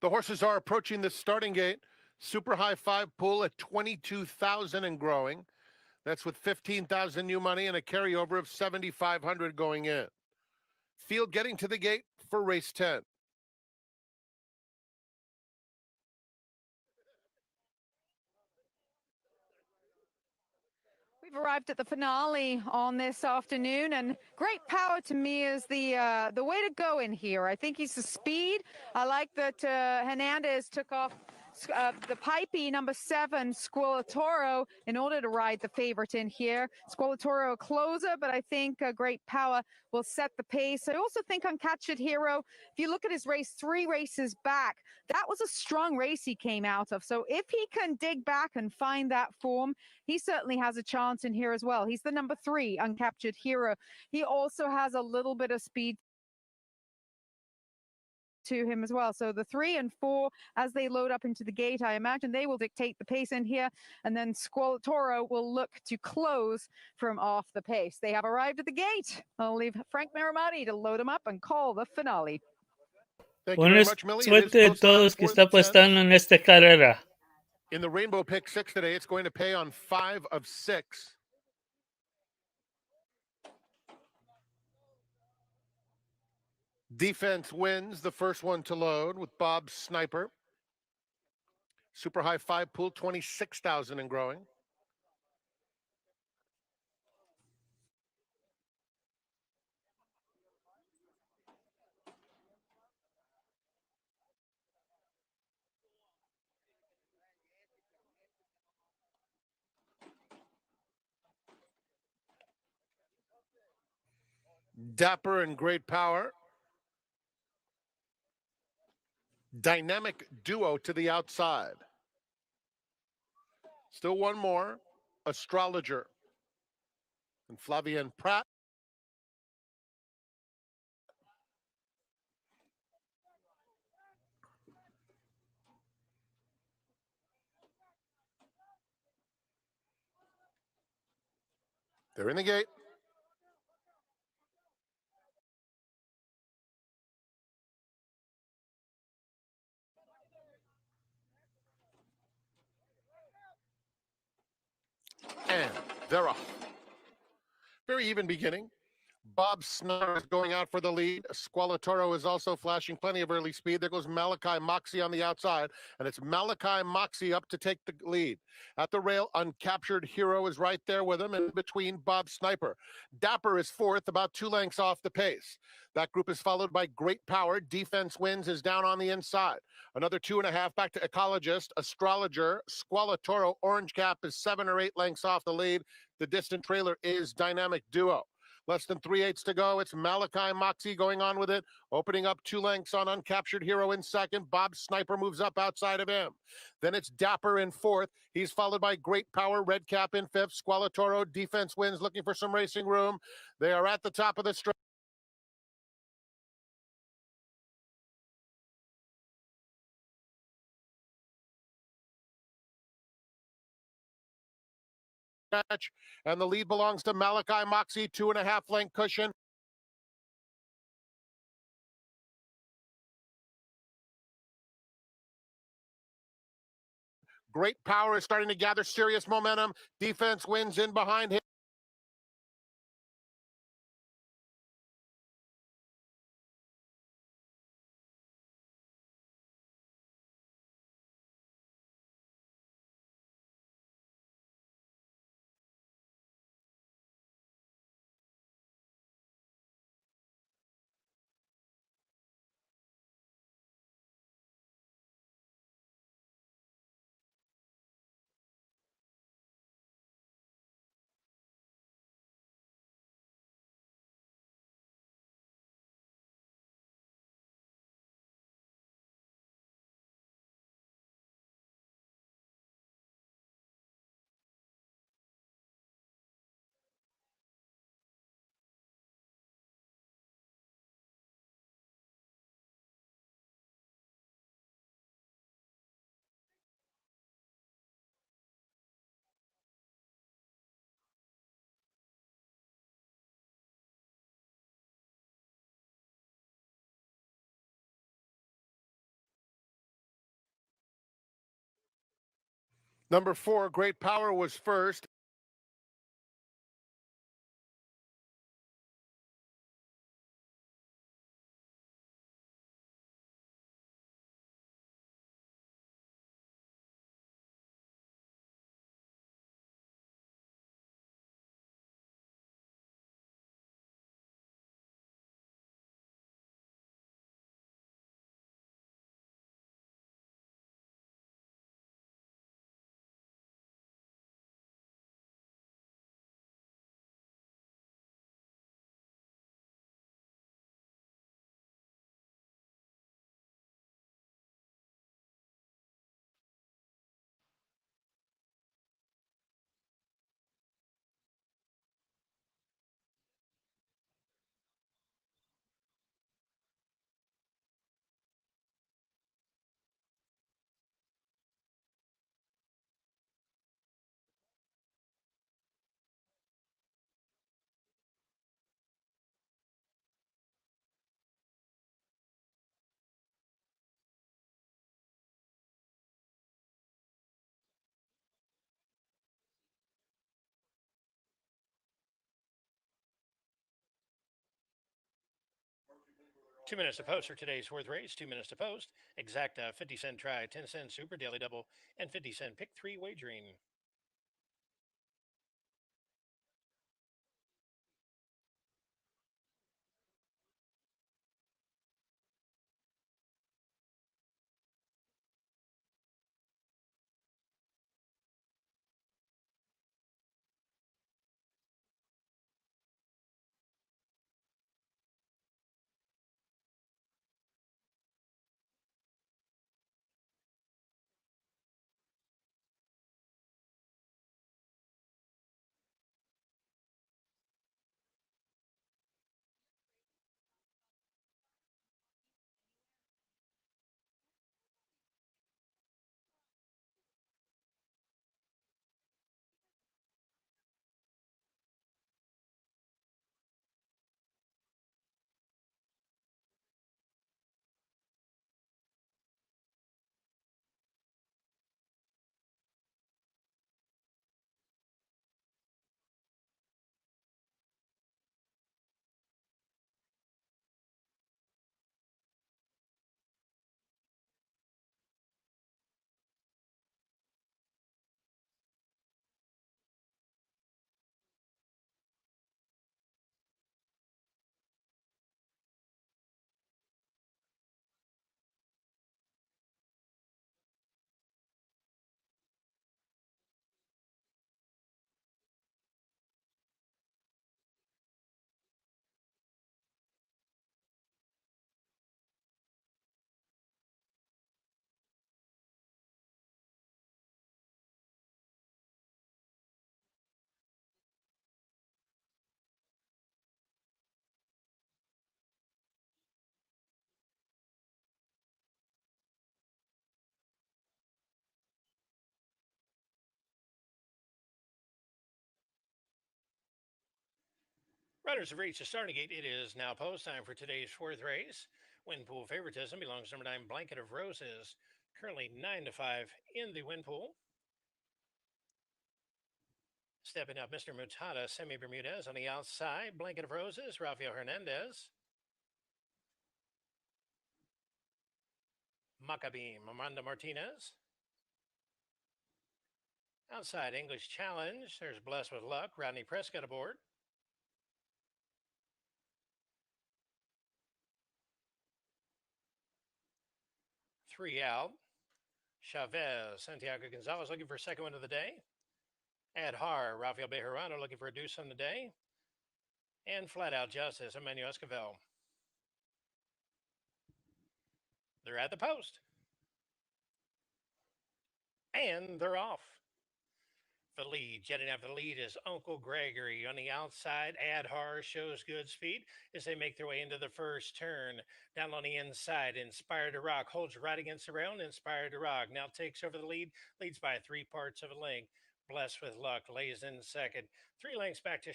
The horses are approaching the starting gate. Super high five pool at 22,000 and growing. That's with 15,000 new money and a carryover of 7,500 going in. Field getting to the gate for race 10. We've arrived at the finale on this afternoon, and Great Power to me is the way to go in here. I think he's the speed. I like that Hernandez took off the pipey number 7, Squalatoro, in order to ride the favorite in here. Squalatoro a closer, but I think Great Power will set the pace. I also think Uncaptured Hero, if you look at his race 3 races back, that was a strong race he came out of. So if he can dig back and find that form, he certainly has a chance in here as well. He's the number 3, Uncaptured Hero. He also has a little bit of speed to him as well. So the 3 and 4, as they load up into the gate, I imagine they will dictate the pace in here, and then Squalatoro will look to close from off the pace. They have arrived at the gate. I'll leave Frank Maramati to load them up and call the finale. Thank you Buena very much, Millie. It is suerte de close on todos que for está the 10. apostando en esta carrera. In the Rainbow Pick 6 today, it's going to pay on 5 of 6. Defense wins the first one to load with Bob Sniper. Super high 5 pool, 26,000 and growing. Dapper and Great Power. Dynamic Duo to the outside. Still one more. Astrologer. And Flavien Prat. They're in the gate. And they're off. Very even beginning. Bob Sniper is going out for the lead. Squalatoro is also flashing plenty of early speed. There goes Malachi Moxie on the outside, and it's Malachi Moxie up to take the lead. At the rail, Uncaptured Hero is right there with him, and in between Bob Sniper. Dapper is fourth, about 2 lengths off the pace. That group is followed by Great Power. Defense Wins is down on the inside. Another 2.5 back to Ecologist, Astrologer, Squalatoro. Orange Cap is 7 or 8 lengths off the lead. The distant trailer is Dynamic Duo. Less than 3/8 to go. It's Malachi Moxie going on with it, opening up 2 lengths on Uncaptured Hero in second. Bob Sniper moves up outside of him. Then it's Dapper in fourth. He's followed by Great Power, Red Cap in fifth. Squalatoro, Defense Wins, looking for some racing room. They are at the top of the stretch. And the lead belongs to Malachi Moxie, 2.5 length cushion. Great Power is starting to gather serious momentum. Defense Wins in behind him. Number 4, Great Power was first. $2 minutes to post for today's fourth race. 2 minutes to post. Exacta, 50-cent try, 10-cent super daily double, and 50-cent pick three wagering. Riders have reached the starting gate. It is now post time for today's fourth race. Win pool favoritism belongs to number 9, Blanket of Roses. Currently 9-5 in the win pool. Stepping up, Mr. Mutada, Semi Bermudez on the outside. Blanket of Roses, Rafael Hernandez. Maccabim, Amanda Martinez. Outside, English Challenge. There's Blessed with Luck, Rodney Prescott aboard. 3 out. Chavez, Santiago Gonzalez looking for second win of the day. Ad Har, Rafael Bejarano looking for a deuce on the day. And Flat Out Justice, Emmanuel Esquivel. They're at the post. And they're off. The lead, jetting after the lead, is Uncle Gregory. On the outside, Adhar shows good speed as they make their way into the first turn. Down on the inside, Inspired to Rock holds right against the rail. Inspired to Rock now takes over the lead, leads by 3 parts of a length. Blessed with Luck lays in second. 3 lengths back to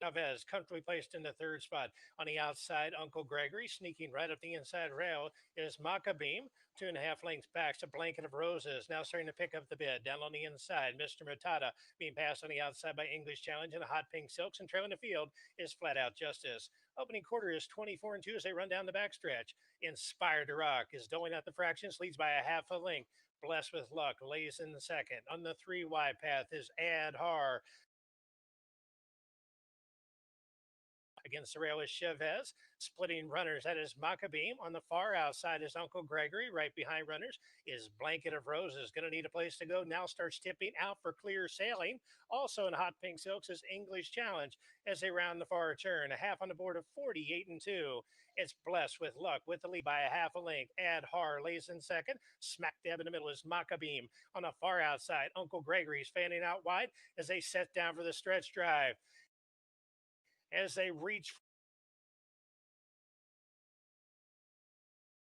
Chavez comfortably placed in the third spot. On the outside, Uncle Gregory sneaking right up the inside rail is Maccabeam. 2.5 lengths back to Blanket of Roses. Now starting to pick up the bid. Down on the inside, Mr. Matata being passed on the outside by English Challenge and Hot Pink Silks. And trailing the field is Flat Out Justice. Opening quarter is 24-2 as they run down the backstretch. Inspired to Rock is doling out the fractions, leads by a half a length. Blessed with Luck lays in the second. On the 3 wide path is Ad Har. Against the rail is Chavez. Splitting runners, that is Maccabeam. On the far outside is Uncle Gregory. Right behind runners is Blanket of Roses. Going to need a place to go. Now starts tipping out for clear sailing. Also in Hot Pink Silks is English Challenge as they round the far turn. A half on the board of 48-2. It's Blessed with Luck with the lead by a half a length. Ad Har lays in second. Smack dab in the middle is Maccabeam. On the far outside, Uncle Gregory's fanning out wide as they set down for the stretch drive. As they reach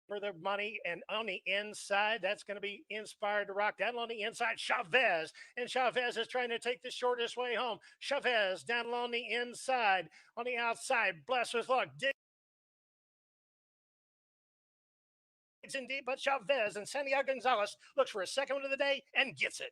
for the money, and on the inside, that's going to be Inspired to Rock. Down on the inside, Chavez, and Chavez is trying to take the shortest way home. Chavez down along the inside. On the outside, Blessed with Luck digs indeed, but Chavez and Santiago Gonzalez looks for a second one of the day and gets it.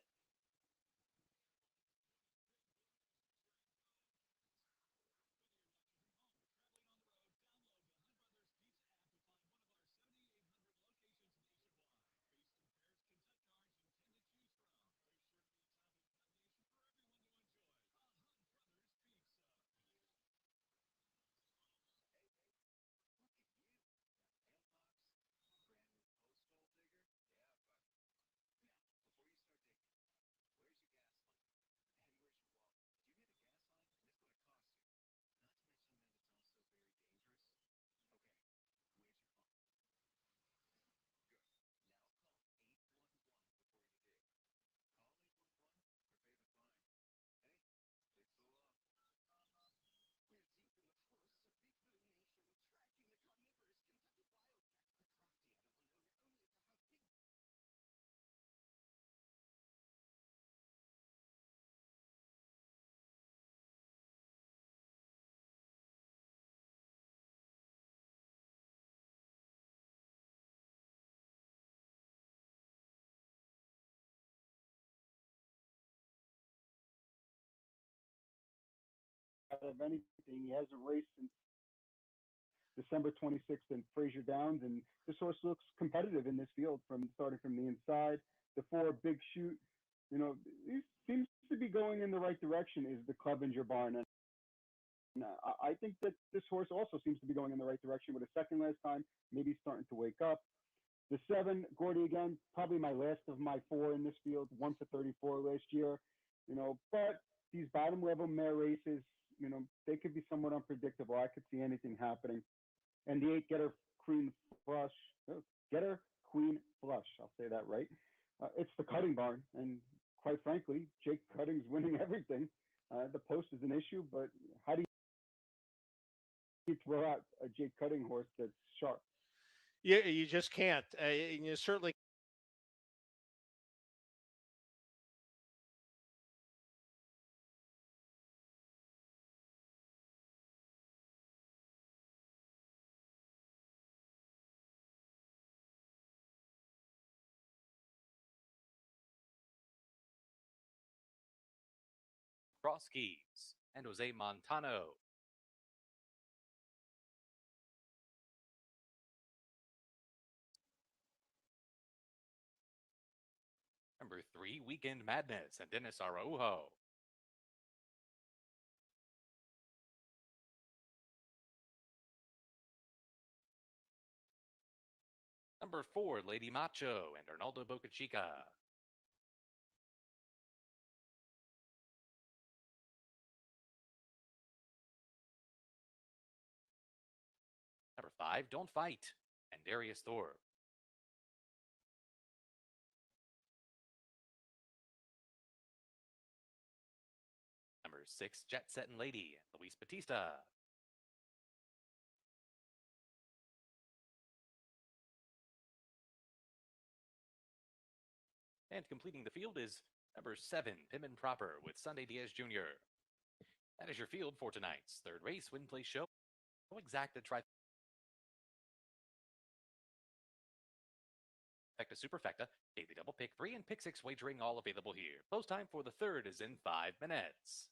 Of anything. He hasn't raced since December 26th in Fraser Downs, and this horse looks competitive in this field from starting from the inside. The four big shoot, he seems to be going in the right direction. Is the Clevenger barn, and I think that this horse also seems to be going in the right direction with a second last time. Maybe starting to wake up. The 7, Gordy again, probably my last of my 4 in this field, 1 for 34 last year. But these bottom level mare races, they could be somewhat unpredictable. I could see anything happening. And the 8, Flush, Get Her Queen Flush. I'll say that right. It's the Cutting barn, and quite frankly, Jake Cutting's winning everything. The post is an issue, but how do you throw out a Jake Cutting horse that's sharp? Yeah, you just can't. You certainly. Cross Keys and Jose Montano. Number 3, Weekend Madness and Dennis Araujo. Number 4, Lady Macho and Arnaldo Bocachica. Number 5, Don't Fight and Darius Thorpe. Number 6, Jet Setting Lady and Luis Batista. And completing the field is number 7, Pittman Proper with Sunday Diaz Jr. That is your field for tonight's third race win place show. Exacta trifecta superfecta, daily double pick 3 and pick 6 wagering all available here. Post time for the third is in 5 minutes.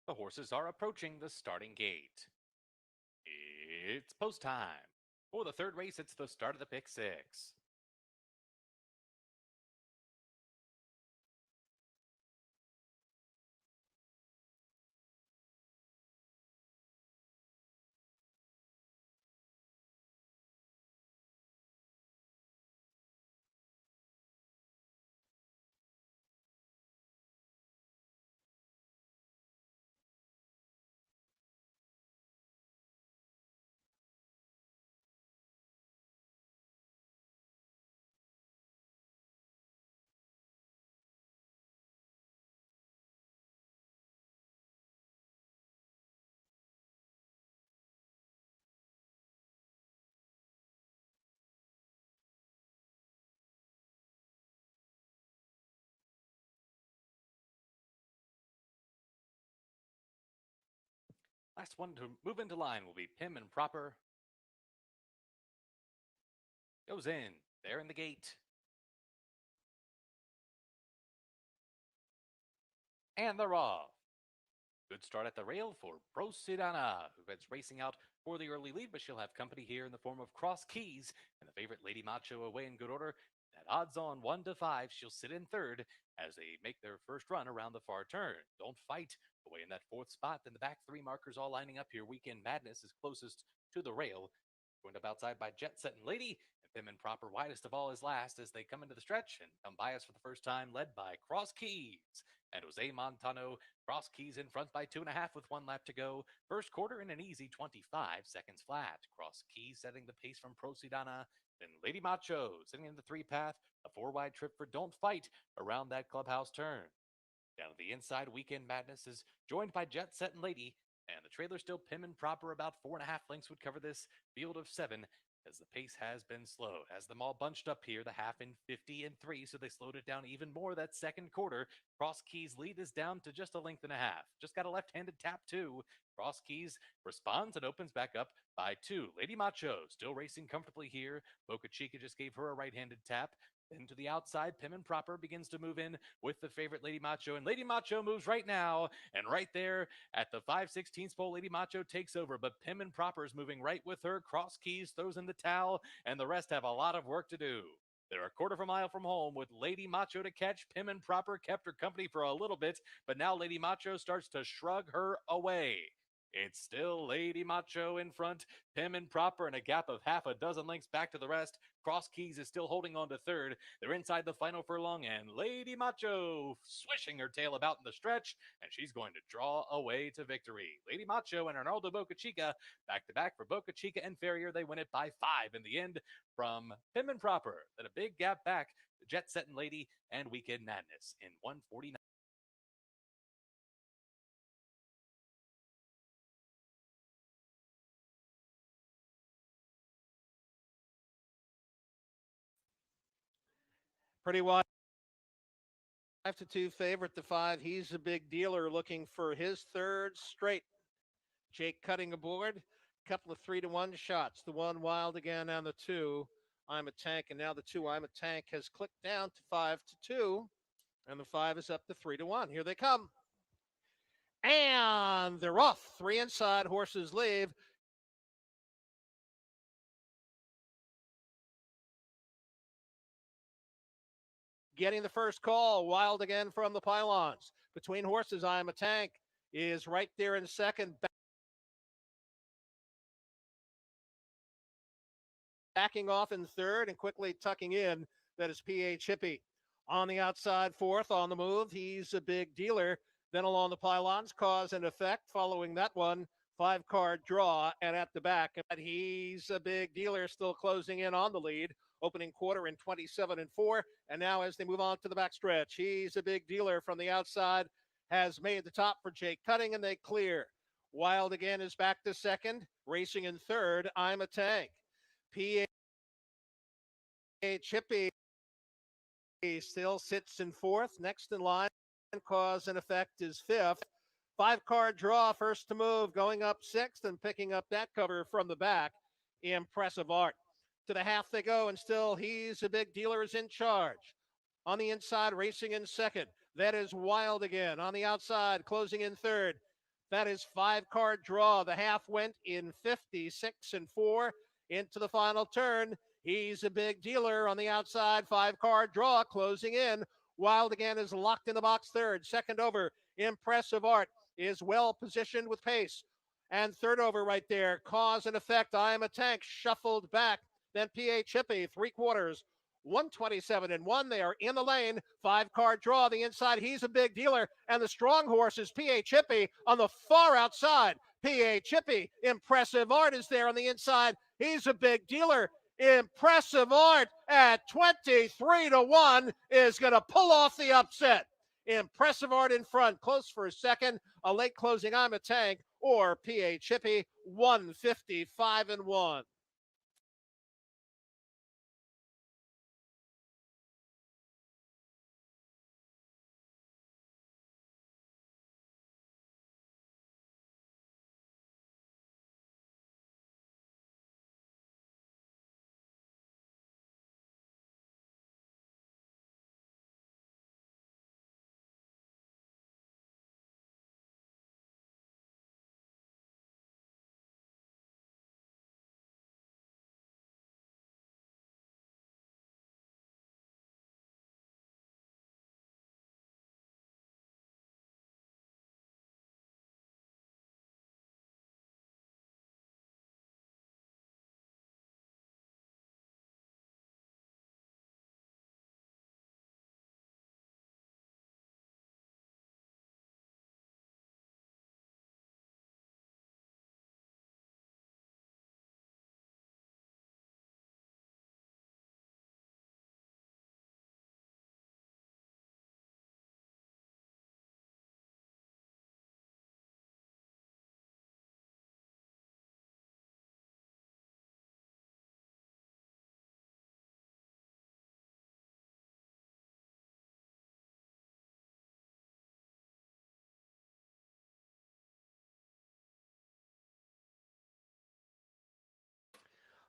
The horses are approaching the starting gate. It's post time. For the third race, it's the start of the pick 6. Last one to move into line will be Pim and Proper. Goes in. They're in the gate. And they're off. Good start at the rail for Prosidana, who is racing out for the early lead, but she'll have company here in the form of Cross Keys and the favorite Lady Macho away in good order. That At odds on 1 to 5, she'll sit in third as they make their first run around the far turn. Don't Fight away in that fourth spot. Then the back three markers all lining up here. Weekend Madness is closest to the rail. Joined up outside by Jet Set and Lady. And Pim and Proper widest of all is last as they come into the stretch and come by us for the first time, led by Cross Keys and Jose Montano. Cross Keys in front by 2.5 with 1 lap to go. First quarter in an easy 25 seconds flat. Cross Keys setting the pace from Procidana. Then Lady Macho sitting in the 3-path. A 4-wide trip for Don't Fight around that clubhouse turn. Down at the inside, Weekend Madness is joined by Jet Set and Lady. And the trailer still Pim and Proper. About 4.5 lengths would cover this field of 7 as the pace has been slowed. Has them all bunched up here, the half in 50 and 3, so they slowed it down even more that second quarter. Cross Keys lead is down to just 1.5 lengths. Just got a left-handed tap too. Cross Keys responds and opens back up by 2. Lady Macho still racing comfortably here. Boca Chica just gave her a right-handed tap. Then to the outside, Pim and Proper begins to move in with the favorite Lady Macho. And Lady Macho moves right now. And right there at the 5/16 pole, Lady Macho takes over. But Pim and Proper is moving right with her. Cross Keys throws in the towel. And the rest have a lot of work to do. They're a quarter of a mile from home with Lady Macho to catch. Pim and Proper kept her company for a little bit. But now Lady Macho starts to shrug her away. It's still Lady Macho in front, Pim and Proper, and a gap of half a dozen lengths back to the rest. Cross Keys is still holding on to third. They're inside the final furlong, and Lady Macho swishing her tail about in the stretch, and she's going to draw away to victory. Lady Macho and Arnaldo Boca Chica back to back for Boca Chica and Farrier. They win it by 5 in the end from Pim and Proper. Then a big gap back to Jet Set and Lady and Weekend Madness in 149. Pretty wide. 5-2 favorite, the 5. He's a big dealer looking for his third straight. Jake Cutting aboard. Couple of 3-1 shots. The 1 Wild again and the 2 I'm a Tank. And now the 2 I'm a Tank has clicked down to 5-2. And the 5 is up to 3-1. Here they come. And they're off. 3 inside. Horses leave. Getting the first call. Wild again from the pylons. Between Horses, I'm a Tank is right there in second. Backing off in third and quickly tucking in. That is PH Hippie. On the outside, fourth on the move. He's a big dealer. Then along the pylons, Cause and Effect. Following that one, 5-card draw. And at the back, he's a big dealer, still closing in on the lead. Opening quarter in 27 and 4. And now as they move on to the backstretch, he's a big dealer from the outside. Has made the top for Jake Cutting, and they clear. Wild again is back to second. Racing in third, I'm a Tank. PH Hippie still sits in fourth. Next in line, Cause and Effect is fifth. 5-card draw, first to move, going up sixth and picking up that cover from the back. Impressive Art. To the half they go, and still he's a big dealer is in charge. On the inside, racing in second. That is Wild again. On the outside, closing in third. That is 5-card draw. The half went in 56 and 4 into the final turn. He's a big dealer on the outside. 5-card draw, closing in. Wild again is locked in the box third. Second over, Impressive Art is well positioned with pace. And third over right there, Cause and Effect, I Am a Tank, shuffled back. Then PH Hippie, 3/4, 127 and 1. They are in the lane. 5-card draw, the inside. He's a big dealer. And the strong horse is PH Hippie on the far outside. PH Hippie, Impressive Art is there on the inside. He's a big dealer. Impressive Art at 23-1 is going to pull off the upset. Impressive Art in front, close for a second. A late closing, I'm a Tank, or PH Hippie, 155 and 1.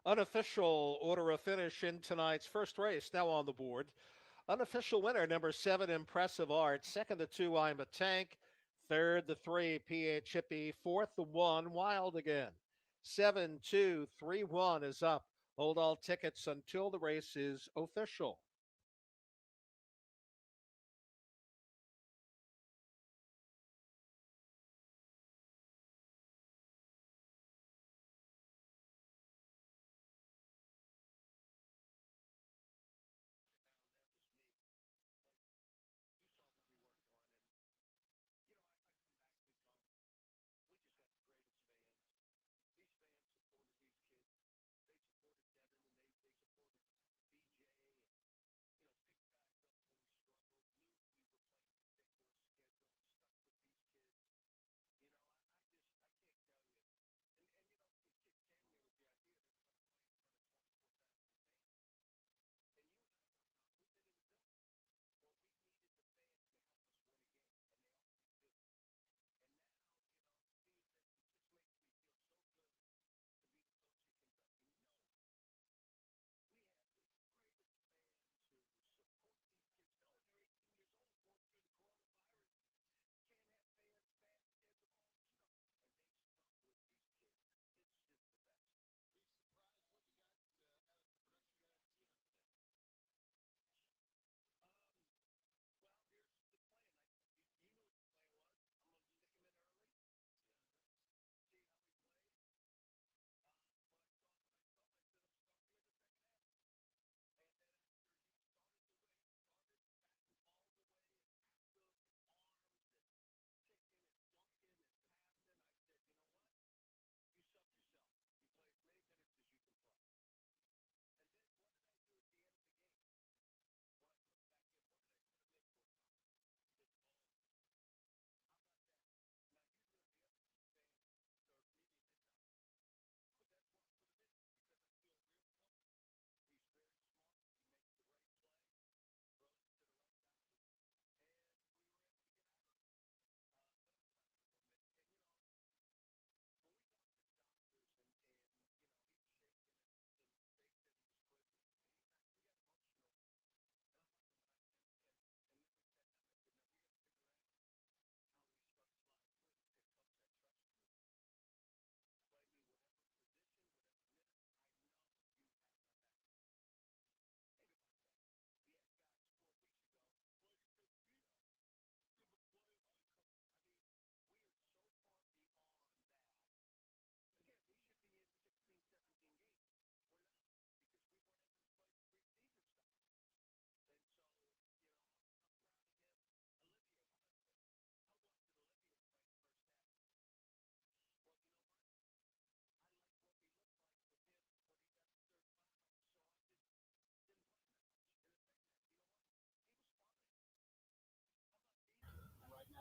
Unofficial order of finish in tonight's first race now on the board. Unofficial winner, number 7, Impressive Art. Second, the 2, I'm a Tank. Third, the 3, PH Hippie. Fourth, the 1, Wild Again. 7-2-3-1 is up. Hold all tickets until the race is official.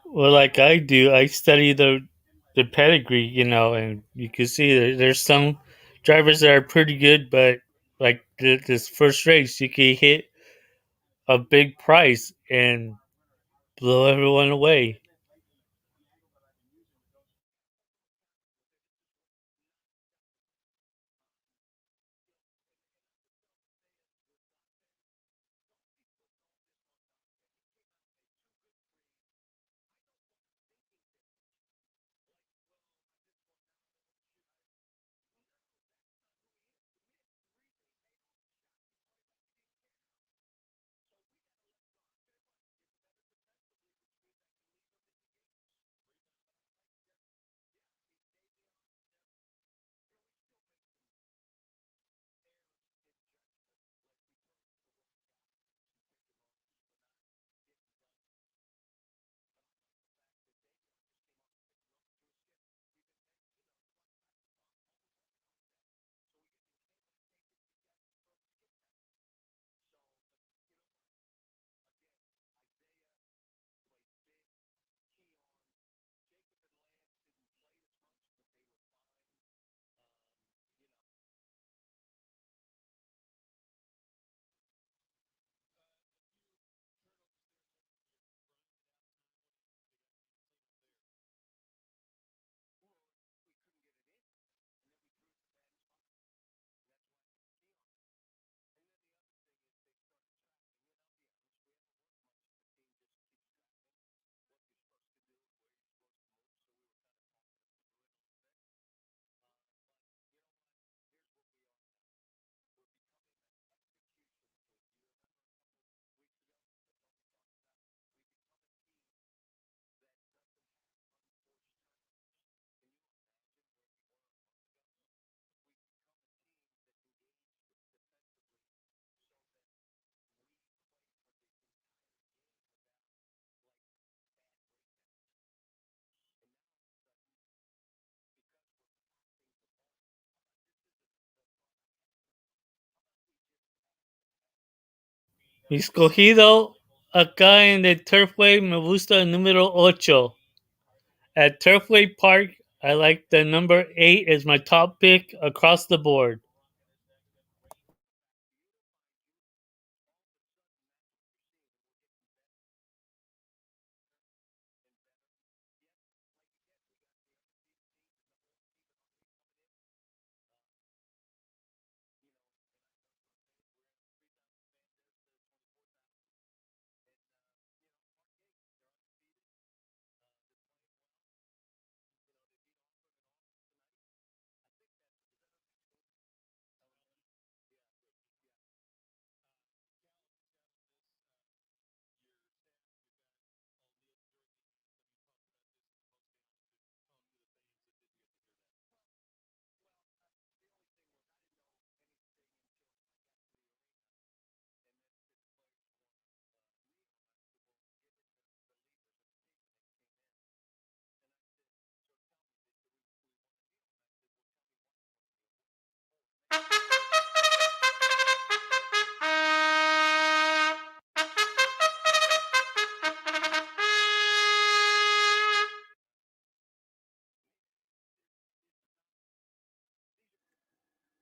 Well, like I do, I study the pedigree, and you can see there's some drivers that are pretty good, but like this first race, you can hit a big price and blow everyone away. Mi escogido acá en el Turfway me gusta el número 8. At Turfway Park, I like the number 8 as my top pick across the board.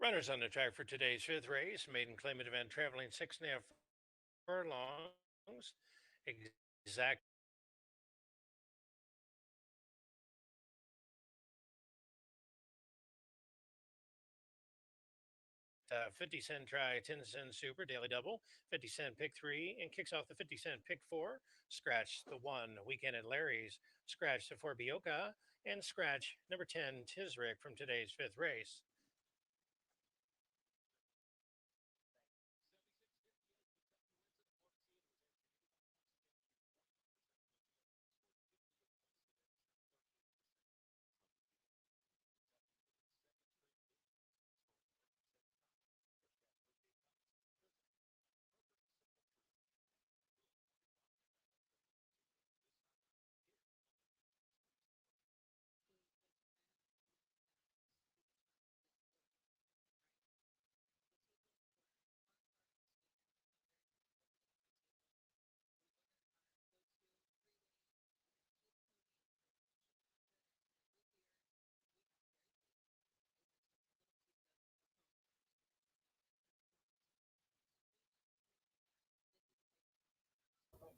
Runners on the track for today's fifth race, maiden claimant event traveling 6.5 furlongs. Exact 50 cent try, 10 cent super, daily double, 50 cent pick three, and kicks off the 50 cent pick four. Scratch the one, weekend at Larry's. Scratch the four, Bioka, and scratch number 10, Tisrick from today's fifth race.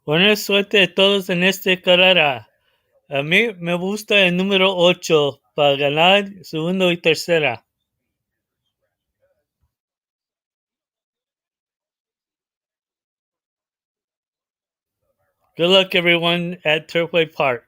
Buena suerte a todos en esta carrera. A mí me gusta el número 8 para ganar segundo y tercera. Good luck, everyone, at Turfway Park.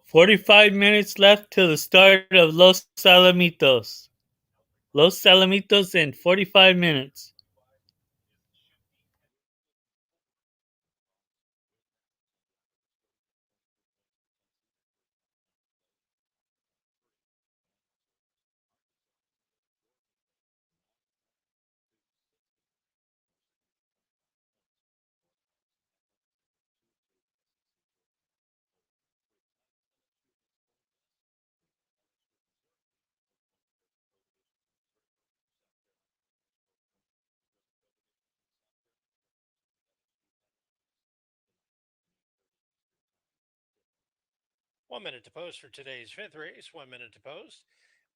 45 minutes left till the start of Los Alamitos. Los Alamitos in 45 minutes. One minute to post for today's fifth race. 1 minute to post.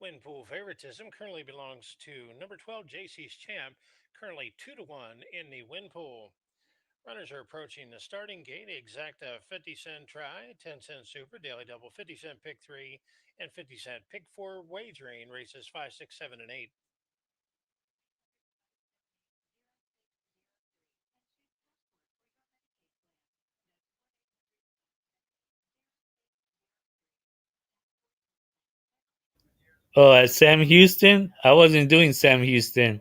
Win pool favoritism currently belongs to number 12, JC's Champ, currently 2-1 in the win pool. Runners are approaching the starting gate. Exacta 50-cent try, 10-cent super, daily double, 50-cent pick three, and 50-cent pick four wagering races 5, 6, 7, and 8. Oh, at Sam Houston? I wasn't doing Sam Houston.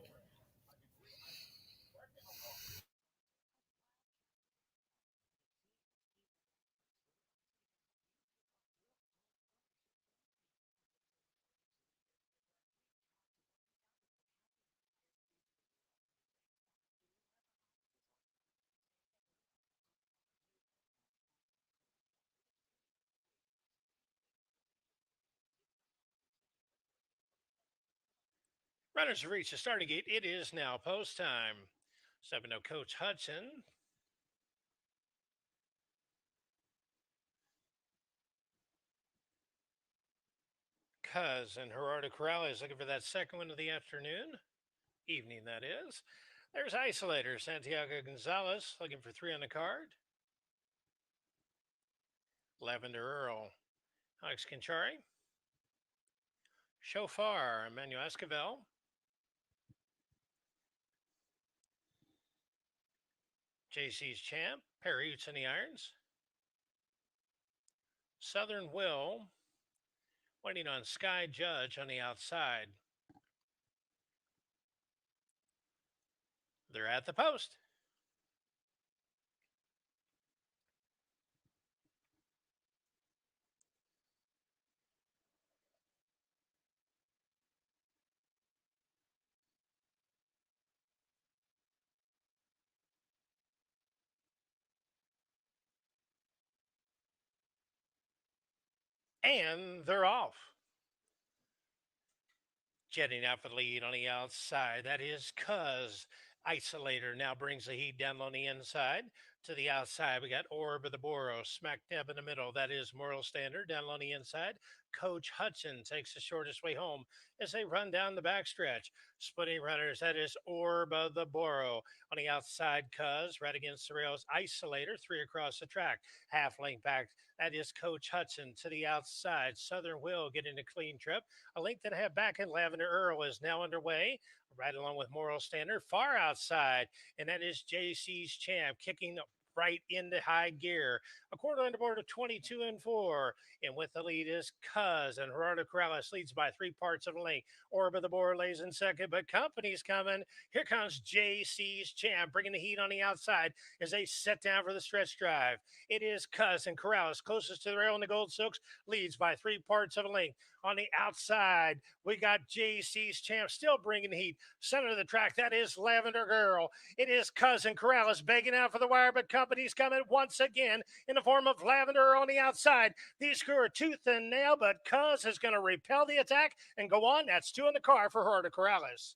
Runners have reached the starting gate. It is now post time. 7-0 Coach Hudson. Cuz and Gerardo Corrales looking for that second one of the afternoon. Evening, that is. There's Isolator, Santiago Gonzalez, looking for three on the card. Lavender Earl, Alex Conchari. Shofar, Emmanuel Esquivel. JC's Champ, Perry Utes in the irons. Southern Will, waiting on Sky Judge on the outside. They're at the post. And they're off. Jetting out for the lead on the outside. That is Cuz. Isolator now brings the heat down on the inside. To the outside, we got Orb of the Boros smack dab in the middle. That is Moral Standard down on the inside. Coach Hudson takes the shortest way home as they run down the backstretch. Splitting runners, that is Orb of the Boro. On the outside, Cuz right against the rails. Isolator, three across the track. Half length back. That is Coach Hudson to the outside. Southern Will getting a clean trip. A length and a half back in Lavender Earl is now underway, right along with Moral Standard, far outside, and that is JC's Champ kicking right into high gear. A quarter on the board of 22 and 4. And with the lead is Cuz, and Gerardo Corrales leads by 3 parts of a length. Orb of the Boar lays in second, but company's coming. Here comes JC's Champ, bringing the heat on the outside as they set down for the stretch drive. It is Cuz and Corrales closest to the rail in the Gold Silks, leads by 3 parts of a length. On the outside, we got JC's Champ still bringing heat. Center of the track, that is Lavender Girl. It is Cousin Corrales begging out for the wire, but company's coming once again in the form of Lavender on the outside. These screw are tooth and nail, but Cuz is going to repel the attack and go on. That's two in the car for Gerardo Corrales.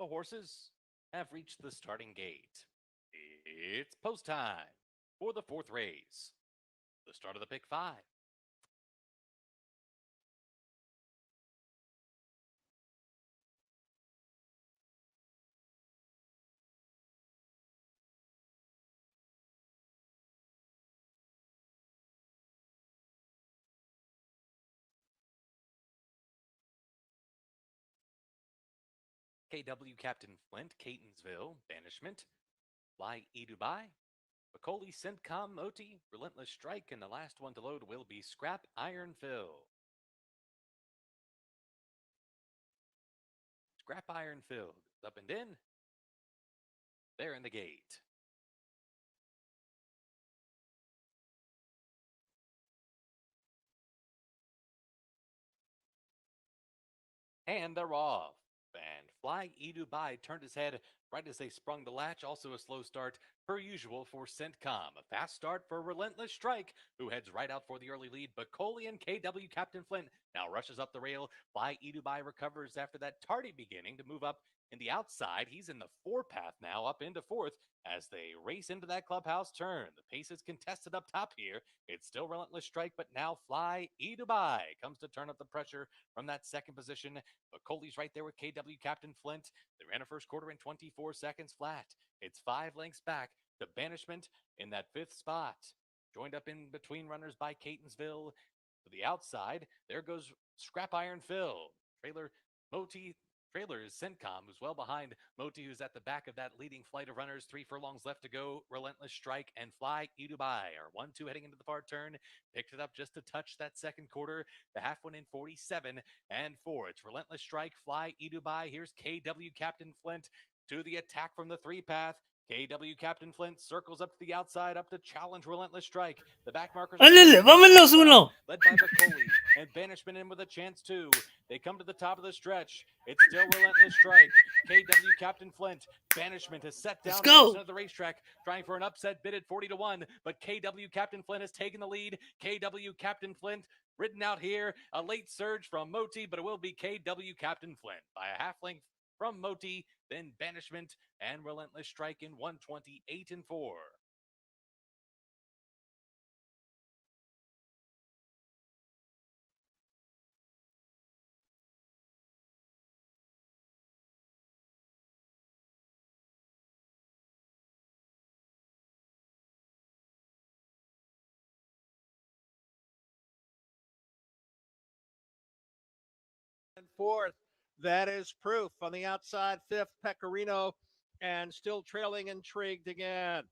The horses have reached the starting gate. It's post time for the fourth race. The start of the pick 5. KW Captain Flint, Catonsville, Banishment, Fly E Dubai, Makoli Centcom Moti, Relentless Strike, and the last one to load will be Scrap Iron Fill. Scrap Iron Fill up and in. They're in the gate. And they're off. And Fly E Dubai turned his head right as they sprung the latch. Also a slow start, per usual, for Centcom. A fast start for Relentless Strike, who heads right out for the early lead. But Coley and KW Captain Flint now rushes up the rail. Fly E Dubai recovers after that tardy beginning to move up in the outside. He's in the 4 path now, up into 4th as they race into that clubhouse turn. The pace is contested up top here. It's still Relentless Strike, but now Fly E Dubai comes to turn up the pressure from that second position. But Coley's right there with KW Captain Flint. They ran a first quarter in 24 seconds flat. It's 5 lengths back to Banishment in that 5th spot. Joined up in between runners by Catonsville. To the outside, there goes Scrap Iron Phil. Trailer is Centcom, who's well behind Moti, who's at the back of that leading flight of runners. 3 furlongs left to go. Relentless Strike and Fly E Dubai are 1-2 heading into the far turn. Picked it up just to touch that second quarter. The half one in 47 and 4. It's Relentless Strike, Fly E Dubai. Here's KW Captain Flint to the attack from the 3 path. KW Captain Flint circles up to the outside, up to challenge Relentless Strike. The back markers are Ándale, vámonos uno. led by McCauley, and Banishment in with a chance too. They come to the top of the stretch. It's still Relentless Strike. KW Captain Flint. Banishment has set down Let's the go. center of the racetrack, trying for an upset bid at 40-1. But KW Captain Flint has taken the lead. KW Captain Flint ridden out here. A late surge from Moti, but it will be KW Captain Flint by a half length from Moti, then Banishment and Relentless Strike in 128 and 4. And 4th. That is Proof on the outside. 5th, Pecorino, and still trailing Intrigued again.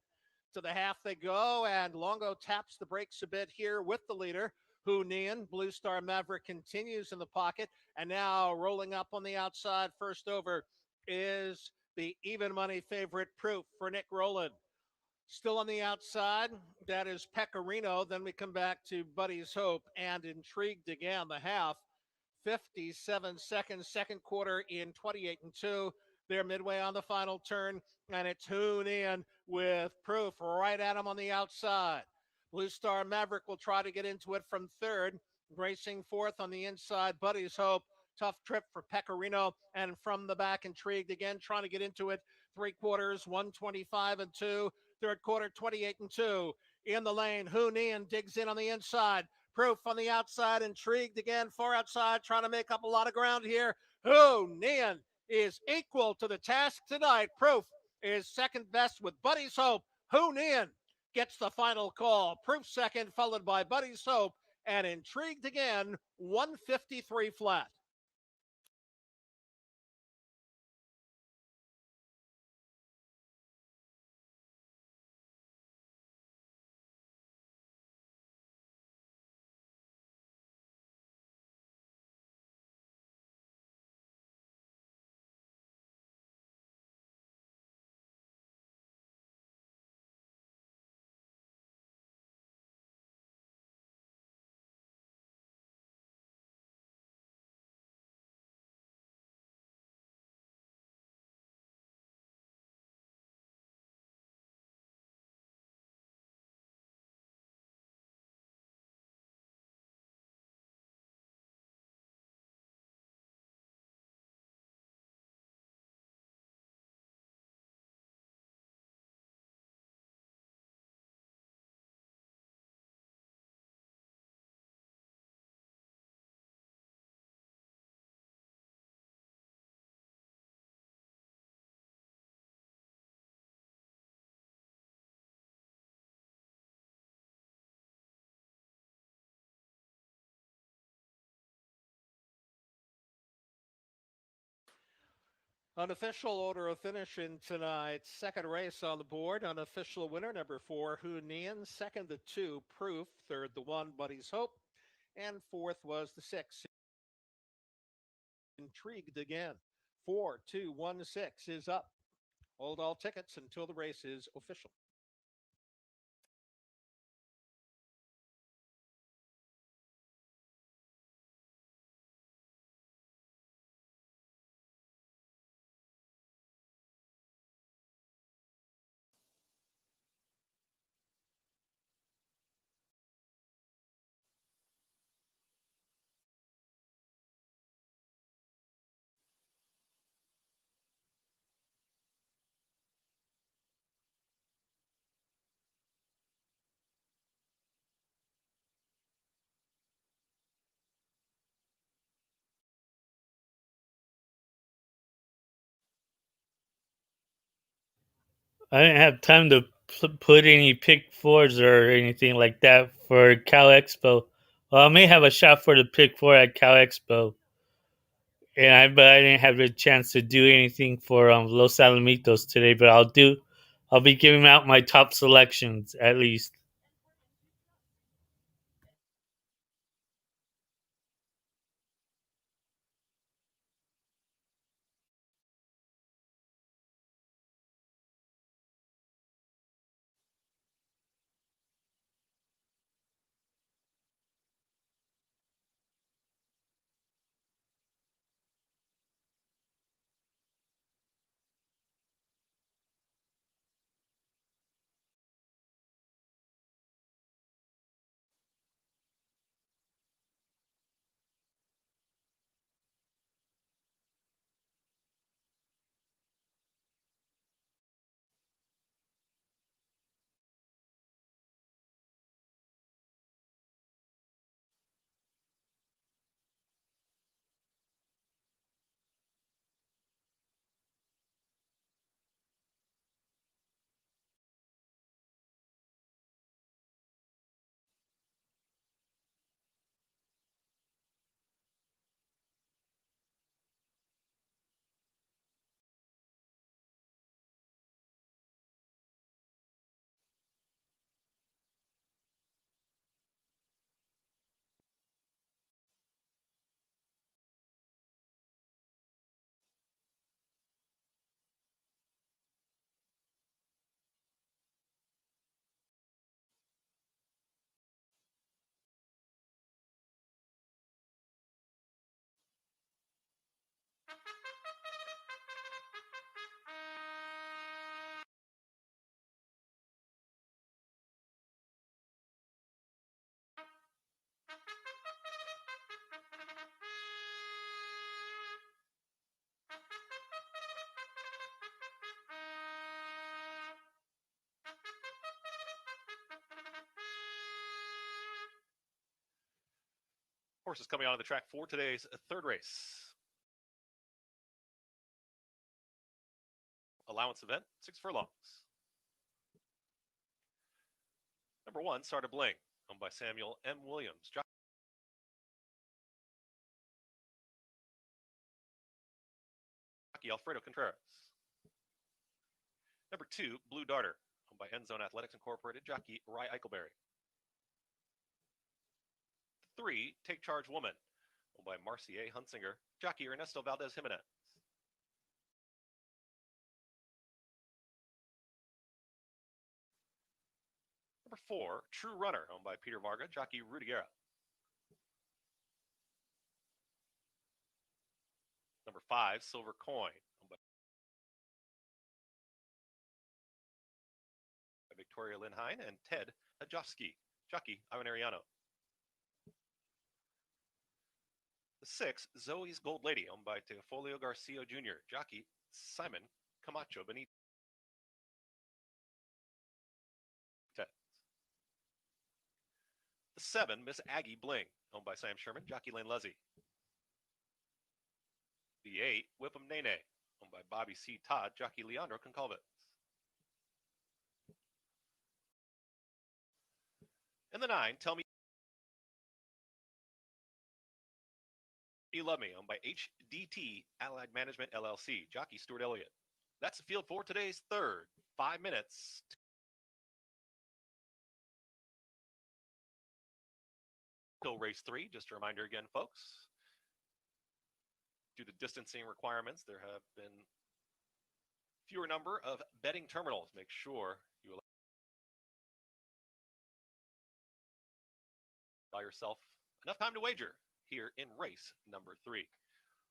To the half they go, and Longo taps the brakes a bit here with the leader. Nian, Blue Star Maverick continues in the pocket, and now rolling up on the outside. First over is the even money favorite Proof for Nick Rowland. Still on the outside, that is Pecorino. Then we come back to Buddy's Hope and Intrigued again, the half. 57 seconds, second quarter in 28 and 2. They're midway on the final turn, and it's Hoon in with Proof right at him on the outside. Blue Star Maverick will try to get into it from 3rd, racing 4th on the inside. Buddy's Hope, tough trip for Pecorino, and from the back, Intrigued again, trying to get into it. 3 quarters, 125 and 2. Third quarter, 28 and 2. In the lane, Hoon in digs in on the inside. Proof on the outside, Intrigued again, far outside, trying to make up a lot of ground here. Nian is equal to the task tonight. Proof is second best with Buddy's Hope. Nian gets the final call. Proof second, followed by Buddy's Hope, and Intrigued again, 153 flat. Unofficial order of finish in tonight's second race on the board. Unofficial winner, number 4, Hunian. Second, the 2, Proof. Third, the 1, Buddy's Hope. And fourth was the 6, Intrigued Again. 4216 is up. Hold all tickets until the race is official. I didn't have time to put any pick fours or anything like that for Cal Expo. Well, I may have a shot for the pick four at Cal Expo, but I didn't have the chance to do anything for Los Alamitos today. But I'll do. I'll be giving out my top selections at least. Horses coming onto the track for today's third race. Allowance event, 6 furlongs. Number 1, Starter Bling, owned by Samuel M. Williams. Jockey Alfredo Contreras. Number 2, Blue Darter, owned by Endzone Athletics Incorporated. Jockey Rye Eichelberry. 3, Take Charge Woman, owned by Marcia Hunsinger. Jockey Ernesto Valdez Jimenez. Number 4, True Runner, owned by Peter Varga. Jockey Rudy Guerra. Number 5, Silver Coin, owned by Victoria Linhine and Ted Ajovsky. Jockey Ivan Ariano. The 6, Zoe's Gold Lady, owned by Teofolio Garcia Jr. Jockey Simon Camacho Benitez. The 7, Miss Aggie Bling, owned by Sam Sherman. Jockey Lane Lezzie. The 8, Whipham Nene, owned by Bobby C. Todd. Jockey Leandro Concalves. And the 9, Tell Me You Love Me, owned by HDT Allied Management LLC. Jockey Stuart Elliott. That's the field for today's third. 5 minutes till race 3. Just a reminder again, folks. Due to distancing requirements, there have been fewer number of betting terminals. Make sure you allow yourself enough time to wager here in race number 3.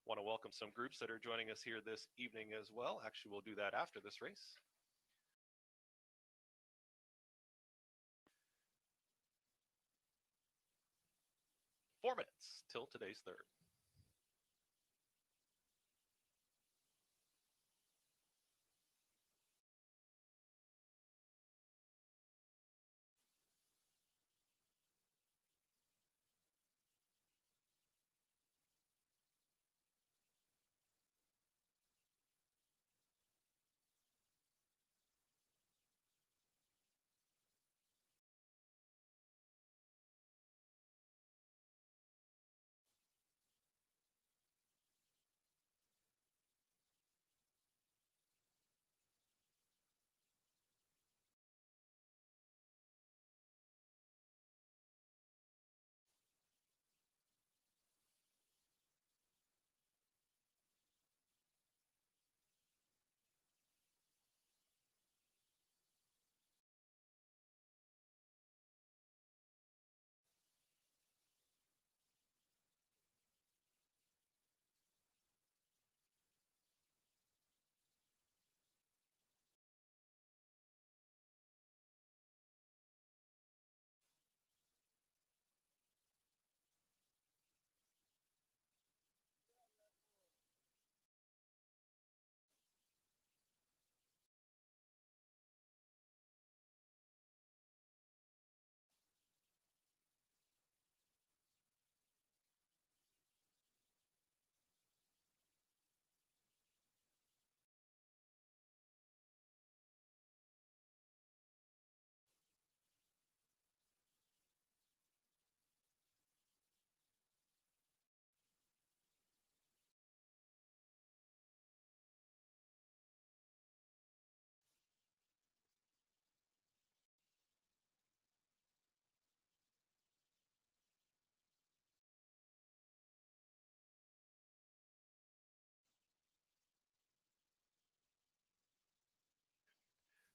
Want to welcome some groups that are joining us here this evening as well. Actually, we'll do that after this race. Four minutes till today's third.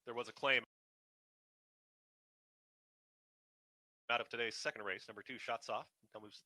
There was a claim out of today's second race. Number 2, Shots Off. Moves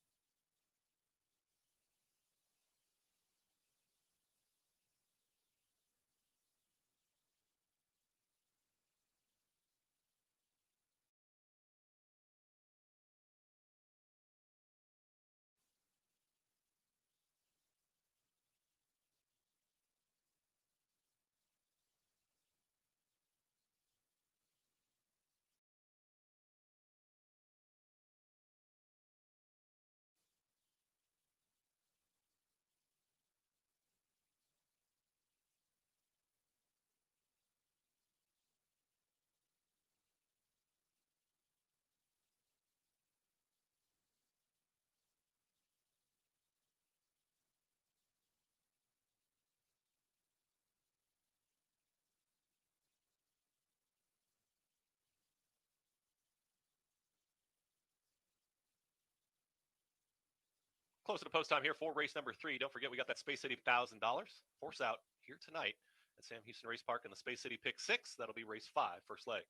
close to the post time here for race number 3. Don't forget, we got that Space City $1,000 force out here tonight at Sam Houston Race Park in the Space City Pick 6. That'll be race 5, first leg.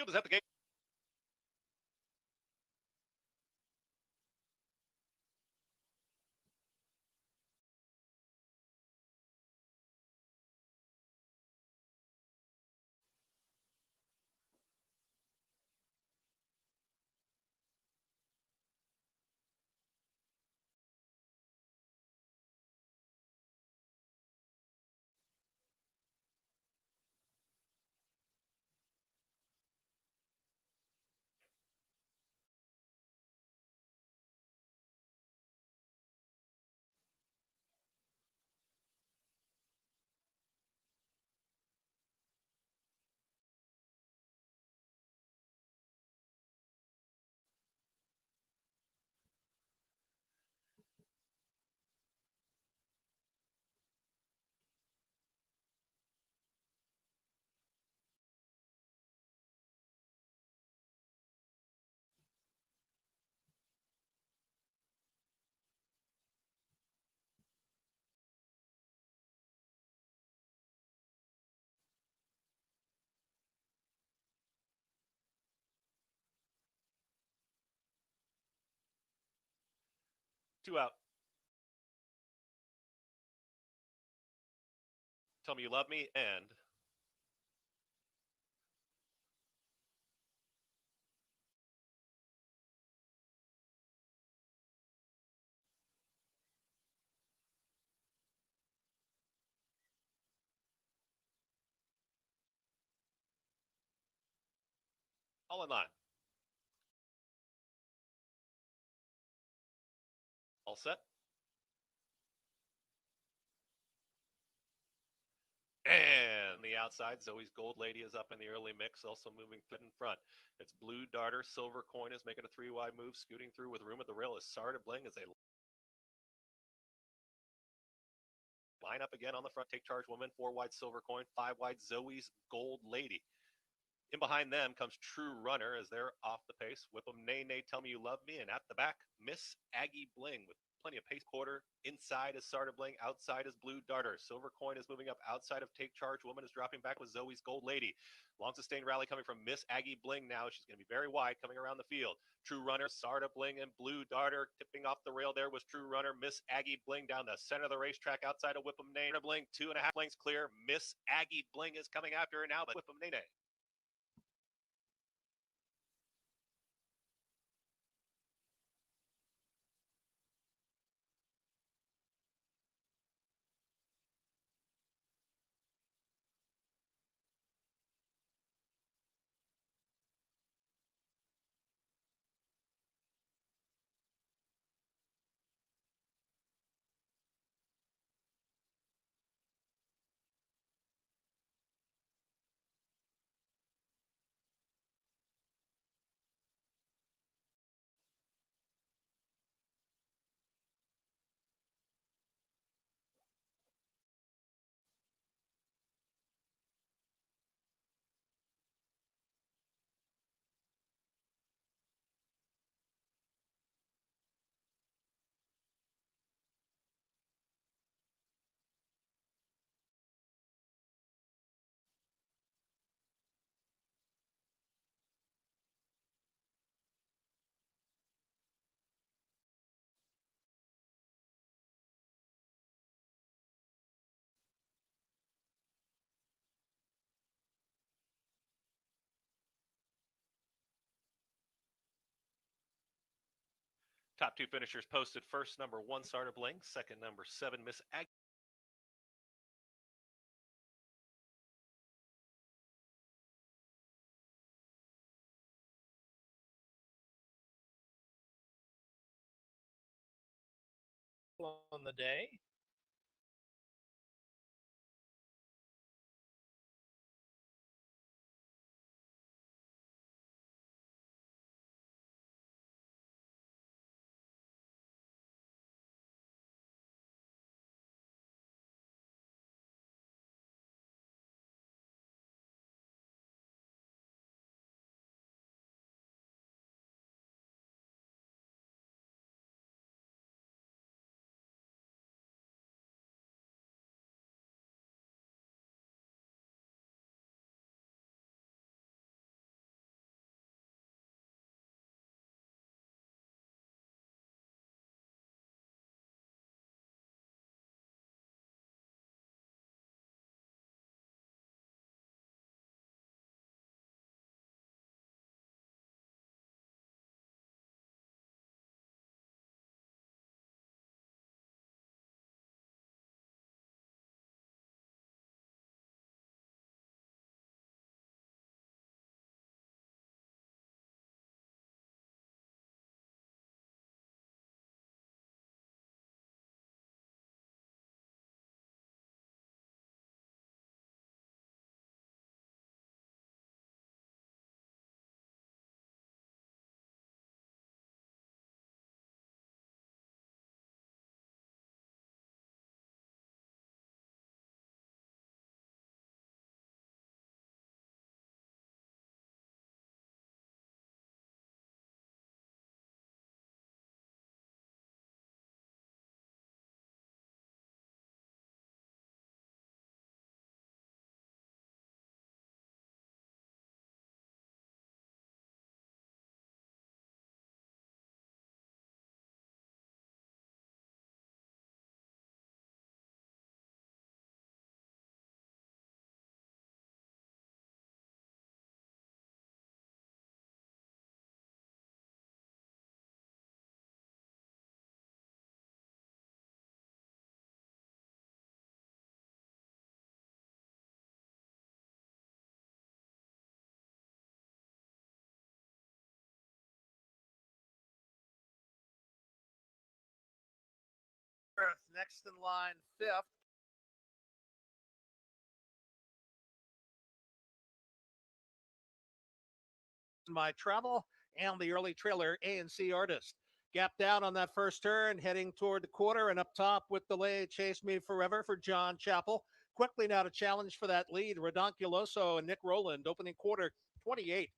Field is at the gate. Two out. Tell Me You Love Me and all in line. All set. And the outside, Zoe's Gold Lady is up in the early mix, also moving in front. It's Blue Darter, Silver Coin is making a 3-wide move, scooting through with room at the rail is Sarda Bling as they line up again on the front. Take Charge Woman, 4-wide Silver Coin, 5-wide Zoe's Gold Lady. In behind them comes True Runner as they're off the pace. Whip 'em, Nay Nay, Tell Me You Love Me, and at the back, Miss Aggie Bling with plenty of pace quarter. Inside is Sarda Bling, outside is Blue Darter. Silver Coin is moving up outside of Take Charge. Woman is dropping back with Zoe's Gold Lady. Long sustained rally coming from Miss Aggie Bling now. She's going to be very wide coming around the field. True Runner, Sarda Bling, and Blue Darter. Tipping off the rail there was True Runner. Miss Aggie Bling down the center of the racetrack outside of Whip 'em, Nay Nay. Bling, 2.5 lengths clear. Miss Aggie Bling is coming after her now, but Whip 'em, Nay Nay. Top two finishers posted. First, number 1, Sarda Bling. Second, number 7, Miss Aggie. On the day. Next in line, fifth. My travel and the early trailer ANC Artist. Gap down on that first turn, heading toward the quarter, and up top with the lead, Chase Me Forever for John Chappell. Quickly now to challenge for that lead, Redonculoso and Nick Rowland, opening quarter 28-1.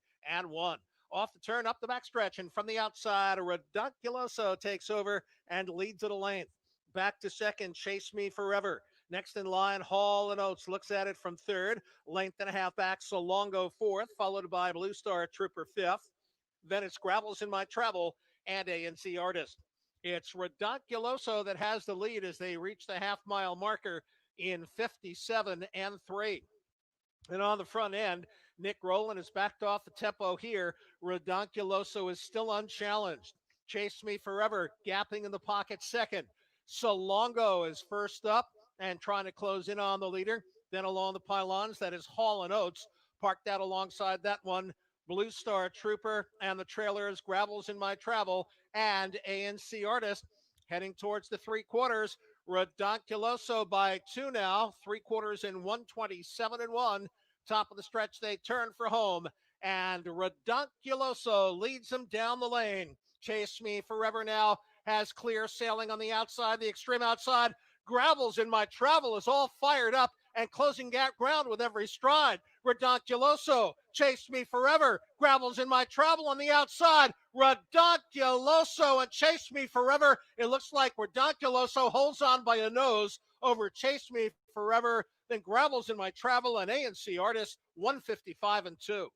Off the turn, up the backstretch, and from the outside, Redonculoso takes over and leads at a length. Back to second, Chase Me Forever. Next in line, Hall and Oates looks at it from third. Length and a half back, Solongo fourth, followed by Blue Star Trooper fifth. Then it's Gravels in My Travel and ANC Artist. It's Redonculoso that has the lead as they reach the half-mile marker in 57-3. And on the front end, Nick Rowland has backed off the tempo here. Redonculoso is still unchallenged. Chase Me Forever gapping in the pocket second. Solongo is first up and trying to close in on the leader. Then along the pylons, that is Hall and Oates. Parked out alongside that one, Blue Star Trooper, and the trailers Gravels in My Travel and ANC Artist. Heading towards the three quarters, Redonculoso by two now, three quarters in 127-1. Top of the stretch, they turn for home, and Redonculoso leads them down the lane. Chase Me Forever now has clear sailing on the outside, the extreme outside. Gravels in My Travel is all fired up and closing ground with every stride. Redonculoso, Chase Me Forever, Gravels in My Travel on the outside. Redonculoso and Chase Me Forever. It looks like Redonculoso holds on by a nose over Chase Me Forever, then Gravels in My Travel and ANC Artist, 155-2.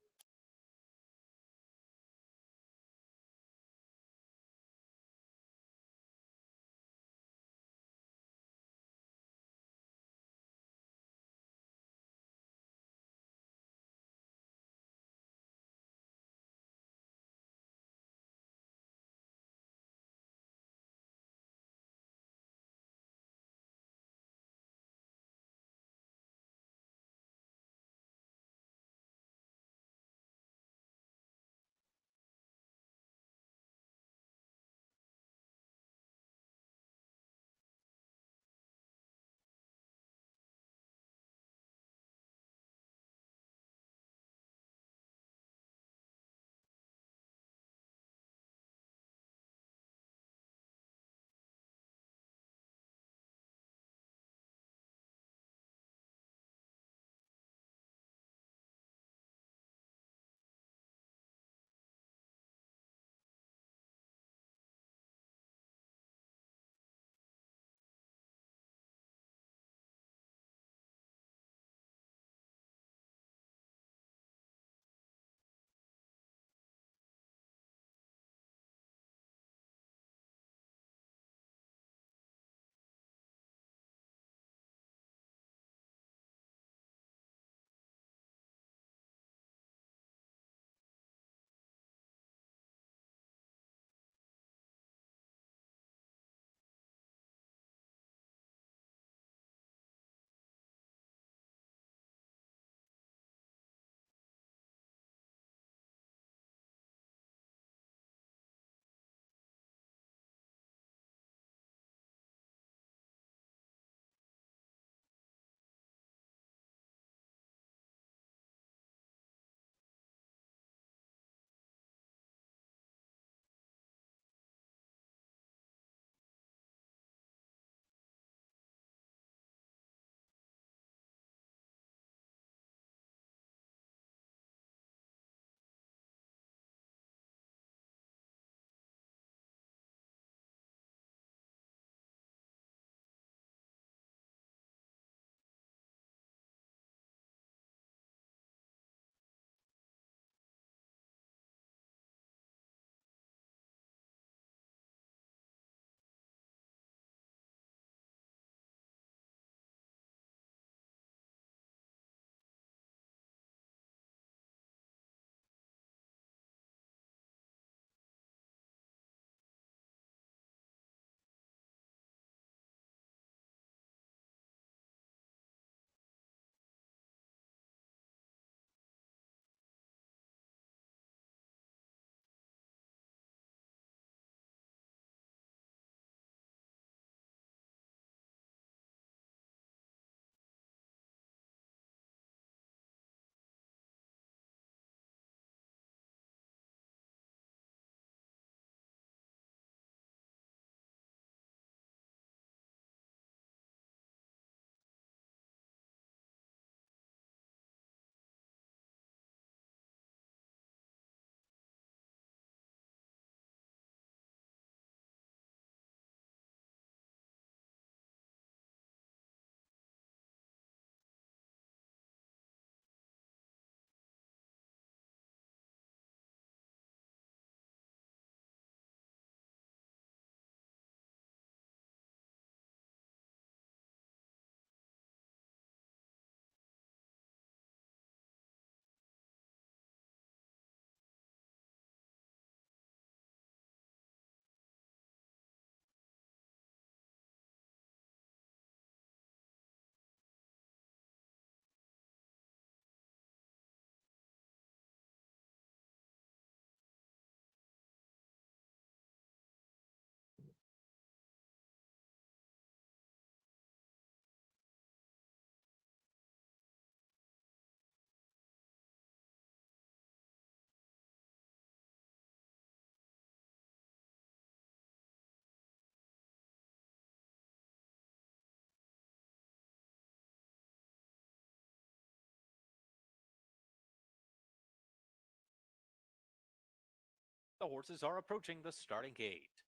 The horses are approaching the starting gate.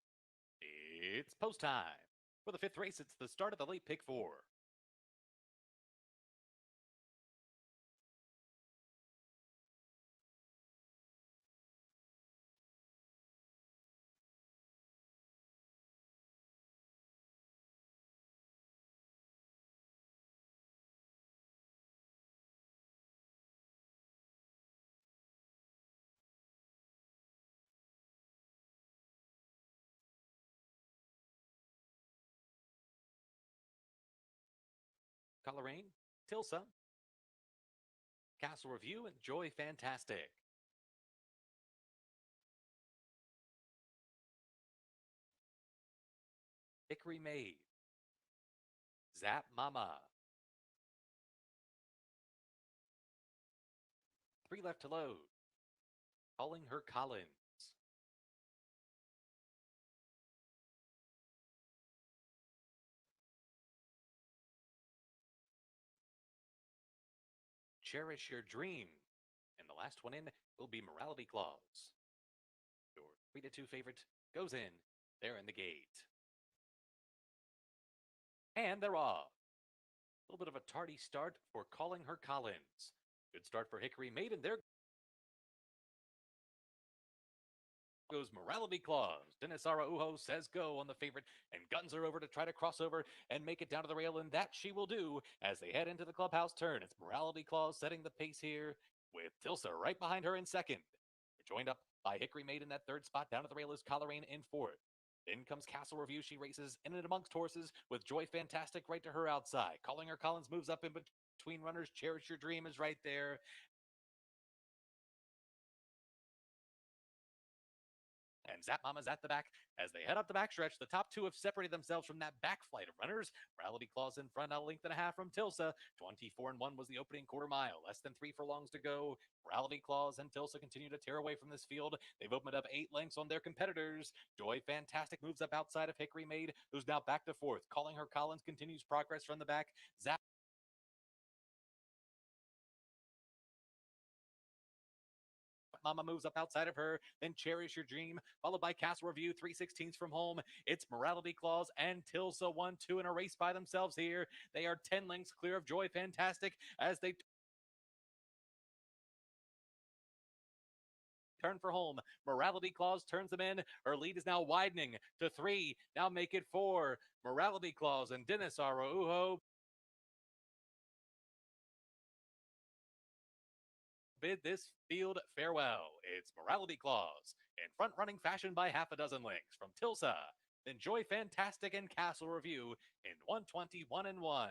It's post time. For the fifth race, it's the start of the late pick four. Coleraine, Tilsa, Castle Review, and Joy Fantastic. Hickory Maid, Zap Mama. 3 left to load. Calling her Collins. Cherish Your Dream. And the last one in will be Morality Clause. Your 3-2 favorite goes in. They're in the gate. And they're off. A little bit of a tardy start for Calling Her Collins. Good start for Hickory Maid, and there goes Morality Clause. Dennis Araujo says go on the favorite and guns her over to try to cross over and make it down to the rail, and that she will do as they head into the clubhouse turn. It's Morality Clause setting the pace here with Tilsa right behind her in second. They're joined up by Hickory Maid in that third spot. Down to the rail is Coleraine in fourth. Then comes Castle Review. She races in and amongst horses with Joy Fantastic right to her outside. Calling Her Collins moves up in between runners. Cherish Your Dream is right there. And Zap Mama's at the back as they head up the backstretch. The top two have separated themselves from that back flight of runners. Morality Clause in front, a length and a half from Tilsa. 24-1 was the opening quarter mile. Less than 3 furlongs to go. Morality Clause and Tilsa continue to tear away from this field. They've opened up 8 lengths on their competitors. Joy Fantastic moves up outside of Hickory Maid, who's now back to fourth. Calling Her Collins continues progress from the back. Zap Mama moves up outside of her, then Cherish Your Dream, followed by Castle Review, 3/16 from home. It's Morality Clause and Tilsa 1-2 in a race by themselves here. They are 10 lengths clear of Joy Fantastic as they turn for home. Morality Clause turns them in. Her lead is now widening to 3. Now make it 4. Morality Clause and Dennis Araujo bid this field farewell. It's Morality Clause in front running fashion by half a dozen lengths from Tilsa. Then Joy Fantastic and Castle Review in 121-1.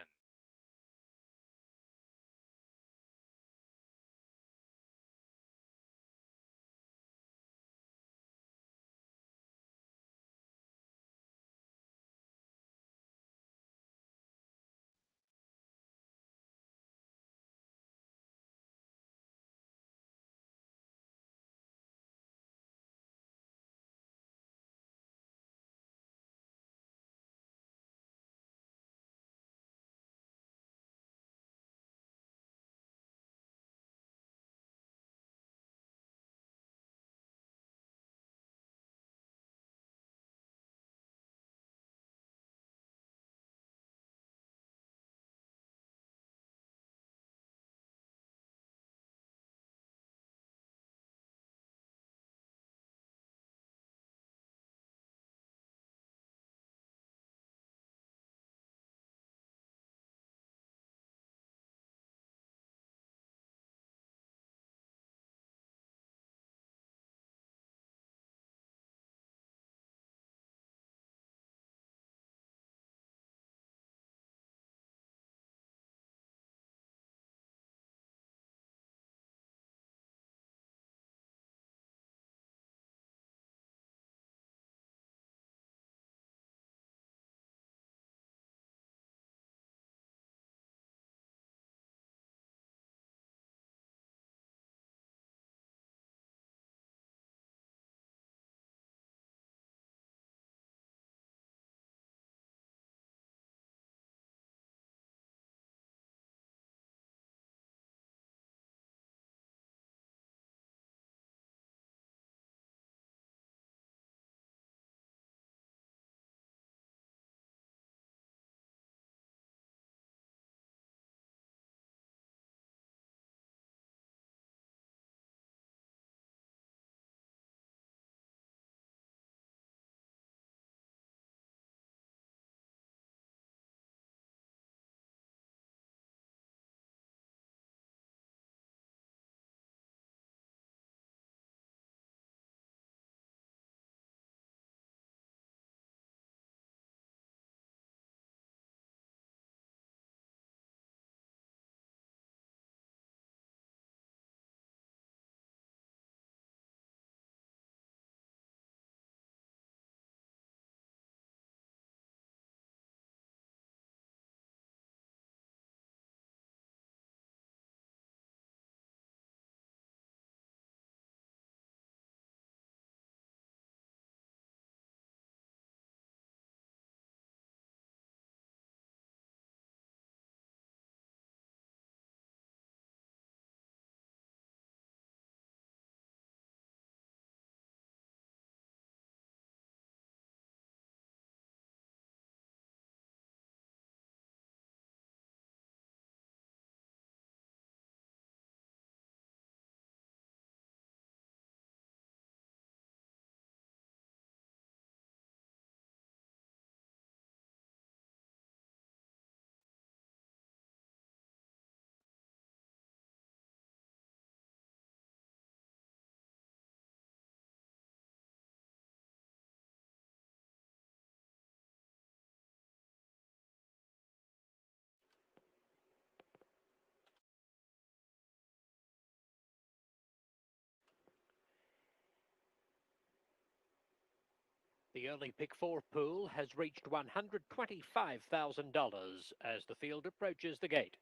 The early pick four pool has reached $125,000 as the field approaches the gate.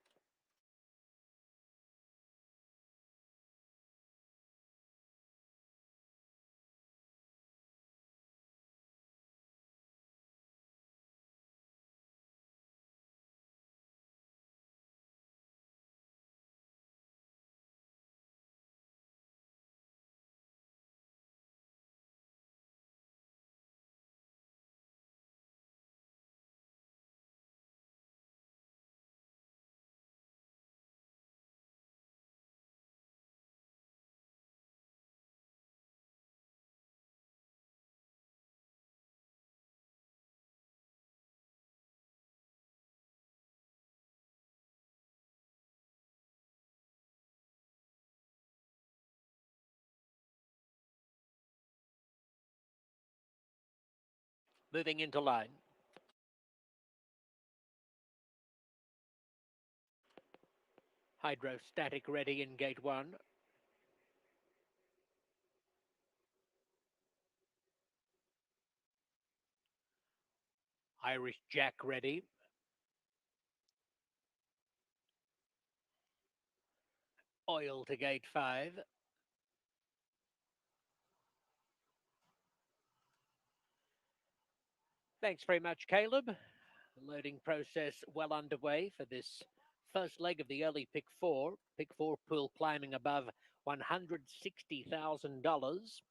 Moving into line. Hydrostatic ready in gate one. Irish Jack ready. Oil to gate 5. Thanks very much, Caleb. The loading process well underway for this first leg of the early pick 4. Pick 4 pool climbing above $160,000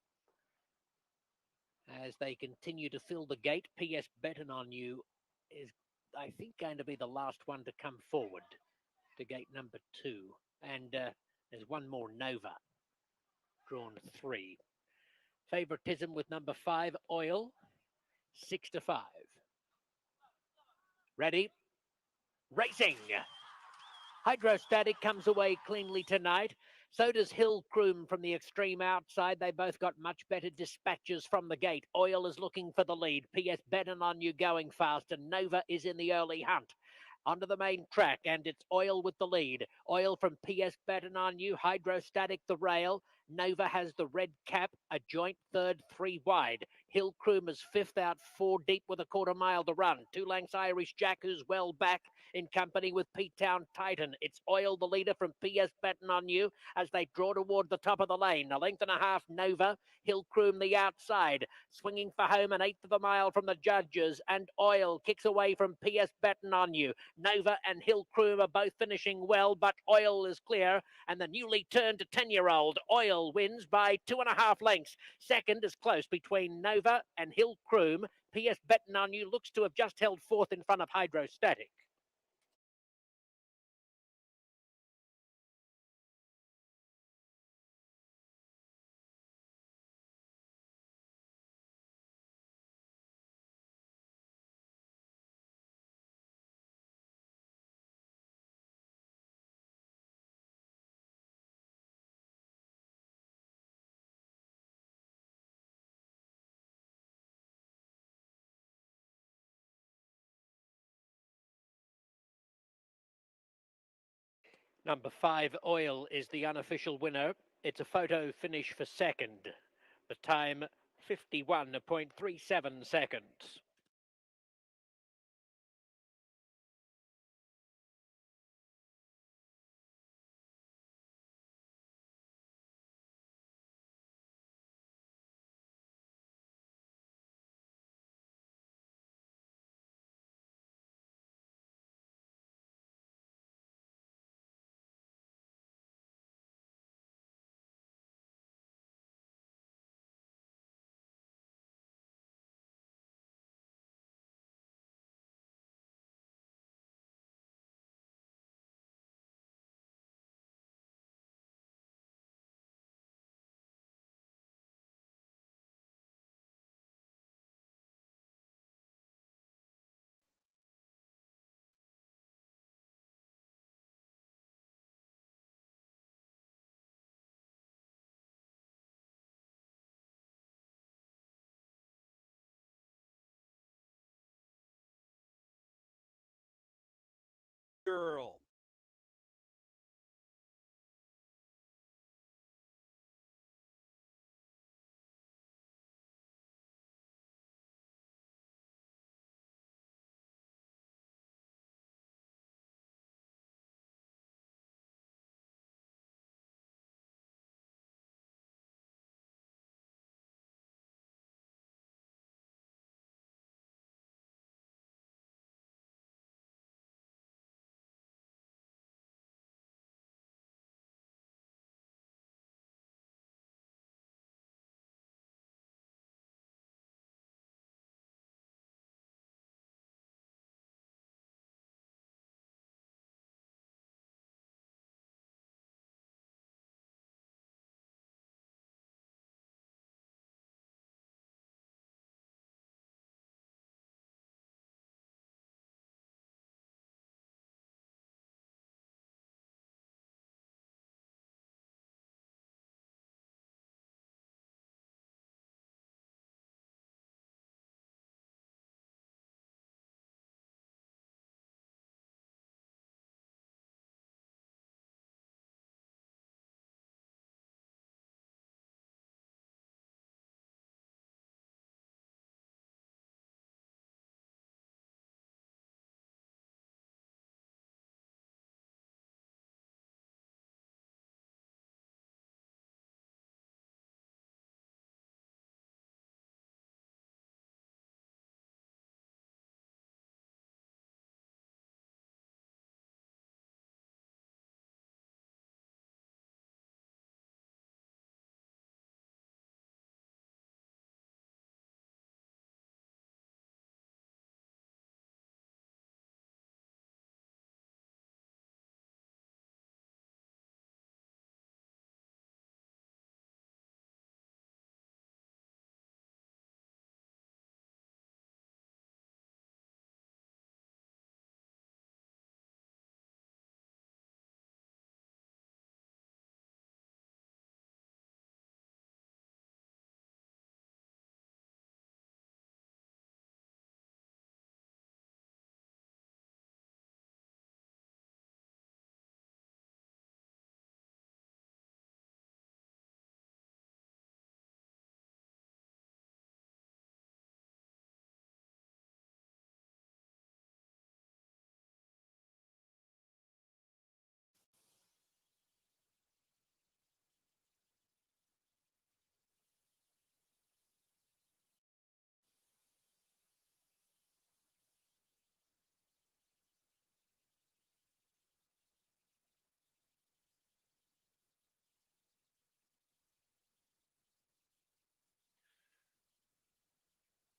as they continue to fill the gate. PS Betting on You is, I think, going to be the last one to come forward to gate number 2. And there's one more, Nova, drawn 3. Favoritism with number 5, Oil, 6-5. Ready? Racing. Hydrostatic comes away cleanly tonight. So does Hill Croom from the extreme outside. They both got much better dispatches from the gate. Oil is looking for the lead. PS Betting on You going fast, and Nova is in the early hunt. Onto the main track, and it's Oil with the lead. Oil from PS Betting on You, Hydrostatic the rail. Nova has the red cap, a joint third, 3 wide. Hill Croom is 5th out, 4 deep with a quarter mile to run. 2 lengths Irish Jack, who's well back in company with Pete Town Titan. It's Oil, the leader from PS Betting on You as they draw toward the top of the lane. A length and a half, Nova. Hill Croom the outside, swinging for home an 1/8 of a mile from the judges. And Oil kicks away from PS Betting on You. Nova and Hill Croom are both finishing well, but Oil is clear. And the newly turned 10-year-old Oil wins by 2.5 lengths. Second is close between Nova and Hill Croom. PS Betting on You looks to have just held 4th in front of Hydrostatic. Number 5, Oil, is the unofficial winner. It's a photo finish for second. The time, 51.37 seconds. Girl.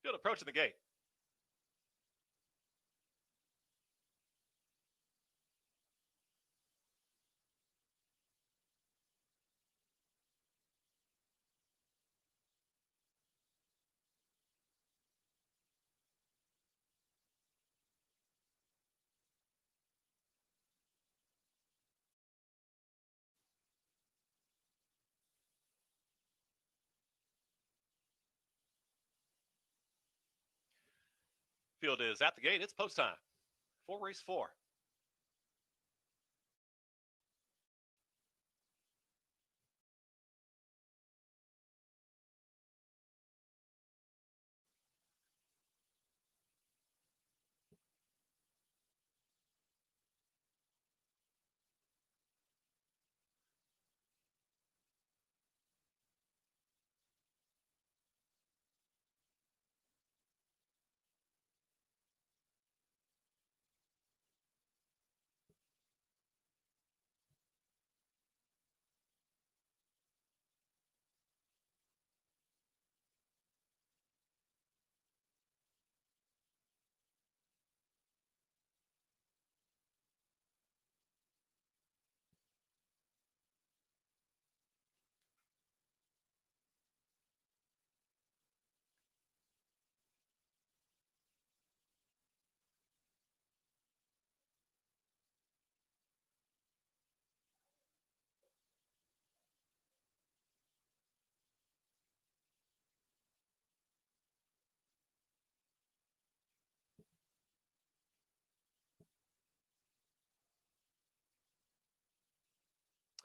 Field approaching the gate. Field is at the gate. It's post time for race 4.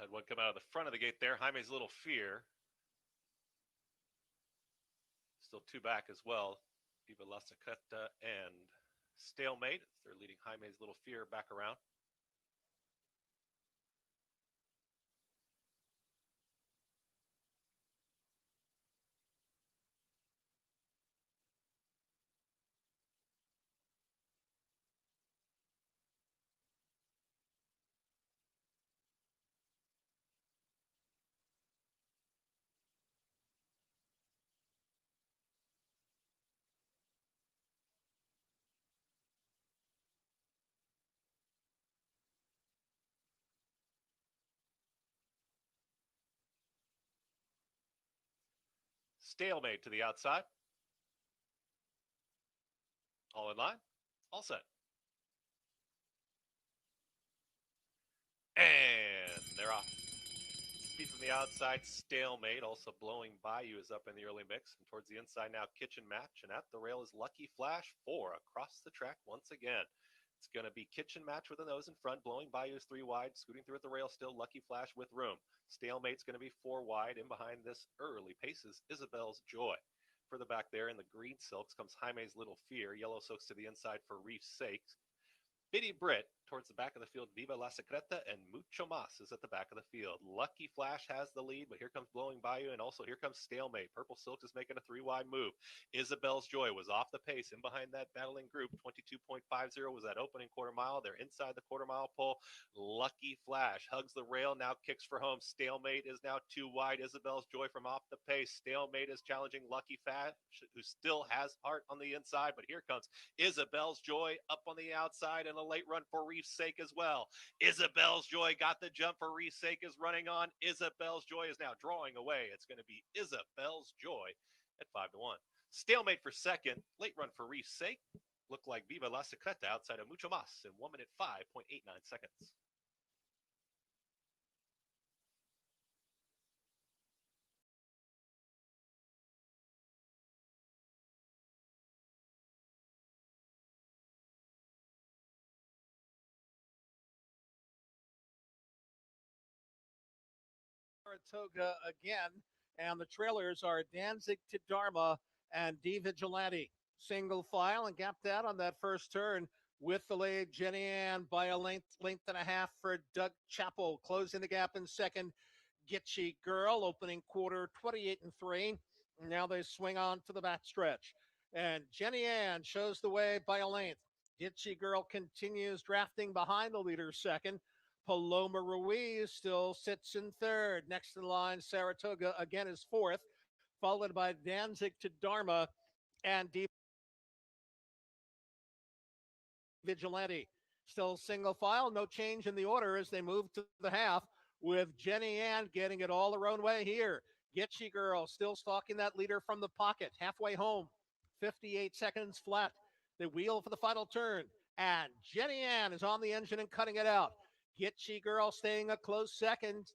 Had one come out of the front of the gate there. Jaime's Little Fear. Still 2 back as well. Viva La Secreta and Stalemate. They're leading Jaime's Little Fear back around. Stalemate to the outside. All in line. All set. And they're off. Speed from the outside, Stalemate. Also blowing Bayou is up in the early mix. And towards the inside now, Kitchen Match. And at the rail is Lucky Flash 4 across the track once again. It's going to be Kitchen Match with a nose in front. Blowing Bayou is 3 wide. Scooting through at the rail still, Lucky Flash with room. Stalemate's going to be 4 wide. In behind this early paces, Isabel's Joy. Further back there in the green silks comes Jaime's Little Fear. Yellow silks to the inside for Reef's Sake. Bitty Brit towards the back of the field. Viva La Secreta and Mucho Mas is at the back of the field. Lucky Flash has the lead, but here comes Blowing Bayou, and also here comes Stalemate. Purple Silks is making a 3-wide move. Isabel's Joy was off the pace. In behind that battling group, 22.50 was that opening quarter mile. They're inside the quarter mile pole. Lucky Flash hugs the rail, now kicks for home. Stalemate is now 2 wide. Isabel's Joy from off the pace. Stalemate is challenging Lucky Flash, who still has heart on the inside, but here comes Isabel's Joy up on the outside, and a late run for Reef's Sake as well. Isabel's Joy got the jump for Reef's Sake is running on. Isabel's Joy is now drawing away. It's going to be Isabel's Joy at 5-1. Stalemate for second. Late run for Reef's Sake. Looked like Viva La Secreta outside of Mucho Mas in 1 minute 5.89 seconds. Saratoga again, and the trailers are Danzig to Dharma and D Vigilante. Single file and gapped out on that first turn with the lead. Jenny Ann by a length and a half for Doug Chappell. Closing the gap in second. Gitchy Girl opening quarter 28-3. Now they swing on to the backstretch. And Jenny Ann shows the way by a length. Gitchy Girl continues drafting behind the leader second. Paloma Ruiz still sits in third. Next in line, Saratoga again is fourth, followed by Danzig to Dharma and Deep Vigilante. Still single file, no change in the order as they move to the half, with Jenny Ann getting it all her own way here. Gitchy Girl still stalking that leader from the pocket, halfway home. 58 seconds flat. The wheel for the final turn, and Jenny Ann is on the engine and cutting it out. Gitchy Girl staying a close second.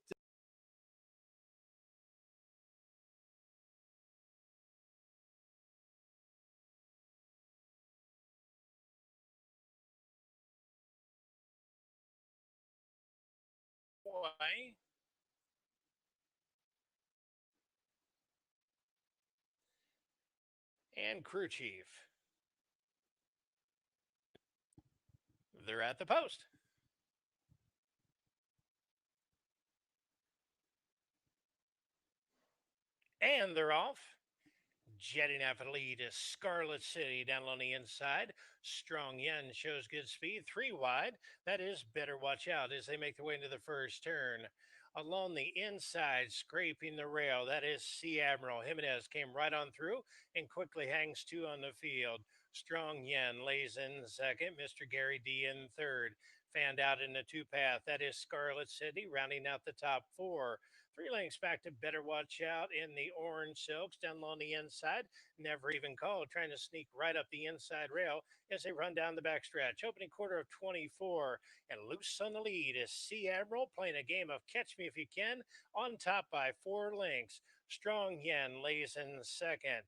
Boy. And crew chief. They're at the post. And they're off. Jetting out for the lead is Scarlet City down on the inside. Strong Yen shows good speed. 3 wide. That is Better Watch Out as they make their way into the first turn. Along the inside, scraping the rail, that is Sea Admiral. Jimenez came right on through and quickly hangs 2 on the field. Strong Yen lays in second. Mr. Gary D in third. Fanned out in the 2 path. That is Scarlet City rounding out the top 4. 3 lengths back to Better Watch Out in the orange silks down on the inside. Never even called, trying to sneak right up the inside rail as they run down the backstretch. Opening quarter of 24, and loose on the lead is Sea Admiral playing a game of catch me if you can, on top by 4 lengths. Strong Yen lays in second.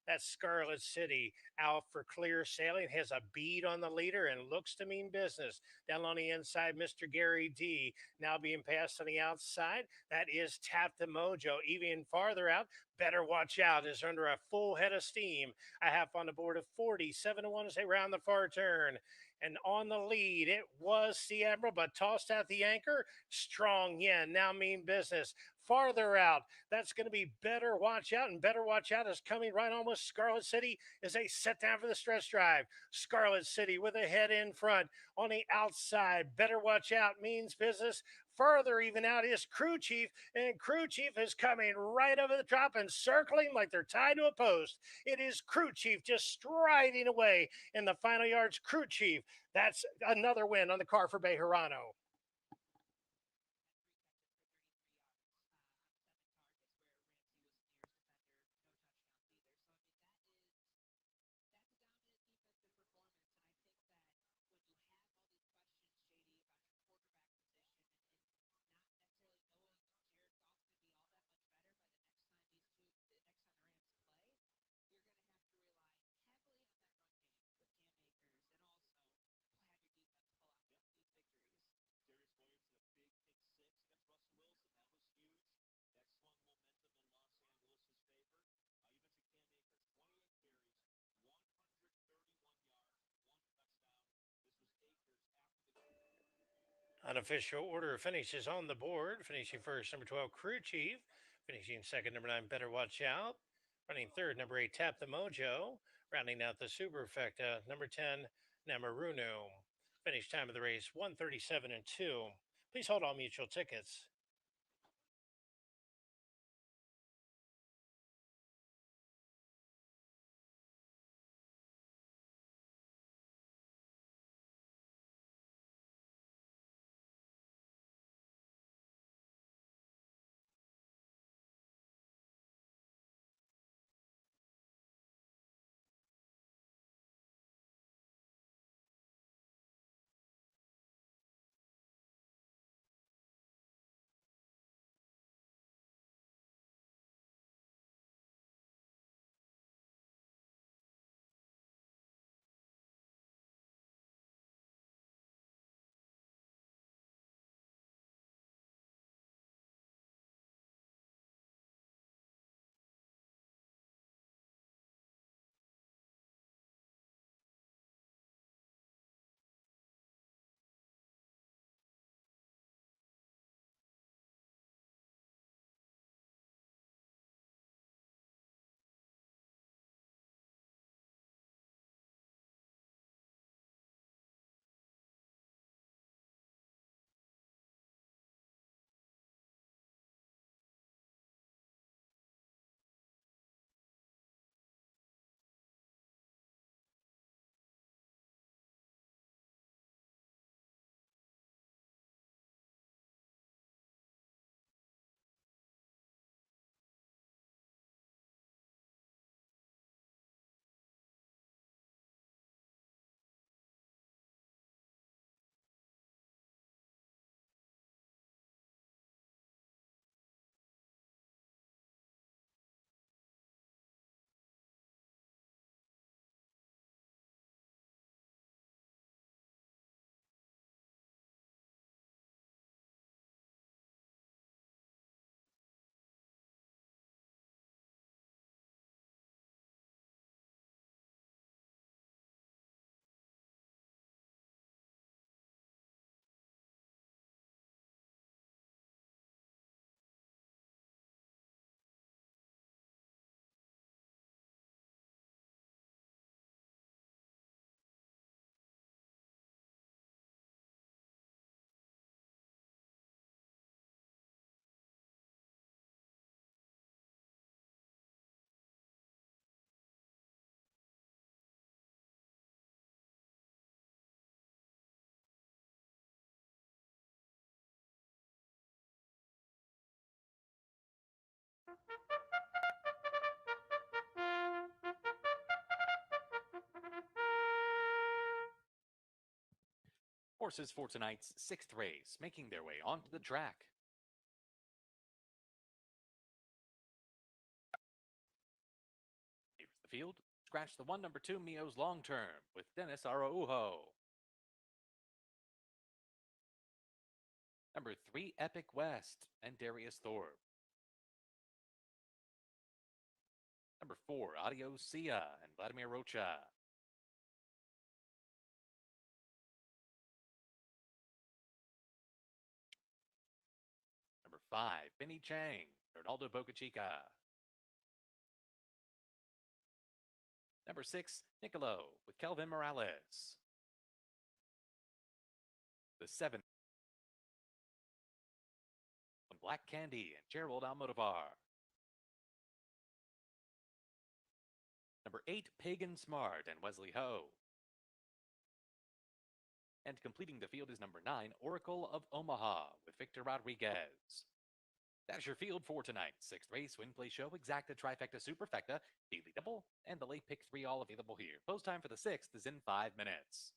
That's Scarlet City out for clear sailing, has a bead on the leader and looks to mean business. Down on the inside, Mr. Gary D now being passed on the outside. That is Tap the Mojo. Even farther out, Better Watch Out is under a full head of steam. A half on the board of 47-1 as they round the far turn. And on the lead, it was Sea Admiral, but tossed out the anchor. Strong Yen now mean business. Farther out, that's going to be Better Watch Out, and Better Watch Out is coming right on with Scarlet City as they set down for the stretch drive. Scarlet City with a head in front. On the outside, Better Watch Out means business. Further even out is Crew Chief, and Crew Chief is coming right over the top and circling like they're tied to a post. It is Crew Chief just striding away in the final yards. Crew Chief, that's another win on the car for Bejarano. Unofficial order of finishes on the board. Finishing first, number 12, Crew Chief. Finishing second, number 9, Better Watch Out. Running third, number 8, Tap the Mojo. Rounding out the Superfecta, number 10, Namarunu. Finish time of the race, 1:37 and 2. Please hold all mutual tickets. horses for tonight's 6th race, making their way onto the track. Here's the field. Scratch the 1, number 2, Mio's Long Term, with Dennis Araujo. Number 3, Epic West, and Darius Thorpe. Number 4, Audio Sia, and Vladimir Rocha. Number 5, Benny Chang, Ronaldo Bocachica. Number 6, Niccolo, with Kelvin Morales. The 7, Black Candy, and Gerald Almodovar. Number 8, Pagan Smart, and Wesley Ho. And completing the field is number 9, Oracle of Omaha, with Victor Rodriguez. That's your field for tonight. 6th race, Win Play Show, Exacta, Trifecta, Superfecta, Daily Double, and the Late Pick 3 all available here. Post time for the 6th is in 5 minutes.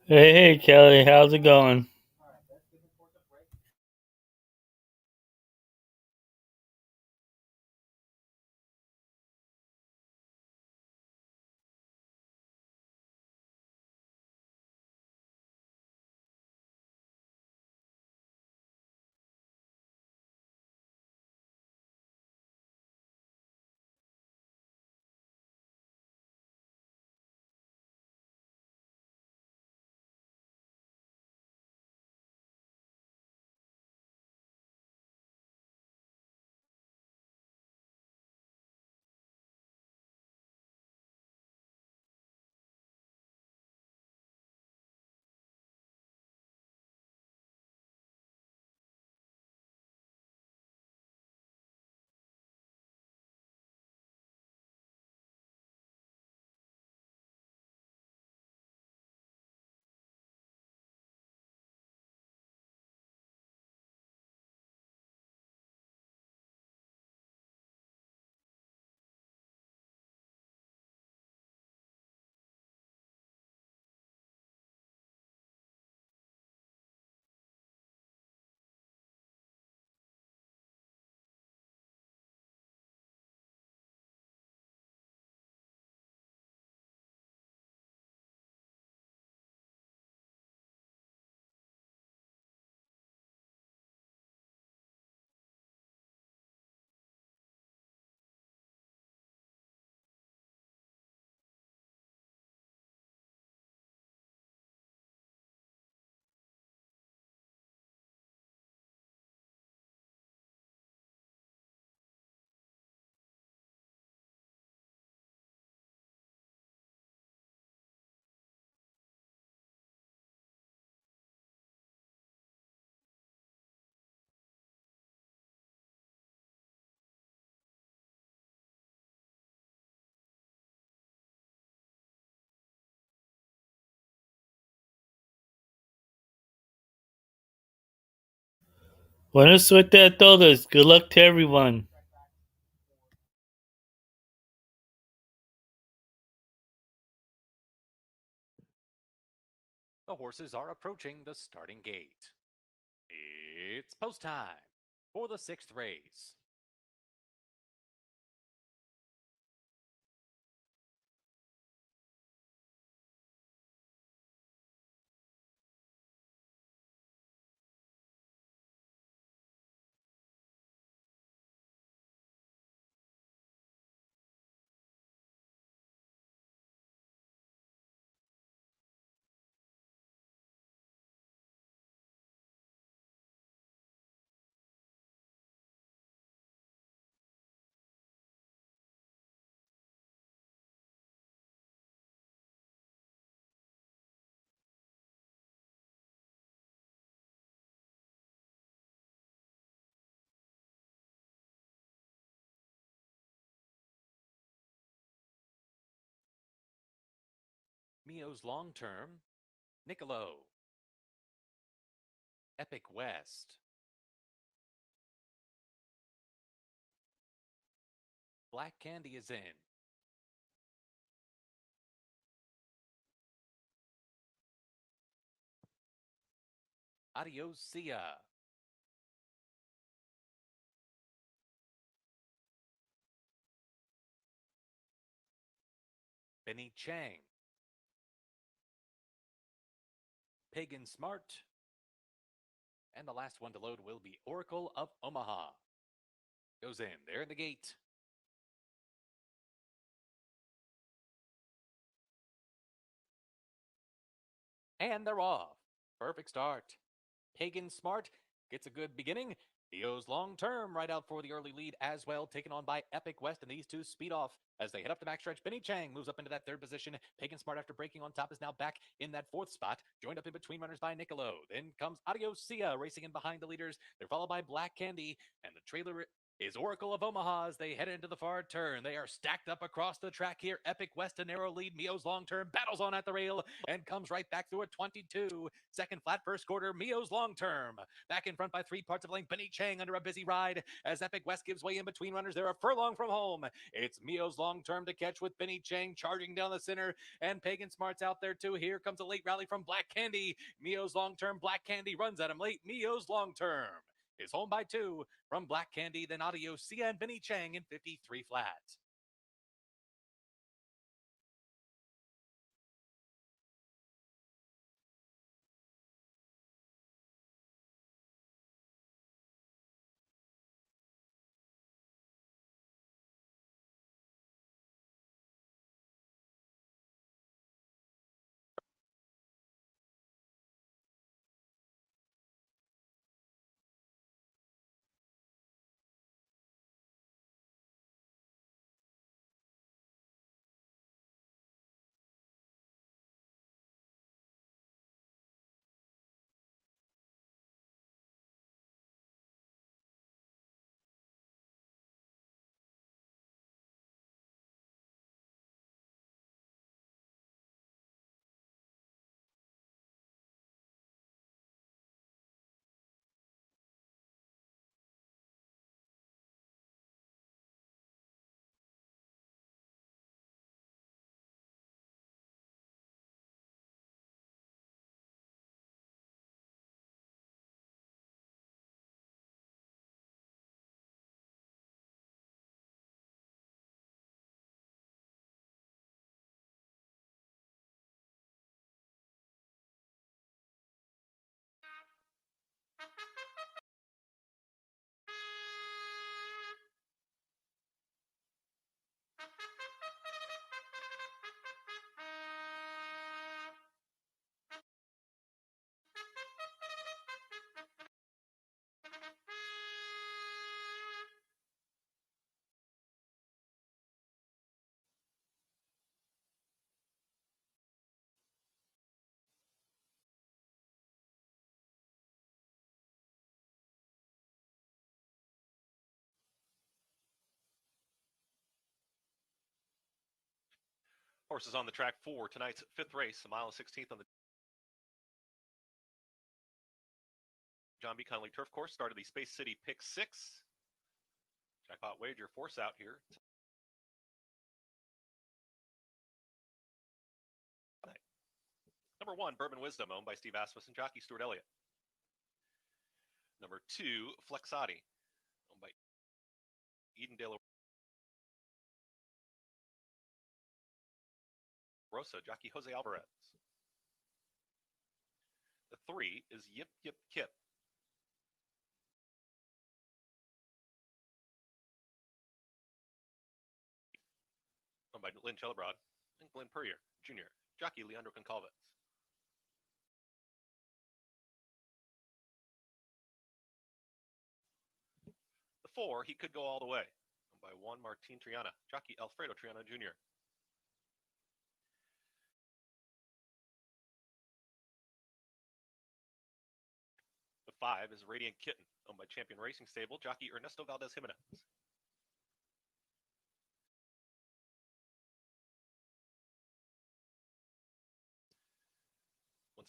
Hey, Kelly, how's it going? Buena suerte a todos. Good luck to everyone. The horses are approaching the starting gate. It's post time for the 6th race. Mio's Long Term, Niccolo, Epic West, Black Candy is in. Adios, Sia. Benny Chang. Pagan Smart. And the last one to load will be Oracle of Omaha. Goes in. They're in the gate. And they're off. Perfect start. Pagan Smart gets a good beginning. Theo's Long Term right out for the early lead as well, taken on by Epic West, and these two speed off as they head up the backstretch. Benny Chang moves up into that 3rd position. Pagan Smart, after breaking on top, is now back in that 4th spot, joined up in between runners by Niccolo. Then comes Adios Sia racing in behind the leaders. They're followed by Black Candy, and the trailer is Oracle of Omaha as they head into the far turn. They are stacked up across the track here. Epic West, a narrow lead. Mio's Long Term battles on at the rail and comes right back through a 22. Second flat, first quarter, Mio's Long Term. Back in front by 3 parts of length, Benny Chang under a busy ride as Epic West gives way in between runners. They're a furlong from home. It's Mio's Long Term to catch with Benny Chang charging down the center, and Pagan Smart's out there too. Here comes a late rally from Black Candy. Mio's Long Term, Black Candy runs at him late. Mio's Long Term is home by 2 from Black Candy, then Adios Sia and Benny Chang in 53 flat. Horses on the track for tonight's 5th race, a mile and 16th on the John B. Connolly Turf Course, start of the Space City Pick 6. Jackpot wager, force out here. Number 1, Bourbon Wisdom, owned by Steve Asmus and jockey Stuart Elliott. Number 2, Flexati, owned by Eden De La Rosa, jockey Jose Alvarez. The 3 is Yip Yip Kip, owned by Lynn Celebrod and Glenn Purrier Jr., jockey Leandro Concalves. The 4, He Could Go All the Way, owned by Juan Martin Triana, jockey Alfredo Triana Jr. The 5 is Radiant Kitten, owned by Champion Racing Stable, jockey Ernesto Valdez Jimenez.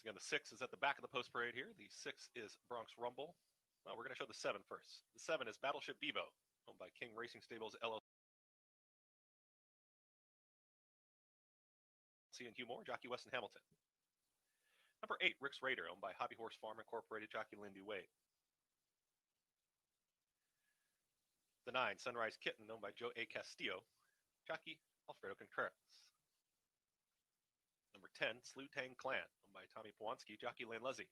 Once again, the 6 is at the back of the post parade here. The 6 is Bronx Rumble. Well, we're going to show the 7 first. The 7 is Battleship Bevo, owned by King Racing Stables LLC and Hugh Moore, jockey Weston Hamilton. Number 8, Rick's Raider, owned by Hobby Horse Farm Incorporated, jockey Lindy Wade. The 9, Sunrise Kitten, owned by Joe A. Castillo, jockey Alfredo Contreras. Number 10, Slew Tang Clan, owned by Tommy Powanski, jockey Lane Lezzy.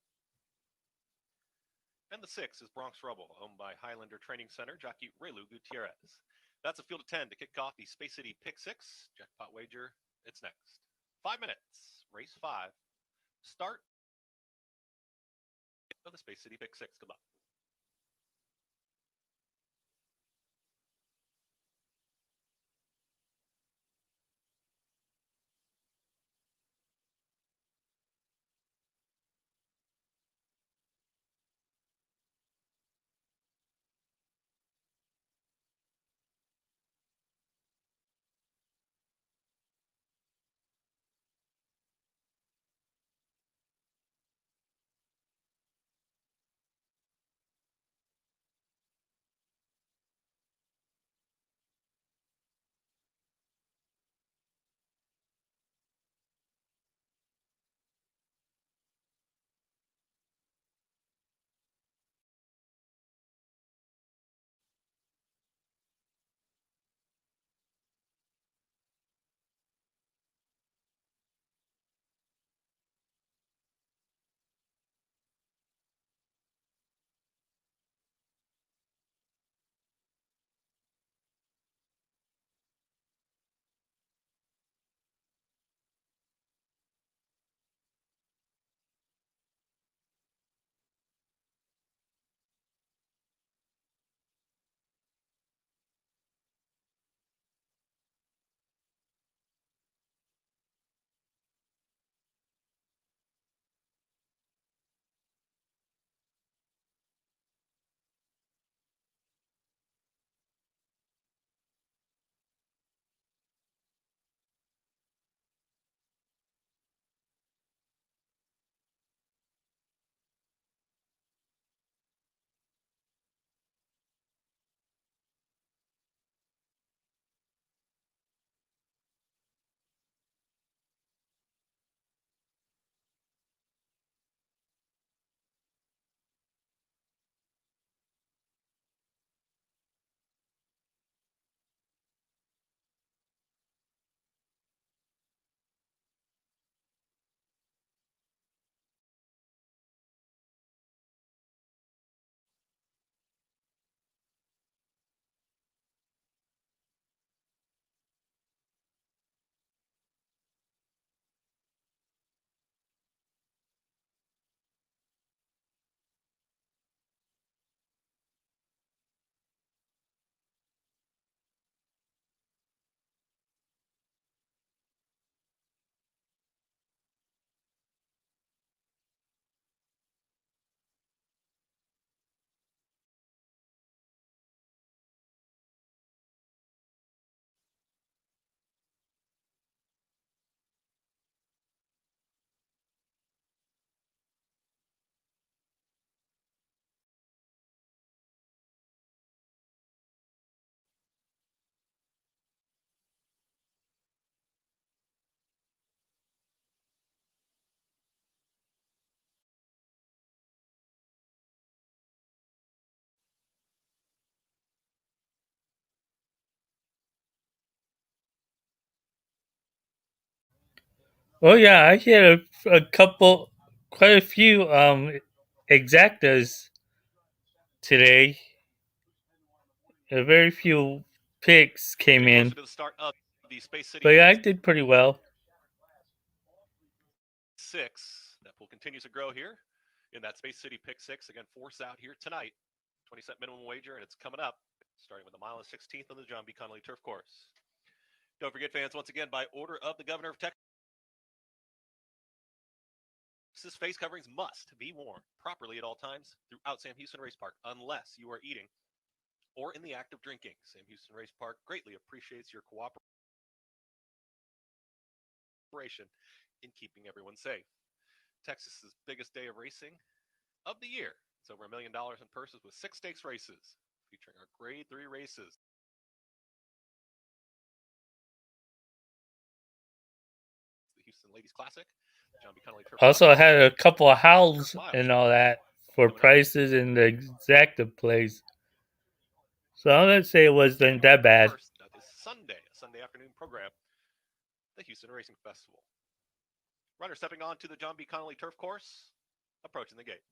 And the 6 is Bronx Rubble, owned by Highlander Training Center, jockey Relu Gutierrez. That's a field of 10 to kick off the Space City Pick 6. Jackpot wager, it's next. 5 minutes, race 5. Start of the Space City Pick 6. Good luck. Oh yeah, I hit a couple, quite a few exactas today. A very few picks came Getting closer in, to the start of the Space City but yeah, Pick I did pretty well. 6. That pool continues to grow here in that Space City Pick 6. Again, force out here tonight. 20-cent minimum wager, and it's coming up, starting with a mile and 16th on the John B. Connolly Turf Course. Don't forget, fans, once again, by order of the Governor of Texas, face coverings must be worn properly at all times throughout Sam Houston Race Park, unless you are eating or in the act of drinking. Sam Houston Race Park greatly appreciates your cooperation in keeping everyone safe. Texas's biggest day of racing of the year. It's over $1 million in purses with 6 stakes races featuring our Grade 3 races. The Houston Ladies Classic, John B. Connolly Turf Also, I Club, had a couple of howls Mile. and all that for Coming up. prices and the exacta plays. So I would say it wasn't that bad. First, this Sunday, a Sunday afternoon program, the Houston Racing Festival. Runner stepping on to the John B. Connolly Turf Course, approaching the gate.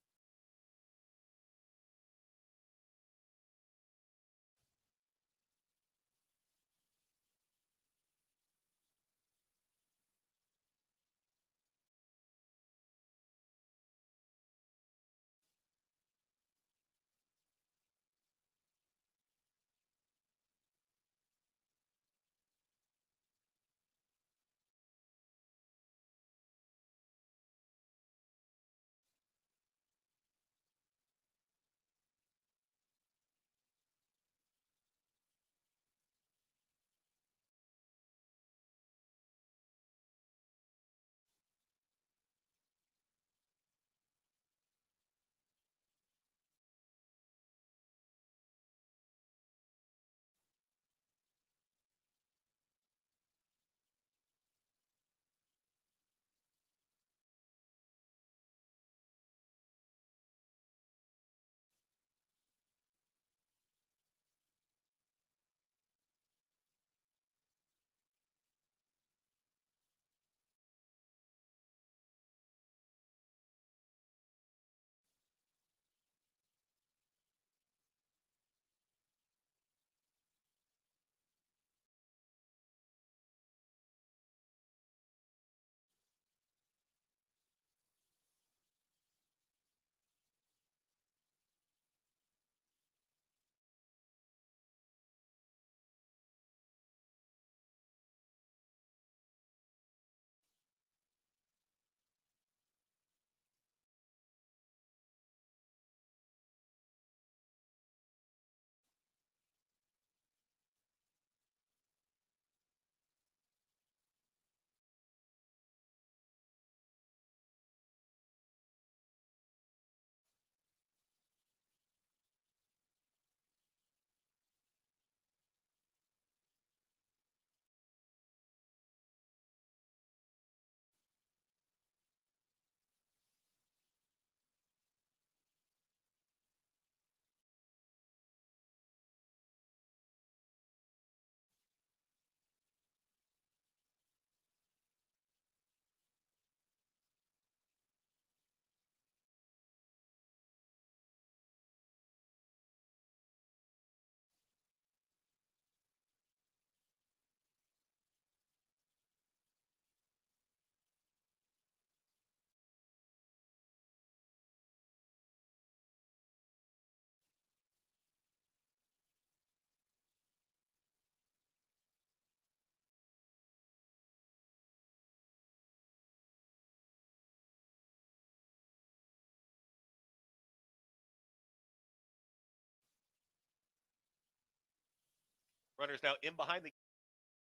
Runners now in behind the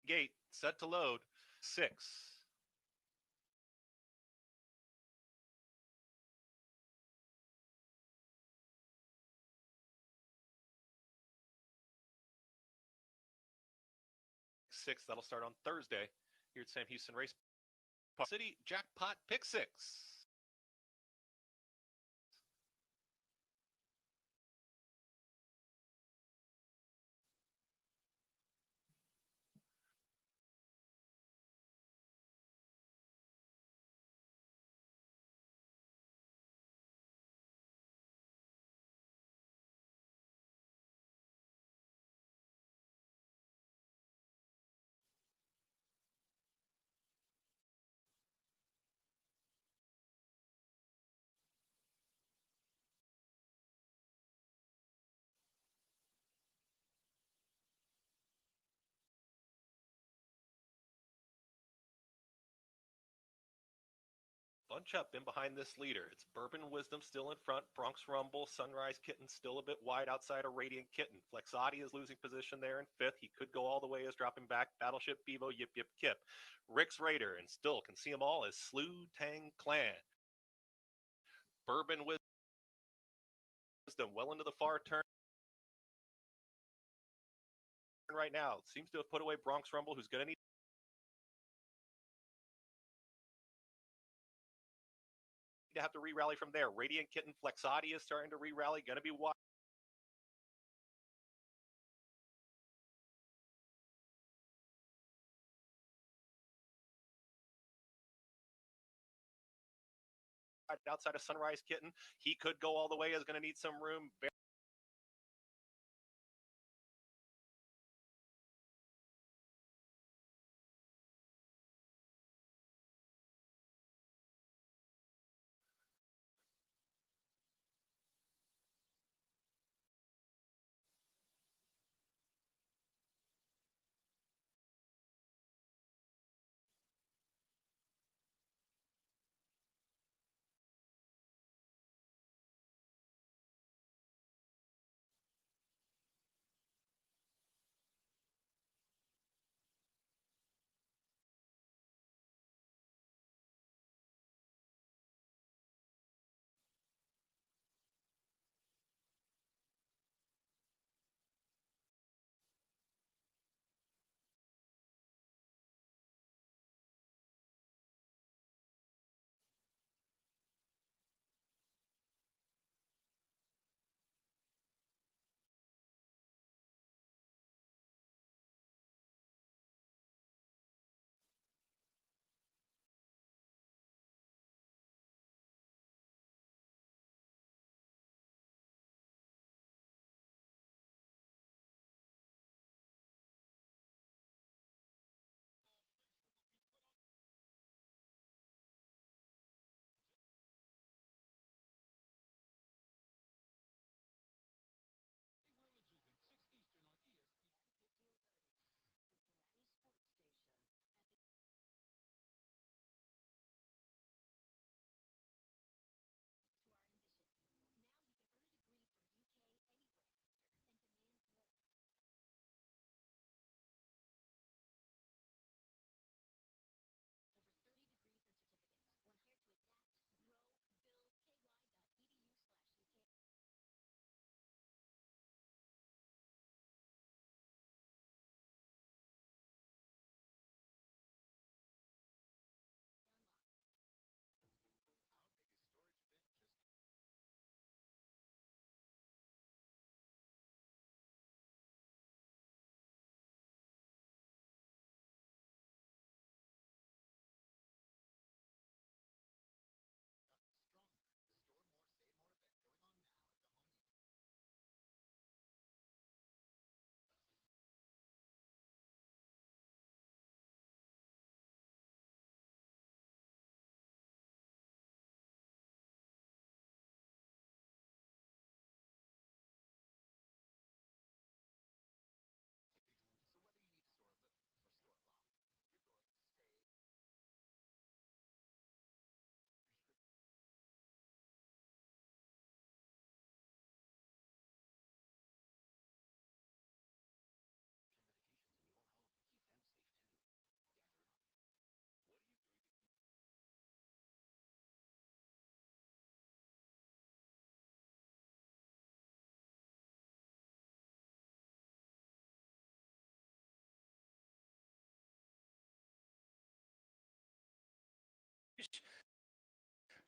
gate, set to load. 6. That'll start on Thursday here at Sam Houston Race Park. City Jackpot Pick 6. bunch up in behind this leader. It's Bourbon Wisdom still in front. Bronx Rumble, Sunrise Kitten still a bit wide outside of Radiant Kitten. Flexati is losing position there in fifth. He could go all the way as dropping back. Battleship Bevo, Yip Yip Kip. Rick's Raider, and still can see them all as Slew Tang Clan. Bourbon Wisdom well into the far turn right now. Seems to have put away Bronx Rumble, who's going to need to have to re-rally from there. Radiant Kitten, Flexati is starting to re-rally, going to be wide. Outside of Sunrise Kitten, he could go all the way, is going to need some room.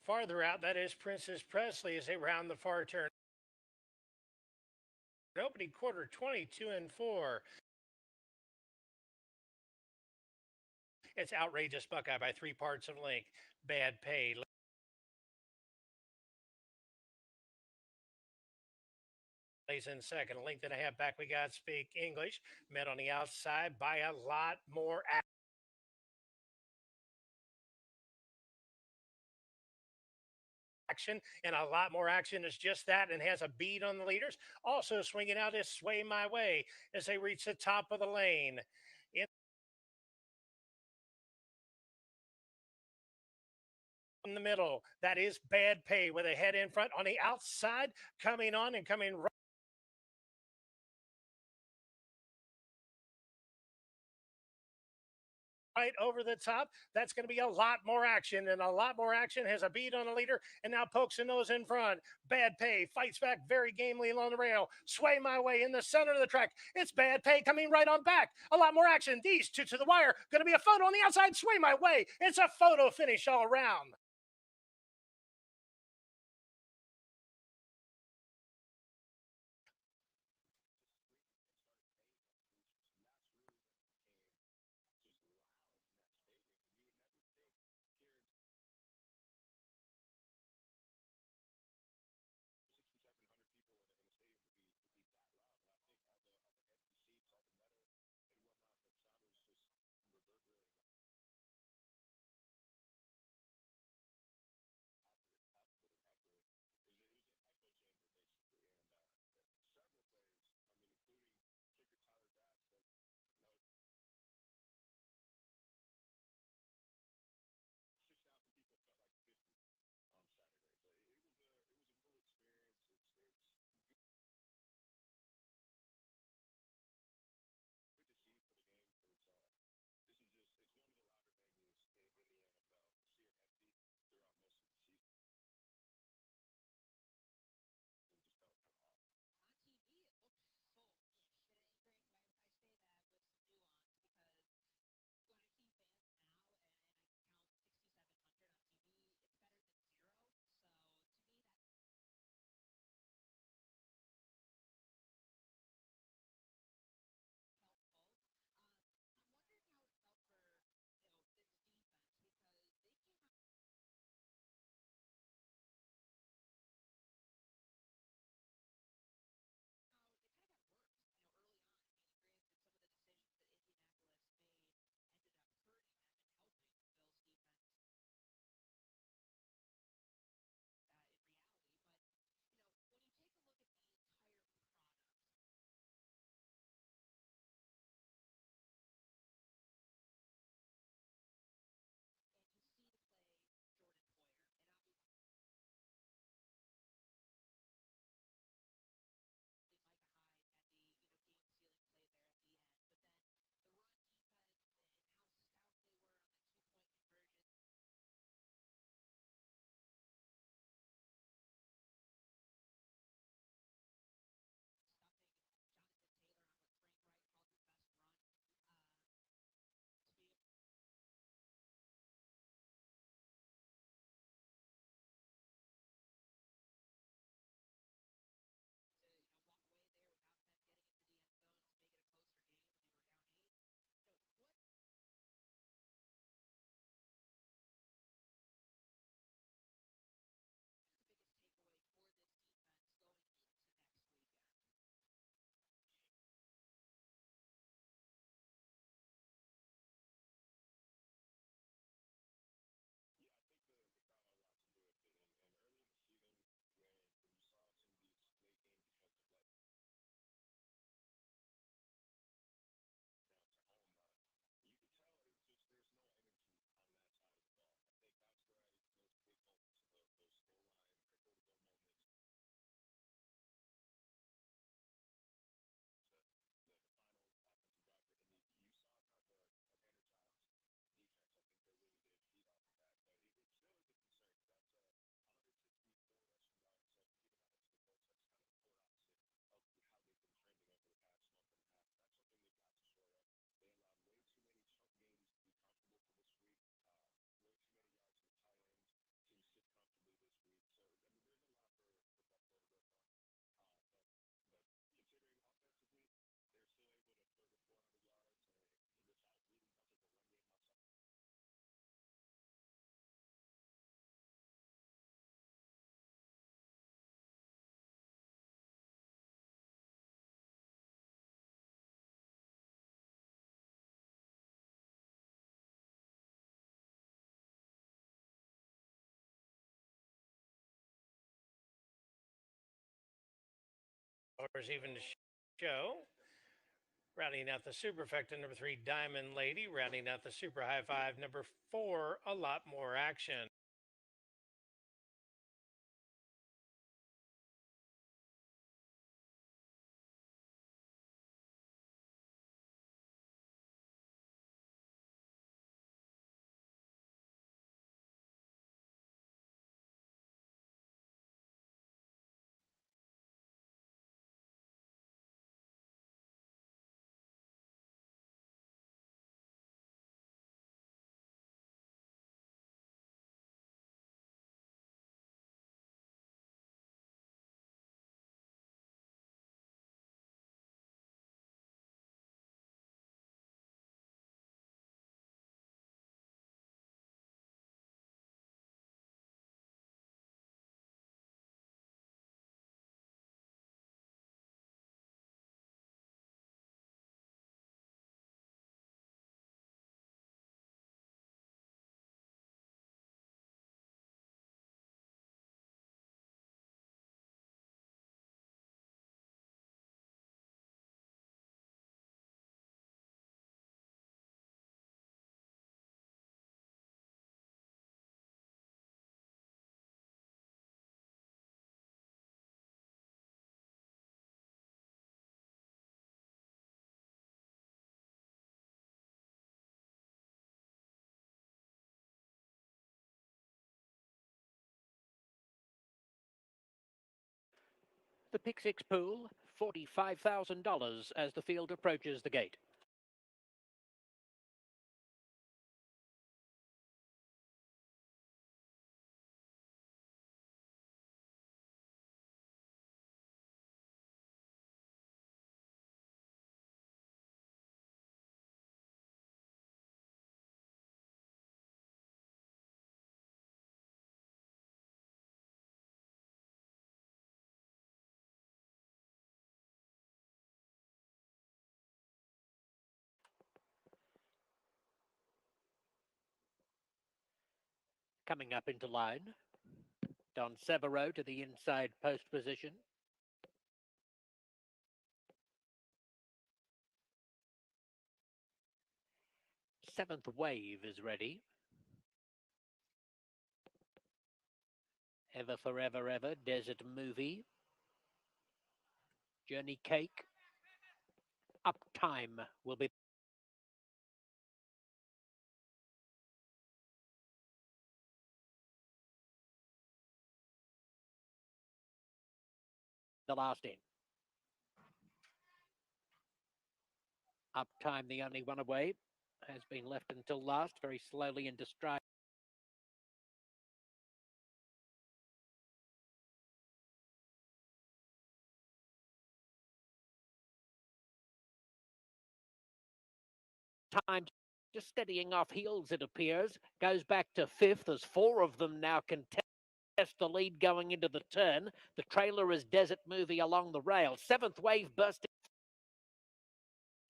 Farther out, that is Princess Presley as they round the far turn. Opening quarter 22 and 4. It's Outrageous Buckeye by 3 parts of length. Bad Pay lays in second. A length and a half back, we got Speak English. Met on the outside by a lot more action, and a lot more action is just that, and has a bead on the leaders. Also swinging out is Sway My Way as they reach the top of the lane. In in the middle. That is Bad Pay with a head in front on the outside, coming on and coming right over the top. That's going to be a lot more action, and a lot more action has a bead on the leader and now pokes a nose in front. Bad Pay fights back very gamely along the rail. Sway My Way in the center of the track. It's Bad Pay coming right on back. A lot more action. These two to the wire. Going to be a photo on the outside. Sway My Way. It's a photo finish all around. Or even to show. Rounding out the superfecta number 3, Diamond Lady. Rounding out the super high five number 4, A Lot More Action. The pick six pool, $45,000 as the field approaches the gate. Coming up into line, Don Severo to the inside post position. Seventh wave is ready. Ever Forever Ever, Desert Movie. Journey Cake. Uptime will be the last in. Uptime, the only one away, has been left until last, very slowly into stride. Time just steadying off heels, it appears. Goes back to fifth as four of them now contest the lead going into the turn. The trailer is Desert Movie along the rail. Seventh wave bursting.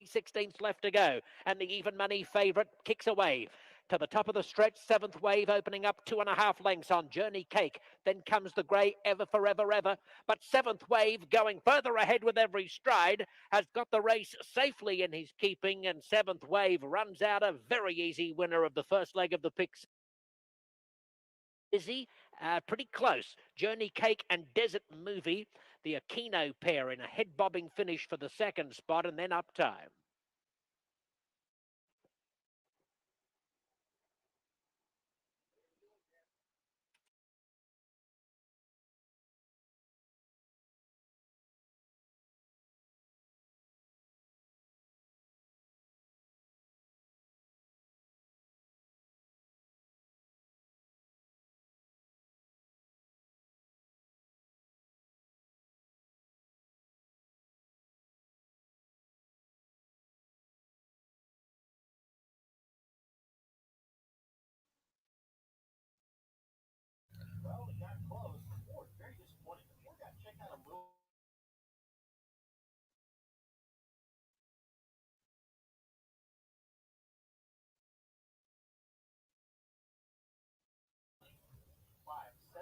16th left to go, and the even money favourite kicks away to the top of the stretch. Seventh wave opening up 2.5 lengths on Journey Cake. Then comes the grey Ever Forever Ever, but seventh wave going further ahead with every stride has got the race safely in his keeping, and seventh wave runs out a very easy winner of the first leg of the picks. Busy, pretty close. Journey Cake and Desert Movie, the Aquino pair in a head-bobbing finish for the second spot, and then Uptime.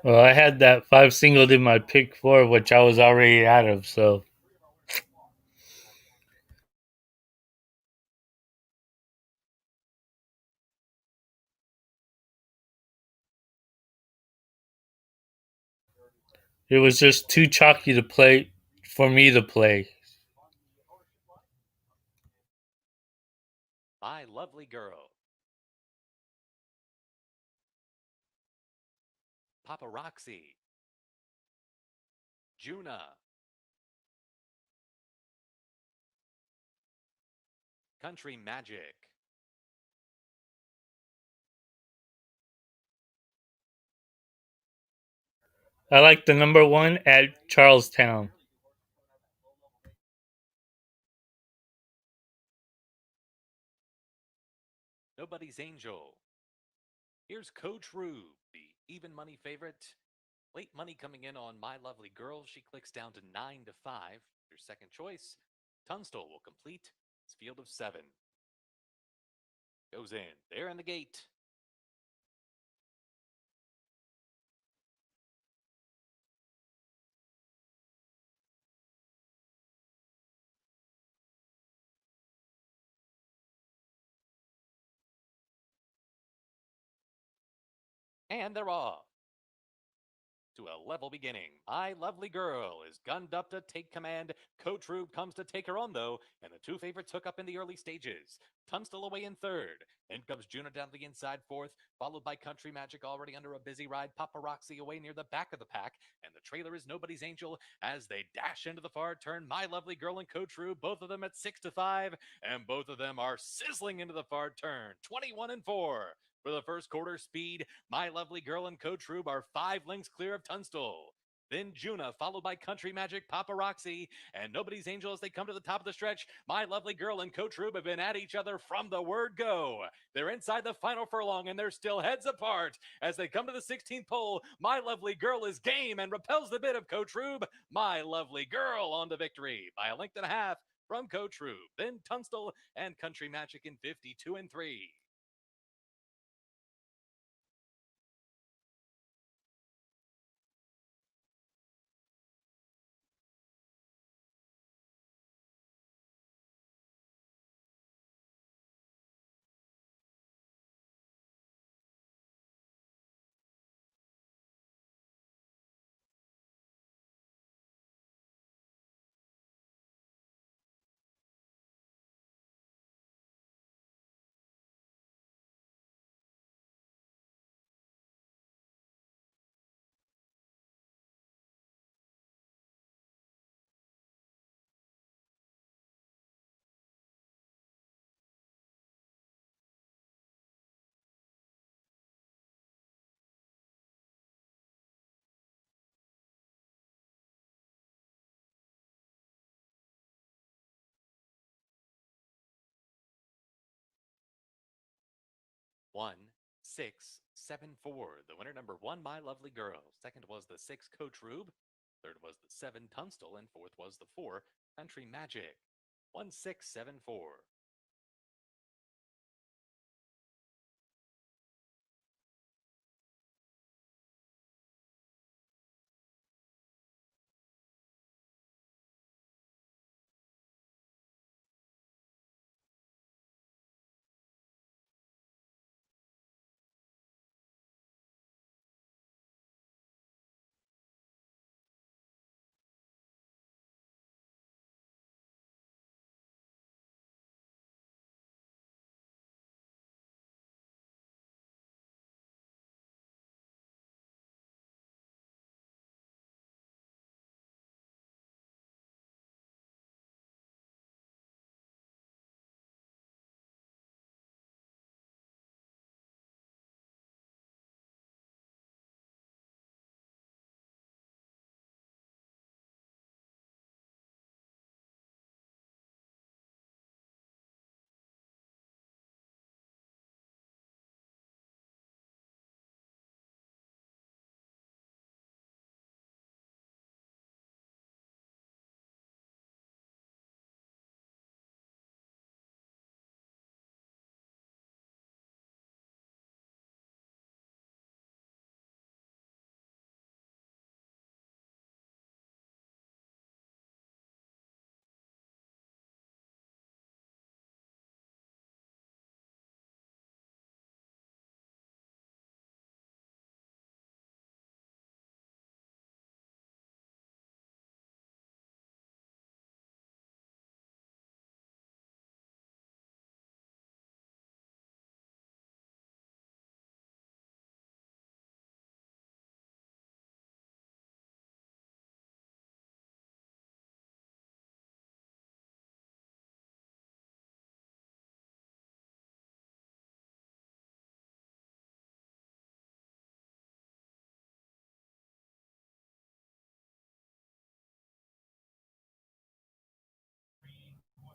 Well, I had that 5 singled in my pick 4, which I was already out of, so. It was just too chalky to play for me to play. My Lovely Girl. Paparazzi. Juna. Country Magic. I like the number 1 at Charlestown. Nobody's Angel. Here's Coach Rube, the even money favorite. Late money coming in on My Lovely Girl. She clicks down to 9 to 5. Your second choice. Tunstall will complete its field of 7. Goes in. There in the gate. And they're off. to a level beginning. My Lovely Girl is gunned up to take command. Coach Rube comes to take her on, though, and the two favorites hook up in the early stages. Tunstall away in third. Then comes Juno down the inside fourth, followed by Country Magic already under a busy ride. Paparazzi away near the back of the pack, and the trailer is Nobody's Angel as they dash into the far turn. My Lovely Girl and Coach Rube, both of them at 6-5, and both of them are sizzling into the far turn. 21-4 for the first quarter speed. My Lovely Girl and Coach Rube are 5 lengths clear of Tunstall. Then Juna, followed by Country Magic, Paparazzi, and Nobody's Angel as they come to the top of the stretch. My Lovely Girl and Coach Rube have been at each other from the word go. They're inside the final furlong, and they're still heads apart. As they come to the 16th pole, My Lovely Girl is game and repels the bid of Coach Rube. My Lovely Girl on to victory by a length and a half from Coach Rube. Then Tunstall and Country Magic in 52-3. One, 6, 7, 4. The winner, number 1, My Lovely Girl. Second was the 6, Coach Rube. Third was the 7, Tunstall. And fourth was the 4, Country Magic. 1, 6, 7, 4.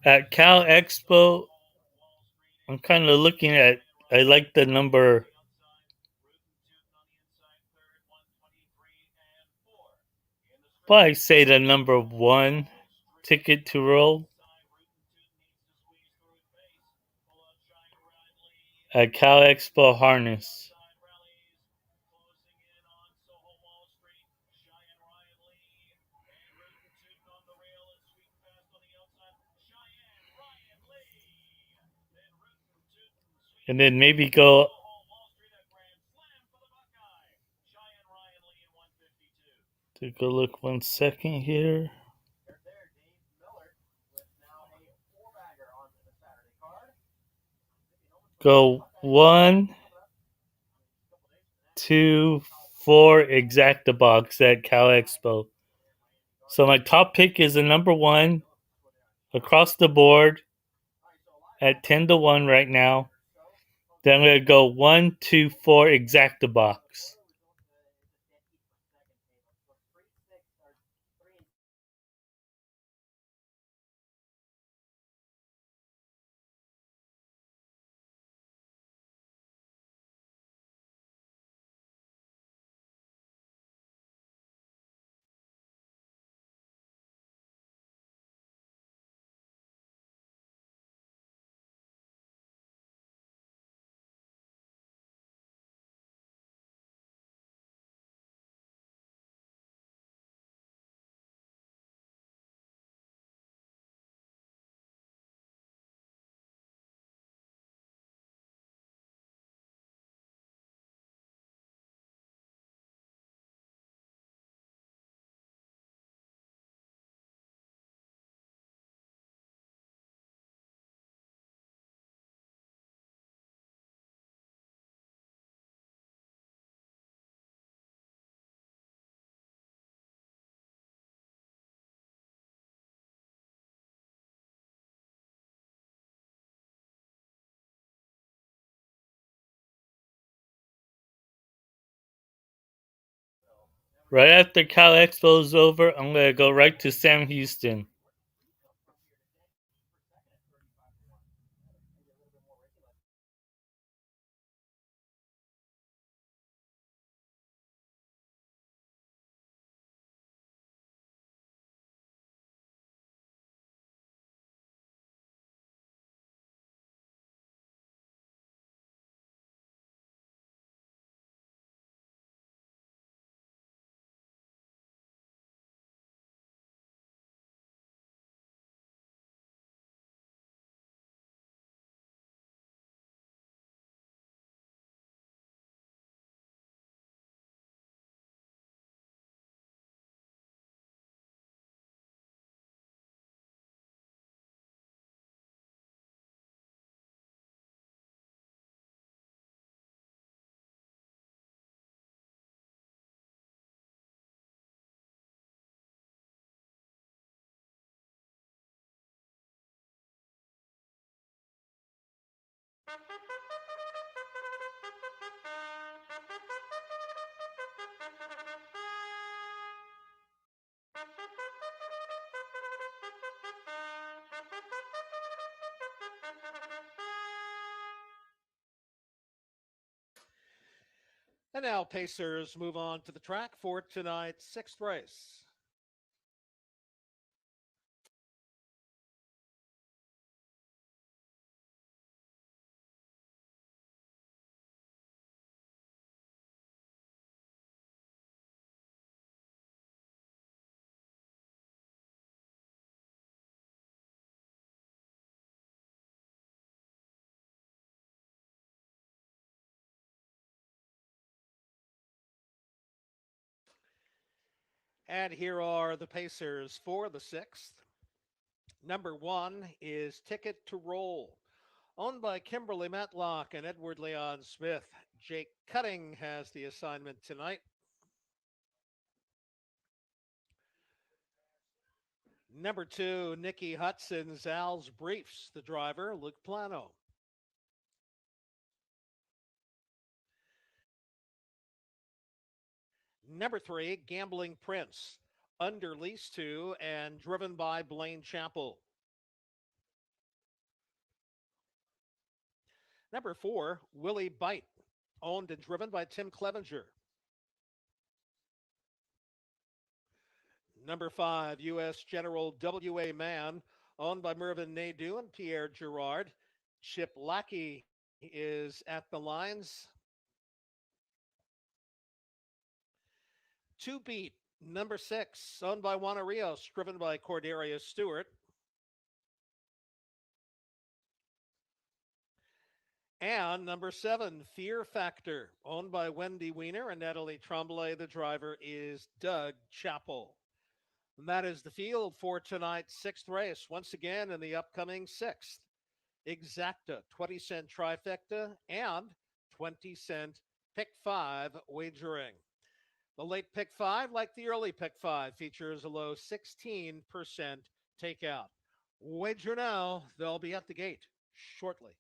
At Cal Expo, I'm kind of looking at. I like the number. Well, I say the number 1, Ticket to Roll. At Cal Expo Harness. And then maybe go Take a look 1 second here. Go 1, 2, 4 exacta box at Cal Expo. So my top pick is the number 1 across the board at 10-1 right now. Then I'm going to go 1, 2, 4 exacta box. Right after Cal Expo is over, I'm going to go right to Sam Houston. And now Pacers move on to the track for tonight's sixth race. And here are the Pacers for the sixth. Number 1 is Ticket to Roll, owned by Kimberly Matlock and Edward Leon Smith. Jake Cutting has the assignment tonight. Number 2, Nikki Hudson, Al's Briefs, the driver, Luke Plano. Number 3, Gambling Prince, under lease to and driven by Blaine Chappell. Number 4, Willie Bite, owned and driven by Tim Clevenger. Number 5, U.S. General W.A. Mann, owned by Mervyn Nadeau and Pierre Girard. Chip Lackey is at the lines. 2 Beat, number 6, owned by Juana Rios, driven by Cordarius Stewart. And number 7, Fear Factor, owned by Wendy Weiner and Natalie Tremblay. The driver is Doug Chappell. And that is the field for tonight's 6th race. Once again, in the upcoming 6th, exacta 20-cent trifecta and 20-cent pick 5 wagering. The late pick 5, like the early pick 5, features a low 16% takeout. Wager now, they'll be at the gate shortly.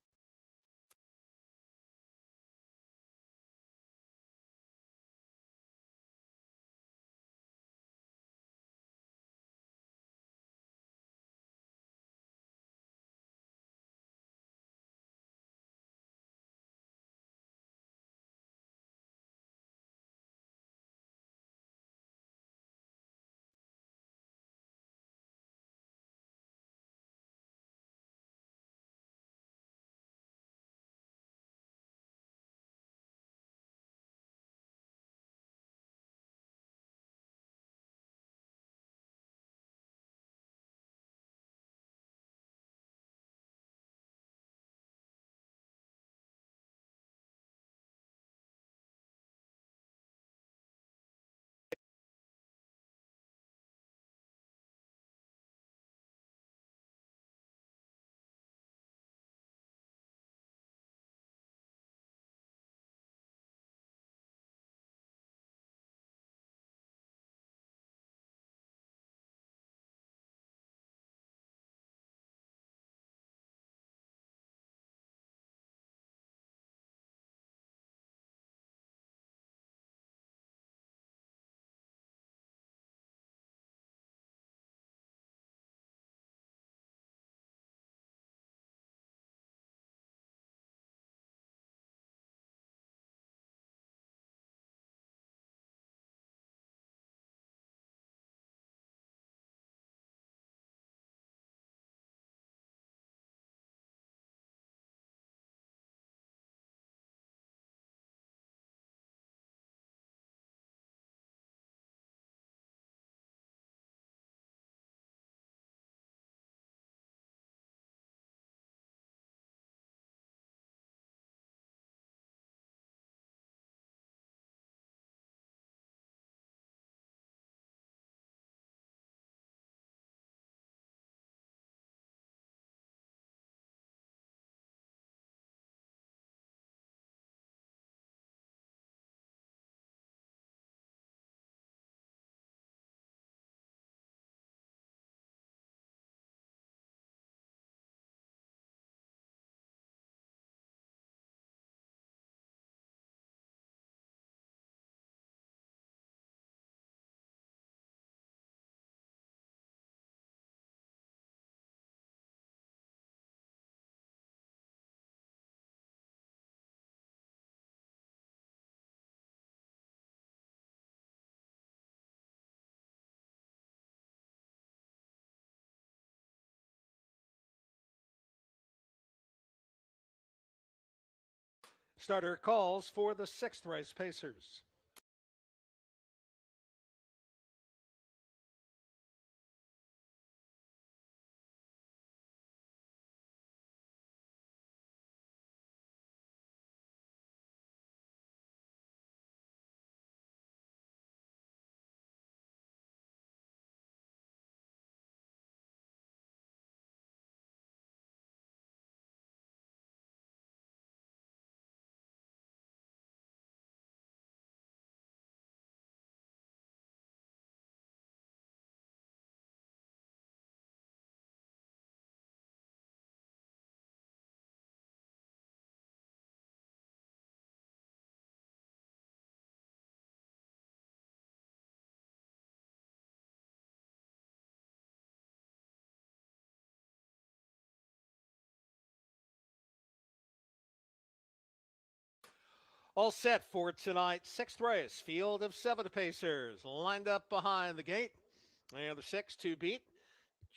Starter calls for the 6th race Pacers. All set for tonight's 6th race. Field of 7 Pacers lined up behind the gate. And the 6 to beat.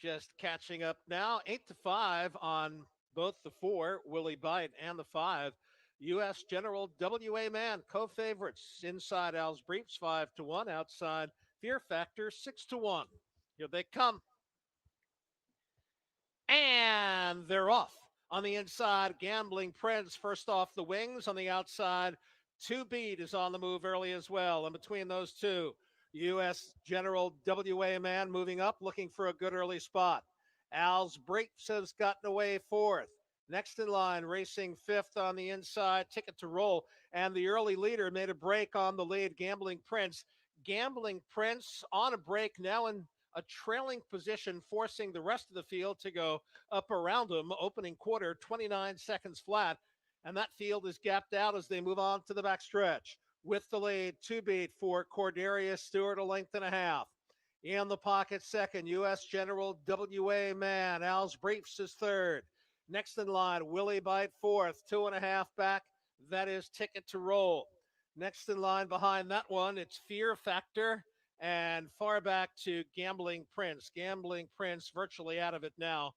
Just catching up now. 8-5 on both the 4, Willie Bite, and the 5, U.S. General W.A. Man, co-favorites. Inside Al's Briefs, 5-1. Outside Fear Factor, 6-1. Here they come. And they're off. On the inside, Gambling Prince first off the wings. On the outside, Two Beat is on the move early as well. And between those two, U.S. General WA Man moving up, looking for a good early spot. Al's Breaks has gotten away fourth. Next in line, racing fifth on the inside, Ticket to Roll. And the early leader made a break on the lead, Gambling Prince. Gambling Prince on a break, now in a trailing position, forcing the rest of the field to go up around him. Opening quarter, 29 seconds flat. And that field is gapped out as they move on to the backstretch. With the lead, Two Beat for Cordarius Stewart, a length and a half. In the pocket, second, U.S. General WA Man. Al's Briefs is third. Next in line, Willie Bite fourth, 2.5 back. That is Ticket to Roll. Next in line behind that one, it's Fear Factor, and far back to Gambling Prince. Gambling Prince virtually out of it now.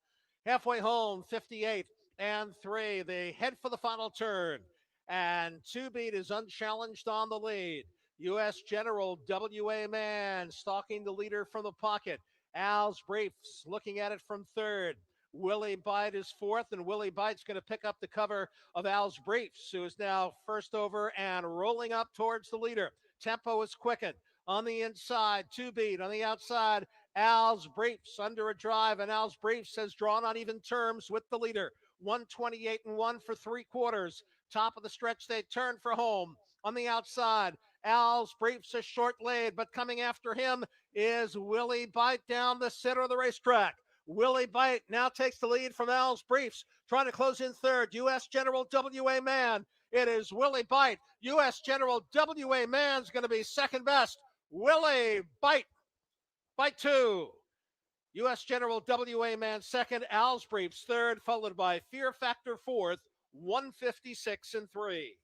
Halfway home, 58 and 3. They head for the final turn, and Two Beat is unchallenged on the lead. U.S. General WA Man stalking the leader from the pocket. Al's Briefs looking at it from third. Willie Bite is fourth, and Willie Bite's going to pick up the cover of Al's Briefs, who is now first over and rolling up towards the leader. Tempo is quickened. On the inside, Two Beat. On the outside, Al's Briefs under a drive, and Al's Briefs has drawn on even terms with the leader. 128 and 1 for 3/4. Top of the stretch, they turn for home. On the outside, Al's Briefs is short laid, but coming after him is Willie Bite down the center of the racetrack. Willie Bite now takes the lead from Al's Briefs, trying to close in third. U.S. General WA Man. It is Willie Bite. U.S. General WA Man's going to be second best. Willie Bite. Bite two. U.S. General WA Man second. Al's Briefs third, followed by Fear Factor fourth. 156 and 3.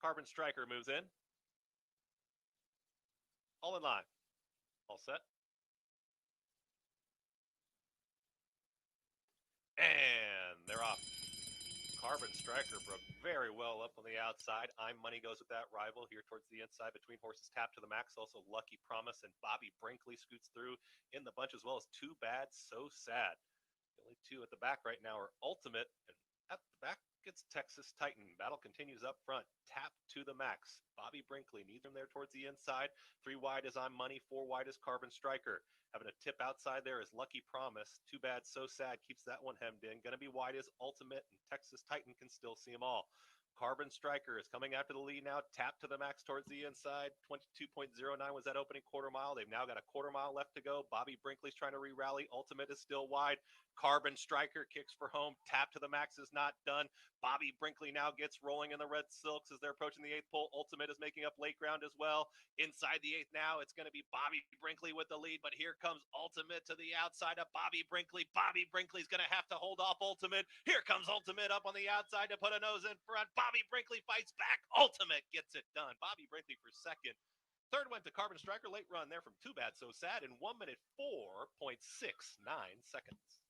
Carbon Striker moves in. All in line. All set. And they're off. Carbon Striker broke very well up on the outside. I'm Money goes with that rival here towards the inside between horses Tap to the Max. Also Lucky Promise and Bobby Brinkley scoots through in the bunch, as well as Too Bad, So Sad. The only two at the back right now are Ultimate, and at the back gets Texas Titan. Battle continues up front. Tap to the Max. Bobby Brinkley needs him there towards the inside. 3 wide is I'm Money. 4 wide is Carbon Striker. Having a tip outside there is Lucky Promise. Too Bad, So Sad keeps that one hemmed in. Going to be wide is Ultimate, and Texas Titan can still see them all. Carbon Striker is coming after the lead now. Tap to the Max towards the inside. 22.09 was that opening quarter mile. They've now got a quarter mile left to go. Bobby Brinkley's trying to re-rally. Ultimate is still wide. Carbon Striker kicks for home. Tap to the Max is not done. Bobby Brinkley now gets rolling in the red silks as they're approaching the 8th pole. Ultimate is making up late ground as well. Inside the 8th now, it's going to be Bobby Brinkley with the lead, but here comes Ultimate to the outside of Bobby Brinkley. Bobby Brinkley's going to have to hold off Ultimate. Here comes Ultimate up on the outside to put a nose in front. Bobby Brinkley fights back. Ultimate gets it done. Bobby Brinkley for second. Third went to Carbon Striker. Late run there from Too Bad, So Sad in 1 minute 4.69 seconds.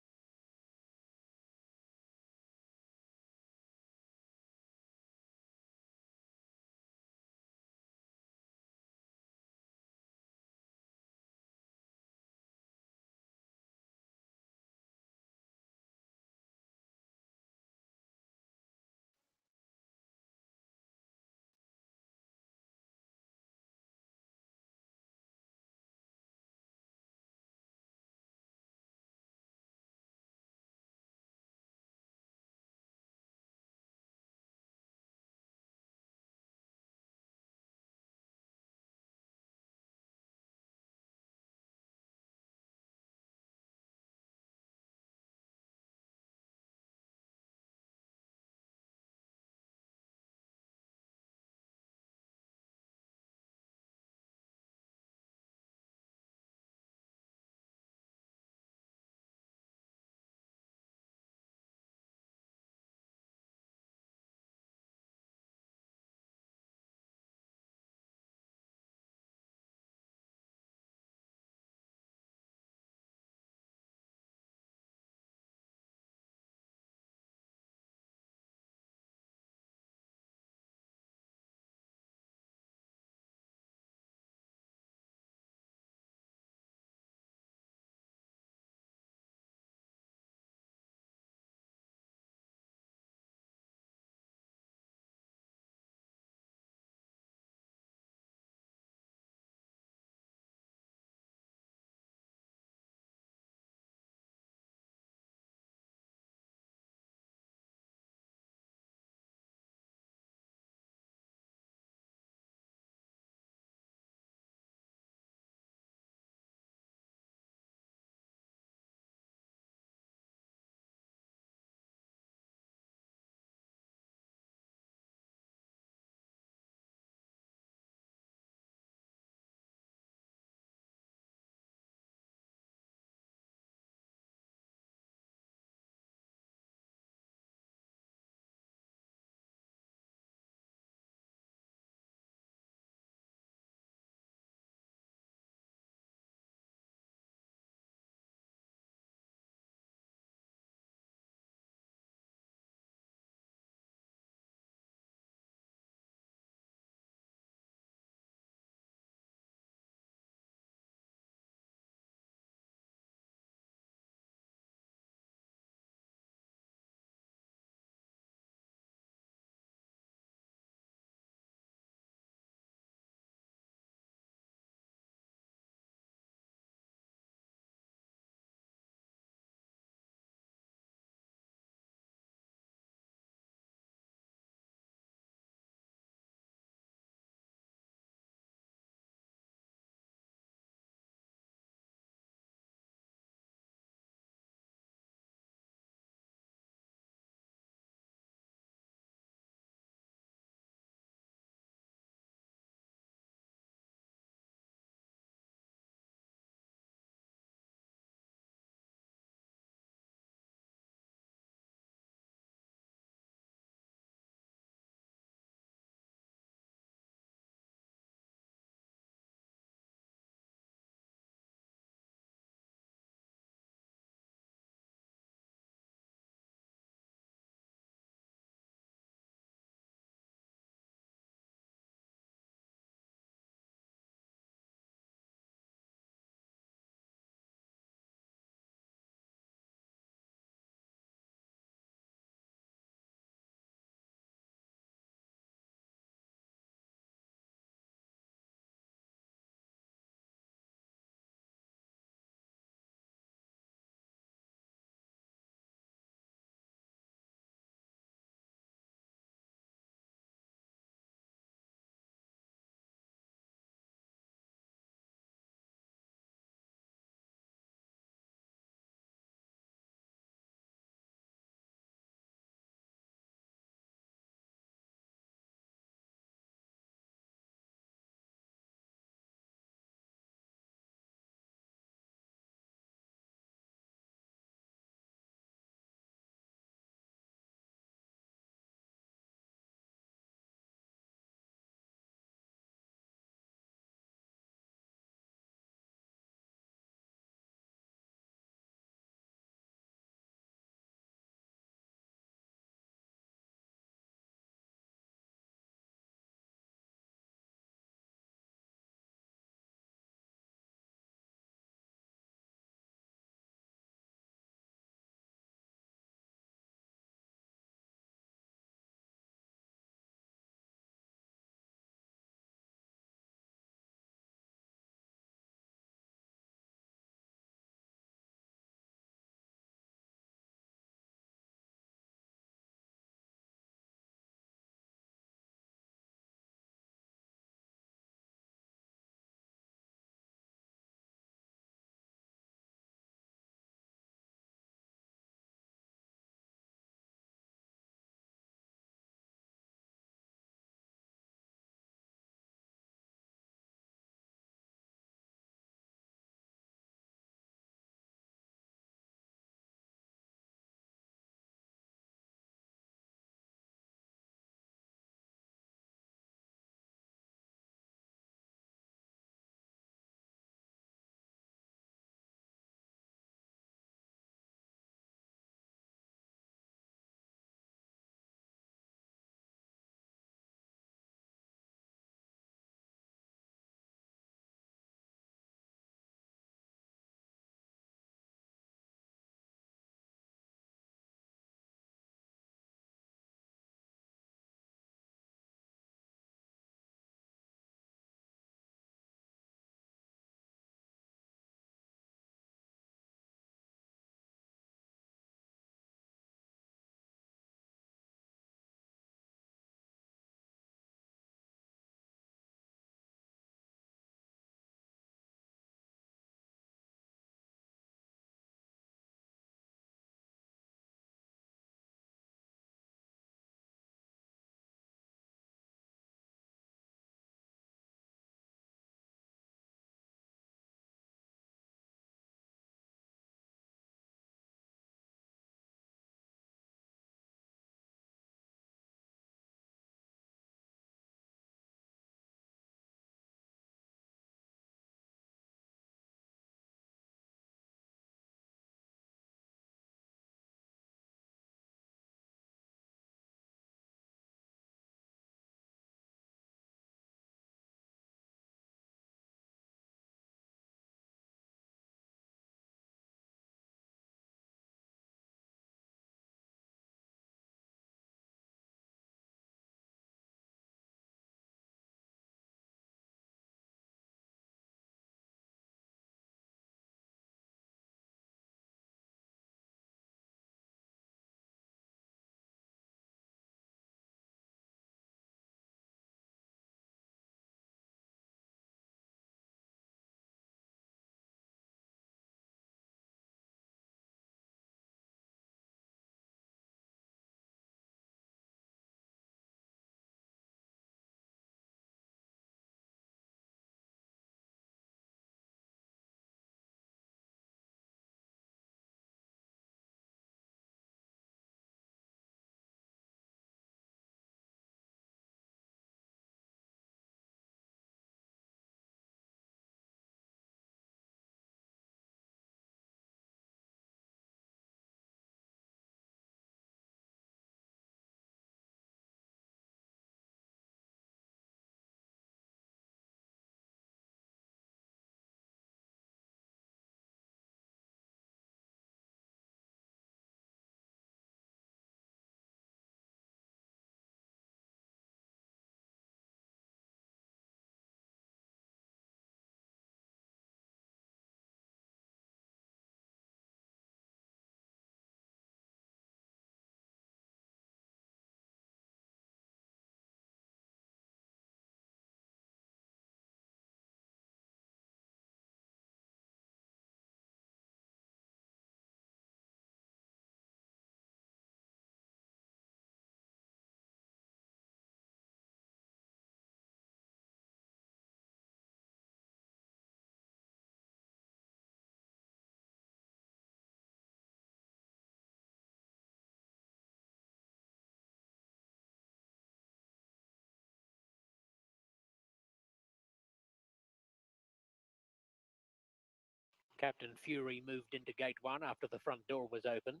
Captain Fury moved into gate 1 after the front door was opened.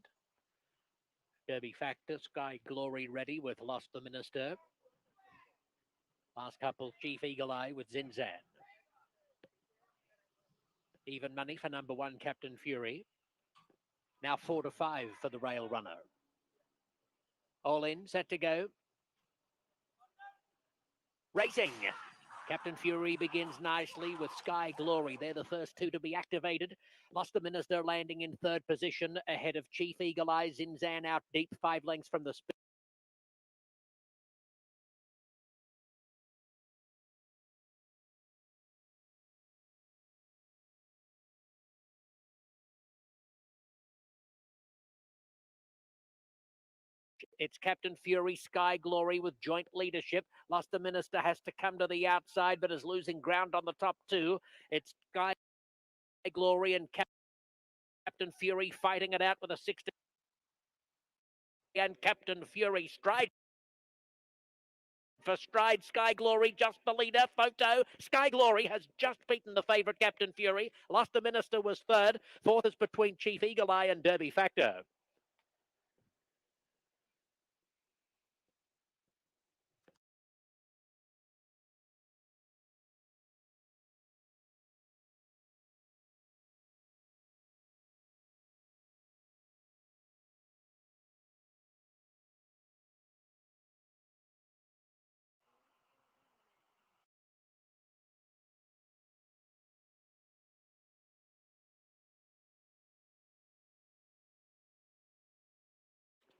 Derby Factor, Sky Glory ready with Lost the Minister. Last couple, Chief Eagle Eye with Zinzan. Even money for number 1, Captain Fury. Now 4 to 5 for the rail runner. All in, set to go. Racing. Captain Fury begins nicely with Sky Glory. They're the first two to be activated. Lost the Minister landing in third position ahead of Chief Eagle Eye. Zinzan out deep, 5 lengths from the speed. It's Captain Fury, Sky Glory with joint leadership. Lost the Minister has to come to the outside, but is losing ground on the top two. It's Sky Glory and Captain Fury fighting it out with a 60. And Captain Fury stride for stride. Sky Glory just the leader. Photo. Sky Glory has just beaten the favourite Captain Fury. Lost the Minister was third. Fourth is between Chief Eagle Eye and Derby Factor.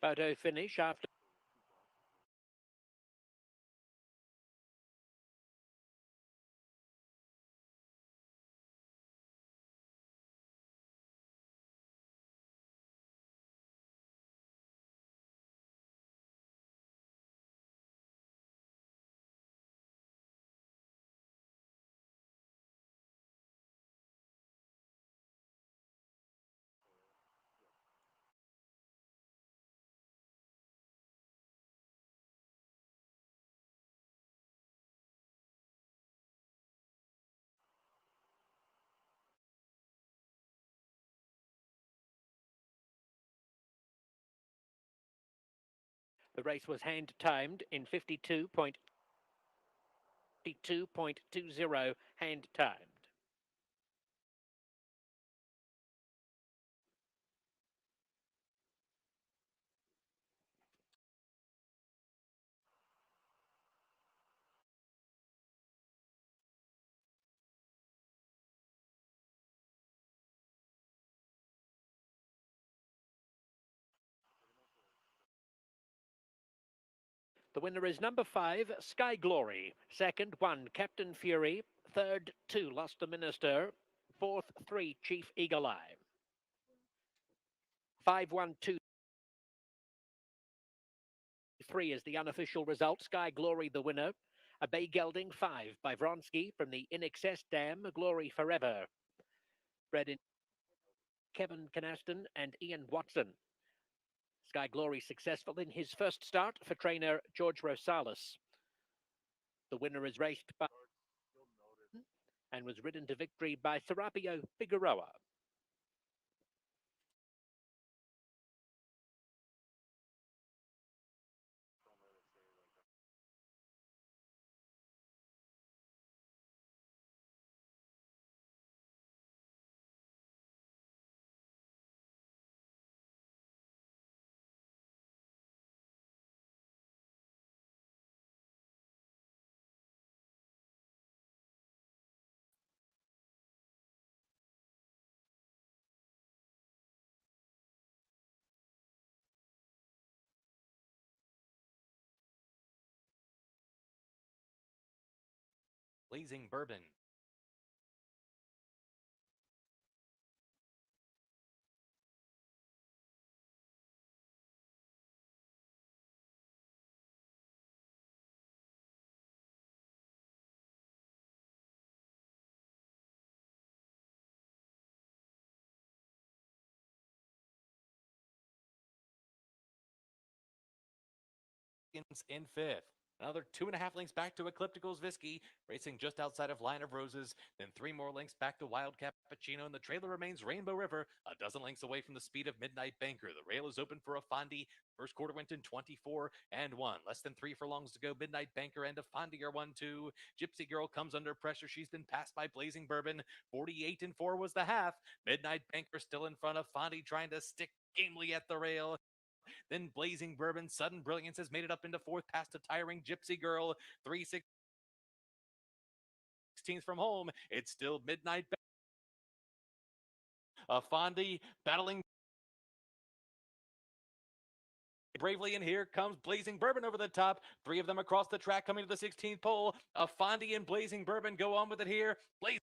Photo finish after. The race was hand timed in 52.20 hand timed. The winner is number 5, Sky Glory. Second, 1, Captain Fury. Third, 2, Lost the Minister. Fourth, 3, Chief Eagle Eye. 5-1-2-3 is the unofficial result. Sky Glory the winner. A Bay Gelding 5 by Vronsky from the In Excess Dam. Glory Forever. Bred in Kevin Canaston and Ian Watson. Sky Glory successful in his first start for trainer George Rosales. The winner is raced by and was ridden to victory by Serapio Figueroa. Blazing Bourbon. In fifth. Another 2.5 lengths back to Ecliptical's Visky, racing just outside of Line of Roses. Then 3 more lengths back to Wild Cappuccino, and the trailer remains Rainbow River, a dozen lengths away from the speed of Midnight Banker. The rail is open for Afandi. First quarter went in 24 and 1. Less than 3 furlongs to go. Midnight Banker and Afandi are 1-2. Gypsy Girl comes under pressure. She's been passed by Blazing Bourbon. 48 and 4 was the half. Midnight Banker still in front of Afandi, trying to stick gamely at the rail. Then Blazing Bourbon, Sudden Brilliance has made it up into fourth past a tiring Gypsy Girl. 3/16 from home. It's still Midnight Afandi battling bravely, and here comes Blazing Bourbon over the top. 3 of them across the track coming to the 16th pole. Afandi and Blazing Bourbon go on with it here. Blazing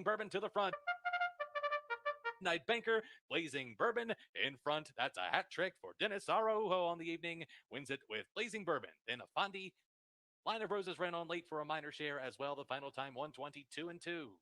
Bourbon to the front. Night Banker, Blazing Bourbon in front. That's a hat trick for Dennis Araujo on the evening. Wins it with Blazing Bourbon. Then Afandi. Line of Roses ran on late for a minor share as well. The final time 122 and 2.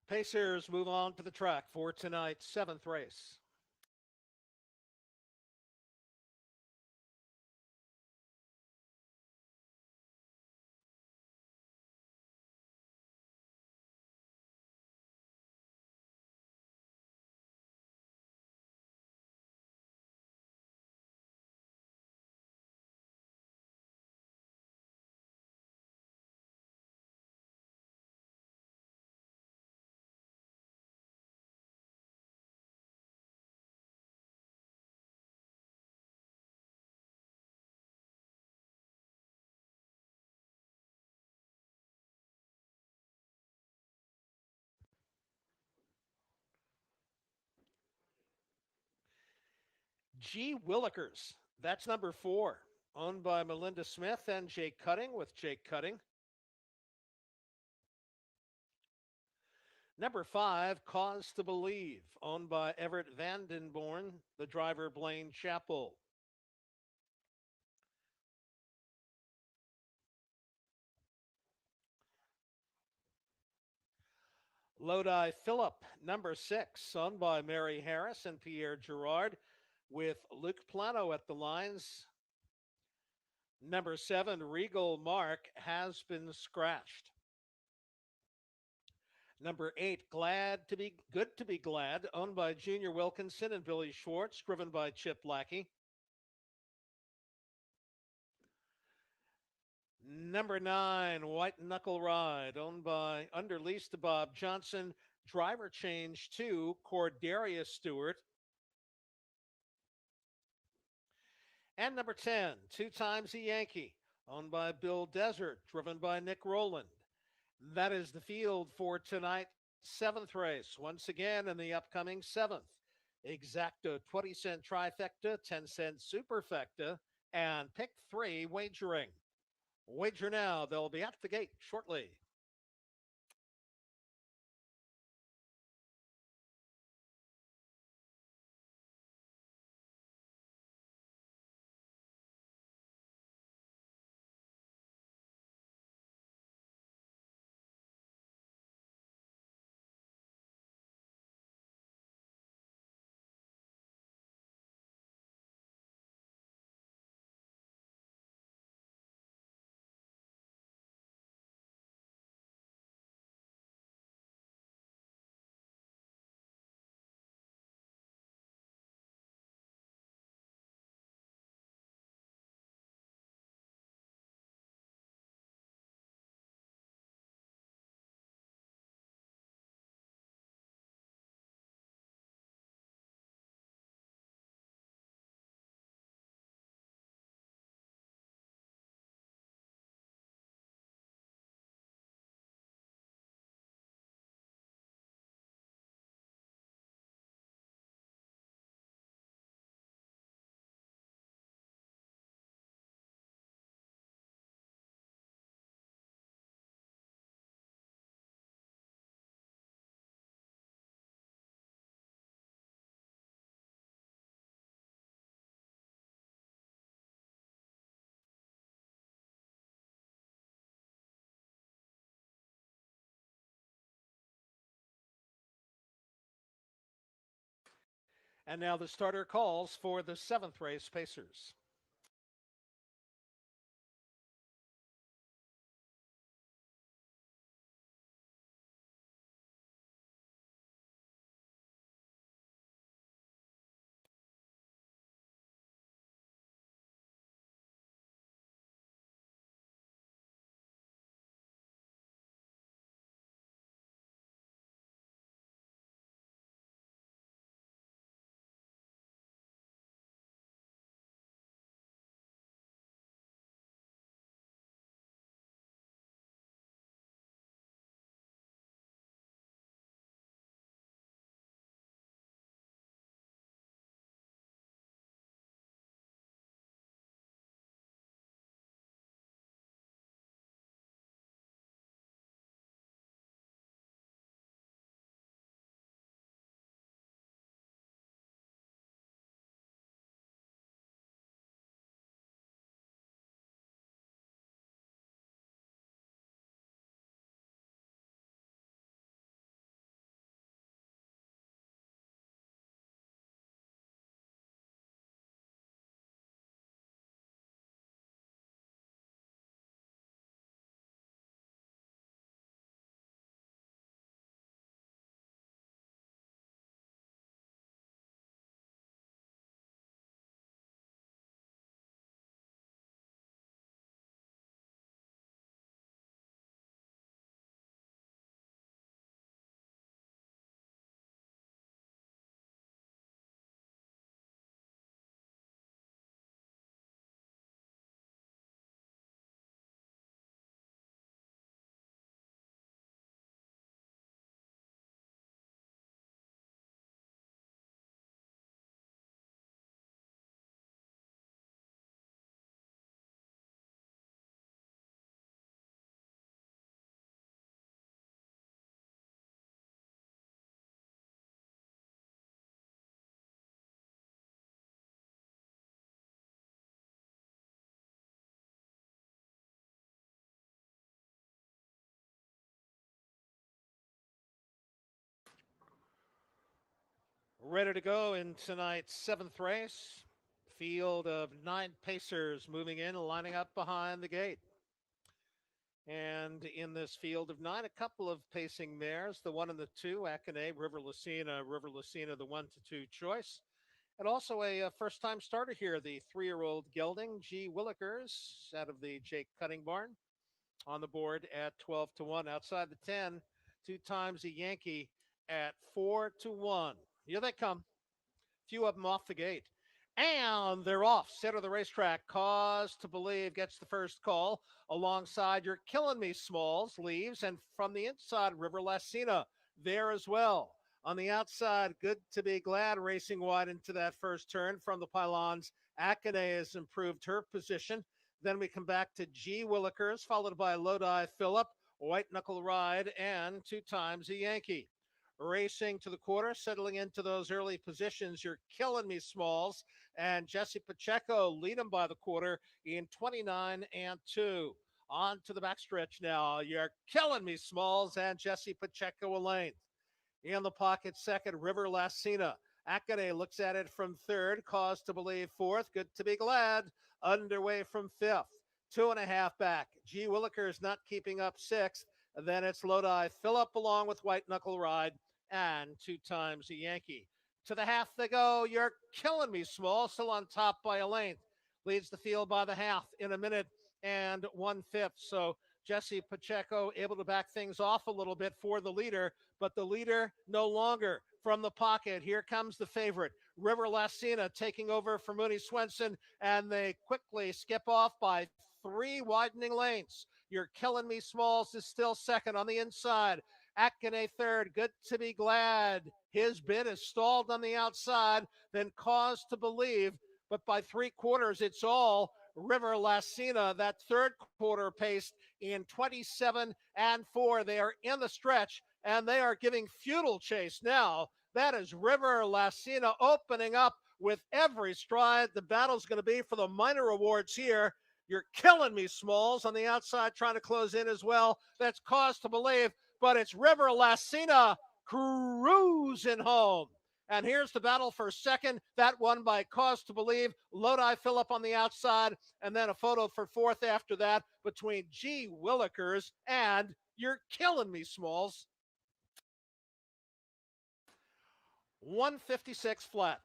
Pacers move on to the track for tonight's 7th race. G. Willikers, that's number 4, owned by Melinda Smith and Jake Cutting with Jake Cutting. Number 5, Cause to Believe, owned by Everett Vandenborn, the driver Blaine Chappell. Lodi Phillip, number 6, owned by Mary Harris and Pierre Girard, with Luke Plano at the lines. Number 7, Regal Mark, has been scratched. Number 8, Good to be Glad, owned by Junior Wilkinson and Billy Schwartz, driven by Chip Lackey. Number 9, White Knuckle Ride, owned by under lease to Bob Johnson. Driver change to Cordarius Stewart. And number 10, Two Times a Yankee, owned by Bill Desert, driven by Nick Rowland. That is the field for tonight's 7th race. Once again, in the upcoming 7th, exacta 20-cent trifecta, 10-cent superfecta, and pick 3 wagering. Wager now. They'll be at the gate shortly. And now the starter calls for the 7th race Pacers. Ready to go in tonight's 7th race. Field of 9 Pacers moving in and lining up behind the gate. And in this field of 9, a couple of pacing mares, the 1 and the 2, Akane, River Lucina, the 1 to 2 choice. And also a first-time starter here, the 3-year-old gelding, G. Willikers, out of the Jake Cutting Barn, on the board at 12 to 1. Outside the 10, 2 times a Yankee at 4 to 1. Here they come. Few of them off the gate. And they're off. Center of the racetrack. Cause to Believe gets the first call. Alongside You're Killing Me, Smalls leaves. And from the inside, River Lacina there as well. On the outside, Good to Be Glad racing wide into that first turn from the pylons. Akane has improved her position. Then we come back to G. Willikers, followed by Lodi Phillip, White Knuckle Ride, and 2 times a Yankee. Racing to the quarter, settling into those early positions. You're Killing Me, Smalls, and Jesse Pacheco lead them by the quarter in 29 and 2. On to the backstretch now. You're Killing Me, Smalls, and Jesse Pacheco a length. In the pocket, second, River Lacina. Akane looks at it from third. Cause to Believe fourth. Good to Be Glad underway from fifth. 2.5 back. G. Willikers not keeping up sixth. Then it's Lodi Phillip along with White Knuckle Ride and 2 times a Yankee. To the half they go. You're Killing Me, Small, still on top by a length. Leads the field by the half in a minute and 1/5. So Jesse Pacheco able to back things off a little bit for the leader, but the leader no longer from the pocket. Here comes the favorite, River Lacina, taking over for Mooney Swenson, and they quickly skip off by 3 widening lanes. You're Killing Me, Smalls is still second on the inside. Akane third. Good to Be Glad. His bid is stalled on the outside. Then Cause to Believe. But by 3/4, it's all River Lacina. That third quarter paced in 27 and 4. They are in the stretch and they are giving futile chase now. That is River Lacina opening up with every stride. The battle's going to be for the minor awards here. You're Killing Me, Smalls, on the outside trying to close in as well. That's Cause to Believe, but it's River Lacina cruising home. And here's the battle for second. That one by Cause to Believe. Lodi Phillip on the outside. And then a photo for fourth after that between G. Willikers and You're Killing Me, Smalls. 156 flat.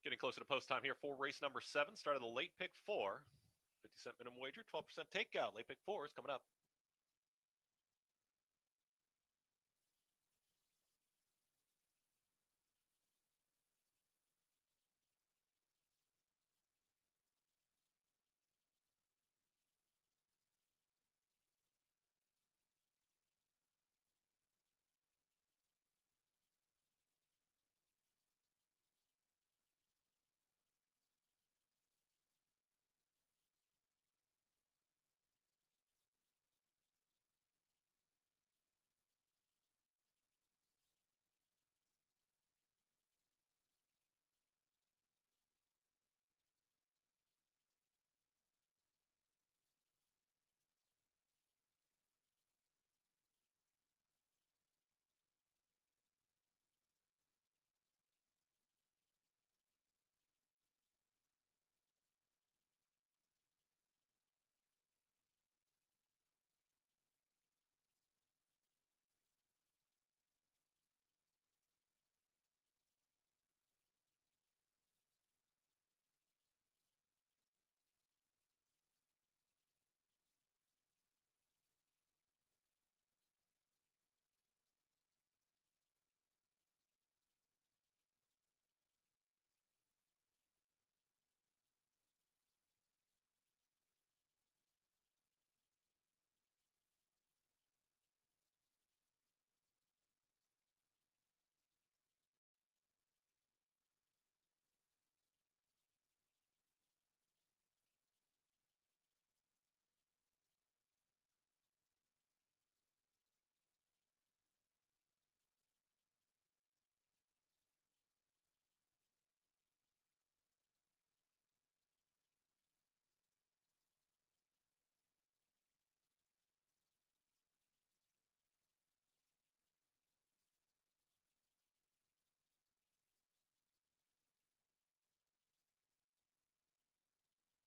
Getting closer to post time here for race number 7. Started the late pick 4. 50-cent minimum wager, 12% takeout. Late pick 4 is coming up.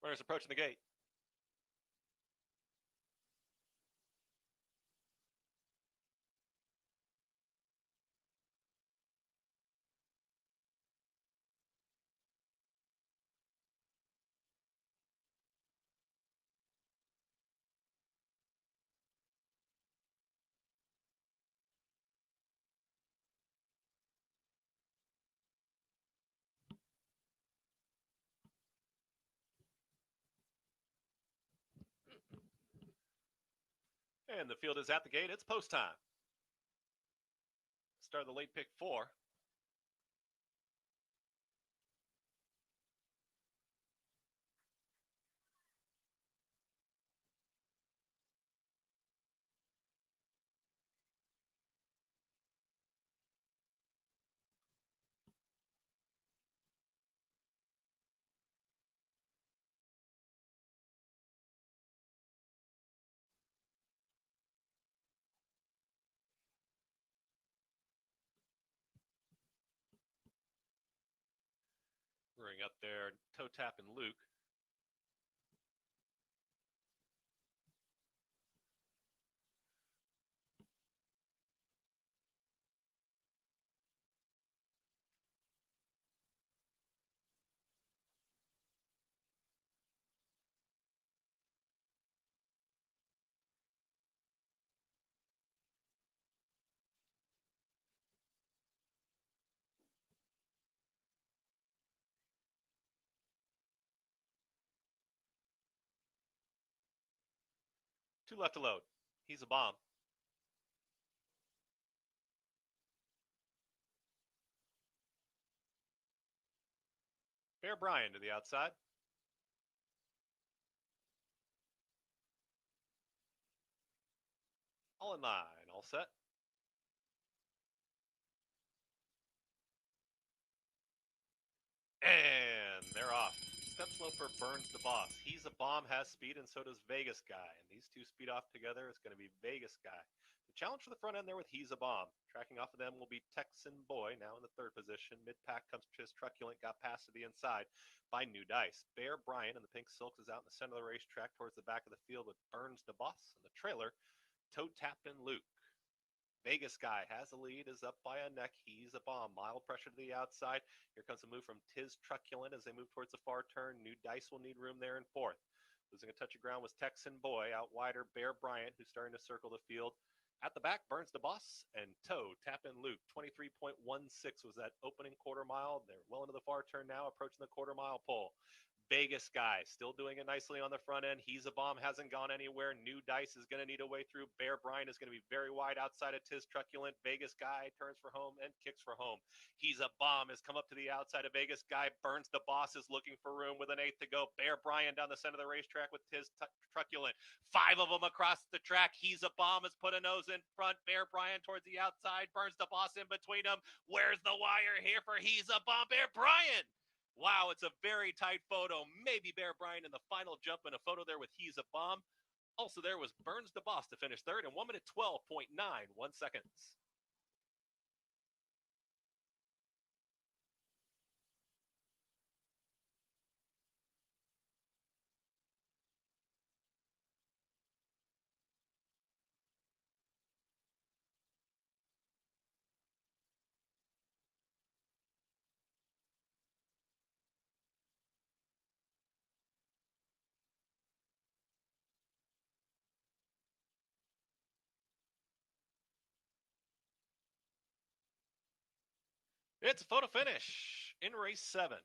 Runners approaching the gate. And the field is at the gate. It's post time. Start of the late pick 4. Ring up there, toe tap and Luke. Two left to load. He's a bomb. Bear Bryan to the outside. All in line, all set. And they're off. Step sloper burns the boss. He's a bomb, has speed, and so does Vegas Guy. And these two speed off together. It's going to be Vegas Guy. The challenge for the front end there with He's a Bomb. Tracking off of them will be Texan Boy, now in the 3rd position. Mid-pack comes Chiz Truculent, got past to the inside by New Dice. Bear Bryan in the pink silks is out in the center of the racetrack towards the back of the field with Burns the Boss. In the trailer, Toe Tap and Luke. Vegas Guy has the lead, is up by a neck. He's a bomb. Mild pressure to the outside. Here comes a move from Tiz Truculent as they move towards the far turn. New Dice will need room there in 4th. Losing a touch of ground was Texan Boy. Out wider, Bear Bryant, who's starting to circle the field. At the back, Burns the Boss and Toe Tap in Luke. 23.16 was that opening quarter mile. They're well into the far turn now, approaching the quarter mile pole. Vegas Guy still doing it nicely on the front end. He's a bomb, hasn't gone anywhere. New Dice is going to need a way through. Bear Bryan is going to be very wide outside of Tiz Truculent. Vegas Guy turns for home and kicks for home. He's a bomb has come up to the outside of Vegas Guy. Burns the Boss is looking for room with an 8th to go. Bear Bryan down the center of the racetrack with Tiz Truculent. 5 of them across the track. He's a bomb has put a nose in front. Bear Bryan towards the outside. Burns the Boss in between them. Where's the wire here for He's a Bomb? Bear Bryan. Wow, it's a very tight photo. Maybe Bear Bryan in the final jump in a photo there with He's a Bomb. Also there was Burns the Boss to finish 3rd in 1 minute 12.91 seconds. It's a photo finish in race 7.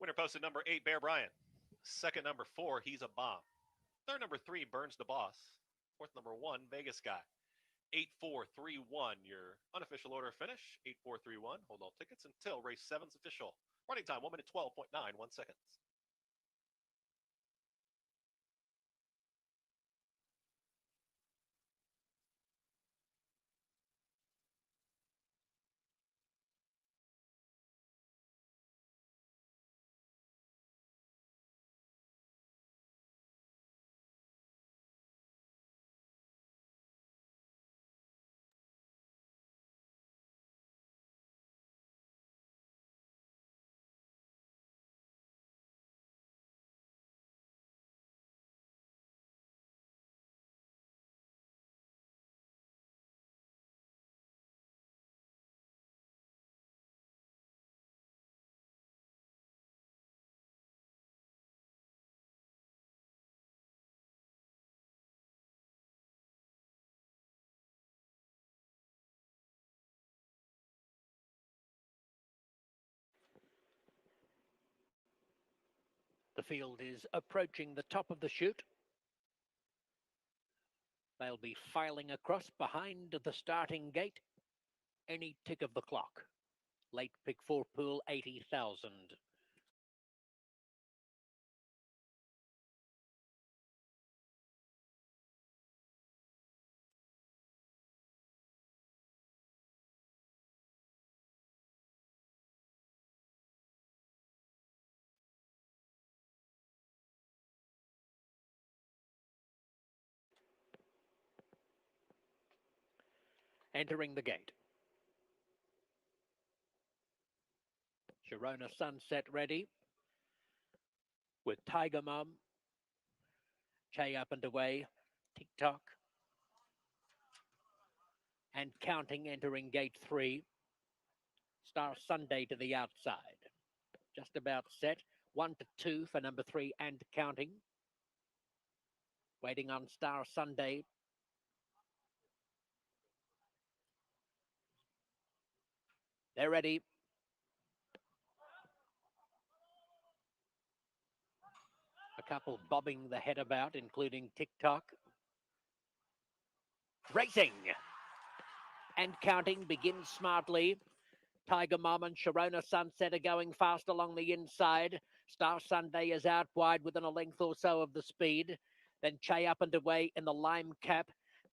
Winner posted number 8, Bear Bryant. Second, number 4, He's a Bomb. Third, number 3, Burns the Boss. Fourth, number 1, Vegas Guy. 8431, your unofficial order finish. 8431. Hold all tickets until race 7's official. Running time 1 minute 12.91 seconds. The field is approaching the top of the chute. They'll be filing across behind the starting gate any tick of the clock. Late pick 4 pool 80,000. Entering the gate. Sharona Sunset ready. With Tiger Mum. Che up and away. Tick-tock. And counting, entering gate 3. Star Sunday to the outside. Just about set. 1 to 2 for number 3 and counting. Waiting on Star Sunday. They're ready. A couple bobbing the head about, including Tick-tock. Racing. And counting begins smartly. Tiger Mom and Sharona Sunset are going fast along the inside. Star Sunday is out wide within a length or so of the speed. Then Che up and away in the lime cap.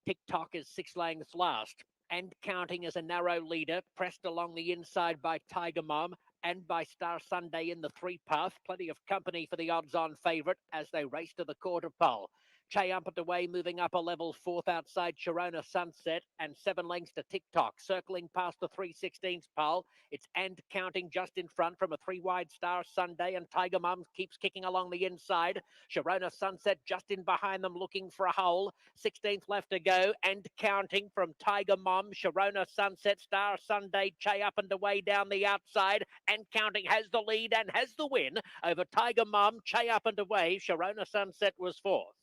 Tick-tock is 6 lengths last. And counting as a narrow leader, pressed along the inside by Tiger Mom and by Star Sunday in the 3-path. Plenty of company for the odds-on favourite as they race to the quarter pole. Che up and away, moving up a level 4th outside Sharona Sunset and 7 lengths to Tick-tock. Circling past the 3/16 pole. It's and counting just in front from a 3-wide Star Sunday, and Tiger Mum keeps kicking along the inside. Sharona Sunset just in behind them, looking for a hole. 16th left to go, and counting from Tiger Mum, Sharona Sunset, Star Sunday, Che up and away down the outside, and counting has the lead and has the win over Tiger Mum, Che up and away. Sharona Sunset was 4th.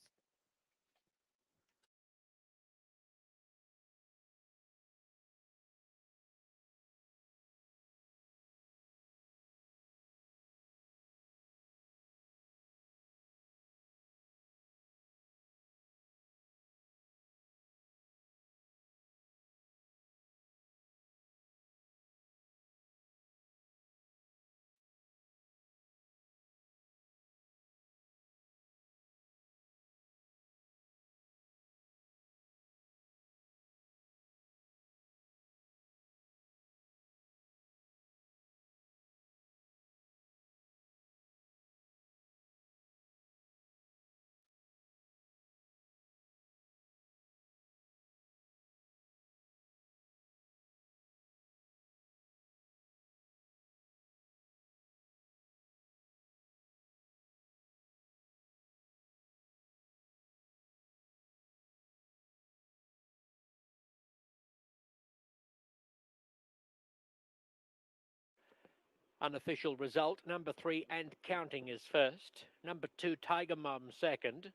Unofficial result, number 3 and counting is first. Number 2, Tiger Mum second.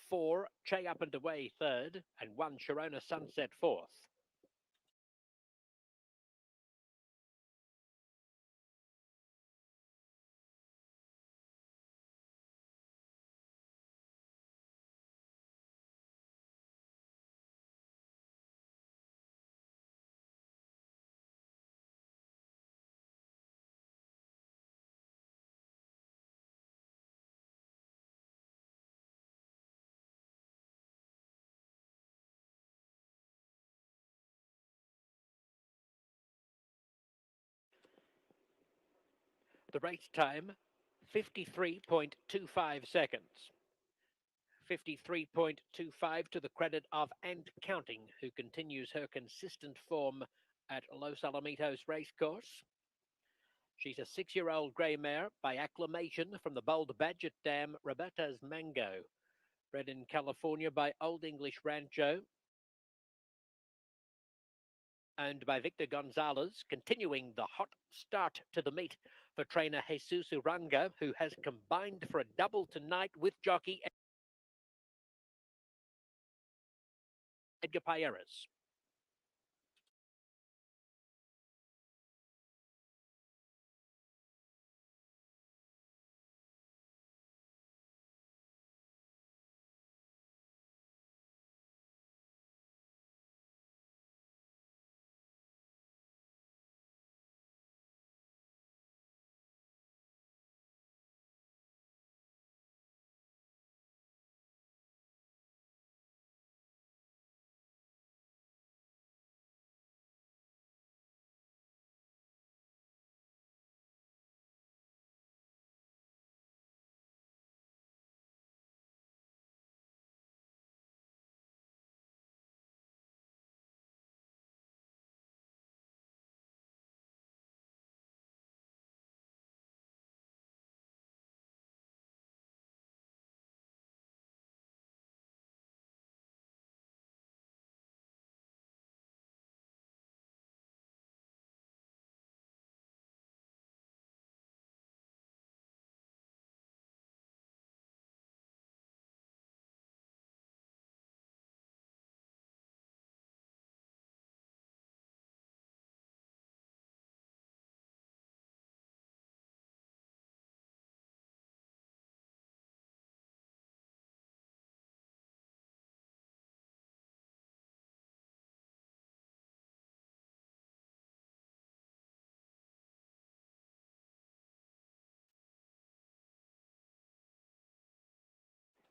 4, Che up and away third. And 1, Sharona Sunset fourth. The race time, 53.25 seconds. 53.25 to the credit of And Counting, who continues her consistent form at Los Alamitos Racecourse. She's a 6-year-old grey mare by acclamation from the Bold Badger dam Roberta's Mango, bred in California by Old English Rancho, owned by Victor Gonzalez, continuing the hot start to the meet for trainer Jesus Uranga, who has combined for a double tonight with jockey Edgar Payeras.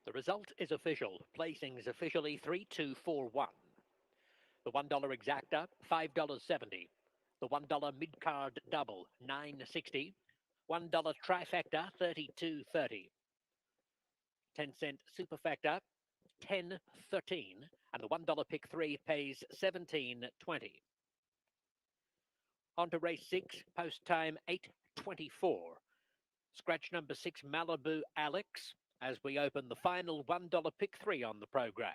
The result is official. Placings officially 3-2-4-1. The $1 exacta, $5.70. The $1 mid-card double, $9.60. $1 trifecta, $32.30. 10-cent superfecta, $10.13. And the $1 pick 3 pays $17.20. On to race 6, post time 8:24. Scratch number 6, Malibu Alex, as we open the final $1 pick 3 on the program.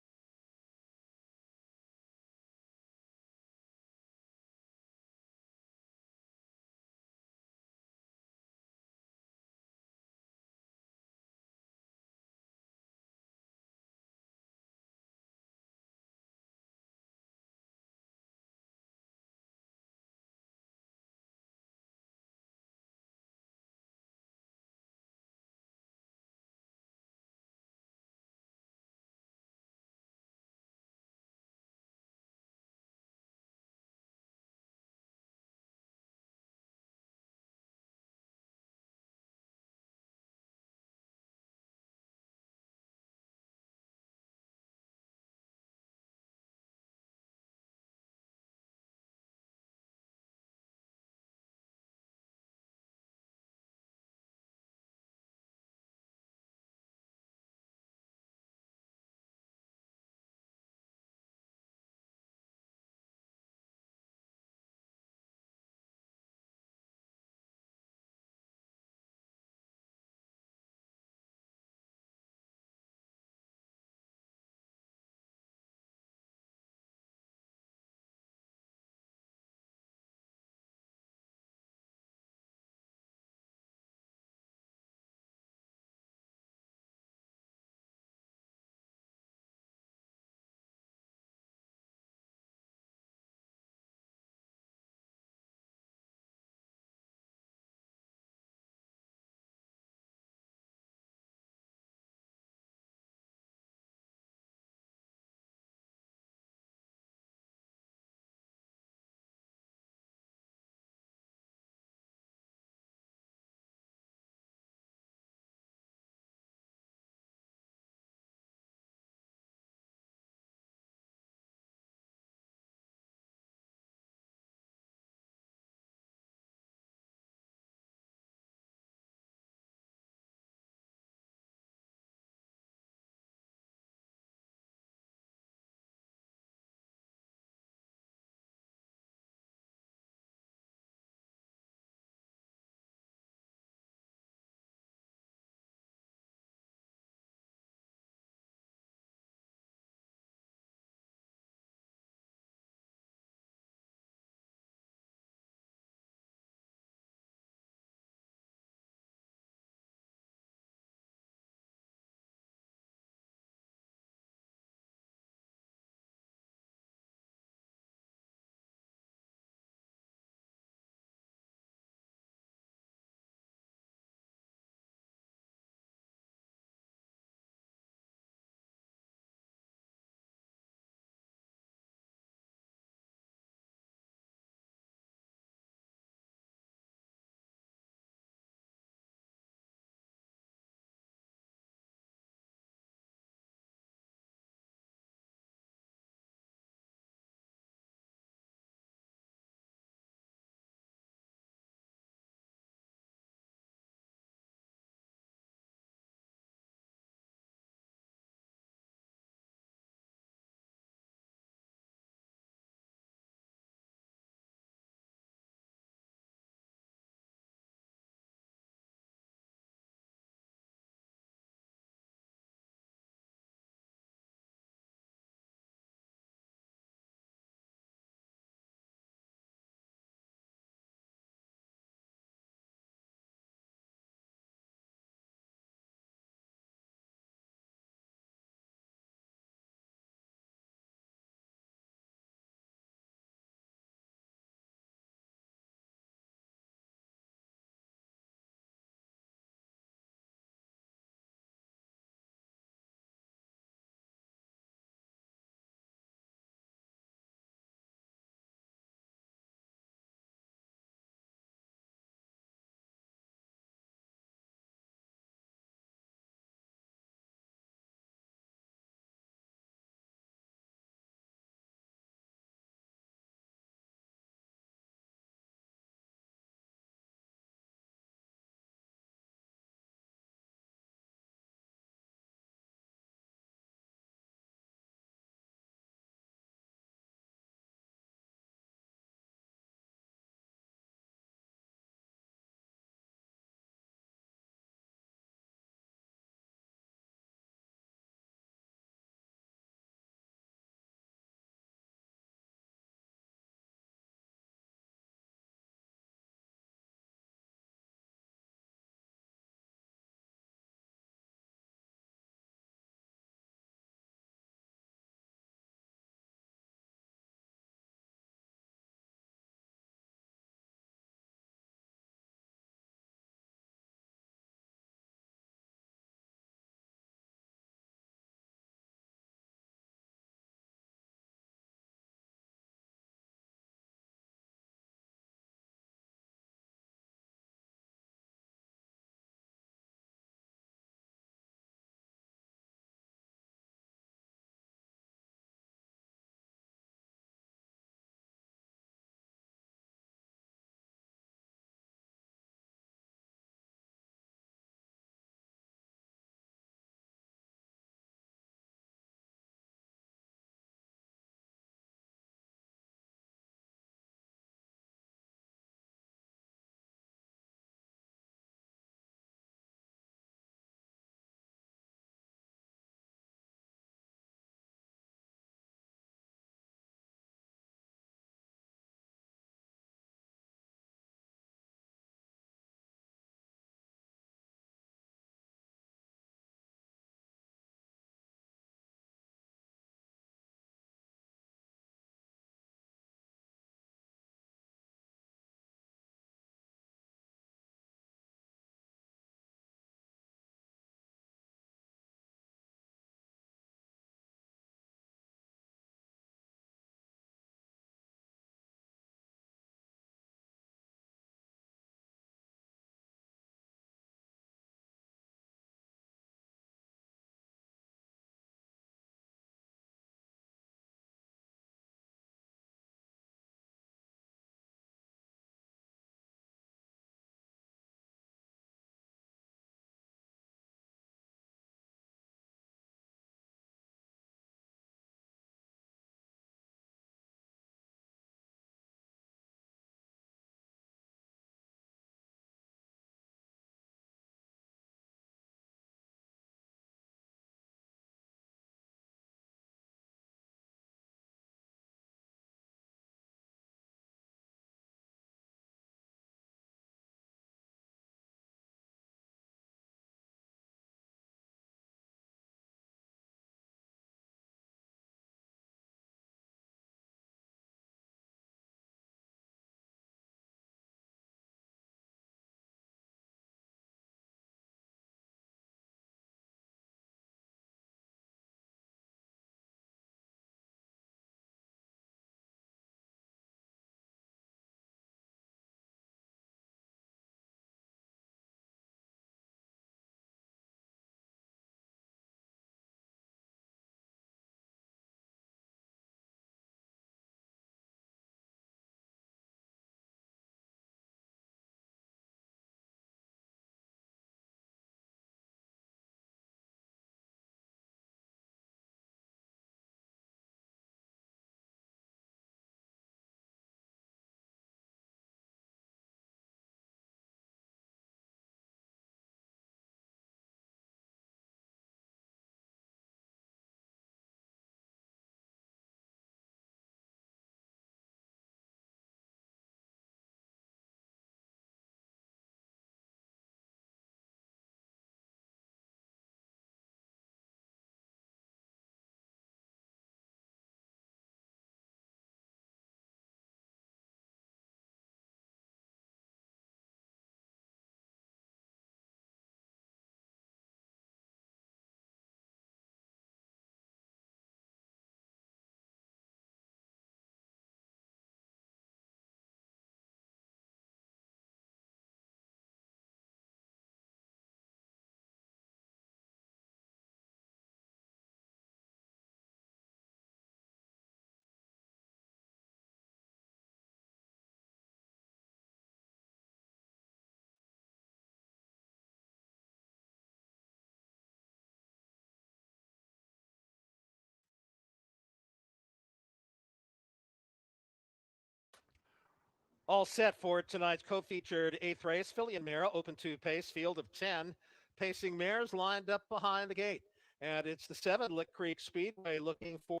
All set for tonight's co-featured eighth race, Filly and Mara, open to pace, field of 10. Pacing mares lined up behind the gate. And it's the 7, Lick Creek Speedway, looking for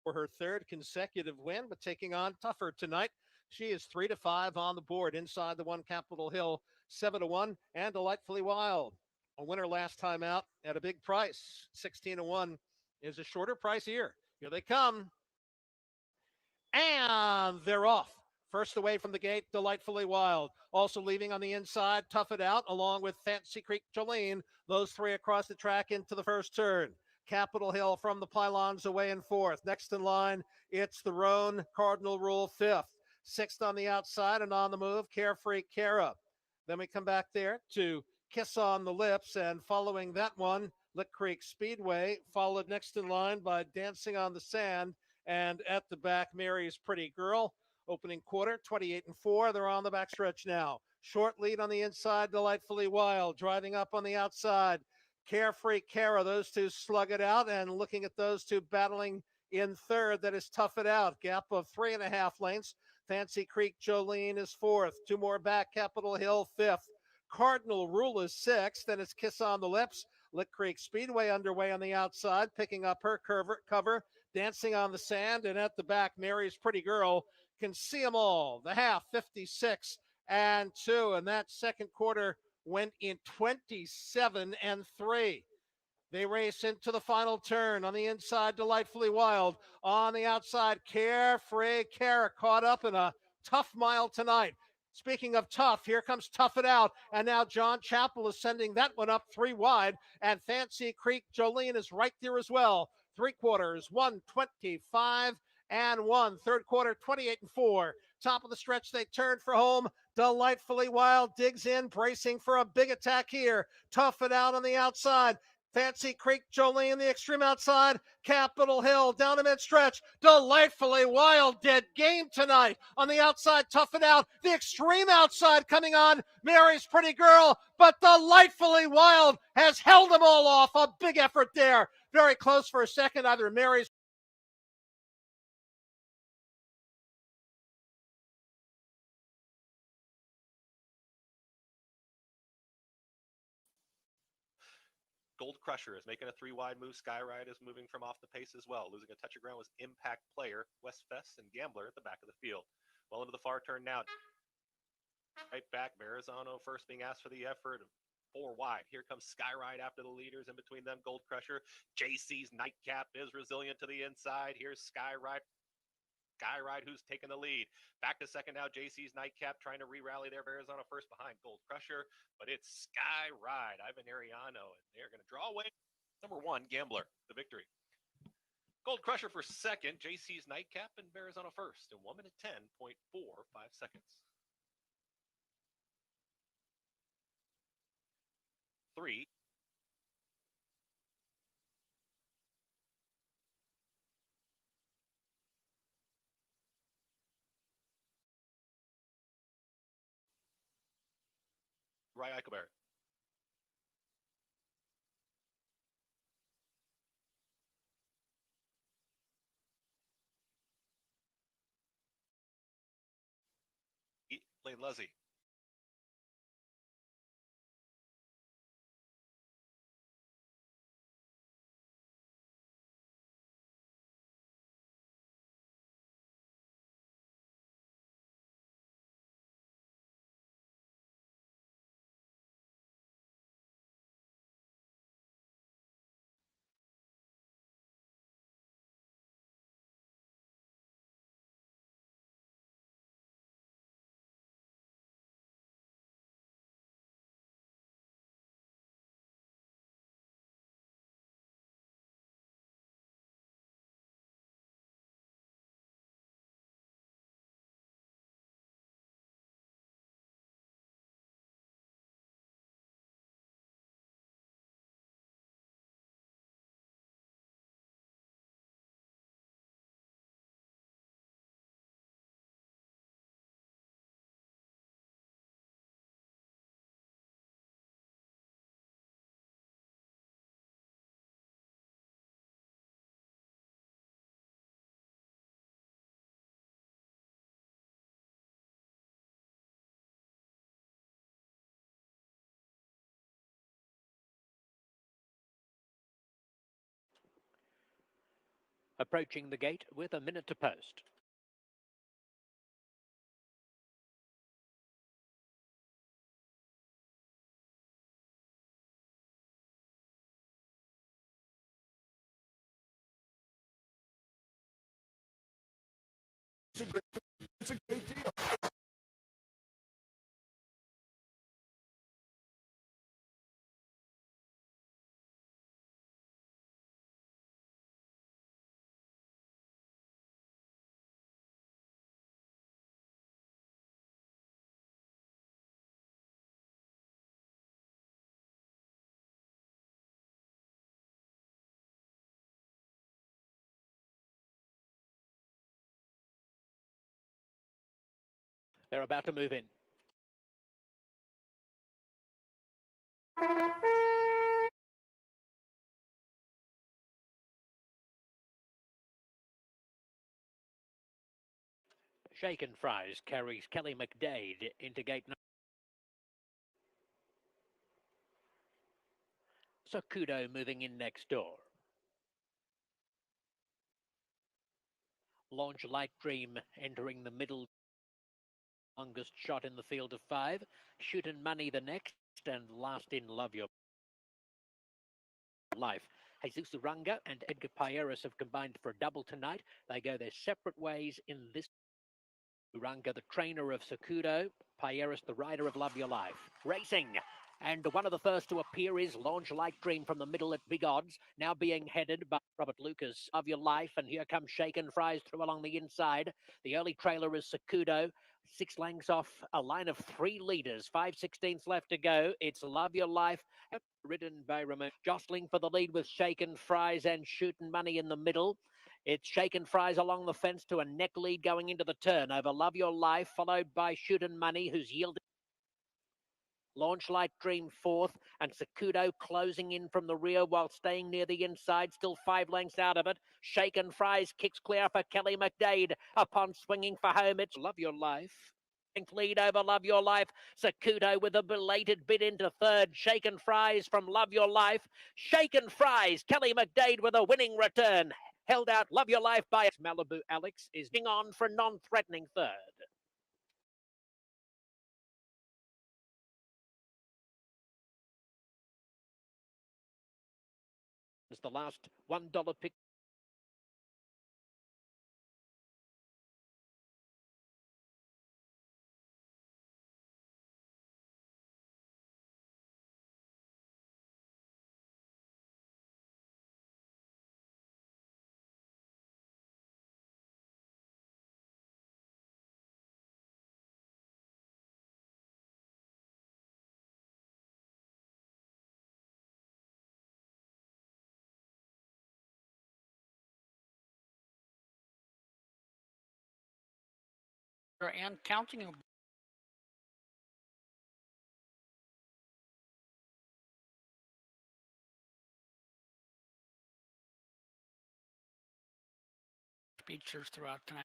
her third consecutive win, but taking on tougher tonight. She is 3-5 on the board inside the 1 Capitol Hill, 7-1, and Delightfully Wild. A winner last time out at a big price, 16-1, is a shorter price here. Here they come. And they're off. First away from the gate, Delightfully Wild. Also leaving on the inside, Tough It Out, along with Fancy Creek Jolene. Those three across the track into the first turn. Capitol Hill from the pylons away in fourth. Next in line, it's the Roan Cardinal Rule fifth. Sixth on the outside and on the move, Carefree Cara. Then we come back there to Kiss on the Lips, and following that one, Lick Creek Speedway, followed next in line by Dancing on the Sand. And at the back, Mary's Pretty Girl. Opening quarter, 28-4. They're on the backstretch now. Short lead on the inside, Delightfully Wild. Driving up on the outside, Carefree Cara. Those two slug it out, and looking at those two battling in third, that is Tough It Out. Gap of 3.5 lengths. Fancy Creek Jolene is fourth. Two more back, Capitol Hill fifth. Cardinal Rule is sixth. Then it's Kiss on the Lips. Lick Creek Speedway underway on the outside, picking up her cover. Dancing on the Sand, and at the back, Mary's Pretty Girl can see them all. The half, 56-2, and that second quarter went in 27-3. They race into the final turn. On the inside, Delightfully Wild. On the outside, Carefree Cara, caught up in a tough mile tonight. Speaking of tough, here comes Tough It Out. And now John Chappell is sending that one up 3 wide. And Fancy Creek Jolene is right there as well. 3 quarters, 125-1. Third quarter, 28-4. Top of the stretch, they turn for home. Delightfully Wild digs in, bracing for a big attack here. Tough It Out on the outside. Fancy Creek Jolene, the extreme outside. Capitol Hill down the mid-stretch. Delightfully Wild, dead game tonight. On the outside, Tough It Out. The extreme outside coming on. Mary's Pretty Girl, but Delightfully Wild has held them all off. A big effort there. Very close for a second. Either Mary's Gold Crusher is making a 3-wide move. Skyride is moving from off the pace as well. Losing a touch of ground was Impact Player, Westfest, and Gambler at the back of the field. Well into the far turn now. Right back, Marizano first being asked for the effort. 4 wide. Here comes Skyride after the leaders. In between them, Gold Crusher. JC's Nightcap is resilient to the inside. Here's Skyride, who's taking the lead. Back to second now, JC's Nightcap trying to re-rally there. Arizona first behind Gold Crusher, but it's Skyride, Ivan Ariano, and they're going to draw away. Number 1, Gambler, the victory. Gold Crusher for second, JC's Nightcap, and Arizona first in 1 minute 10.45 seconds. 3. Rye Eichelberg. Lane Luzzy. Approaching the gate with a minute to post. It's a great deal. They're about to move in. Shaken Fries carries Kelly McDade into gate number. Sakudo moving in next door. Launch Light Dream entering the middle. Longest shot in the field of 5. Shootin' Money the next, and last in Love Your Life. Jesus Uranga and Edgar Pierres have combined for a double tonight. They go their separate ways in this. Uranga, the trainer of Sakudo. Pierres, the rider of Love Your Life. Racing. And one of the first to appear is Launch Light Dream from the middle at big odds. Now being headed by Robert Lucas of Your Life. And here comes Shaken Fries through along the inside. The early trailer is Sakudo. 6 lengths off a line of 3 leaders. 5/16 left to go. It's Love Your Life. Ridden by Ramon. Jostling for the lead with Shaken Fries and Shootin' Money in the middle. It's Shaken Fries along the fence to a neck lead going into the turn over Love Your Life, followed by Shootin' Money, who's yielded. Launch Light Dream 4th, and Sakudo closing in from the rear while staying near the inside, still 5 lengths out of it. Shaken Fries kicks clear for Kelly McDade. Upon swinging for home, it's Love Your Life. Lead over Love Your Life. Sakudo with a belated bid into third. Shaken Fries from Love Your Life. Shaken Fries. Kelly McDade with a winning return. Held out Love Your Life by Malibu Alex is being on for a non-threatening third. It's the last $1 pick. And counting features throughout tonight.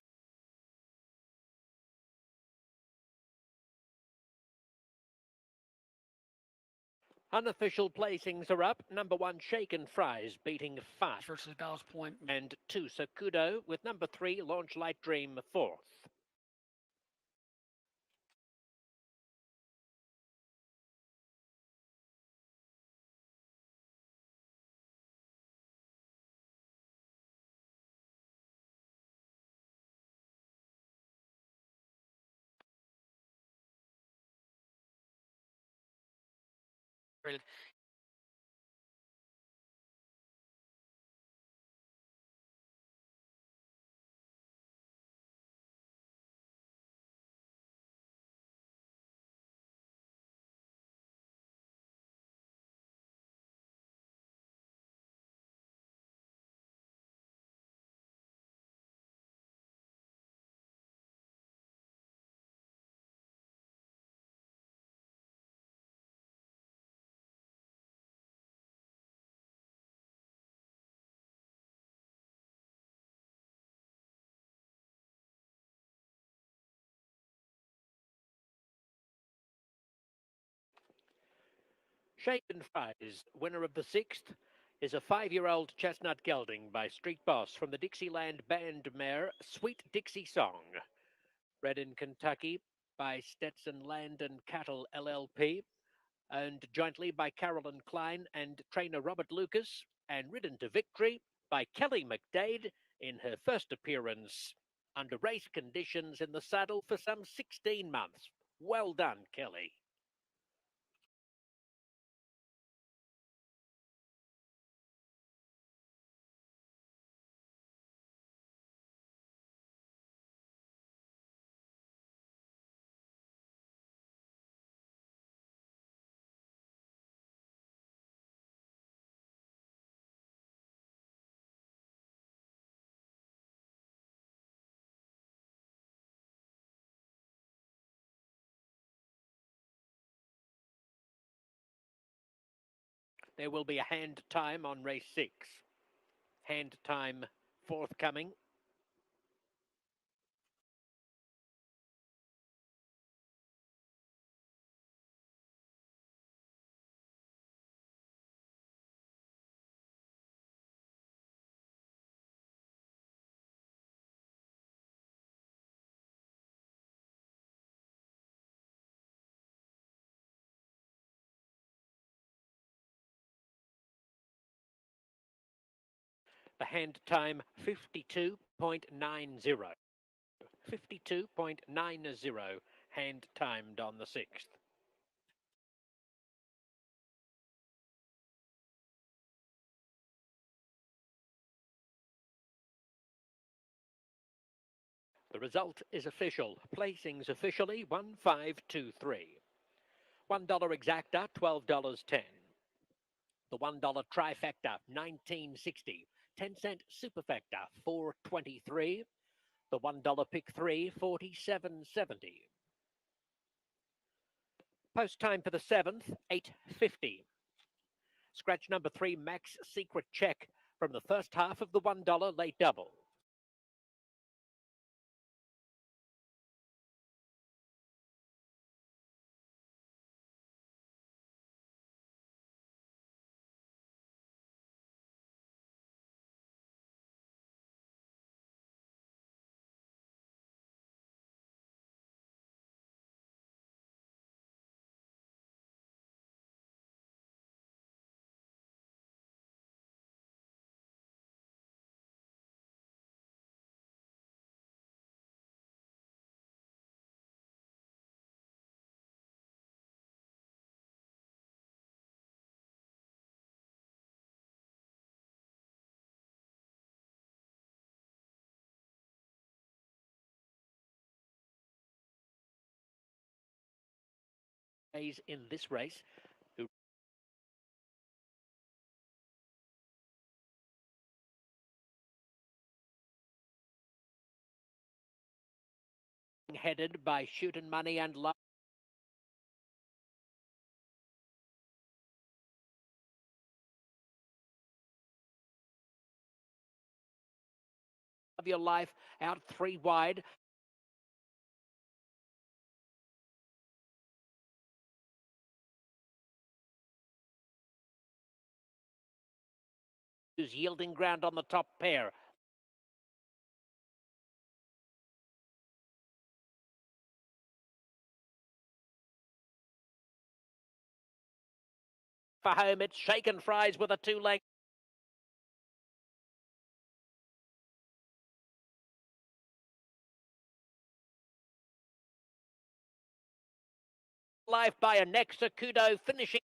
Unofficial placings are up. Number 1, Shaken Fries beating 5 Versus Ballast Point. And 2, Sakudo with number 3, Launch Light Dream 4th. Shaken Fries, winner of the 6th. is a 5-year-old chestnut gelding by Street Boss from the Dixieland Band mare Sweet Dixie Song. Bred in Kentucky by Stetson Land and Cattle LLP, owned jointly by Carolyn Klein and trainer Robert Lucas, and ridden to victory by Kelly McDade in her first appearance under race conditions in the saddle for some 16 months. Well done, Kelly. There will be a hand time on race 6. Hand time forthcoming. The hand time 52.90. 52.90 hand timed on the 6th. The result is official. Placings officially 1523. $1 exacta, $12.10. The $1 trifecta, 1960. 10-cent superfecta, 423. The $1 pick 3, 47.70. Post time for the 7th, 8:50. Scratch number 3, Max Secret Check from the first half of the $1 late double. In this race, who headed by Shootin' Money and Love Your Life out 3 wide. Who's yielding ground on the top pair. For home, it's Shaken Fries with a 2-leg. Life by a Nexa Kudo finishing.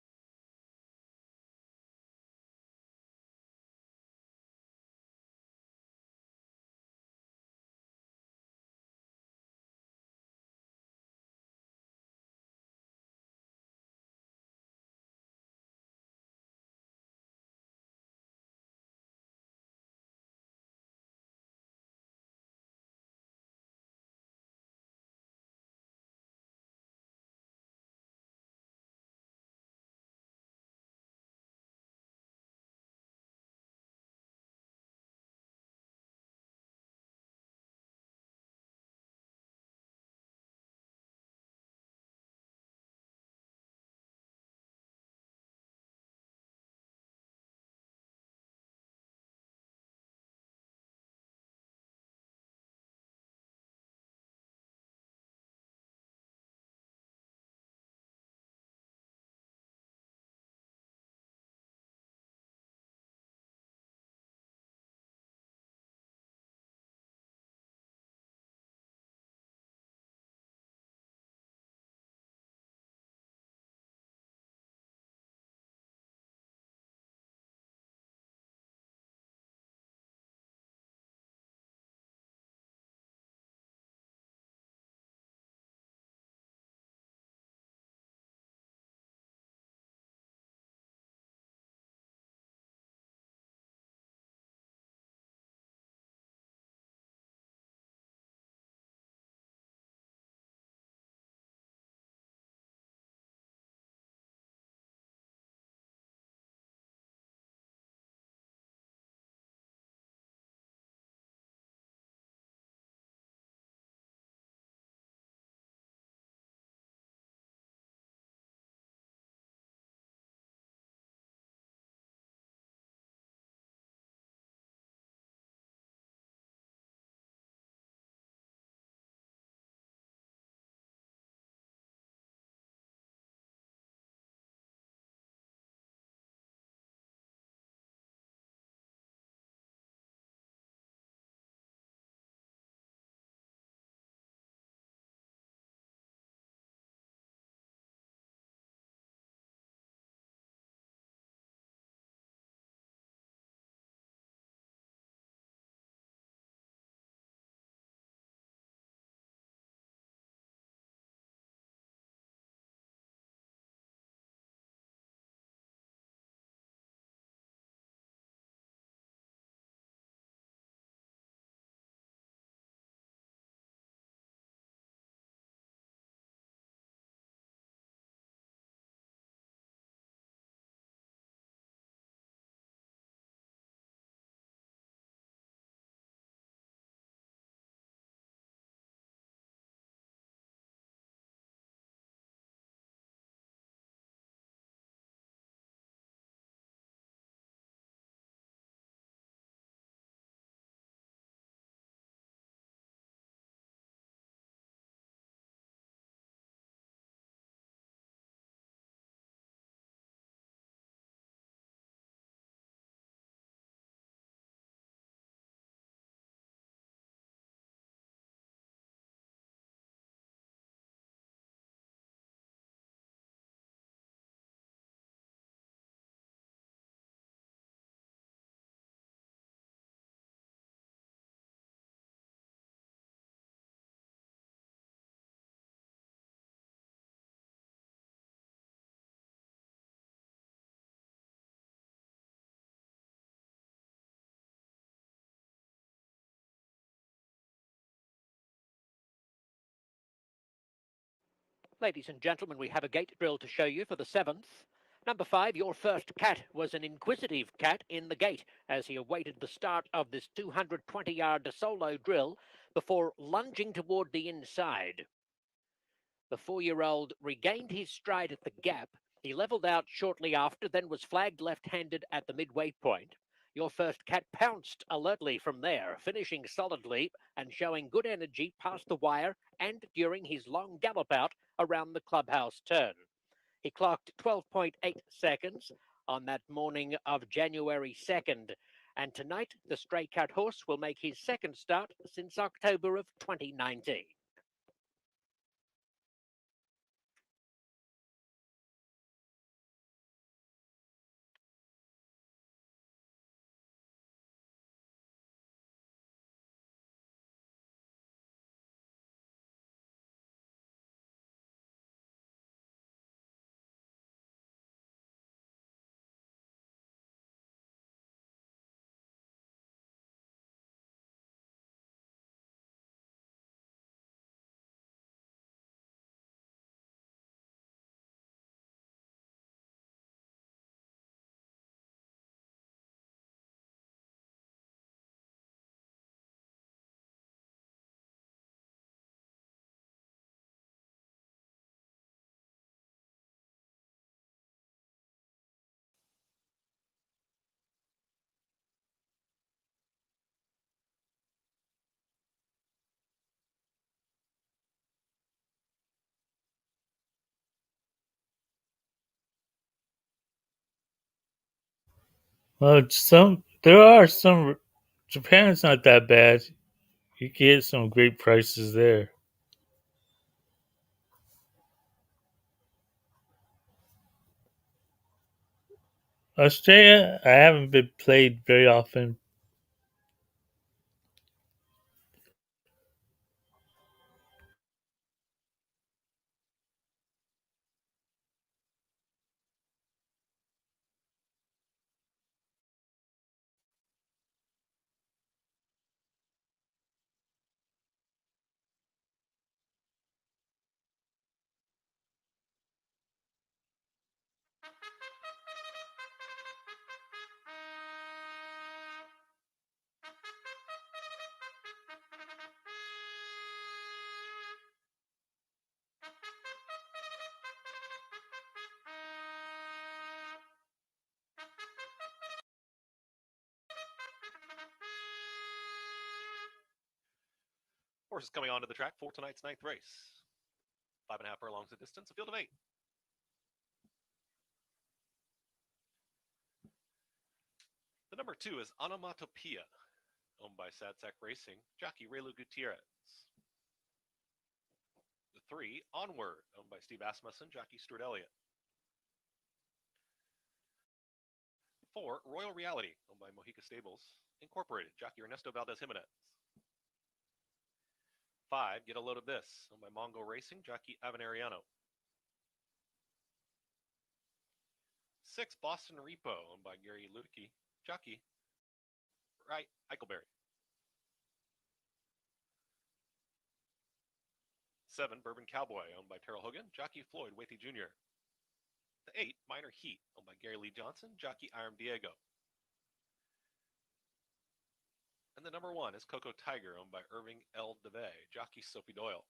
Ladies and gentlemen, we have a gate drill to show you for the 7th. Number 5, your first cat was an inquisitive cat in the gate as he awaited the start of this 220-yard solo drill before lunging toward the inside. The 4-year-old regained his stride at the gap. He levelled out shortly after, then was flagged left-handed at the midway point. Your first cat pounced alertly from there, finishing solidly and showing good energy past the wire and during his long gallop out around the clubhouse turn. He clocked 12.8 seconds on that morning of January 2nd. And tonight, the stray cat horse will make his second start since October of 2019. Well, there are some. Japan's not that bad. You can get some great prices there. Australia, I haven't been played very often. Horses coming onto the track for tonight's 9th race. 5.5 furlongs the distance, a field of 8. The number 2 is Onomatopoeia, owned by Sadsack Racing, jockey Raylu Gutierrez. The 3, Onward, owned by Steve Asmussen, jockey Stuart Elliott. 4, Royal Reality, owned by Mojica Stables, Incorporated, jockey Ernesto Valdez Jimenez. 5, Get a Load of This, owned by Mongo Racing, jockey Evan Ariano. 6, Boston Repo, owned by Gary Ludicky, jockey Right Eichelberry. 7, Bourbon Cowboy, owned by Terrell Hogan, jockey Floyd Wathy Jr. The 8, Minor Heat, owned by Gary Lee Johnson, jockey Iron Diego. And the number 1 is Coco Tiger, owned by Irving L. DeVay, jockey Sophie Doyle.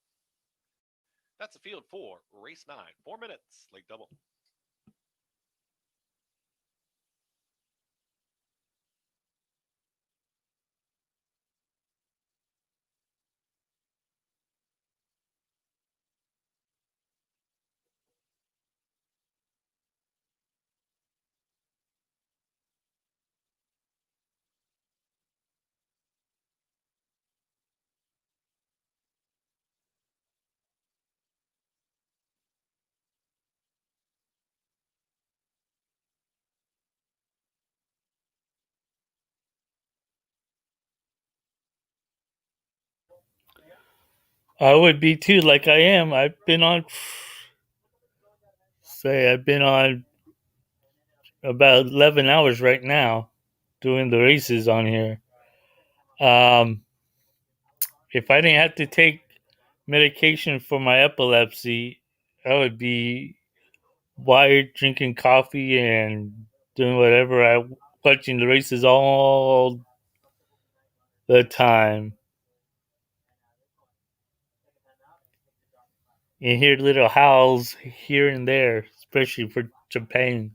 That's the field for race 9. 4 minutes, late double. I would be too, like I am. I've been on about 11 hours right now doing the races on here. If I didn't have to take medication for my epilepsy, I would be wired, drinking coffee and doing whatever. Watching the races all the time, and hear little howls here and there, especially for Japan.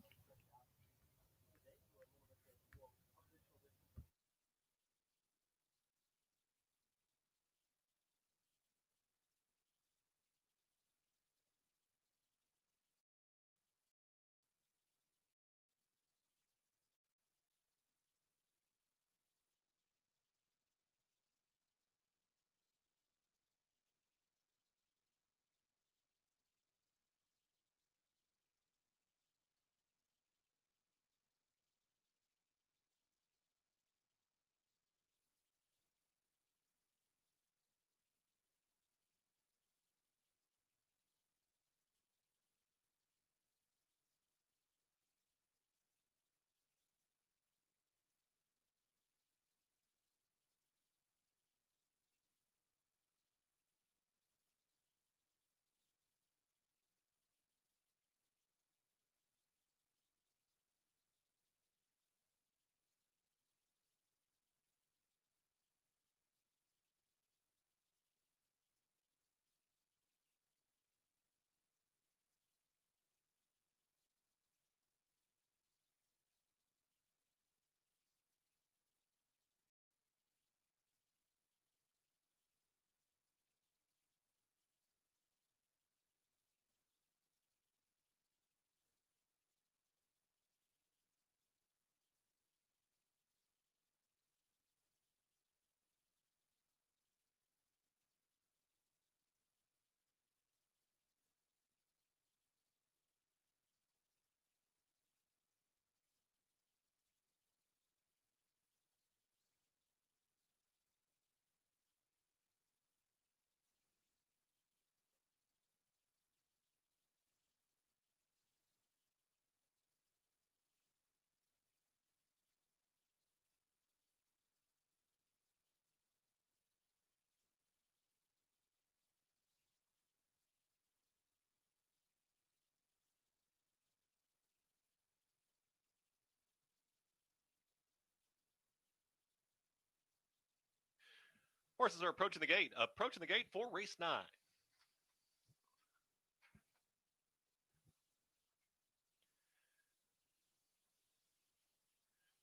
Horses are approaching the gate. Approaching the gate for race 9.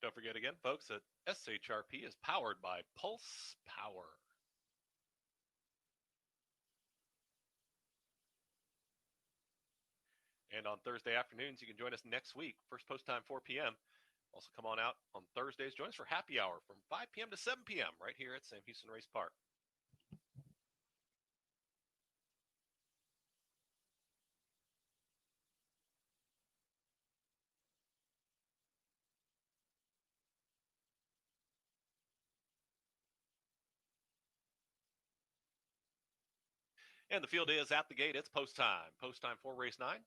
Don't forget again, folks, that SHRP is powered by Pulse Power. And on Thursday afternoons, you can join us next week. First post time 4 p.m. Also, come on out on Thursdays. Join us for happy hour from 5 p.m. to 7 p.m. right here at Sam Houston Race Park. And the field is at the gate. It's post time. Post time for race 9.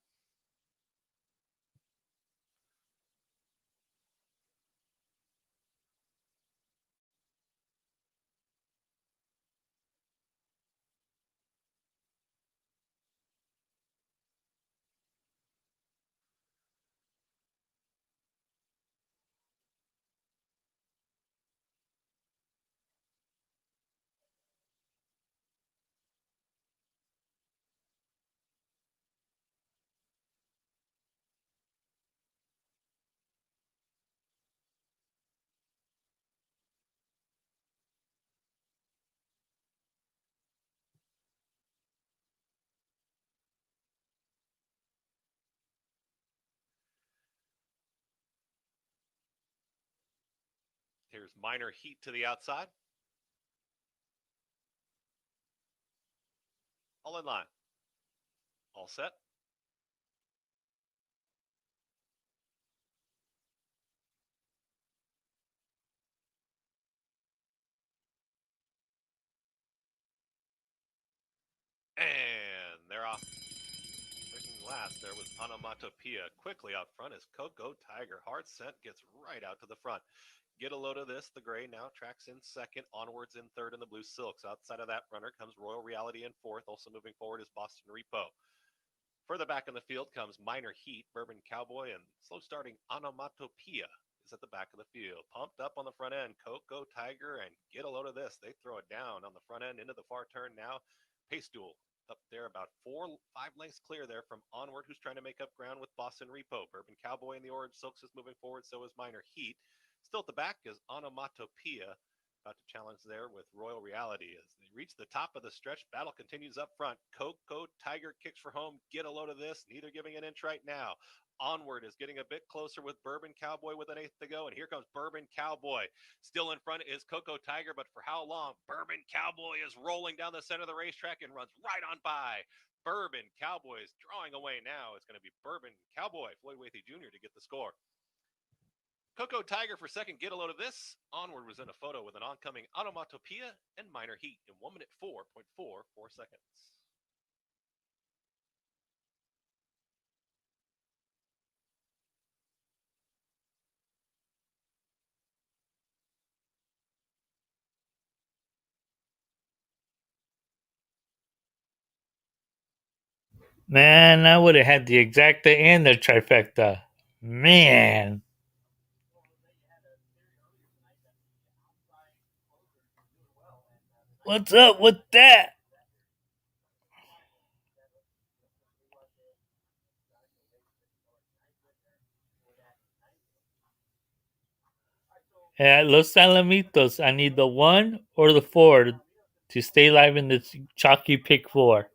Here's minor heat to the outside. All in line. All set. And they're off. Breaking last, there was Onomatopoeia quickly out front as Coco Tiger. Hard Scent gets right out to the front. Get a load of this. The gray now tracks in second, onwards in third in the blue silks. Outside of that runner comes Royal Reality in fourth. Also moving forward is Boston Repo. Further back in the field comes Minor Heat, Bourbon Cowboy, and slow starting Onomatopoeia is at the back of the field. Pumped up on the front end, Coco Tiger, and get a load of this. They throw it down on the front end into the far turn now. Pace Duel up there about 4-5 lengths clear there from Onward, who's trying to make up ground with Boston Repo. Bourbon Cowboy in the orange silks is moving forward, so is Minor Heat. Still at the back is Onomatopoeia, about to challenge there with Royal Reality. As they reach the top of the stretch, battle continues up front. Coco Tiger kicks for home. Get a load of this. Neither giving an inch right now. Onward is getting a bit closer with Bourbon Cowboy with an eighth to go. And here comes Bourbon Cowboy. Still in front is Coco Tiger, but for how long? Bourbon Cowboy is rolling down the center of the racetrack and runs right on by. Bourbon Cowboy is drawing away now. It's going to be Bourbon Cowboy, Floyd Wathy Jr. to get the score. Coco Tiger for second. Get a load of this. Onward was in a photo with an oncoming Onomatopoeia and Minor Heat in 1 minute 4.44 seconds. Man, I would have had the exacta and the trifecta. Man. What's up with that? At Los Alamitos, I need the 1 or the 4 to stay alive in this chalky pick 4.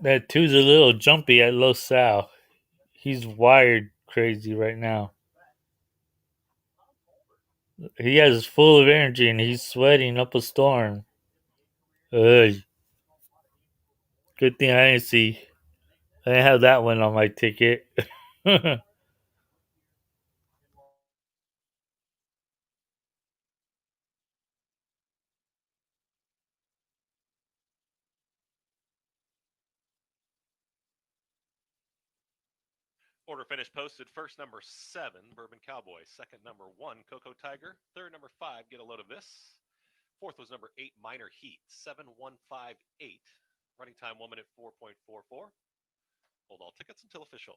That 2's a little jumpy at Los Sal. He's wired crazy right now. He has full of energy and he's sweating up a storm. Ugh. Good thing I didn't see. I didn't have that one on my ticket. Order finish posted. First, number 7, Bourbon Cowboy. Second, number 1, Coco Tiger. Third, number 5, Get a Load of This. Fourth was number 8, Minor Heat. 7158. Running time 1 minute 4.44. Hold all tickets until official.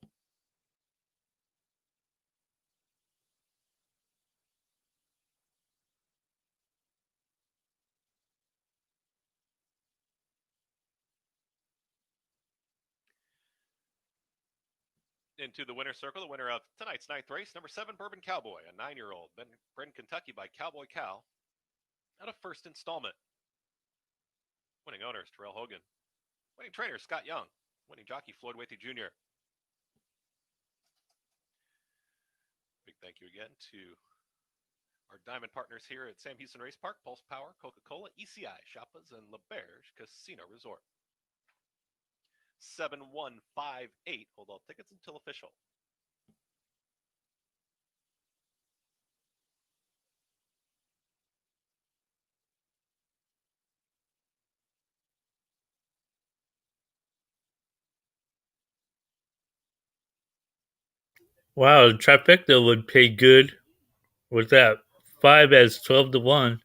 Into the winner's circle, the winner of tonight's 9th race, number 7, Bourbon Cowboy, a 9-year-old, bred in Kentucky by Cowboy Cal, out of first installment. Winning owners, Terrell Hogan. Winning trainer, Scott Young. Winning jockey, Floyd Wathy Jr. Big thank you again to our diamond partners here at Sam Houston Race Park, Pulse Power, Coca-Cola, ECI, Chapas, and LaBerge Casino Resort. 7158. Hold all tickets until official. Wow, the trifecta would pay good with that 5 as 12 to 1.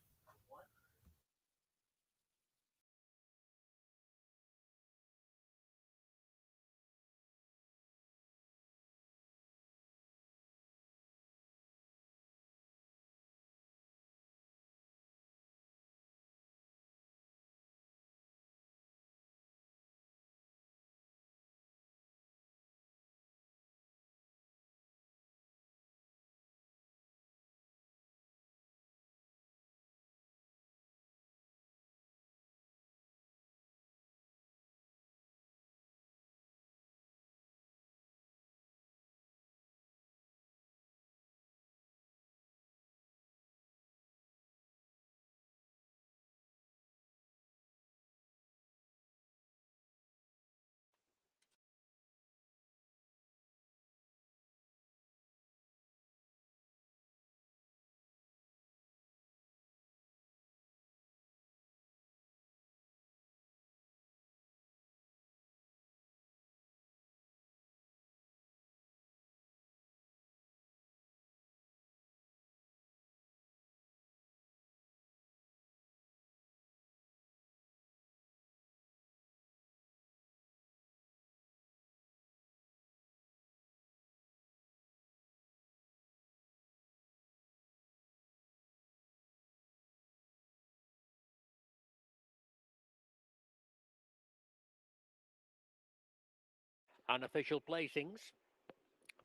Unofficial placings.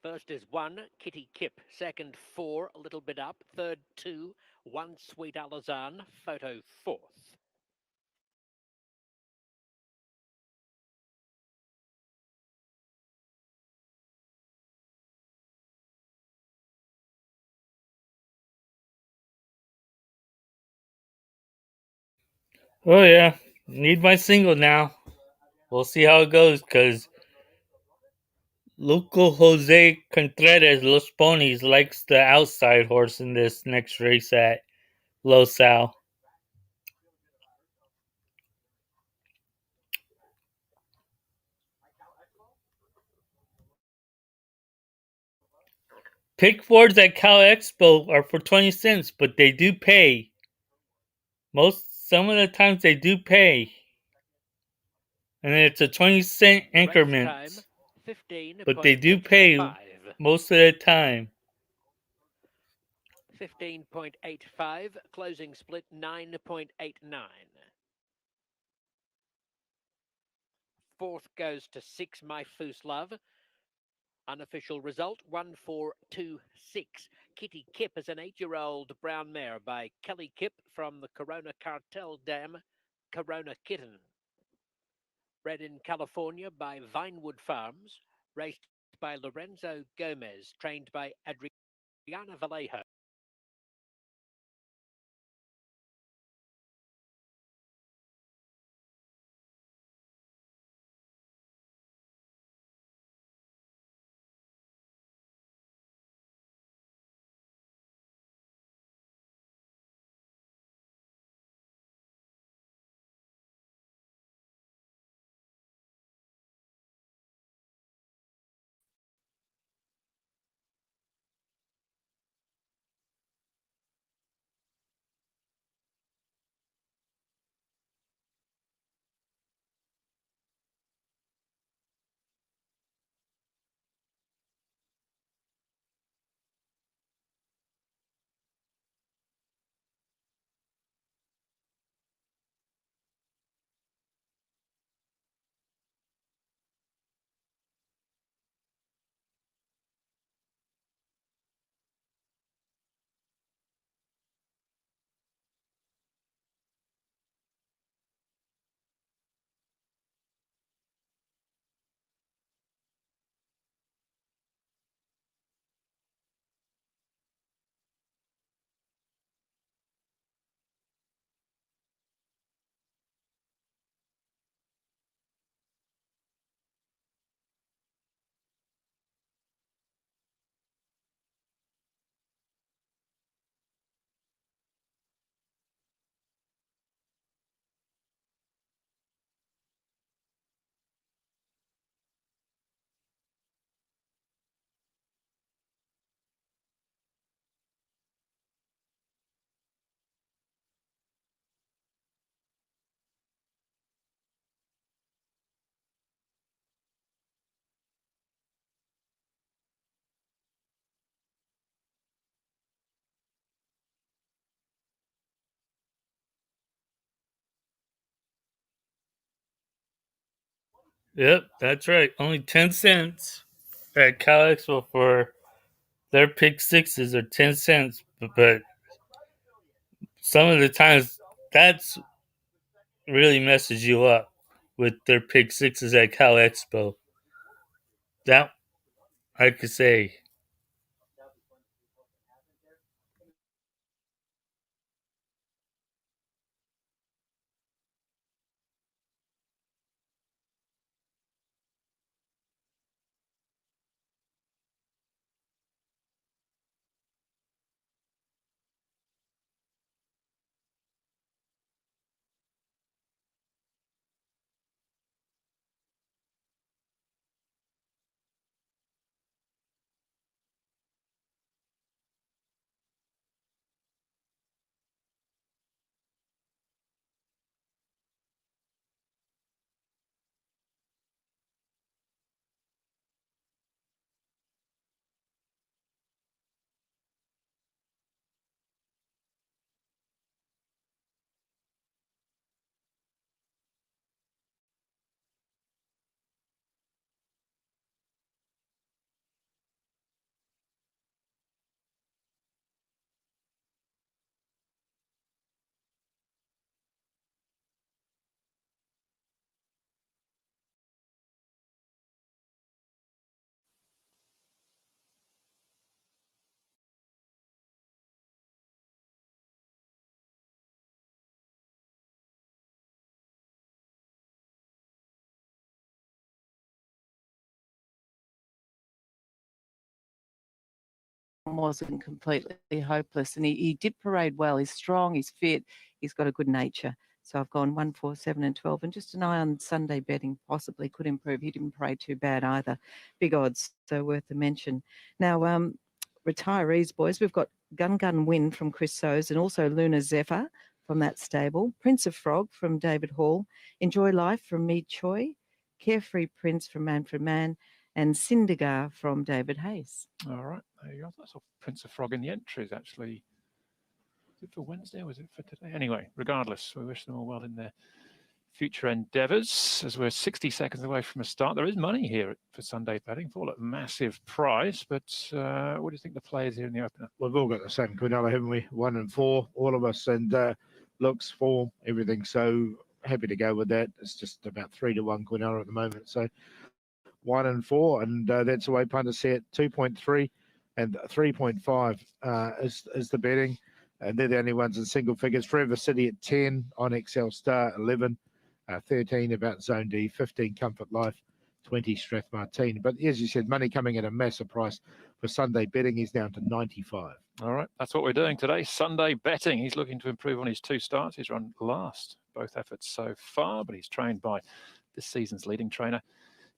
First is 1, Kitty Kip. Second, 4, a little bit up. Third, 2, 1, Sweet Alazan. Photo fourth. Oh yeah, need my single now. We'll see how it goes because local Jose Contreras Los Ponies likes the outside horse in this next race at Los Al. Pick fours at Cal Expo are for 20 cents, but they do pay. Some of the times they do pay. And it's a 20-cent Race increment. time, 15.85. But they do pay most of the time. 15.85, closing split 9.89. Fourth goes to 6, My Foos Love. Unofficial result 1426. Kitty Kip is an 8-year-old brown mare by Kelly Kip from the Corona Cartel Dam, Corona Kitten. Bred in California by Vinewood Farms, raced by Lorenzo Gomez, trained by Adriana Vallejo. Yep, that's right. Only 10 cents at Cal Expo for their pick sixes are 10 cents. But some of the times that's really messes you up with their pick sixes at Cal Expo. That I could say. wasn't completely hopeless. And he did parade well. He's strong, he's fit, he's got a good nature. So I've gone 1, 4, 7, and 12. And just an eye on Sunday betting, possibly could improve. He didn't parade too bad either. Big odds, so worth a mention. Now, retirees, boys, we've got Gun Win from Chris Sows and also Luna Zephyr from that stable. Prince of Frog from David Hall. Enjoy Life from Mead Choi. Carefree Prince from Manfred Mann. And Cindergar from David Hayes. All right, there you go. That's a Prince of Frog in the entries, actually. Was it for Wednesday or was it for today? Anyway, regardless, we wish them all well in their future endeavours. As we're 60 seconds away from a start, there is money here for Sunday betting, for all at massive price. But what do you think the players here in the opener? We've all got the same quinella, haven't we? 1 and 4, all of us, and looks, form, everything. So happy to go with that. It's just about 3 to 1 quinella at the moment. So 1 and 4, and that's the way punters see it. 2.3 and 3.5 is the betting, and they're the only ones in single figures. Forever City at 10, on XL Star 11, 13 about Zone D, 15 Comfort Life, 20 Strathmartine. But as you said, money coming at a massive price for Sunday betting. He's down to 95. All right, that's what we're doing today. Sunday betting. He's looking to improve on his 2 starts. He's run last both efforts so far, but he's trained by this season's leading trainer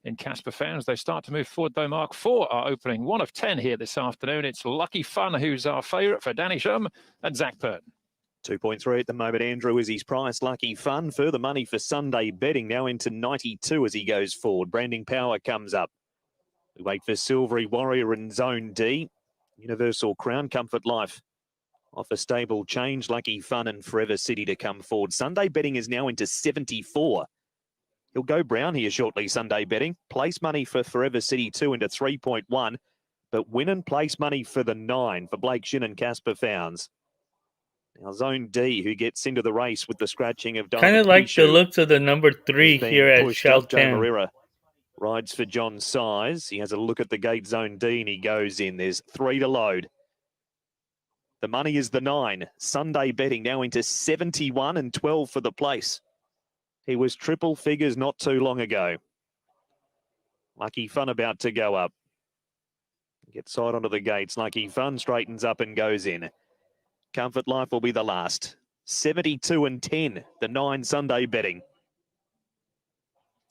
in Casper Fans. They start to move forward, though. Mark 4 are opening 1 of 10 here this afternoon. It's Lucky Fun, who's our favourite, for Danny Shum and Zach Purton. 2.3 at the moment. Andrew is his price. Lucky Fun. Further money for Sunday betting now into 92 as he goes forward. Branding Power comes up. We wait for Silvery Warrior in Zone D. Universal Crown, Comfort Life. Off a stable change, Lucky Fun and Forever City to come forward. Sunday betting is now into 74. He'll go brown here shortly, Sunday betting. Place money for Forever City 2 into 3.1. But win and place money for the 9 for Blake Shin and Casper Fownes. Now Zone D, who gets into the race with the scratching of Diamond Kind of like the Pishu, looks of the number 3 is being here at pushed up. Joe Sheltown. Moreira rides for John Size. He has a look at the gate. Zone D and he goes in. There's 3 to load. The money is the 9. Sunday betting now into 71 and 12 for the place. He was triple figures not too long ago. Lucky Fun about to go up. Gets side onto the gates. Lucky Fun straightens up and goes in. Comfort Life will be the last. 72 and 10, the 9 Sunday betting.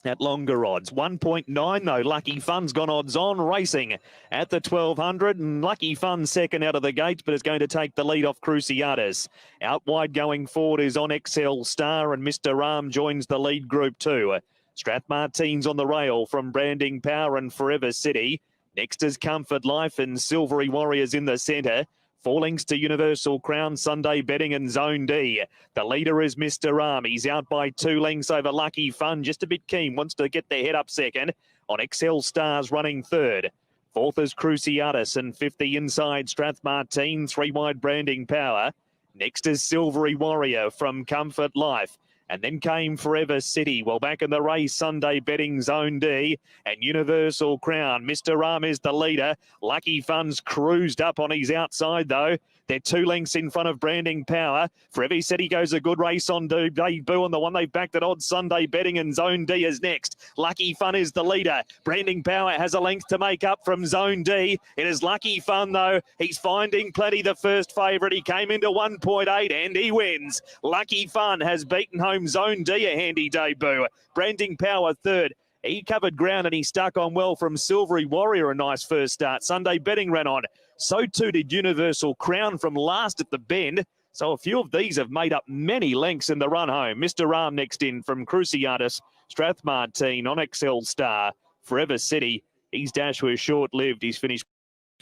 At longer odds. 1.9 though. Lucky Fun's gone odds on, racing at the 1200. And Lucky Fun second out of the gates, but is going to take the lead off Cruciatus. Out wide going forward is On XL Star, and Mr. Ram joins the lead group 2. Strathmartine's on the rail from Branding Power and Forever City. Next is Comfort Life and Silvery Warriors in the centre. 4 lengths to Universal Crown, Sunday betting and Zone D. The leader is Mr. Ram. He's out by 2 lengths over Lucky Fun. Just a bit keen, wants to get their head up second. On XL Stars running third. 4th is Cruciatus and 5th the inside Strathmartine. 3 wide Branding Power. Next is Silvery Warrior from Comfort Life. And then came Forever City. Well, back in the race, Sunday betting Zone D and Universal Crown. Mr. Ram is the leader. Lucky Fun's cruised up on his outside, though. They're 2 lengths in front of Branding Power. Forever City goes a good race on debut on the one they've backed at odds. Sunday betting and Zone D is next. Lucky Fun is the leader. Branding Power has a length to make up from Zone D. It is Lucky Fun, though. He's finding plenty, the first favourite. He came into 1.8 and he wins. Lucky Fun has beaten home Zone D, a handy debut. Branding Power third. He covered ground and he stuck on well from Silvery Warrior, a nice first start. Sunday betting ran on. So too did Universal Crown from last at the bend. So a few of these have made up many lengths in the run home. Mr. Ram next in from Cruciatus. Strathmartine on XL Star. Forever City. His dash was short-lived. He's finished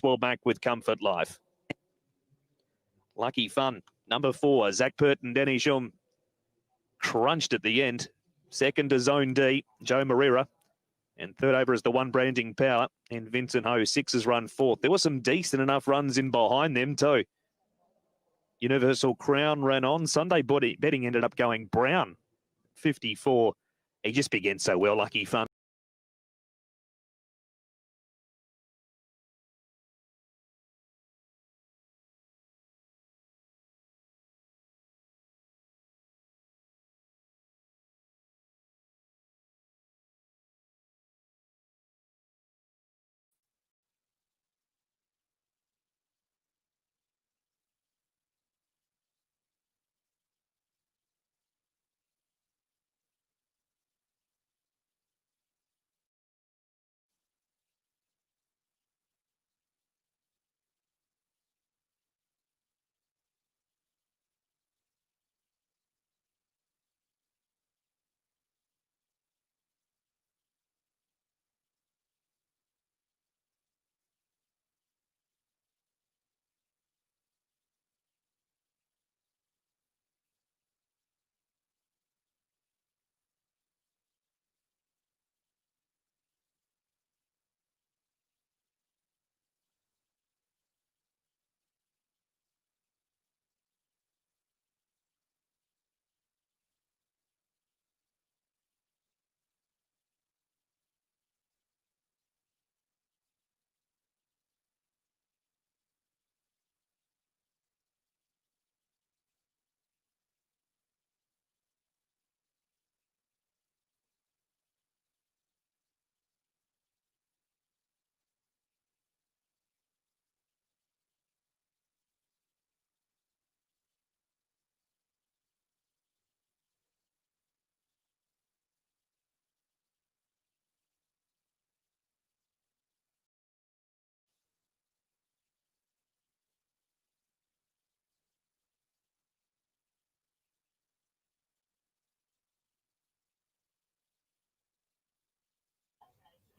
well back with Comfort Life. Lucky Fun. Number 4, Zach Purton, Denny Shum. Crunched at the end. Second to Zone D, Joe Moreira. And third over is the 1 Branding Power. And Vincent Ho, 6 has run 4th. There were some decent enough runs in behind them too. Universal Crown ran on. Sunday betting ended up going brown. 54. He just began so well, Lucky Fun.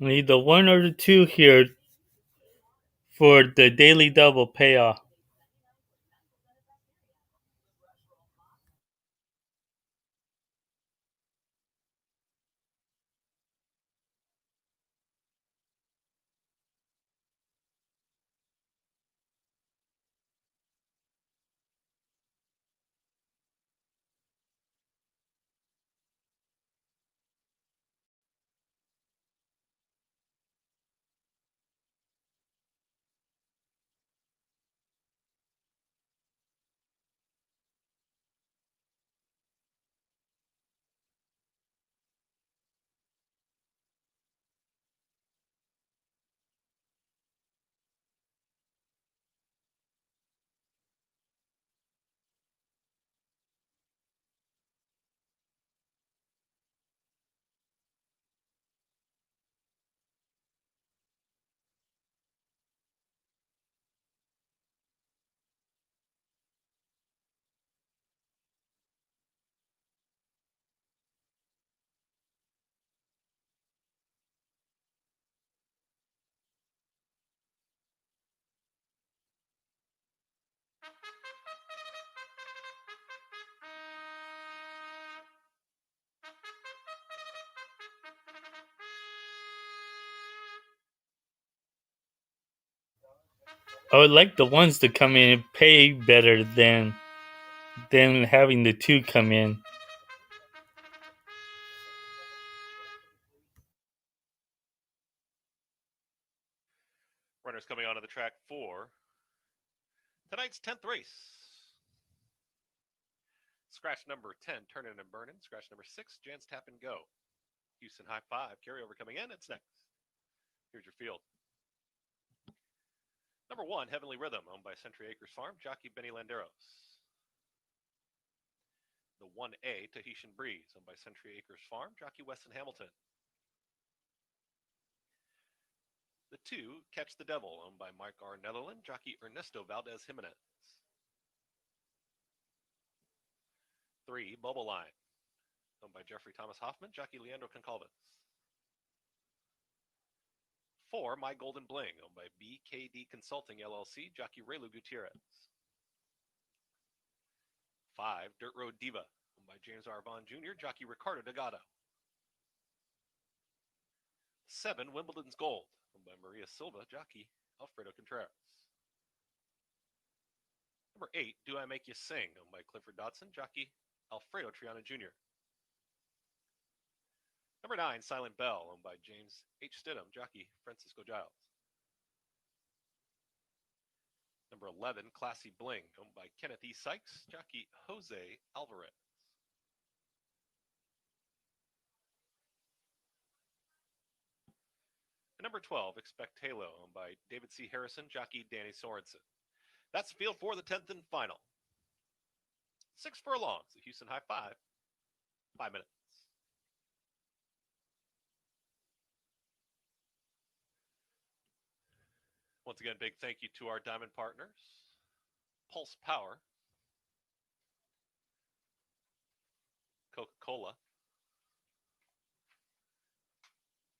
Need the 1 or the 2 here for the daily double payoff. I would like the ones to come in and pay better than having the 2 come in. Runners coming onto the track for tonight's 10th race. Scratch number 10, Turnin' and Burnin'. Scratch number 6, Jans Tap and Go. Houston High 5, carryover coming in. It's next. Here's your field. Number 1, Heavenly Rhythm, owned by Century Acres Farm, jockey Benny Landeros. The 1A, Tahitian Breeze, owned by Century Acres Farm, jockey Weston Hamilton. The 2, Catch the Devil, owned by Mike R. Netherland, jockey Ernesto Valdez Jimenez. 3, Bubble Line, owned by Jeffrey Thomas Hoffman, jockey Leandro Concalves. 4, My Golden Bling, owned by BKD Consulting LLC, jockey Raylu Gutierrez. 5, Dirt Road Diva, owned by James R. Vaughn Jr., jockey Ricardo Delgado. 7, Wimbledon's Gold, owned by Maria Silva, jockey Alfredo Contreras. Number 8, Do I Make You Sing, owned by Clifford Dodson, jockey Alfredo Triana Jr. Number 9, Silent Bell, owned by James H. Stidham, jockey Francisco Giles. Number 11, Classy Bling, owned by Kenneth E. Sykes, jockey Jose Alvarez. And number 12, Expect Halo, owned by David C. Harrison, jockey Danny Sorensen. That's the field for the 10th and final. 6 furlongs, the Houston High 5, 5 minutes. Once again, big thank you to our diamond partners, Pulse Power, Coca-Cola,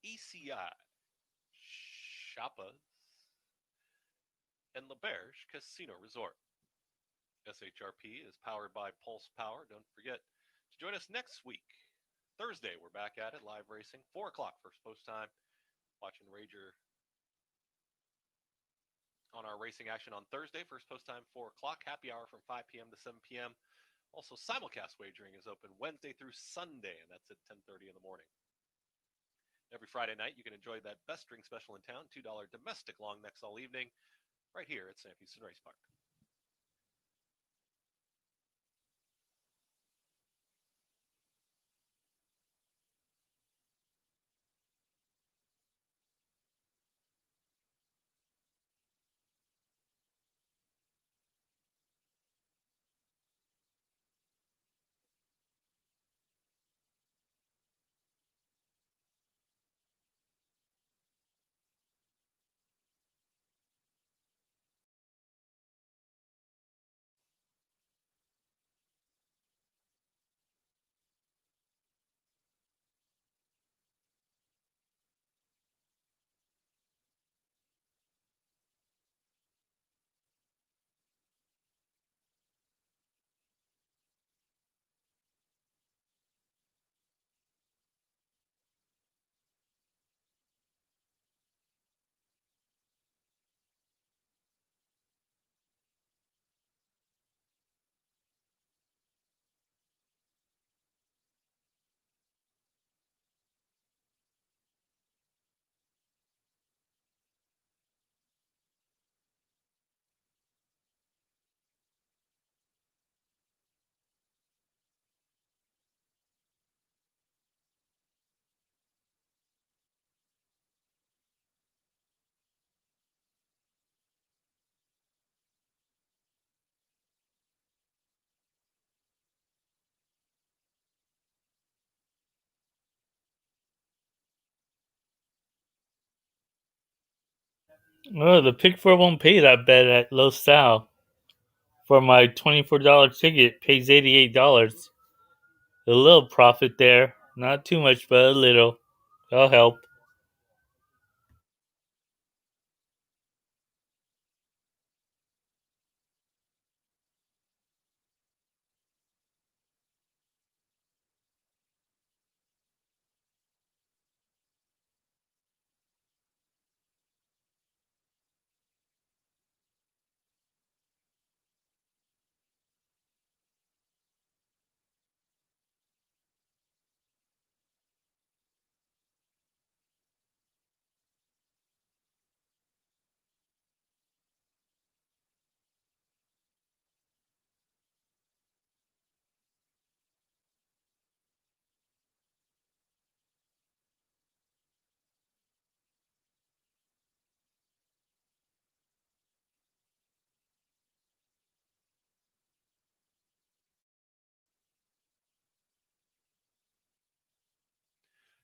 ECI, Chapas, and LaBerge Casino Resort. SHRP is powered by Pulse Power. Don't forget to join us next week. Thursday, we're back at it, live racing, 4 o'clock first post time. Watching Rager on our racing action on Thursday, first post time, 4 o'clock. Happy hour from 5 p.m. to 7 p.m. Also, simulcast wagering is open Wednesday through Sunday, and that's at 10:30 in the morning. Every Friday night, you can enjoy that best drink special in town, $2 domestic long necks all evening, right here at Sam Houston Race Park. Oh, the pick four won't pay that bet at Low Sal. For my $24 ticket, pays $88. A little profit there. Not too much, but a little. That'll help.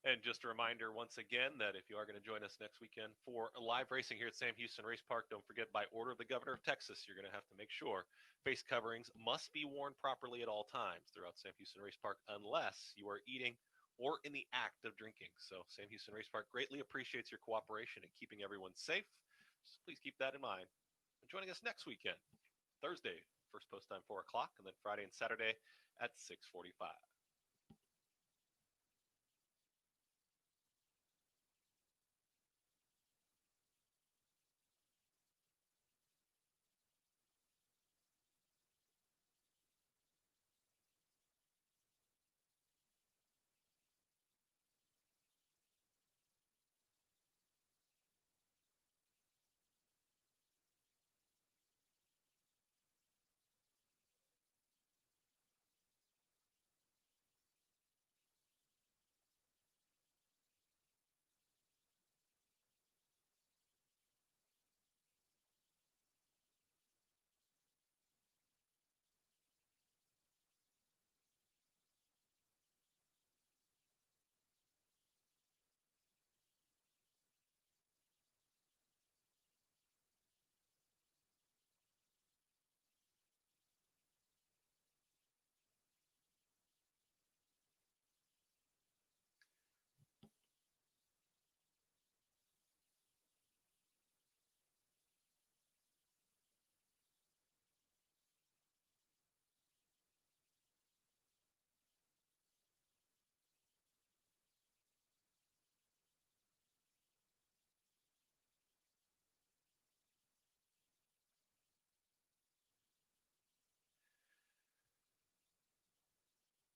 And just a reminder once again that if you are going to join us next weekend for live racing here at Sam Houston Race Park, don't forget by order of the Governor of Texas, you're going to have to make sure face coverings must be worn properly at all times throughout Sam Houston Race Park unless you are eating or in the act of drinking. So Sam Houston Race Park greatly appreciates your cooperation in keeping everyone safe. So please keep that in mind. And joining us next weekend, Thursday, first post time 4 o'clock, and then Friday and Saturday at 6:45.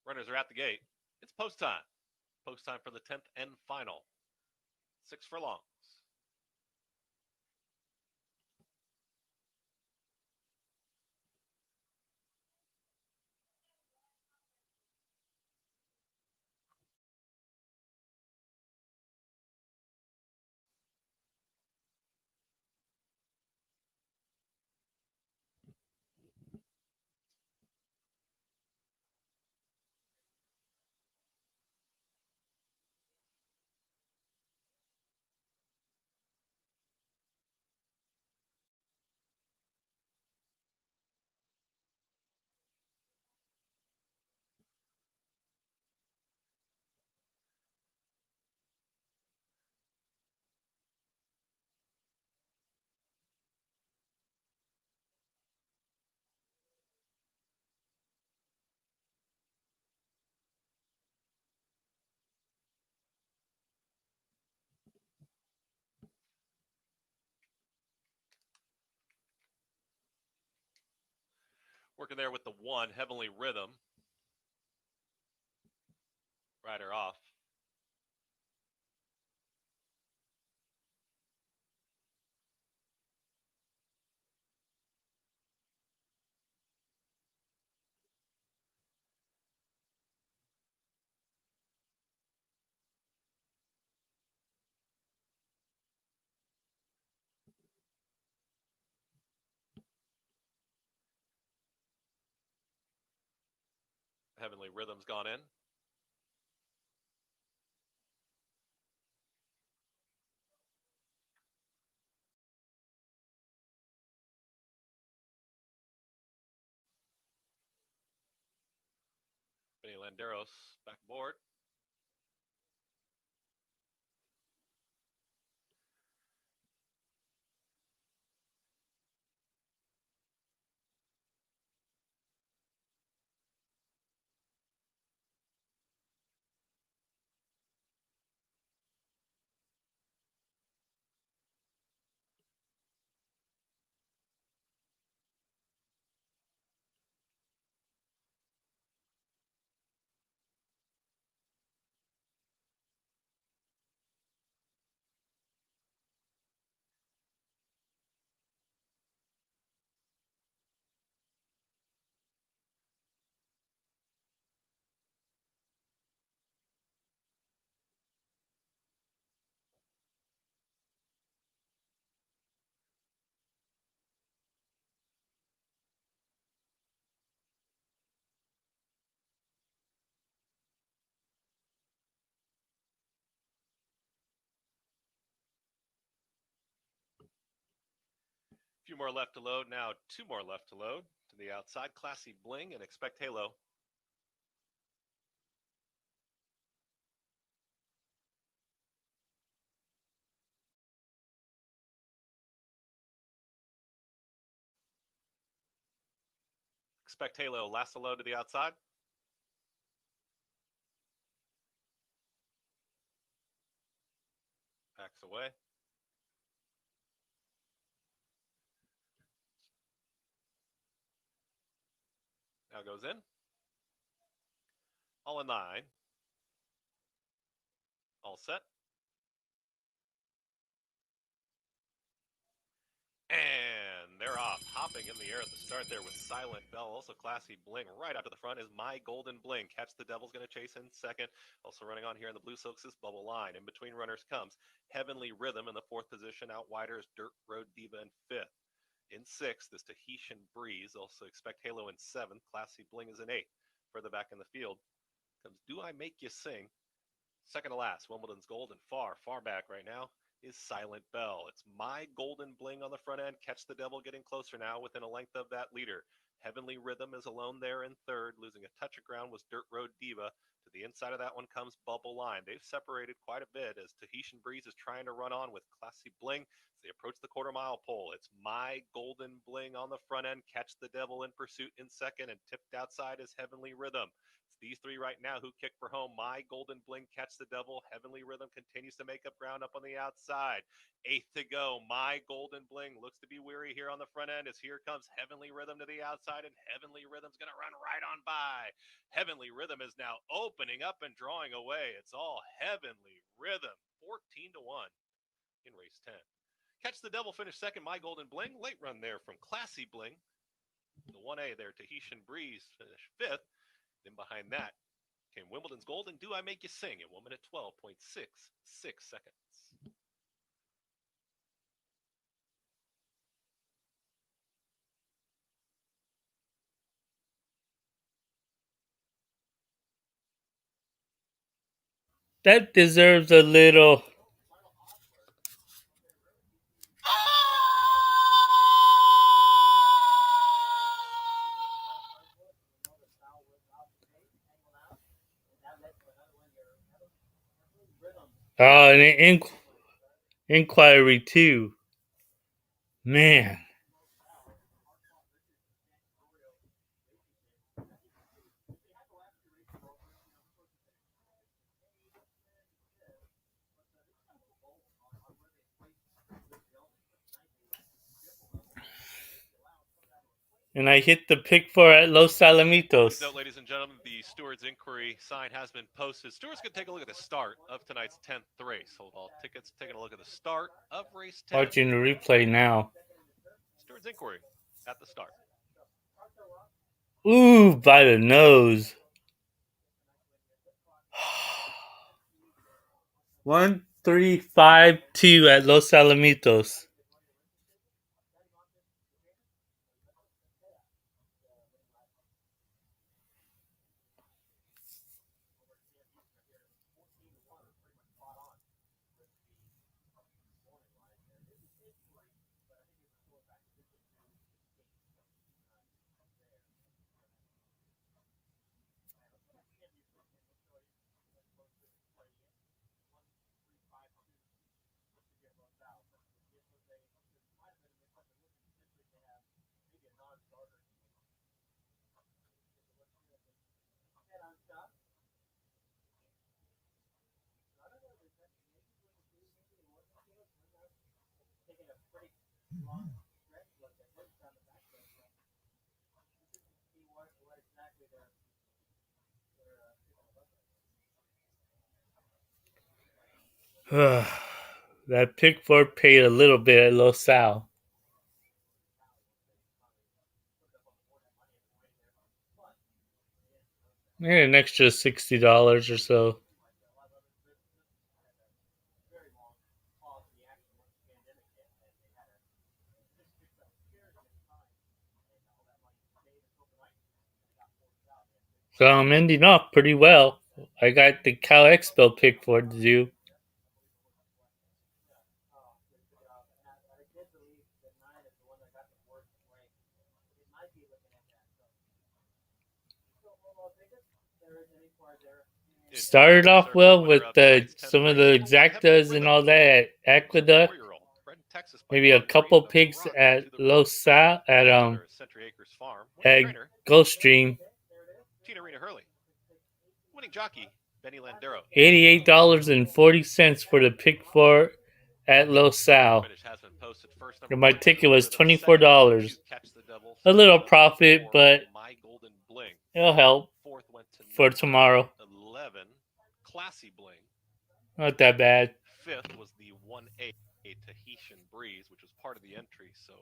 Runners are at the gate. It's post time. Post time for the 10th and final. 6 furlongs. Working there with the 1, Heavenly Rhythm. Rider off. Heavenly Rhythm's gone in. Danny Landeros back aboard. A few more left to load now. 2 more left to load. To the outside, Classy Bling and Expect Halo. Expect Halo, last to load to the outside. Backs away. Now goes in. All in line. All set. And they're off, hopping in the air at the start there with Silent Bell. Also Classy Bling right out to the front is My Golden Bling. Catch the Devil's going to chase in second. Also running on here in the Blue Silks is Bubble Line. In between runners comes Heavenly Rhythm in the 4th position. Out wider is Dirt Road Diva in 5th. In 6th is Tahitian Breeze. Also Expect Halo in 7th. Classy Bling is in 8th. Further back in the field comes Do I Make You Sing? Second to last, Wimbledon's Gold, and far, far back right now is Silent Bell. It's My Golden Bling on the front end. Catch the Devil getting closer now within a length of that leader. Heavenly Rhythm is alone there in 3rd. Losing a touch of ground was Dirt Road Diva. To the inside of that one comes Bubble Line. They've separated quite a bit as Tahitian Breeze is trying to run on with Classy Bling as they approach the quarter-mile pole. It's My Golden Bling on the front end. Catch the Devil in pursuit in second, and tipped outside is Heavenly Rhythm. These 3 right now who kick for home. My Golden Bling, Catch the Devil. Heavenly Rhythm continues to make up ground up on the outside. 8th to go. My Golden Bling looks to be weary here on the front end as here comes Heavenly Rhythm to the outside, and Heavenly Rhythm's going to run right on by. Heavenly Rhythm is now opening up and drawing away. It's all Heavenly Rhythm. 14 to 1 in race 10. Catch the Devil finished second. My Golden Bling. Late run there from Classy Bling. The 1A there, Tahitian Breeze finished 5th. Then behind that came Wimbledon's Gold and Do I Make You Sing at 1 minute 12.66 seconds. That deserves a little. Oh, an inquiry too. Man. And I hit the pick four at Los Alamitos. Note, ladies and gentlemen, the steward's inquiry sign has been posted. Stewards can take a look at the start of tonight's 10th race. Hold all tickets, taking a look at the start of race 10. Watching the replay now. Steward's inquiry at the start. Ooh, by the nose. 1-3-5-2 at Los Alamitos. That pick four paid a little bit at Los Al. Maybe an extra $60 or so. So I'm ending off pretty well. I got the Cal Expo pick four to do. Started off well with some of the exactas and all that at Aqueduct. Maybe a couple picks at Los Sal at Gulfstream. Tina Rena Hurley. Winning jockey, Benny Landero. $88.40 for the pick four at Los Sal. And my ticket was $24. A little profit, but it'll help for tomorrow. 11, Classy Bling. Not that bad. Fifth was the 1A Tahitian Breeze, which was part of the entry. So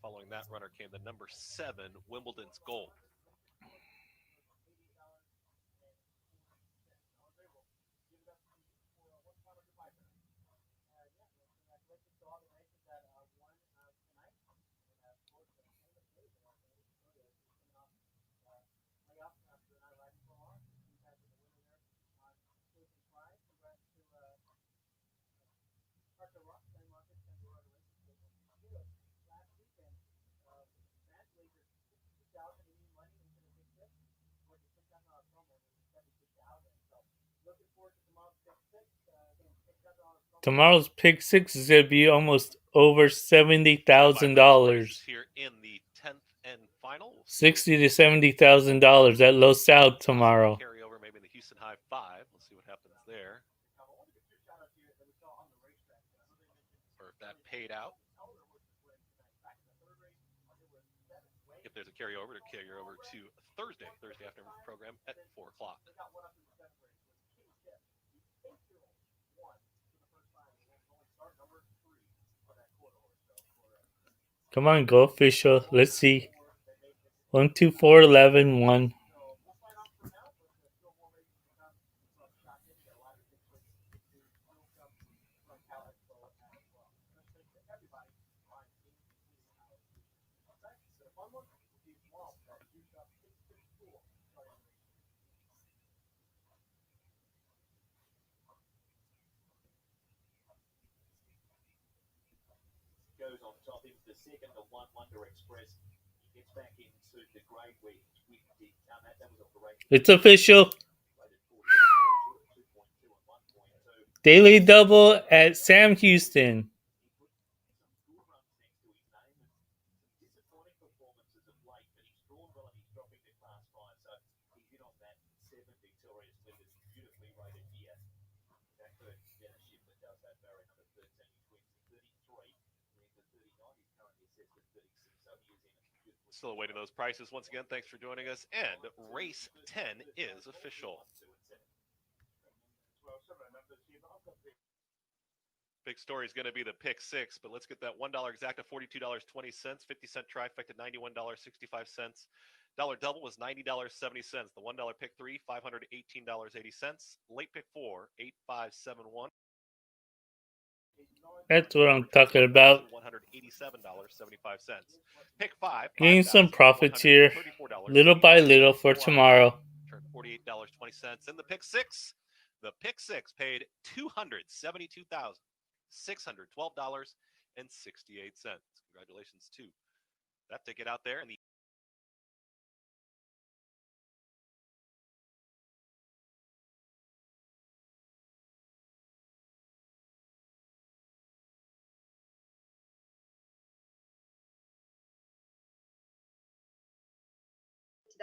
following that runner came the number 7 Wimbledon's Gold. Tomorrow's pick six is going to be almost over $70,000. Here in the 10th and final. $60,000 to $70,000 at Los Al tomorrow. Carry over maybe in the Houston High 5. Let's see what happens there. Or if that paid out. If there's a carryover, to carry over to Thursday afternoon program at 4 o'clock. Come on, go official. Let's see. 1, 2, 4, 11, 1. Goes on top into the second of One Wonder Express. He gets back into the grade where he did that was off the race. It's official. Daily double at Sam Houston. Still awaiting those prices. Once again, thanks for joining us. And race 10 is official. Big story is going to be the pick six, but let's get that $1 exacta, $42.20, 50-cent trifecta, $91.65. Dollar double was $90.70. The $1 pick three, $518.80. Late pick four, $8,571. That's what I'm talking about. $187.75. Pick five. Getting some profits here, little by little for tomorrow. Turned $48.20. And the pick six paid $272,612.68. Congratulations to that ticket out there. And the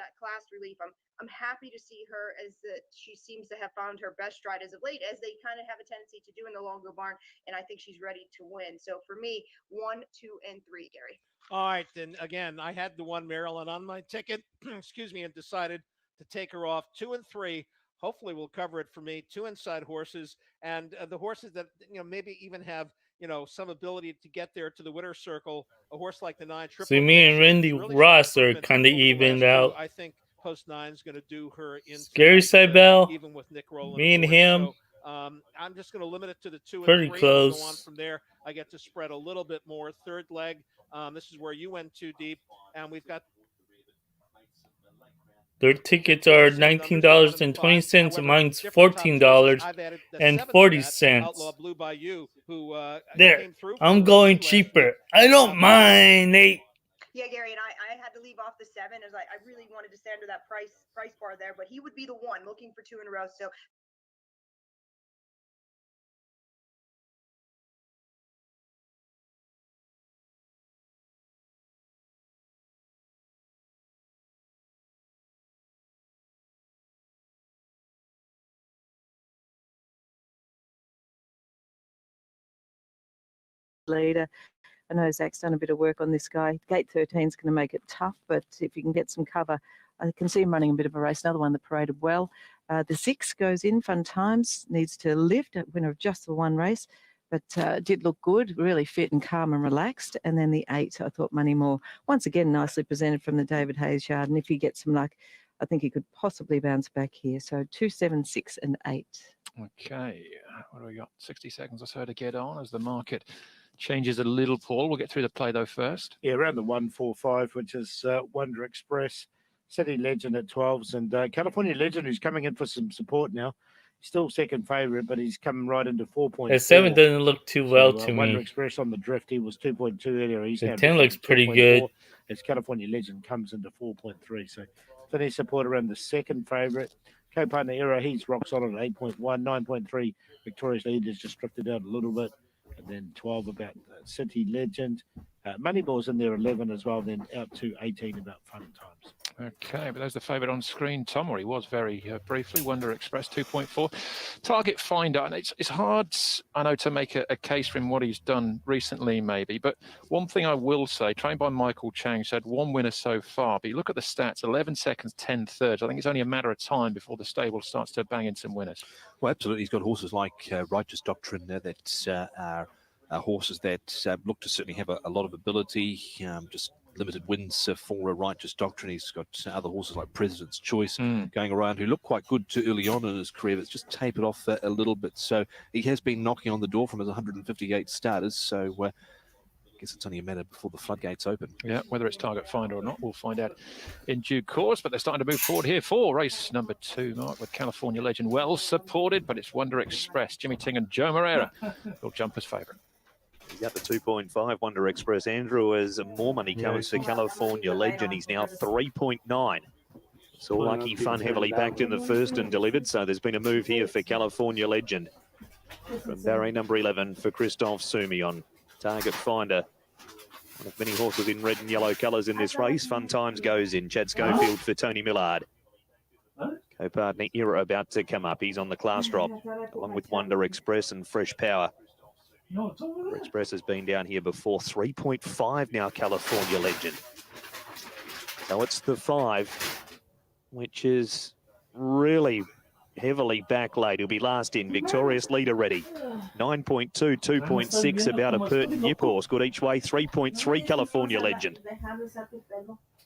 that class relief. I'm happy to see her as that she seems to have found her best stride as of late, as they kind of have a tendency to do in the longer barn, and I think she's ready to win. So for me, 1, 2, and 3, Gary. All right, then again, I had the one Maryland on my ticket, excuse me, and decided to take her off. 2 and 3. Hopefully, will cover it for me. 2 inside horses, and the horses that maybe even have some ability to get there to the winner's circle. A horse like the 9 So Triple me and Fiction, Randy really Ross showed are improvement kind of over the evened last 2. out. I think Post 9 is going to do her in Gary tonight, Seibel, even with Nick Rowland me and aboard. him, So I'm just going to limit it to the 2 and pretty 3, and we'll go on close. from there. I get to spread a little bit more. Third leg. This is where you went too deep, and we've got Their tickets two of are the same numbers, the 1 and the 5. $19.20. However, Mine's different top choices. $14 I've added the and 7 to 40 that, Outlaw cents. Blue by You, who There, came through for I'm Ray going Lee last week. cheaper. I don't mind, Nate. Yeah, Gary, and I had to leave off the 7 as I really wanted to stay under that price bar there, but he would be the one looking for 2 in a row. So leader. I know Zach's done a bit of work on this guy. Gate 13 is going to make it tough, but if you can get some cover, I can see him running a bit of a race. Another one that paraded well. The 6 goes in, Fun Times, needs to lift, a winner of just the 1 race, but did look good, really fit and calm and relaxed. And then the 8, I thought Money More, once again, nicely presented from the David Hayes yard. And if he gets some luck, I think he could possibly bounce back here. So 2, 7, 6, and 8. Okay, what do we got? 60 seconds or so to get on as the market changes a little, Paul. We'll get through the play, though, first. Yeah, around the 145, which is Wonder Express, City Legend at 12s, and California Legend, who's coming in for some support now. Still second favourite, but he's coming right into 4.4. The 7 doesn't look too well to Wonder me. Express on the drift, he was 2.2 earlier. He's The now 10 just looks up to pretty 2.4. good. As California Legend comes into 4.3. So finish support around the second favourite. Co-partner Era, he's rock solid at 8.1, 9.3. Victoria's Leaders just drifted out a little bit. And then 12 about City Legend. Moneyball's in there 11 as well, then out to 18 about Fun Times. Okay, but there's the favourite on screen, Tom, or he was very briefly. Wonder Express 2.4. Target Finder, and it's hard, I know, to make a case for him what he's done recently, maybe. But one thing I will say, trained by Michael Chang, said 1 winner so far. But you look at the stats, 11 seconds, 10 thirds. I think it's only a matter of time before the stable starts to bang in some winners. Well, absolutely. He's got horses like Righteous Doctrine there that are horses that look to certainly have a lot of ability, just limited wins for a Righteous Doctrine. He's got other horses like President's Choice going around who look quite good to early on in his career, but it's just tapered off a little bit. So he has been knocking on the door from his 158 starters. So I guess it's only a matter before the floodgates open. Yeah, whether it's Target Finder or not, we'll find out in due course. But they're starting to move forward here for race number 2, Mark, with California Legend well supported, but it's Wonder Express. Jimmy Ting and Joe Moreira will jump as favourite. He's got the 2.5 Wonder Express. Andrew, as more money comes for California Legend, he's now 3.9. So Lucky Fun heavily backed in the first and delivered. So there's been a move here for California Legend from barrier number 11 for Christophe Sumi on Target Finder. One of many horses in red and yellow colours in this race. Fun Times goes in. Chad Schofield for Tony Millard. Co-partner Era about to come up. He's on the class drop, along with Wonder Express and Fresh Power. Express has been down here before. 3.5 now, California Legend. So it's the 5, which is really heavily backlayed. He'll be last in. Victorious Leader ready. 9.2, 2.6 about a Pert and Nip horse. Good each way. 3.3 California Legend.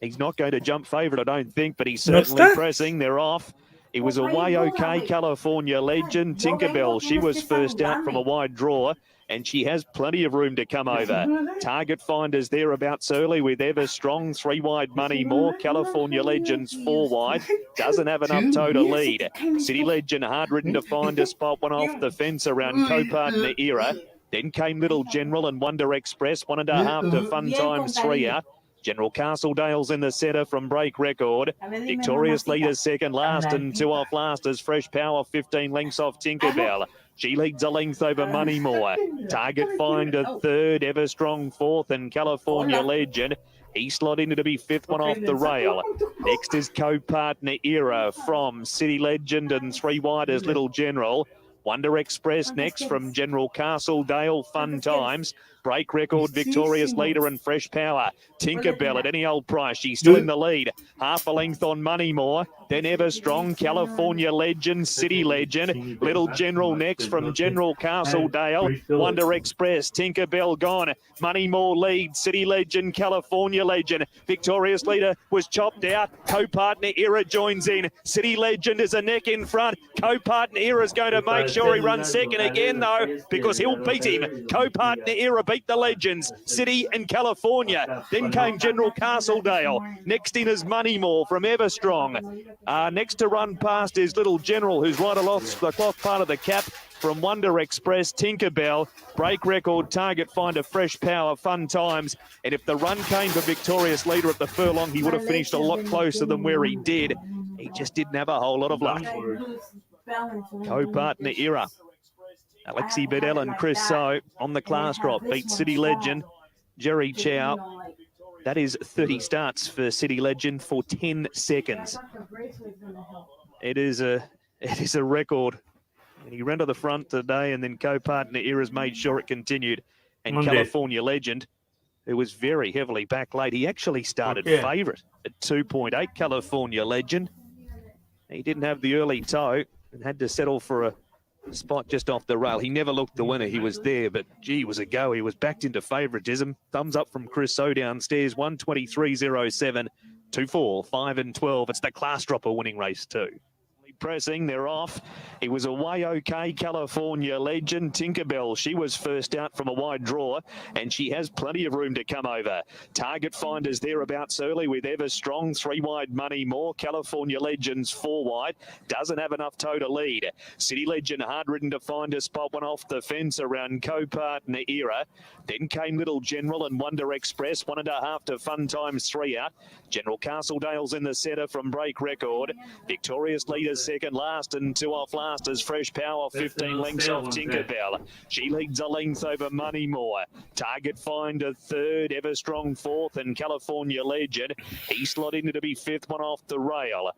He's not going to jump favourite, I don't think, but he's certainly pressing. They're off. It was a way okay California Legend. Tinkerbell, she was first out from a wide draw, and she has plenty of room to come over. Target Finders thereabouts early with Ever Strong, 3 wide Money More. California Legends 4 wide. Doesn't have enough toe to lead. City Legend hard ridden to find a spot, one off the fence around co-partner Era. Then came Little General and Wonder Express, 1.5 to Fun Times 3 out. General Castledale's in the centre from Break Record. Victorious Leader second last and 2 off last as Fresh Power 15 lengths off Tinkerbell. She leads a length over Money More. Target Finder third, Ever Strong fourth, and California Legend. He slotted into to be fifth one off the rail. Next is Co-Partner Era from City Legend, and three wide is Little General. Wonder Express next from General Castledale, Fun Times. Break Record, Victorious Leader and Fresh Power. Tinkerbell at any old price. She's still in the lead. Half a length on Moneymore. Then Ever Strong, California Legend, City Legend. Little General next from General Castledale. Wonder Express, Tinkerbell gone. Moneymore lead, City Legend, California Legend. Victorious Leader was chopped out. Co-Partner Era joins in. City Legend is a neck in front. Co-Partner Era is going to make sure he runs second again, though, because he'll beat him. Co-Partner Era beat the Legends, City and California. Then came General Castledale. Next in is Moneymore from Everstrong. Next to run past is Little General, who's right aloft the cloth part of the cap. From Wonder Express, Tinkerbell, Break Record, Target Finder, Fresh Power, Fun Times. And if the run came for Victorious Leader at the furlong, he would have finished a lot closer than where he did. He just didn't have a whole lot of luck. Co-Partner Era. Alexi Bedell and Chris So on the class drop. Beat City Legend, Jerry Chow. That is 30 starts for City Legend for 10 seconds. It is a record. And he ran to the front today, and then Co-Partner Era's made sure it continued. And Monday. California Legend, who was very heavily back late, he actually started favourite at 2.8. California Legend. He didn't have the early toe and had to settle for a spot just off the rail. He never looked the winner. He was there, but gee, was a go. He was backed into favouritism. Thumbs up from Chris O downstairs. 123.07. 2, 4, 5 and 12. It's the class dropper winning race too. Pressing, they're off. He was away okay. California Legend, Tinkerbell. She was first out from a wide draw, and she has plenty of room to come over. Target Finders thereabouts early with Ever Strong, 3 wide Moneymore. California Legends 4 wide. Doesn't have enough toe to lead. City Legend hard ridden to find a spot, one off the fence around Co-Partner Era. Then came Little General and Wonder Express, 1.5 to Fun Times, 3 out. General Castledale's in the centre from Break Record. Victorious Leaders second last, and 2 off last is Fresh Power, 15 lengths off Tinkerbell. She leads a length over Moneymore. Target Finder third, Everstrong fourth, and California Legend. He slotted into to be fifth, one off the rail.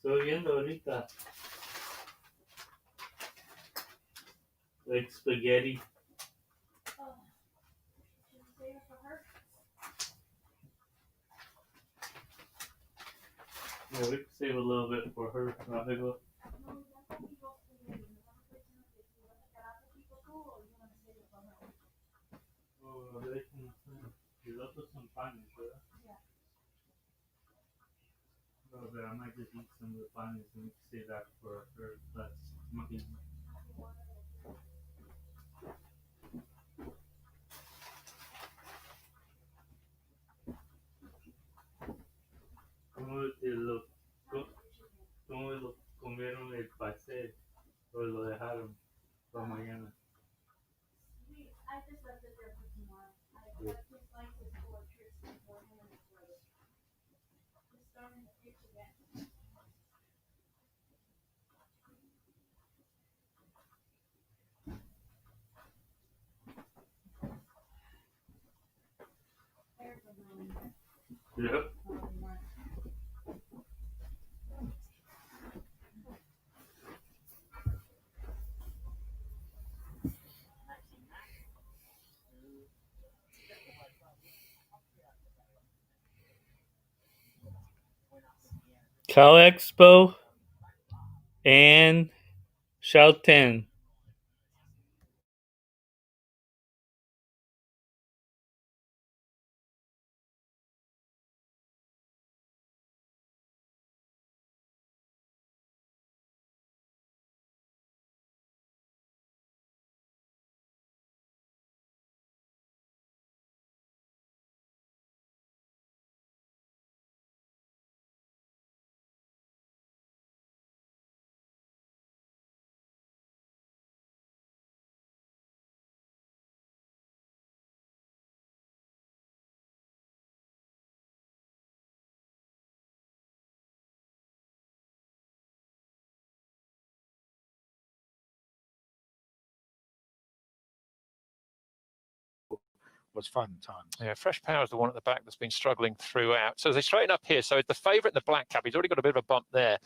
Estoy viendo ahorita. Like spaghetti. Yeah, we can save a little bit for her. Rápido. Oh, they can. You love some panes, ¿verdad? Oh, but I might just eat some of the panes and we can save that for her. That's mucking. ¿Cómo te lo Yep. Cal Expo and Shouten. Was fun times. Yeah, Fresh Power is the one at the back that's been struggling throughout. So as they straighten up here, so the favourite in the black cap, he's already got a bit of a bump there,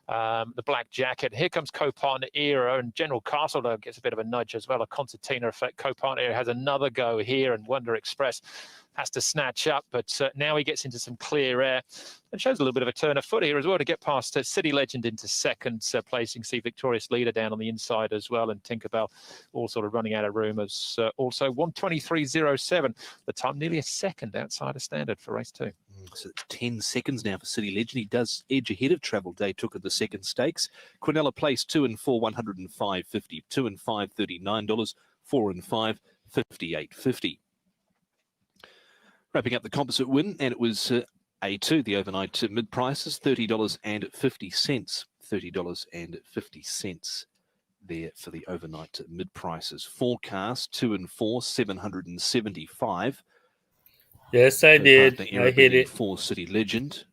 the black jacket. Here comes Co-Partner Era, and General Castle gets a bit of a nudge as well, a concertina effect. Co-Partner Era has another go here, and Wonder Express has to snatch up, but now he gets into some clear air and shows a little bit of a turn of foot here as well to get past City Legend into second placing, see Victorious Leader down on the inside as well, and Tinkerbell all sort of running out of room as also 1:23.07, the time nearly a second outside of standard for race 2. So it's 10 seconds now for City Legend. He does edge ahead of Travel Day, took at the second stakes. Quinella placed 2 and 4, $105.50, 2 and 5, $39, 4 and 5, $58.50. Wrapping up the composite win, and it was A2, the overnight mid prices, $30.50. $30.50 there for the overnight mid prices. Forecast 2 and 4, 775. Yes, I did. I hit it. For City Legend.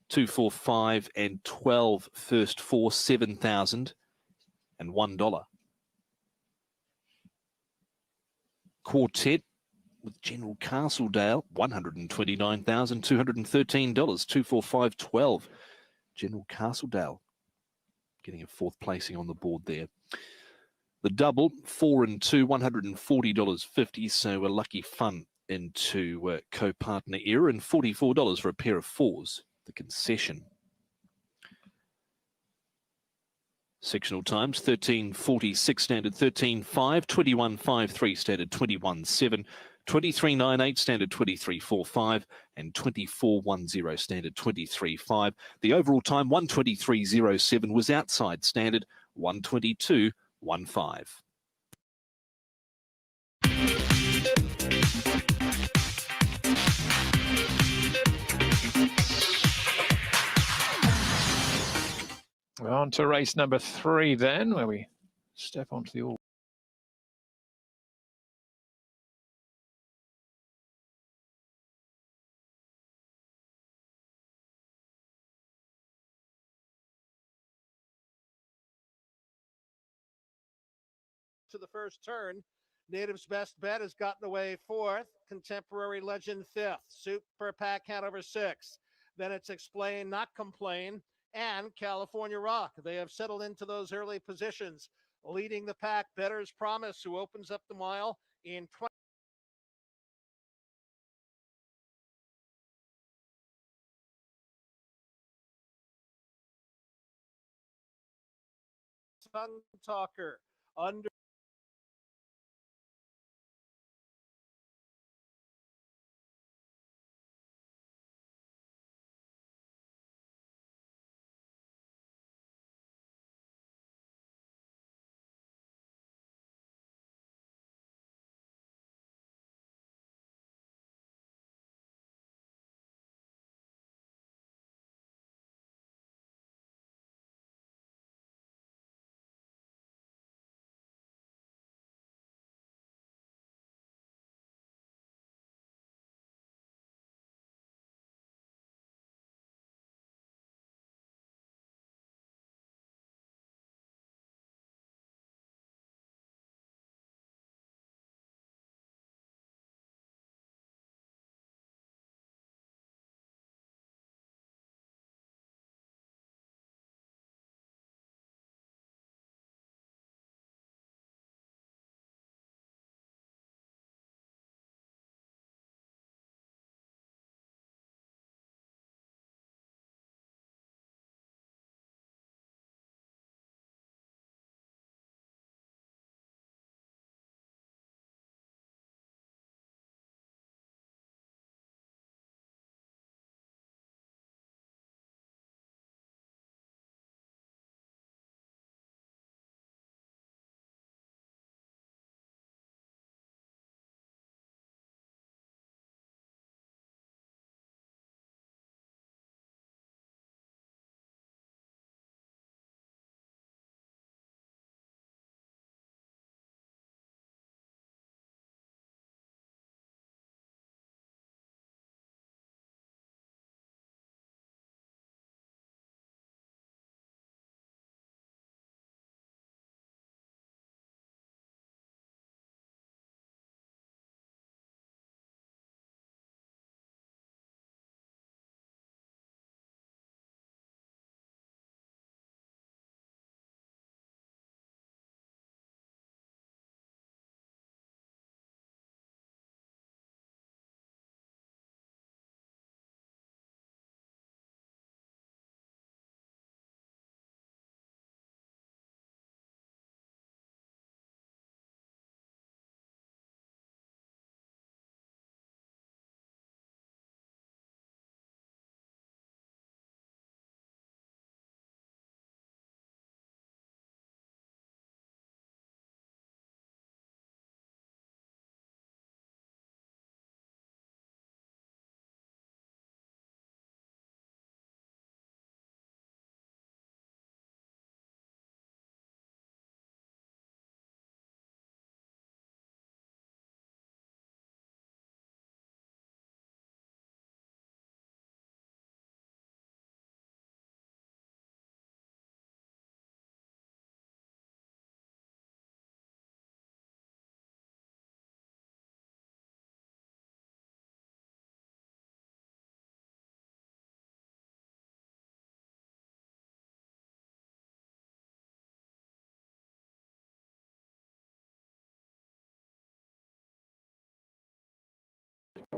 2, 4, 5, and 12 first 4, $7,001. Quartet with General Castledale, $129,213. 2, 4, 5, 12. General Castledale getting a fourth placing on the board there. The double, 4 and 2, $140.50. So a lucky fun into Co-Partner Era, and $44 for a pair of fours, the concession. Sectional times 13:46 standard 13:5, 21:53 standard 21:7, 23:98 standard 23:45, and 24:10 standard 23:5. The overall time 1:23.07 was outside standard 1:22.15. We're on to race number 3 then, where we step onto the all. To the first turn. Native's Best Bet has gotten away fourth. Contemporary Legend fifth. Super Pack Hanover sixth. Then it's Explain, Not Complain, and California Rock. They have settled into those early positions. Leading the pack, Better's Promise, who opens up the mile in 20. Tongue Talker under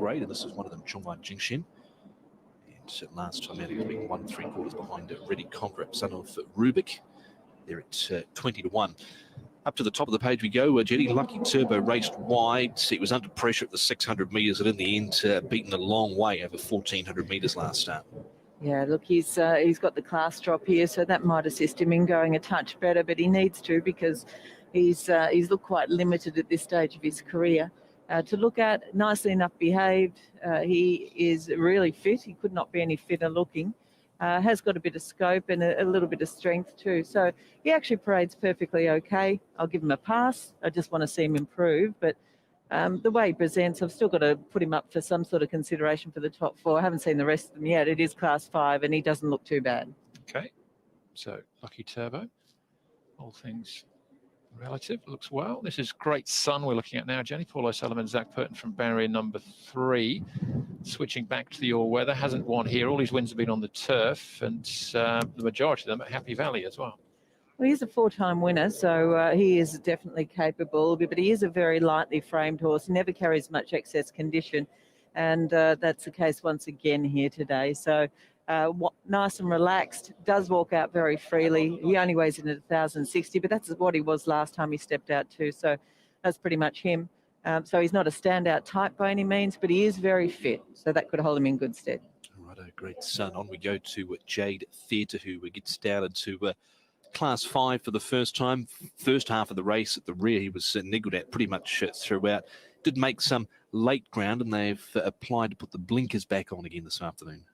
grade, and this is one of them, Chongwan Jingshin. And last time out, he was being 1 3/4 behind Ready Convert, son of Rubik. They're at 20 to 1. Up to the top of the page we go. Jetty Lucky Turbo raced wide. He was under pressure at the 600 metres, and in the end, beaten a long way over 1,400 metres last start. Yeah, look, he's got the class drop here, so that might assist him in going a touch better, but he needs to because he's looked quite limited at this stage of his career. To look at, nicely enough behaved. He is really fit. He could not be any fitter looking. Has got a bit of scope and a little bit of strength too. So he actually parades perfectly okay. I'll give him a pass. I just want to see him improve. But the way he presents, I've still got to put him up for some sort of consideration for the top 4. I haven't seen the rest of them yet. It is class 5 and he doesn't look too bad. Okay, so Lucky Turbo, all things relative, looks well. This is Great Sun we're looking at now, Jenny. Paulo Sullivan, Zach Purton from barrier number 3. Switching back to the all-weather, hasn't won here. All his wins have been on the turf, and the majority of them at Happy Valley as well. Well, he's a 4-time winner, so he is definitely capable, but he is a very lightly framed horse, never carries much excess condition, and that's the case once again here today. So nice and relaxed, does walk out very freely. He only weighs in at 1,060, but that's what he was last time he stepped out too, so that's pretty much him. So he's not a standout type by any means, but he is very fit, so that could hold him in good stead. Righto, Great Sun. On we go to Jade Theatre, who gets down into Class 5 for the first time. First half of the race at the rear, he was niggled at pretty much throughout. Did make some late ground, and they've applied to put the blinkers back on again this afternoon.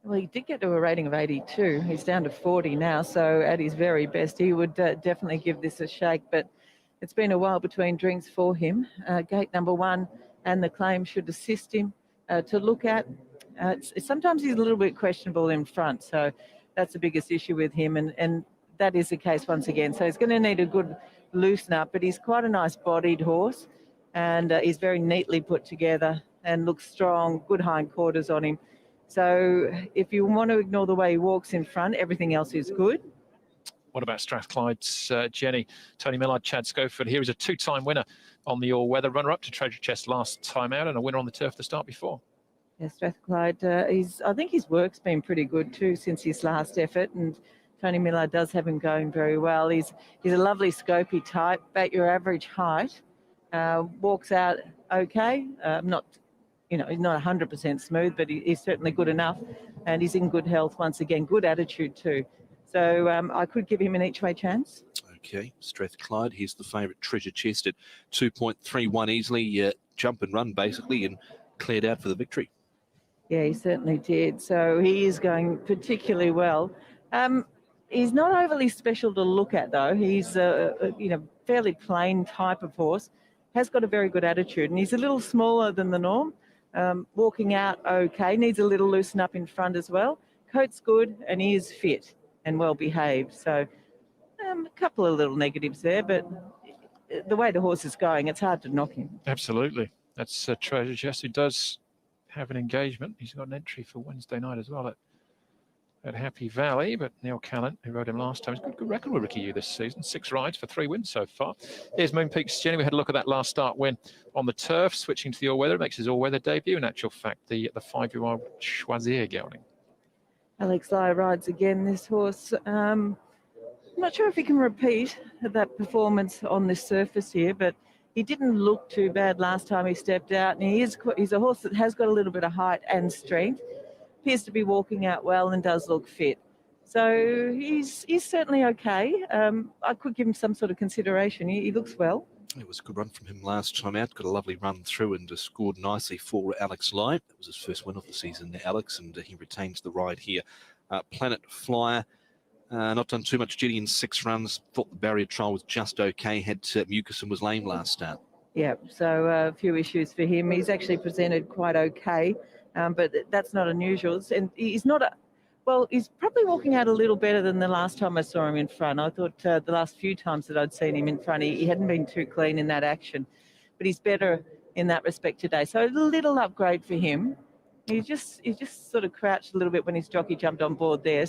Well, he did get to a rating of 82. He's down to 40 now, so at his very best, he would definitely give this a shake, but it's been a while between drinks for him. Gate number 1 and the claim should assist him to look at. Sometimes he's a little bit questionable in front, so that's the biggest issue with him, and that is the case once again. So he's going to need a good loosen up, but he's quite a nice bodied horse, and he's very neatly put together and looks strong, good hindquarters on him. So if you want to ignore the way he walks in front, everything else is good. What about Strathclyde's Jenny? Tony Millard, Chad Schofield. Here is a 2-time winner on the all-weather, runner-up to Treasure Chest last time out, and a winner on the turf the start before. Yeah, Strathclyde, I think his work's been pretty good too since his last effort, and Tony Millard does have him going very well. He's a lovely scopy type, about your average height, walks out okay. He's not 100% smooth, but he's certainly good enough, and he's in good health once again. Good attitude too. So I could give him an each-way chance. Okay, Strathclyde, here's the favourite Treasure Chest at 2.31 easily. Jump and run basically, and cleared out for the victory. Yeah, he certainly did. So he is going particularly well. He's not overly special to look at though. He's a fairly plain type of horse. Has got a very good attitude, and he's a little smaller than the norm. Walking out okay, needs a little loosen up in front as well. Coat's good, and he is fit and well behaved. So a couple of little negatives there, but the way the horse is going, it's hard to knock him. Absolutely. That's Treasure Chest, who does have an engagement. He's got an entry for Wednesday night as well at Happy Valley, but Neil Callan, who rode him last time, has got a good record with Ricky U this season. 6 rides for 3 wins so far. Here's Moonpeak's Jenny. We had a look at that last start win on the turf, switching to the all-weather. Makes his all-weather debut. In actual fact, the 5-year-old Choisir gelding. Alex Lye rides again this horse. I'm not sure if he can repeat that performance on this surface here, but he didn't look too bad last time he stepped out, and he's a horse that has got a little bit of height and strength. Appears to be walking out well and does look fit. So he's certainly okay. I could give him some sort of consideration. He looks well. It was a good run from him last time out. Got a lovely run through and scored nicely for Alex Lye. It was his first win of the season, Alex, and he retains the ride here. Planet Flyer, not done too much duty in 6 runs. Thought the barrier trial was just okay. Had mucus and was lame last start. Yeah, so a few issues for him. He's actually presented quite okay, but that's not unusual. And he's not he's probably walking out a little better than the last time I saw him in front. I thought the last few times that I'd seen him in front, he hadn't been too clean in that action. But he's better in that respect today. So a little upgrade for him. He just sort of crouched a little bit when his jockey jumped on board there.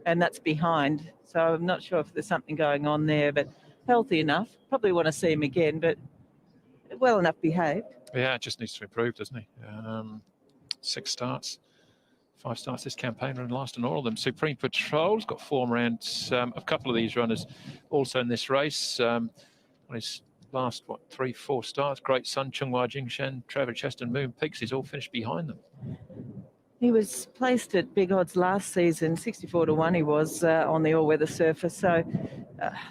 And that's behind. So I'm not sure if there's something going on there, but healthy enough. Probably want to see him again, but well enough behaved. Yeah, just needs to improve, doesn't he? 6 starts, 5 starts this campaign, run last in all of them. Supreme Patrol's got form around a couple of these runners also in this race. On his last, 3, 4 starts, Great Sun, Chunghwa Jingshan, Trevor Cheston, Moon Peaks, he's all finished behind them. He was placed at big odds last season, 64 to 1 he was on the all-weather surface. So,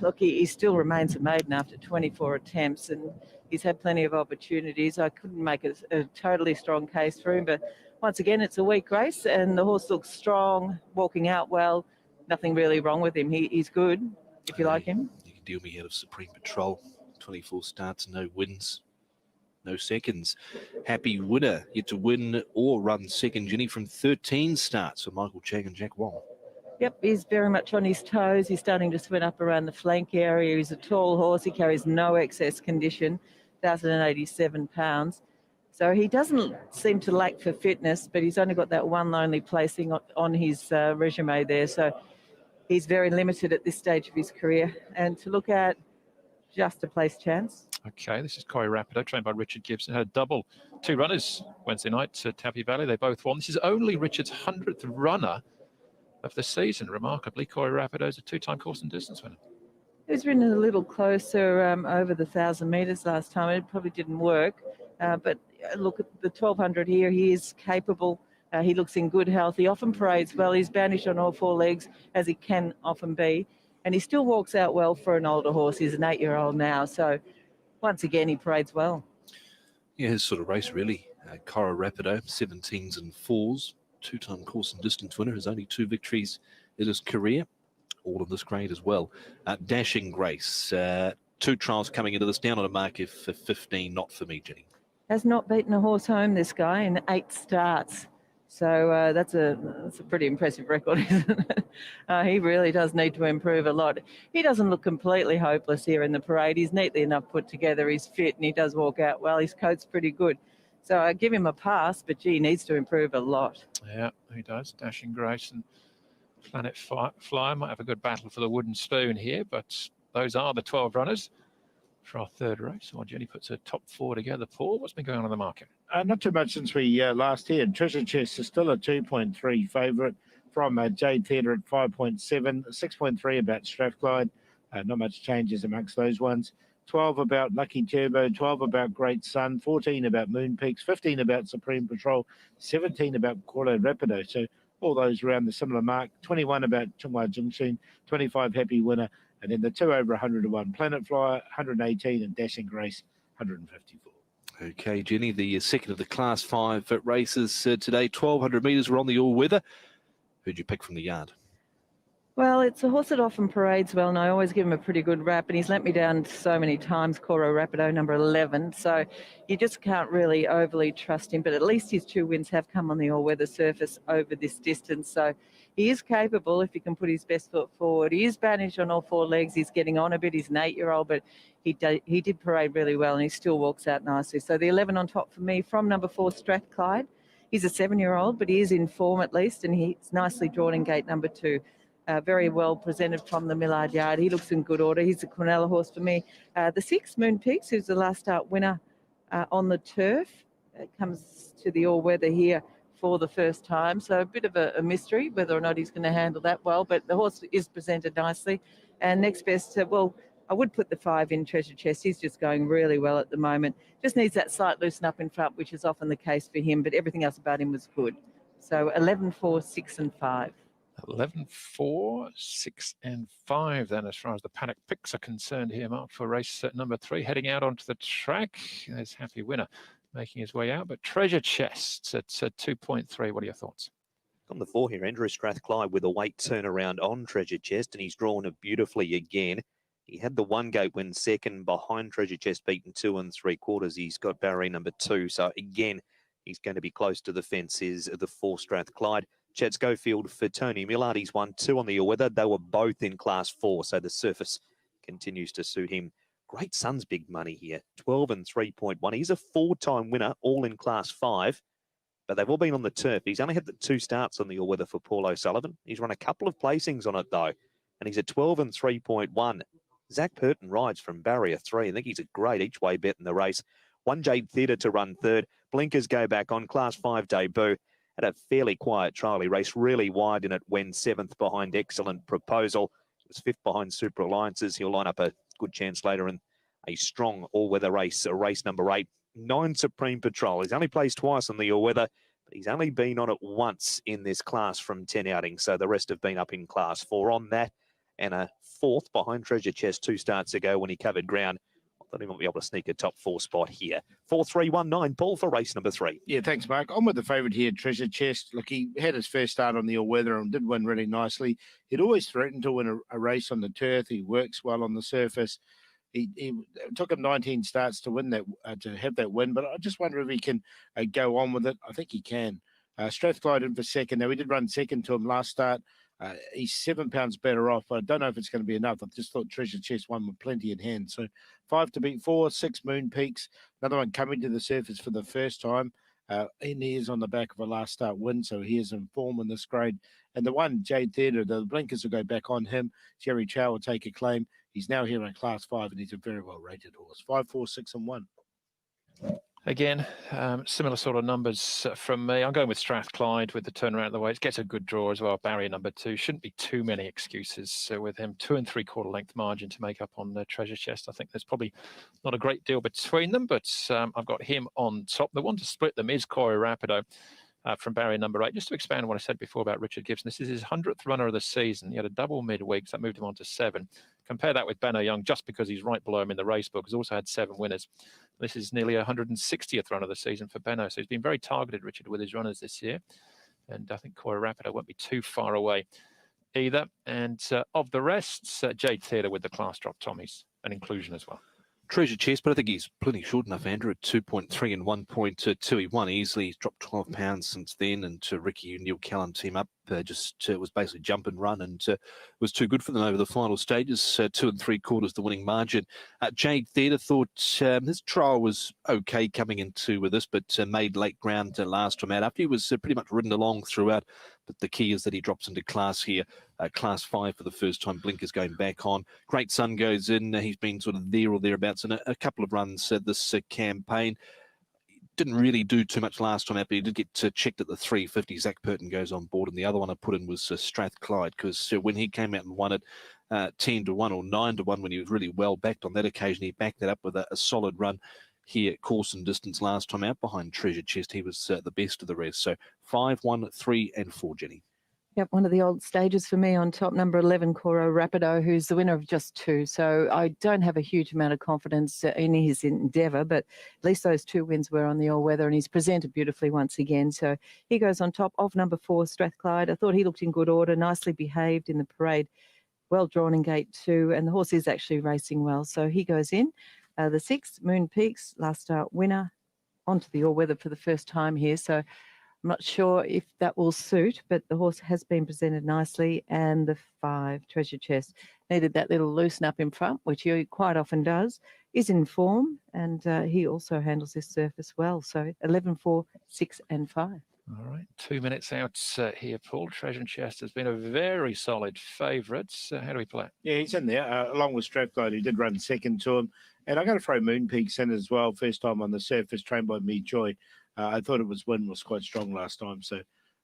look, he still remains a maiden after 24 attempts, and he's had plenty of opportunities. I couldn't make a totally strong case for him, but once again, it's a weak race, and the horse looks strong, walking out well. Nothing really wrong with him. He's good, if you like him. You can deal me out of Supreme Patrol. 24 starts, no wins. No seconds. Happy Winner yet to win or run second, Jenny, from 13 starts for Michael Chang and Jack Wong. Yep, he's very much on his toes. He's starting to swing up around the flank area. He's a tall horse. He carries no excess condition, 1,087 pounds. So he doesn't seem to lack for fitness, but he's only got that one lonely placing on his resume there. So he's very limited at this stage of his career. And to look at, just a place chance. Okay, this is Corey Rapido, trained by Richard Gibson. Had a double, 2 runners Wednesday night at Tappy Valley. They both won. This is only Richard's 100th runner of the season. Remarkably, Corey Rapido is a 2-time course and distance winner. He was ridden a little closer over the 1,000 metres last time. It probably didn't work. But look at the 1,200 here. He is capable. He looks in good health. He often parades well. He's banished on all 4 legs, as he can often be. And he still walks out well for an older horse. He's an 8-year-old now. So once again, he parades well. Yeah, his sort of race, really. Cora Rapido, 17s and 4s, 2-time course and distance winner, has only 2 victories in his career, all of this grade as well. Dashing Grace, 2 trials coming into this, down on a mark of 15, not for me, Jenny. Has not beaten a horse home, this guy, in 8 starts. So that's a pretty impressive record, isn't it? He really does need to improve a lot. He doesn't look completely hopeless here in the parade. He's neatly enough put together. He's fit and he does walk out well. His coat's pretty good. So I give him a pass, but gee, he needs to improve a lot. Yeah, he does. Dashing Grace and Planet Flyer might have a good battle for the wooden spoon here, but those are the 12 runners for our 3rd race. While Jenny puts her top 4 together. Paul, what's been going on in the market? Not too much since we last heard. Treasure Chest is still a 2.3 favourite from Jade Theatre at 5.7, 6.3 about Strathclyde. Not much changes amongst those ones. 12 about Lucky Turbo, 12 about Great Sun, 14 about Moon Peaks, 15 about Supreme Patrol, 17 about Corlo Rapido. So all those around the similar mark. 21 about Chunghwa Jingshan, 25 Happy Winner, and then the 2 over 100 to 1 Planet Flyer, 118, and Dashing Grace, 154. Okay, Jenny, the second of the Class 5 races today, 1,200 metres. We're on the all-weather. Who'd you pick from the yard? Well, it's a horse that often parades well, and I always give him a pretty good rap, and he's let me down so many times, Coro Rapido, number 11, so you just can't really overly trust him, but at least his 2 wins have come on the all-weather surface over this distance, so he is capable if he can put his best foot forward. He is banished on all 4 legs. He's getting on a bit. He's an 8-year-old, but he did parade really well, and he still walks out nicely. So the 11 on top for me from number 4, Strathclyde. He's a 7-year-old, but he is in form at least, and he's nicely drawn in gate number 2. Very well presented from the Millard Yard. He looks in good order. He's a Quinella horse for me. The 6, Moon Peaks, who's the last start winner on the turf, comes to the all-weather here for the first time. So a bit of a mystery whether or not he's going to handle that well, but the horse is presented nicely. And next best, well, I would put the 5 in Treasure Chest. He's just going really well at the moment. Just needs that slight loosen up in front, which is often the case for him, but everything else about him was good. So 11, 4, 6 and 5. 11, 4, 6 and 5 then as far as the paddock picks are concerned here, Mark, for race number 3. Heading out onto the track, there's Happy Winner making his way out, but Treasure Chest at 2.3. What are your thoughts? On the 4 here, Andrew Strathclyde with a weight turnaround on Treasure Chest, and he's drawn it beautifully again. He had the 1 gate win second behind Treasure Chest, beaten 2 3/4. He's got barrier number 2, so again, he's going to be close to the fences of the 4 Strathclyde. Chad Schofield for Tony Millard. He's won 2 on the all-weather. They were both in Class 4, so the surface continues to suit him. Great Sun's big money here, 12 3.1. He's a 4-time winner, all in Class 5, but they've all been on the turf. He's only had the 2 starts on the all-weather for Paul O'Sullivan. He's run a couple of placings on it, though, and he's a 12 3.1. Zach Purton rides from barrier 3. I think he's a great each-way bet in the race. One Jade Theatre to run third. Blinkers go back on. Class 5 debut. Had a fairly quiet trial. He raced really wide in it, went 7th behind Excellent Proposal. He was 5th behind Super Alliances. He'll line up a good chance later in a strong all-weather race, race number 8. 9 Supreme Patrol. He's only placed twice on the all-weather, but he's only been on it once in this class from 10 outings, so the rest have been up in class 4 on that, and a 4th behind Treasure Chest 2 starts ago when he covered ground. I thought he might be able to sneak a top 4 spot here. 4-3-1-9, Paul, for race number 3. Yeah, thanks, Mark. I'm with the favourite here, Treasure Chest. Look, he had his first start on the all-weather and did win really nicely. He'd always threatened to win a race on the turf. He works well on the surface. He took him 19 starts to win that, to have that win, but I just wonder if he can go on with it. I think he can. Strathclyde in for second. Now, we did run second to him last start. He's £7 better off. I don't know if it's going to be enough. I just thought Treasure Chest won with plenty in hand. So 5 to beat 4, 6 Moon Peaks. Another one coming to the surface for the first time. And he is on the back of a last start win, so he is in form in this grade. And the one, Jade Theatre, the blinkers will go back on him. Jerry Chow will take a claim. He's now here in Class 5, and he's a very well-rated horse. 5, 4, 6, and 1. Again, similar sort of numbers from me. I'm going with Strathclyde with the turnaround of the way. It gets a good draw as well. Barrier number 2. Shouldn't be too many excuses with him. 2 3/4 length margin to make up on the Treasure Chest. I think there's probably not a great deal between them, but I've got him on top. The one to split them is Corey Rapido. From barrier number 8. Just to expand on what I said before about Richard Gibson, this is his 100th runner of the season. He had a double midweek, so that moved him on to 7. Compare that with Benno Young, just because he's right below him in the race book, has also had 7 winners. This is nearly 160th run of the season for Benno, so he's been very targeted, Richard, with his runners this year. And I think Corey Rapido won't be too far away either. And of the rest, Jade Theatre with the class drop, Tommy's an inclusion as well. Treasure Chest, but I think he's plenty short enough, Andrew, at 2.3 and 1.2. He won easily. He's dropped 12 pounds since then, and Ricky and Neil Callan team up was basically jump and run, and was too good for them over the final stages. 2 3/4 the winning margin. Jade Theatre thought his trial was okay coming into with this, but made late ground last time out after he was pretty much ridden along throughout. But the key is that he drops into class here, class 5 for the first time. Blinkers going back on. Great Sun goes in. He's been sort of there or thereabouts in a couple of runs this campaign. Didn't really do too much last time out, but he did get checked at the 350. Zach Purton goes on board, and the other one I put in was Strathclyde, because when he came out and won it 10 to 1 or 9 to 1, when he was really well backed on that occasion, he backed that up with a solid run here, course and distance last time out behind Treasure Chest. He was the best of the rest. So 5, 1, 3, and 4, Jenny. Yep, one of the old stages for me on top, number 11, Coro Rapido, who's the winner of just 2. So I don't have a huge amount of confidence in his endeavour, but at least those 2 wins were on the all-weather, and he's presented beautifully once again. So he goes on top of number 4, Strathclyde. I thought he looked in good order, nicely behaved in the parade, well drawn in gate 2, and the horse is actually racing well. So he goes in. The 6, Moon Peaks, last start winner, onto the all-weather for the first time here. So I'm not sure if that will suit, but the horse has been presented nicely. And the 5, Treasure Chest, needed that little loosen up in front, which he quite often does, is in form, and he also handles this surface well. So 11, 4, 6, and 5. All right, 2 minutes out here, Paul. Treasure Chest has been a very solid favourite. How do we play? Yeah, he's in there, along with Strathclyde, who did run second to him. And I'm going to throw Moon Peaks in as well. First time on the surface, trained by Me Joy. I thought win was quite strong last time, so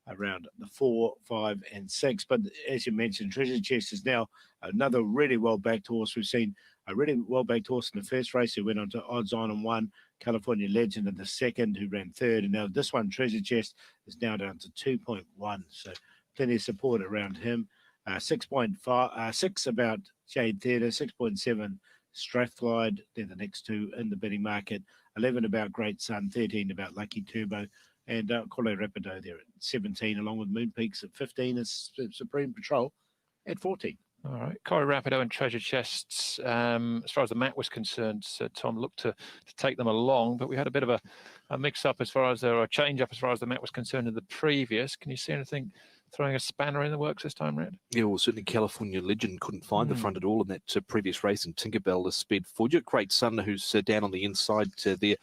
around the 4, 5, and 6. But as you mentioned, Treasure Chest is now another really well-backed horse. We've seen a really well-backed horse in the first race who went on to odds on and won. California Legend in the second, who ran third. And now this one, Treasure Chest, is now down to 2.1. So plenty of support around him. 6.5, 6 about Jade Theatre, 6.7 Strathclyde. They're the next 2 in the betting market. 11 about Great Sun, 13 about Lucky Turbo, and Corle Rapido there at 17, along with Moon Peaks at 15, is Supreme Patrol at 14. All right, Corey Rapido and Treasure Chests, as far as the mat was concerned, Tom looked to take them along, but we had a bit of a mix-up as far as, or a change-up as far as the mat was concerned in the previous. Can you see anything throwing a spanner in the works this time round? Yeah, well, certainly California Legend couldn't find the front at all in that previous race, and Tinkerbell has sped forward. Great Sun, who's down on the inside there,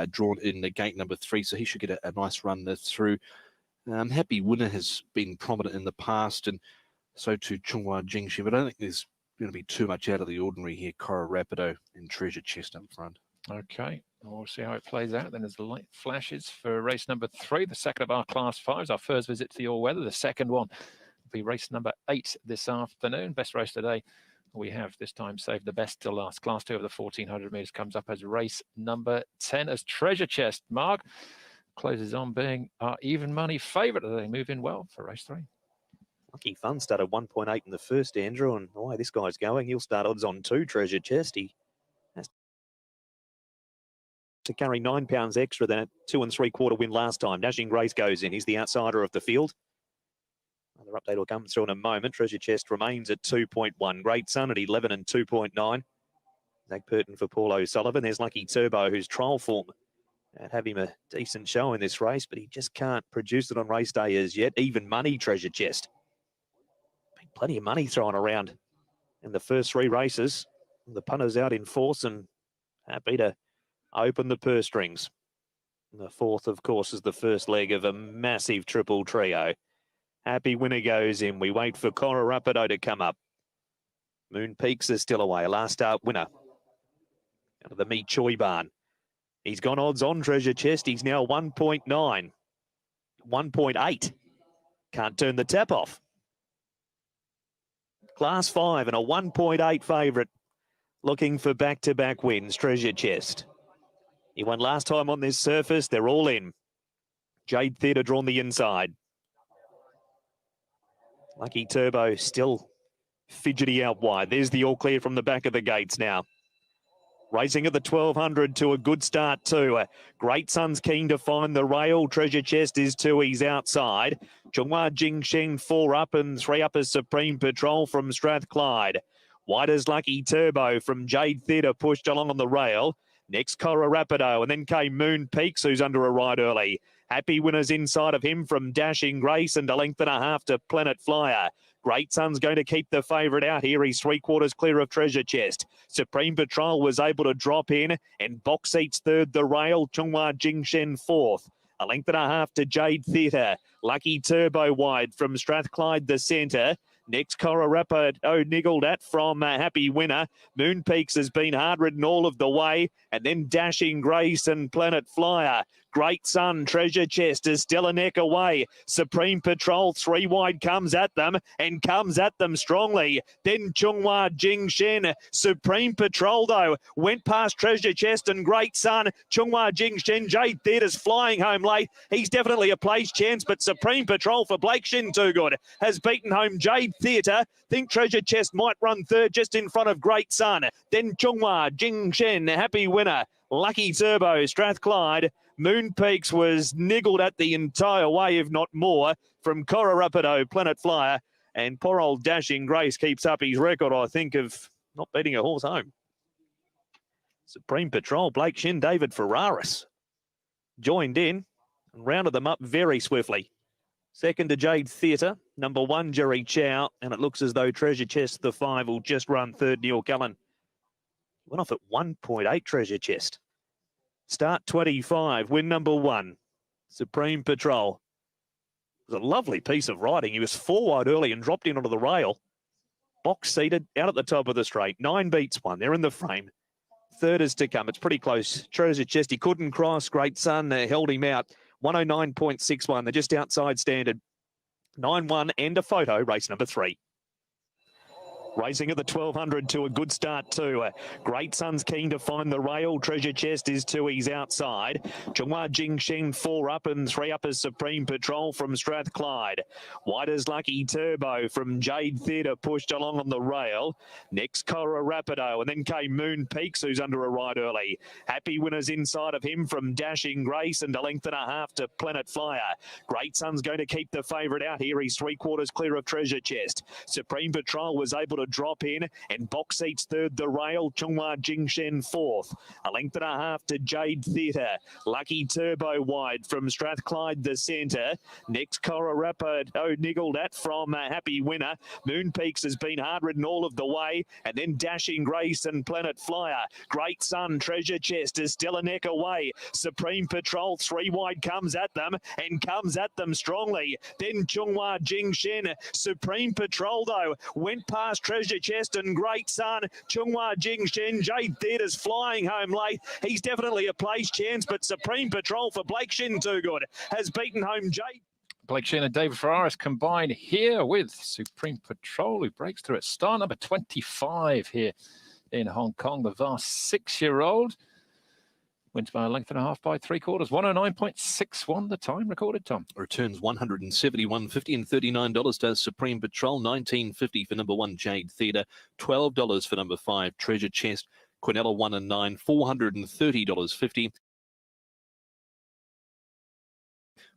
drawn in the gate number 3, so he should get a nice run through. Happy Winner has been prominent in the past, and so too Chunghwa Jingxi, but I don't think there's going to be too much out of the ordinary here. Cora Rapido and Treasure Chest up front. Okay, We'll see how it plays out then as the light flashes for race number 3, the second of our Class 5s, our first visit to the all-weather. The second one will be race number 8 this afternoon. Best race today we have this time saved the best till last. Class 2 of the 1400 metres comes up as race number 10 as Treasure Chest. Mark closes on being our even money favourite. They move in well for race 3. Lucky Fun started 1.8 in the first, Andrew, and the way this guy's going, he'll start odds on 2, Treasure Chest. He has to carry £9 extra than a 2 3/4 win last time. Dashing Grace goes in. He's the outsider of the field. Another update will come through in a moment. Treasure Chest remains at 2.1. Great Sun at 11 and 2.9. Zach Purton for Paul O'Sullivan. There's Lucky Turbo, who's trial form. And have him a decent show in this race, but he just can't produce it on race day as yet. Even money, Treasure Chest. Been plenty of money thrown around in the first 3 races. The punter's out in force and happy to open the purse strings. And the 4th, of course, is the first leg of a massive triple trio. Happy Winner goes in. We wait for Cora Rapido to come up. Moon Peaks is still away. Last start winner out of the Meat Choi barn. He's gone odds on, Treasure Chest. He's now 1.9, 1.8. Can't turn the tap off. Class 5 and a 1.8 favourite. Looking for back-to-back wins, Treasure Chest. He won last time on this surface. They're all in. Jade Theatre drawn the inside. Lucky Turbo still fidgety out wide. There's the all clear from the back of the gates now. Racing at the 1200 to a good start too. Great Sun's keen to find the rail. Treasure Chest is 2. He's outside. Chunghua Jingsheng 4 up and 3 up as Supreme Patrol from Strathclyde. Wide as Lucky Turbo from Jade Theatre pushed along on the rail. Next Cora Rapido and then came Moon Peaks, who's under a ride early. Happy Winners inside of him from Dashing Grace and a length and a half to Planet Flyer. Great Sun's going to keep the favourite out here. He's 3/4 clear of Treasure Chest. Supreme Patrol was able to drop in and box seats 3rd the rail. Chunghua Jingshen 4th. A length and a half to Jade Theatre. Lucky Turbo wide from Strathclyde the centre. Next, Cora Rapido niggled at from Happy Winner. Moon Peaks has been hard ridden all of the way. And then Dashing Grace and Planet Flyer. Great Sun, Treasure Chest is still a neck away. Supreme Patrol 3 wide comes at them and comes at them strongly. Then Chunghua Jingshen. Supreme Patrol though went past Treasure Chest and Great Sun. Chunghua Jingshen, Jade Theatre's flying home late. He's definitely a place chance, but Supreme Patrol for Blake Shin too good has beaten home Jade Theatre. Think Treasure Chest might run 3rd just in front of Great Sun. Then Chunghua Jingshen, Happy Winner. Lucky Turbo, Strathclyde. Moon Peaks was niggled at the entire way, if not more, from Cora Rapido, Planet Flyer. And poor old Dashing Grace keeps up his record, I think, of not beating a horse home. Supreme Patrol, Blake Shin, David Ferraris joined in and rounded them up very swiftly. Second to Jade Theatre, number 1, Jerry Chow, and it looks as though Treasure Chest, the 5, will just run 3rd, Neil Cullen. Went off at 1.8, Treasure Chest. Start 25, win number 1, Supreme Patrol. It was a lovely piece of riding. He was 4 wide early and dropped in onto the rail. Box seated out at the top of the straight. 9 beats 1. They're in the frame. 3rd is to come. It's pretty close. Treasure Chest, he couldn't cross. Great Sun held him out. 109.61. They're just outside standard. 9-1 and a photo, race number 3. Racing at the 1200 to a good start too. Great Sun's keen to find the rail. Treasure Chest is 2. He's outside. Chunghua Jingsheng 4 up and 3 up as Supreme Patrol from Strathclyde. Wide as Lucky Turbo from Jade Theatre pushed along on the rail. Next Cora Rapido and then came Moon Peaks, who's under a ride early. Happy Winners inside of him from Dashing Grace and a length and a half to Planet Flyer. Great Sun's going to keep the favourite out here. He's 3/4 clear of Treasure Chest. Supreme Patrol was able to drop in and box seats 3rd the rail. Chunghua Jingshen 4th. A length and a half to Jade Theatre. Lucky Turbo wide from Strathclyde the centre. Next Cora Rapido niggled at from Happy Winner. Moon Peaks has been hard ridden all of the way. And then Dashing Grace and Planet Flyer. Great Sun, Treasure Chest is still a neck away. Supreme Patrol 3 wide comes at them and comes at them strongly. Then Chunghua Jingshen. Supreme Patrol though went past Treasure Treasure Chest and Great Sun. Chunghua Jingshin. Jade Theatre's flying home late. He's definitely a place chance, but Supreme Patrol for Blake Shin too good. Has beaten home Jade. Blake Shin and David Ferraris combined here with Supreme Patrol, who breaks through at start number 25 here in Hong Kong. The vast 6-year-old wins by a length and a half by 3/4. 109.61 the time recorded, Tom. Returns $171.50 and $39 does Supreme Patrol. $19.50 for number 1 Jade Theatre. $12 for number 5 Treasure Chest. Quinella 1 and 9. $430.50.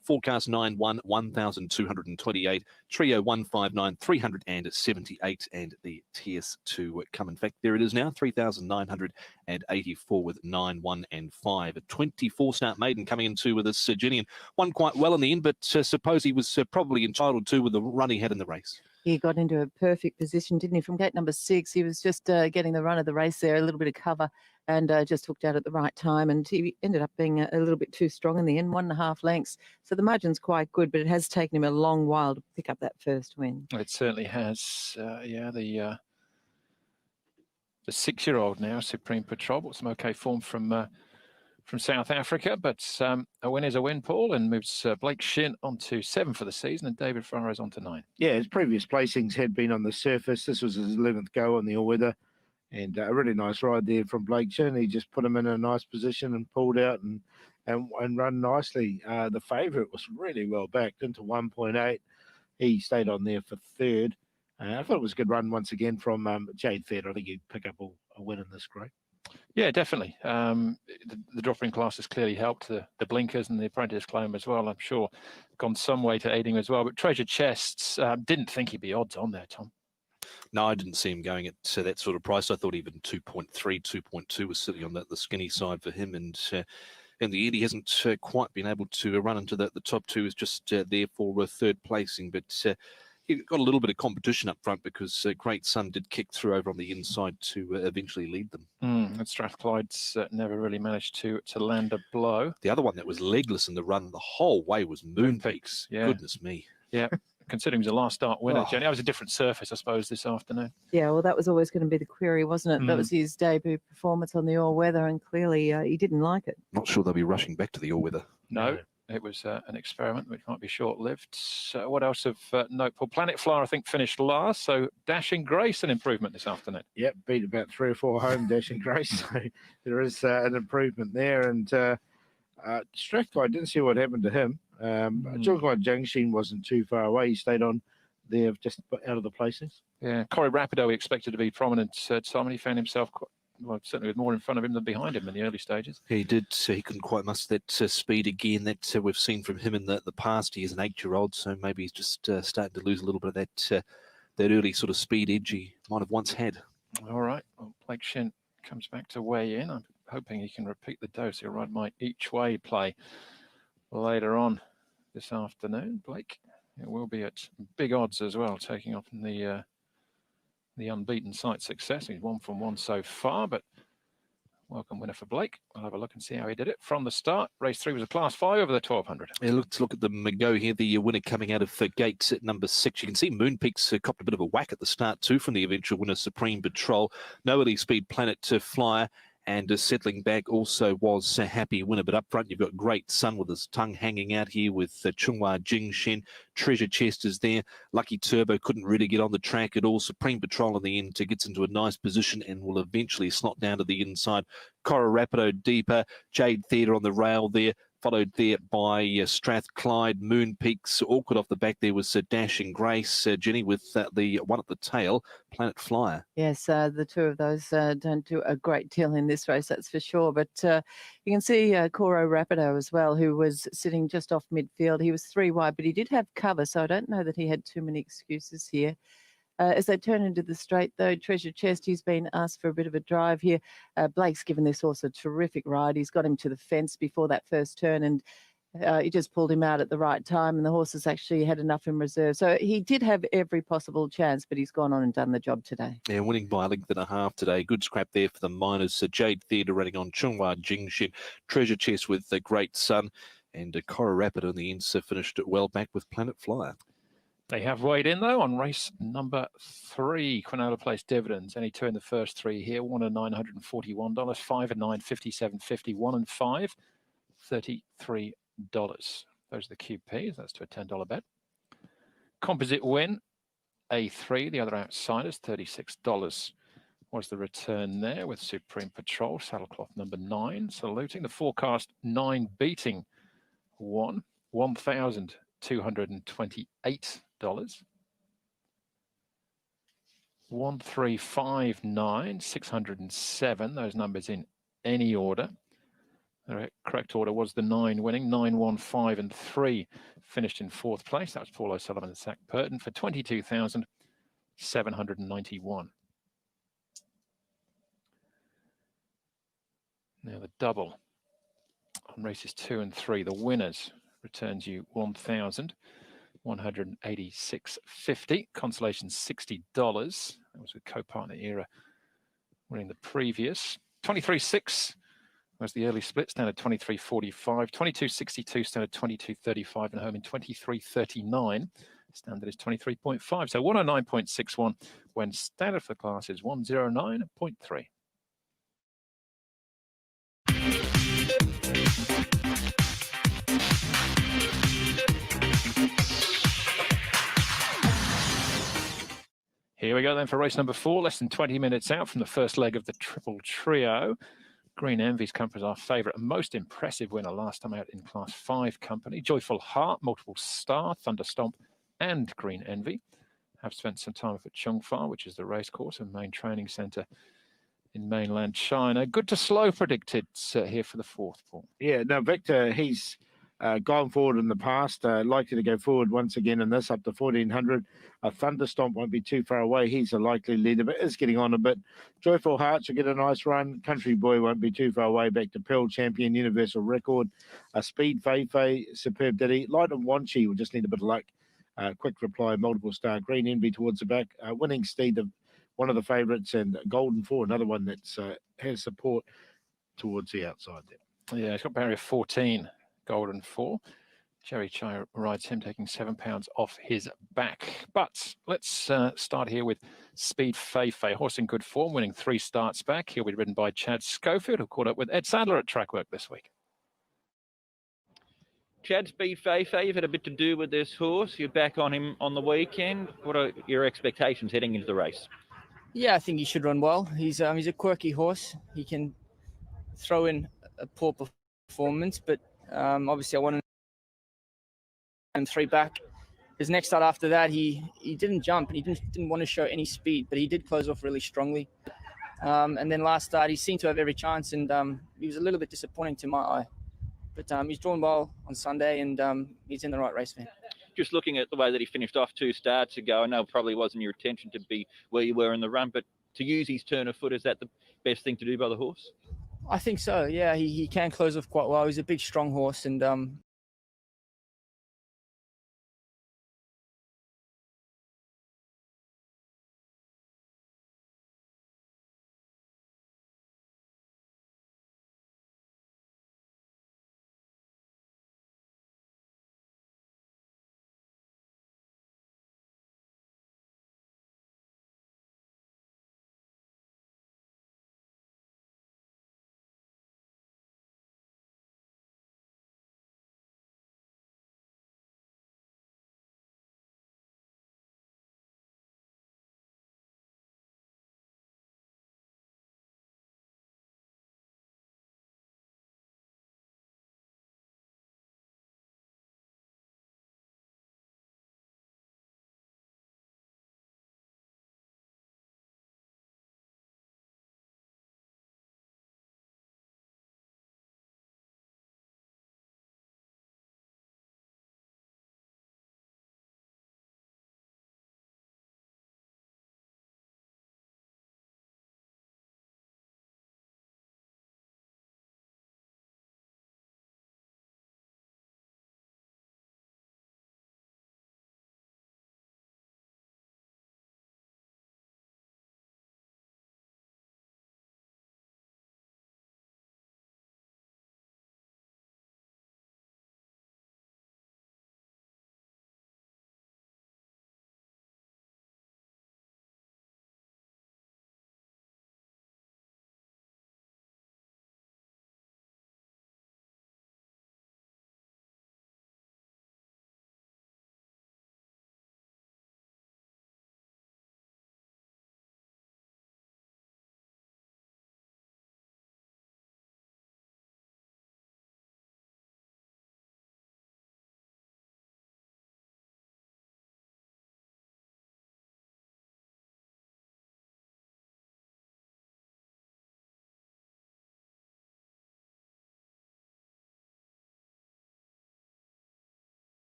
Forecast 9-1, 1,228. Trio 159, 378, and the TS2 come. In fact, there it is now, 3,984 with 9, 1, and 5. A 24-start maiden coming into with this Jenny, and won quite well in the end, but suppose he was probably entitled to with the run he had in the race. He got into a perfect position, didn't he? From gate number 6, he was just getting the run of the race there, a little bit of cover, and just hooked out at the right time. And he ended up being a little bit too strong in the end, 1.5 lengths. So the margin's quite good, but it has taken him a long while to pick up that first win. It certainly has. Yeah, the 6-year-old now, Supreme Patrol, brought some okay form from South Africa, but a win is a win, Paul, and moves Blake Shin onto 7 for the season and David Ferraris onto 9. Yeah, his previous placings had been on the surface. This was his 11th go on the all-weather, and a really nice ride there from Blake Shin. He just put him in a nice position and pulled out and run nicely. The favourite was really well backed into 1.8. He stayed on there for 3rd. I thought it was a good run once again from Jade Theatre. I think he'd pick up a win in this grade. Yeah, definitely. The drop-in class has clearly helped. The blinkers and the apprentice climb as well, I'm sure, gone some way to aiding as well. But Treasure Chests, didn't think he'd be odds on there, Tom. No, I didn't see him going at that sort of price. I thought even 2.3, 2.2 was sitting on the skinny side for him. And in the end, he hasn't quite been able to run into the top 2. Is just there for 3rd placing. But he got a little bit of competition up front because Great Sun did kick through over on the inside to eventually lead them. And Strathclyde's never really managed to land a blow. The other one that was legless in the run the whole way was Moon Peaks. Yeah. Goodness me. Yeah, considering he was a last start winner, Jenny. That was a different surface, I suppose, this afternoon. Yeah, well, that was always going to be the query, wasn't it? That was his debut performance on the all-weather, and clearly he didn't like it. Not sure they'll be rushing back to the all-weather. No. It was an experiment which might be short-lived. So what else of note? Paul, Planet Flyer, I think, finished last. So Dashing Grace, an improvement this afternoon. Yep, beat about 3 or 4 home Dashing Grace. So there is an improvement there. And Strathclyde, didn't see what happened to him. Chunghua Jingshin wasn't too far away. He stayed on there just out of the places. Yeah, Corey Rapido, we expected to be prominent. Tom, he found himself certainly with more in front of him than behind him in the early stages. He did. He couldn't quite muster that speed again that we've seen from him in the past. He is an 8-year-old, so maybe he's just starting to lose a little bit of that early sort of speed edge he might have once had. All right. Well, Blake Shin comes back to weigh in. I'm hoping he can repeat the dose. He'll ride my each way play later on this afternoon. Blake, it will be at big odds as well, taking off in the unbeaten sight success. He's 1 from 1 so far, but welcome winner for Blake. We'll have a look and see how he did it from the start. Race 3 was a class 5 over the 1200. Yeah, let's look at the go here. The winner coming out of gates at number 6. You can see Moonpeak's copped a bit of a whack at the start too from the eventual winner, Supreme Patrol. No early speed Planet Flyer. And settling back also was a happy winner. But up front, you've got Great Sun with his tongue hanging out here with Chunghua Jingshin. Treasure Chest is there. Lucky Turbo couldn't really get on the track at all. Supreme Patrol in the end gets into a nice position and will eventually slot down to the inside. Cora Rapido deeper. Jade Theatre on the rail there. Followed there by Strathclyde, Moon Peaks. Awkward off the back there was Dashing Grace, Jenny, with the one at the tail, Planet Flyer. Yes, the two of those don't do a great deal in this race, that's for sure. But you can see Coro Rapido as well, who was sitting just off midfield. He was 3 wide, but he did have cover, so I don't know that he had too many excuses here. As they turn into the straight, though, Treasure Chest, he's been asked for a bit of a drive here. Blake's given this horse a terrific ride. He's got him to the fence before that first turn, and he just pulled him out at the right time, and the horse has actually had enough in reserve. So he did have every possible chance, but he's gone on and done the job today. Yeah, winning by a length and a half today. Good scrap there for the miners. Jade Theatre running on Chunghua Jingshin. Treasure Chest with the Great Sun. And Cora Rapido in the end finished it well back with Planet Flyer. They have weighed in, though, on race number 3, Quinola Place Dividends. Any two in the first 3 here. 1 and $941, 5 and 9, $57.50, 1 and 5, $33. Those are the QPs. That's to a $10 bet. Composite win, A3, the other outsiders, $36 was the return there with Supreme Patrol, saddlecloth number 9, saluting. The forecast 9 beating 1, $1,228. 1359, 607, those numbers in any order. The correct order was the 9 winning, 9, 1, 5 and 3 finished in 4th place. That was Paul O'Sullivan and Zach Purton for 22,791. Now the double on races 2 and 3, the winners returns you $1,186.50. Consolation $60. That was with co-partner Era winning the previous. 23.6 was the early split, standard 23.45. 22.62 standard 22.35 and home in 23.39. Standard is 23.5. So 109.61 when standard for the class is 109.3. Here we go then for race number 4, less than 20 minutes out from the first leg of the Triple Trio. Green Envy's company is our favourite and most impressive winner last time out in Class 5 company. Joyful Heart, Multiple Star, Thunderstomp and Green Envy have spent some time up at Chongfa, which is the racecourse and main training centre in mainland China. Good to slow predicted here for the 4th, Paul. Yeah, no, Victor, he's gone forward in the past, likely to go forward once again in this, up to 1400. A Thunderstomp won't be too far away. He's a likely leader, but is getting on a bit. Joyful Heart should get a nice run. Country Boy won't be too far away. Back to Pearl Champion, Universal Record. Speed Fei, Superb Ditty. Light and Wanchi will just need a bit of luck. Quick Reply, Multiple Star. Green Envy towards the back. Winning Steed, one of the favourites, and Golden 4, another one that has support towards the outside there. Yeah, he's got barrier 14, Golden 4. Jerry Chai rides him, taking £7 off his back. But let's start here with Speed Fei, horse in good form, winning 3 starts back. He'll be ridden by Chad Schofield, who caught up with Ed Sadler at track work this week. Chad, Speed Fei, you've had a bit to do with this horse. You're back on him on the weekend. What are your expectations heading into the race? Yeah, I think he should run well. He's a quirky horse. He can throw in a poor performance, but obviously I want him 3 back. His next start after that, he didn't jump and he didn't want to show any speed, but he did close off really strongly. And then last start, he seemed to have every chance, and he was a little bit disappointing to my eye. But he's drawn well on Sunday, and he's in the right race for him. Just looking at the way that he finished off 2 starts ago, I know it probably wasn't your intention to be where you were in the run, but to use his turn of foot, is that the best thing to do by the horse? I think so, yeah. He can close off quite well. He's a big, strong horse, and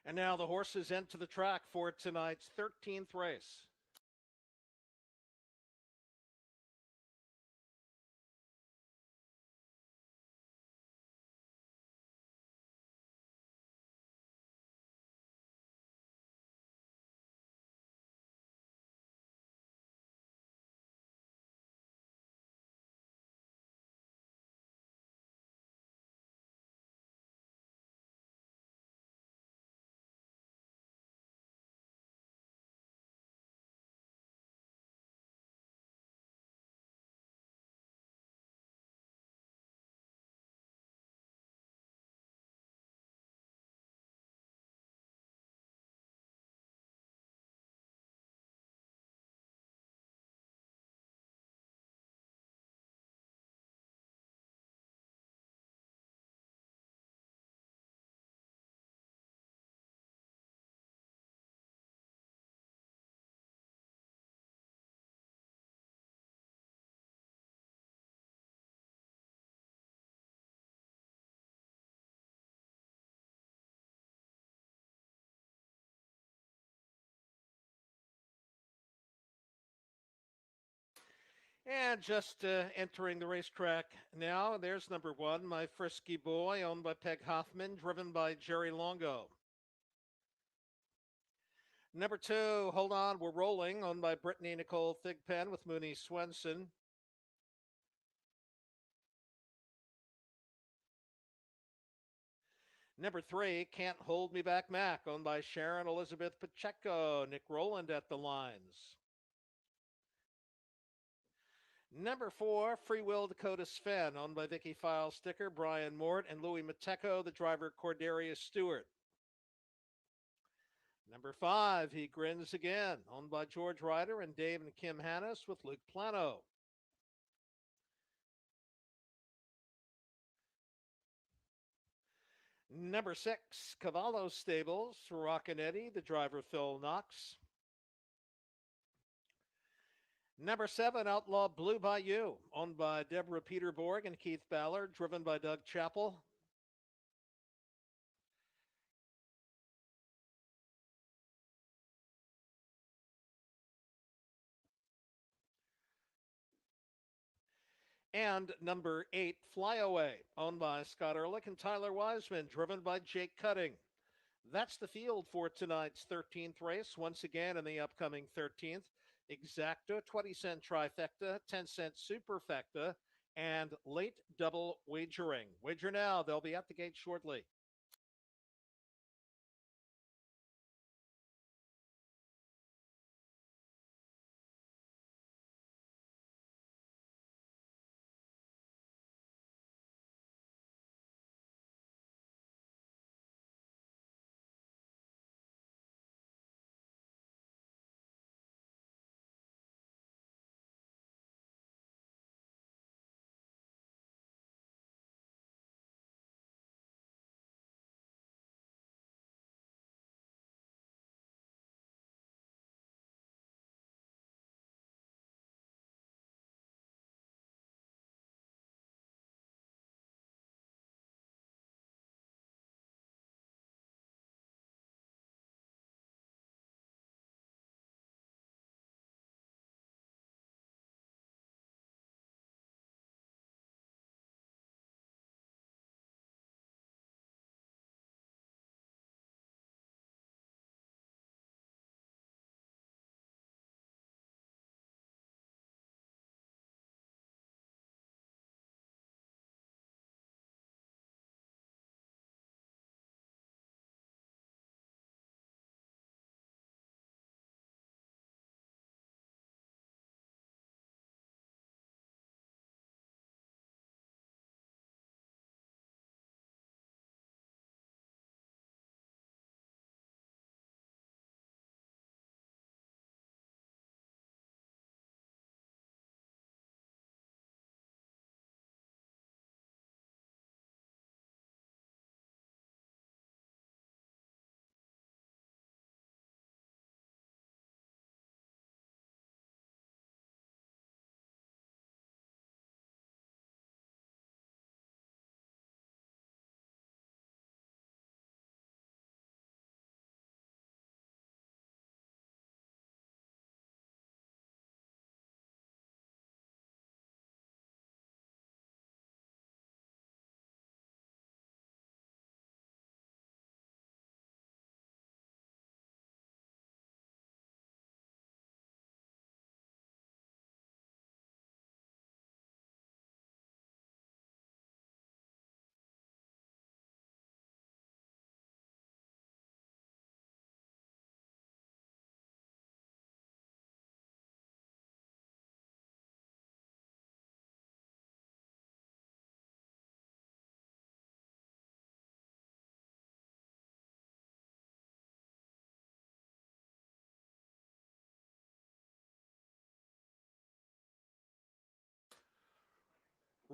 And now the horses enter the track for tonight's 13th race. And just entering the racetrack now, there's number 1, My Frisky Boy, owned by Peg Hoffman, driven by Jerry Longo. Number 2, Hold On, We're Rolling, owned by Brittany Nicole Thigpen with Mooney Swenson. Number 3, Can't Hold Me Back Mac, owned by Sharon Elizabeth Pacheco, Nick Rowland at the lines. Number 4, Free Will Dakota Sven, owned by Vicky File Sticker, Brian Mort, and Louis Mateco, the driver Cordarius Stewart. Number 5, He Grins Again, owned by George Ryder and Dave and Kim Hannes with Luke Plano. Number 6, Cavallo Stables, Roccanetti, the driver Phil Knox. Number 7, Outlaw Blue Bayou, owned by Deborah Peterborg and Keith Ballard, driven by Doug Chappell. And number 8, Flyaway, owned by Scott Ehrlich and Tyler Wiseman, driven by Jake Cutting. That's the field for tonight's 13th race. Once again, in the upcoming 13th, exacta, 20-cent trifecta, 10-cent superfecta, and late double wagering. Wager now. They'll be at the gate shortly.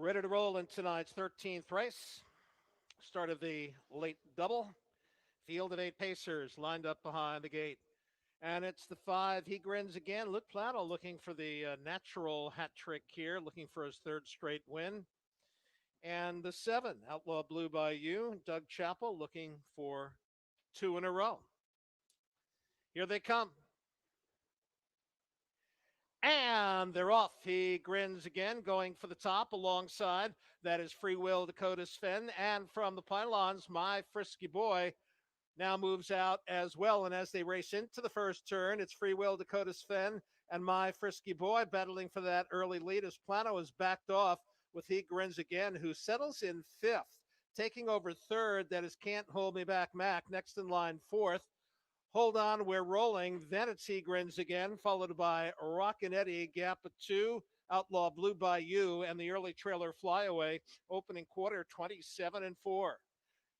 Ready to roll in tonight's 13th race. Start of the late double. Field of 8 pacers lined up behind the gate. And it's the 5. He grins again. Luke Plano looking for the natural hat trick here, looking for his 3rd straight win. And the 7, Outlaw Blue by You. Doug Chappell looking for 2 in a row. Here they come. And they're off. He grins again, going for the top alongside. That is Free Will Dakota Sven. And from the pylons, My Frisky Boy now moves out as well. And as they race into the first turn, it's Free Will Dakota Sven and My Frisky Boy battling for that early lead as Plano is backed off with He Grins Again, who settles in 5th. Taking over 3rd, that is Can't Hold Me Back Mac. Next in line 4th. Hold On, We're Rolling. Then it's He Grins Again, followed by Rockin' Eddie, gap of 2, Outlaw Blue by You, and the early trailer Flyaway, opening quarter 27-4.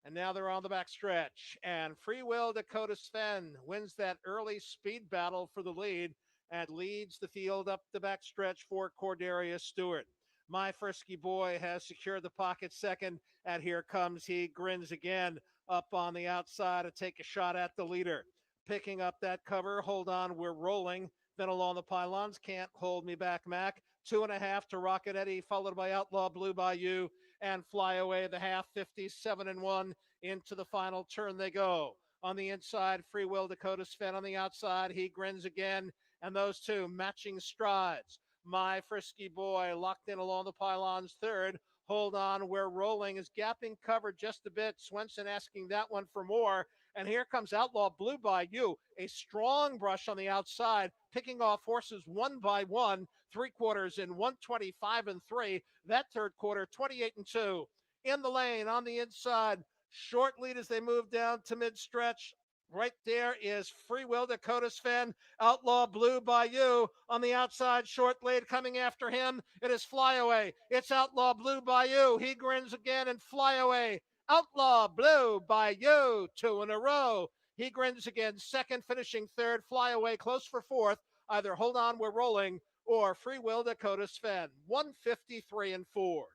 And now they're on the back stretch. And Free Will Dakota Sven wins that early speed battle for the lead and leads the field up the back stretch for Cordarius Stewart. My Frisky Boy has secured the pocket second, and here comes He Grins Again up on the outside to take a shot at the leader. Picking up that cover, Hold On, We're Rolling. Then along the pylons, Can't Hold Me Back Mac. 2.5 to Rocket Eddie, followed by Outlaw Blue by You and Fly Away the half, 57-1. Into the final turn they go. On the inside, Free Will Dakota Sven. On the outside, He Grins Again. And those two matching strides. My Frisky Boy locked in along the pylons 3rd. Hold On, We're Rolling is gapping cover just a bit. Swenson asking that one for more. And here comes Outlaw Blue by You. A strong brush on the outside, picking off horses one by one. 3/4 in 125-3. That 3rd quarter, 28-2. In the lane on the inside. Short lead as they move down to mid-stretch. Right there is Free Will Dakota Sven. Outlaw Blue by You on the outside. Short lead coming after him. It is Flyaway. It's Outlaw Blue by You. He Grins Again and Flyaway. Outlaw Blue by You. 2 in a row. He Grins Again. 2nd, finishing 3rd. Flyaway close for 4th. Either Hold On, We're Rolling or Free Will Dakota Sven. 153-4.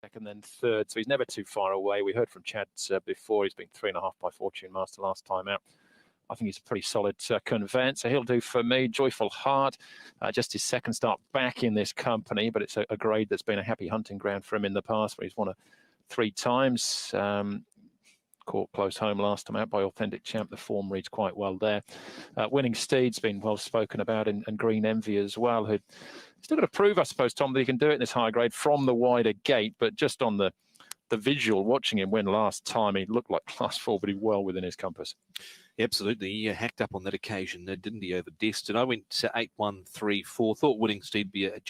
Second, then 3rd, so he's never too far away. We heard from Chad before. He's been 3.5 by Fortune Master last time out. I think he's a pretty solid conveyance, so he'll do for me. Joyful Heart, just his 2nd start back in this company, but it's a grade that's been a happy hunting ground for him in the past, where he's won 3 times. Caught close home last time out by Authentic Champ. The form reads quite well there. Winning Steed's been well spoken about, and Green Envy as well, who still got to prove, I suppose, Tom, that he can do it in this high grade from the wider gate. But just on the visual, watching him win last time, he looked like class 4, but he well within his compass. Absolutely. He hacked up on that occasion, didn't he, over Destin? I went to 8-1-3-4. Thought Winning Steed be a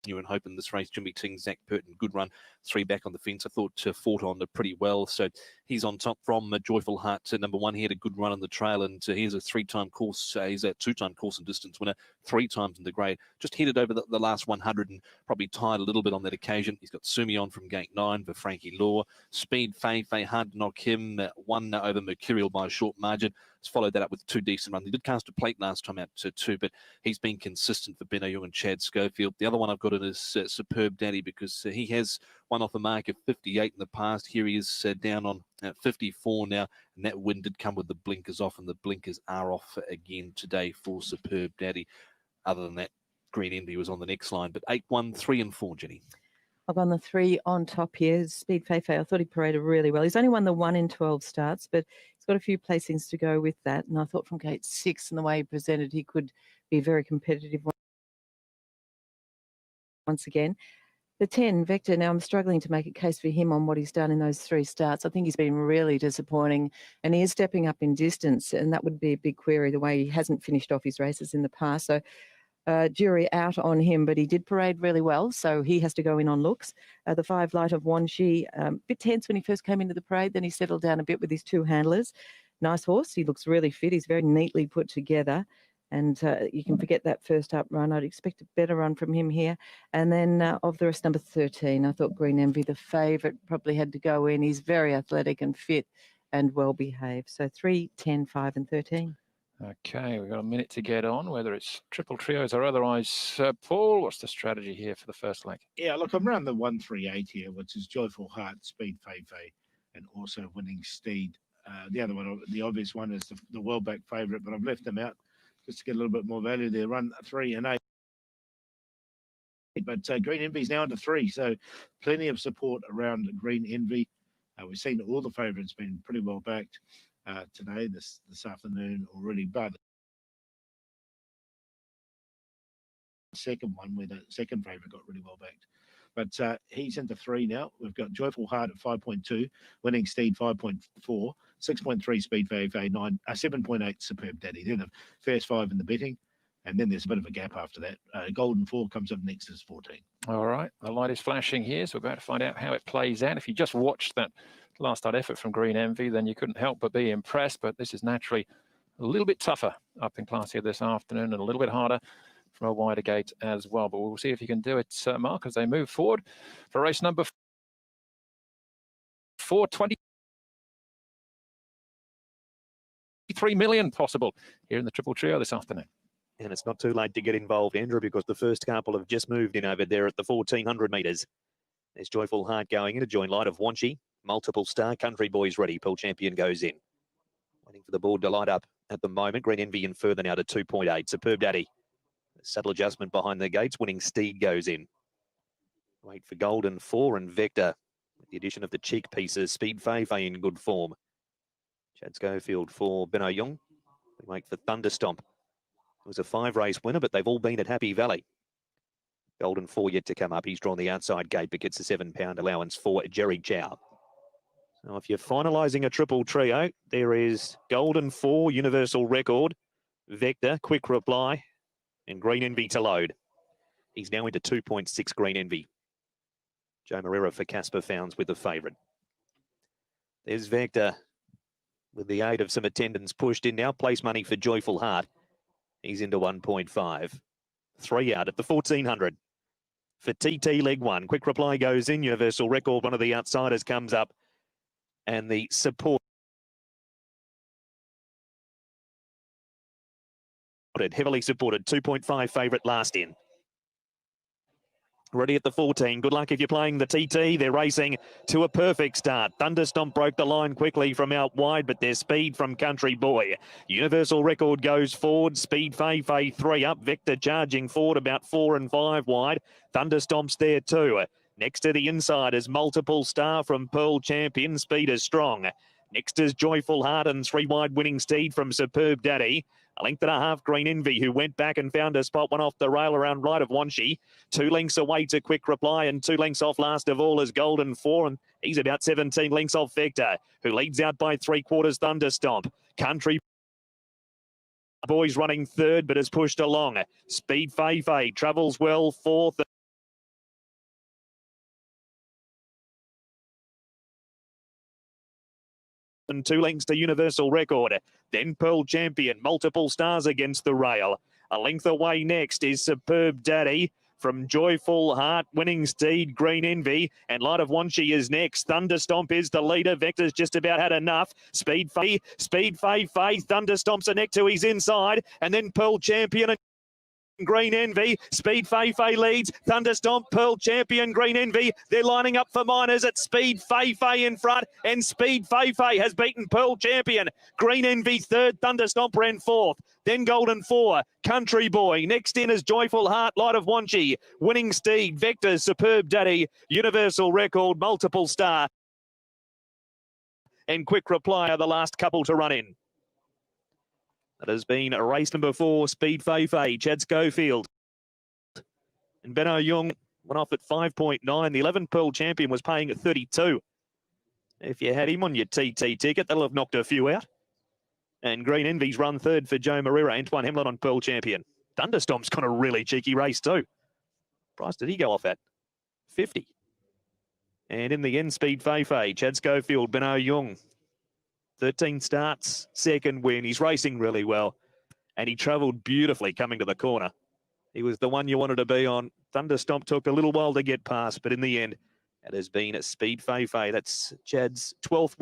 genuine hope in this race. Jimmy Ting, Zach Purton, good run. 3 back on the fence. I thought fought on it pretty well. So he's on top from Joyful Heart to number 1. He had a good run on the trail, and he's a 3-time course. He's a 2-time course and distance winner, 3 times in the grade. Just headed over the last 100 and probably tired a little bit on that occasion. He's got Sumi on from gate 9 for Frankie Law. Speed Fei hard to knock him. 1 over Mercurial by a short margin. He's followed that up with 2 decent runs. He did cast a plate last time out to 2, but he's been consistent for Benno Young and Chad Schofield. The other one I've got in is Superb Daddy, because he has won off a mark of 58 in the past. Here he is down on 54 now, and that win did come with the blinkers off, and the blinkers are off again today for Superb Daddy. Other than that, Green Envy was on the next line, but 8, 1, 3 and 4, Jenny. I've gone the 3 on top here. Speed Feifei, I thought he paraded really well. He's only won the 1 in 12 starts, but he's got a few placings to go with that. And I thought from gate 6 and the way he presented, he could be very competitive once again. The 10, Vector, now I'm struggling to make a case for him on what he's done in those 3 starts. I think he's been really disappointing, and he is stepping up in distance, and that would be a big query, the way he hasn't finished off his races in the past. So jury out on him, but he did parade really well, so he has to go in on looks. The 5, Light of Wanshi, bit tense when he first came into the parade, then he settled down a bit with his 2 handlers. Nice horse. He looks really fit. He's very neatly put together. And you can forget that first up run. I'd expect a better run from him here. And then of the rest, number 13, I thought Green Envy, the favourite, probably had to go in. He's very athletic and fit and well behaved. So 3, 10, 5 and 13. Okay, we've got a minute to get on, whether it's triple trios or otherwise. Paul, what's the strategy here for the first leg? Yeah, look, I'm around the 138 here, which is Joyful Heart, Speed Feifei, and also Winning Steed. The other one, the obvious one, is the well-back favourite, but I've left them out just to get a little bit more value there. Run 3 and 8. But Green Envy's now under 3, so plenty of support around Green Envy. We've seen all the favourites been pretty well backed today, this afternoon already, but second one where the second favourite got really well backed. But he's into 3 now. We've got Joyful Heart at 5.2, Winning Steed 5.4, 6.3 Speed Feifei, 7.8 Superb Daddy. They're the first 5 in the betting, and then there's a bit of a gap after that. Golden 4 comes up next as 14. All right, the light is flashing here, so we're about to find out how it plays out. If you just watched that last night effort from Green Envy, then you couldn't help but be impressed, but this is naturally a little bit tougher up in class here this afternoon and a little bit harder from a wider gate as well. But we'll see if you can do it, Mark, as they move forward for race number 420. 3 million possible here in the triple trio this afternoon. And it's not too late to get involved, Andrew, because the first couple have just moved in over there at the 1,400 metres. There's Joyful Heart going in to join Light of Wanshi. Multiple Star, Country Boys ready. Pearl Champion goes in. Waiting for the board to light up at the moment. Green Envy in further now to 2.8. Superb Daddy. Subtle adjustment behind the gates. Winning Steed goes in. Wait for Golden 4 and Vector. With the addition of the cheek pieces. Speed Feifei in good form. Chad Schofield for Benno Young. We wait for Thunderstomp. It was a 5-race winner, but they've all been at Happy Valley. Golden 4 yet to come up. He's drawn the outside gate, but gets a £7 allowance for Jerry Chow. So if you're finalising a triple trio, there is Golden 4, Universal Record, Vector, Quick Reply, and Green Envy to load. He's now into 2.6 Green Envy. Joe Moreira for Casper Founds with the favourite. There's Vector with the aid of some attendance pushed in now. Place money for Joyful Heart. He's into 1.5. 3 out at the 1,400. For TT leg 1, Quick Reply goes in. Universal Record, one of the outsiders comes up. And the support. Heavily supported. 2.5 favourite last in. Ready at the 14. Good luck if you're playing the TT. They're racing to a perfect start. Thunderstomp broke the line quickly from out wide, but there's speed from Country Boy. Universal Record goes forward. Speed Feifei 3 up. Vector charging forward about 4 and 5 wide. Thunderstomp's there too. Next to the inside is Multiple Star from Pearl Champion. Speed is strong. Next is Joyful Heart and 3 wide Winning Steed from Superb Daddy. A length and a half Green Envy, who went back and found a spot, one off the rail around Light of Wanshi. 2 lengths away to Quick Reply, and 2 lengths off last of all is Golden 4, and he's about 17 lengths off Vector, who leads out by 3/4 Thunderstomp. Country Boys running third, but has pushed along. Speed Feifei travels well, fourth. and 2 lengths to Universal Record. Then Pearl Champion, Multiple Stars against the rail. A length away next is Superb Daddy. From Joyful Heart, Winning Steed, Green Envy, and Light of Wanshi is next. Thunderstomp is the leader. Vector's just about had enough. Speed Faye, Thunderstomp's a neck to his inside, and then Pearl Champion and Green Envy. Speed Fay leads. Thunderstomp, Pearl Champion, Green Envy. They're lining up for minors at Speed Fay in front, and Speed Fay has beaten Pearl Champion. Green Envy third, Thunderstomp ran fourth. Then Golden 4, Country Boy. Next in is Joyful Heart, Light of Wanshi, Winning Steed, Vector, Superb Daddy, Universal Record, Multiple Star. And Quick Reply are the last couple to run in. That has been race number 4, Speed Fay, Chad Schofield. And Benno Young went off at 5.9. The 11 Pearl Champion was paying at 32. If you had him on your TT ticket, that'll have knocked a few out. And Green Envy's run third for Joe Marrera. Antoine Hemlin on Pearl Champion. Thunderstomp's got a really cheeky race too. Price did he go off at? 50. And in the end, Speed Fay, Chad Schofield, Benno Young. 13 starts, second win. He's racing really well. And he travelled beautifully coming to the corner. He was the one you wanted to be on. Thunderstomp took a little while to get past, but in the end, it has been a Speed Fay. That's Chad's 12th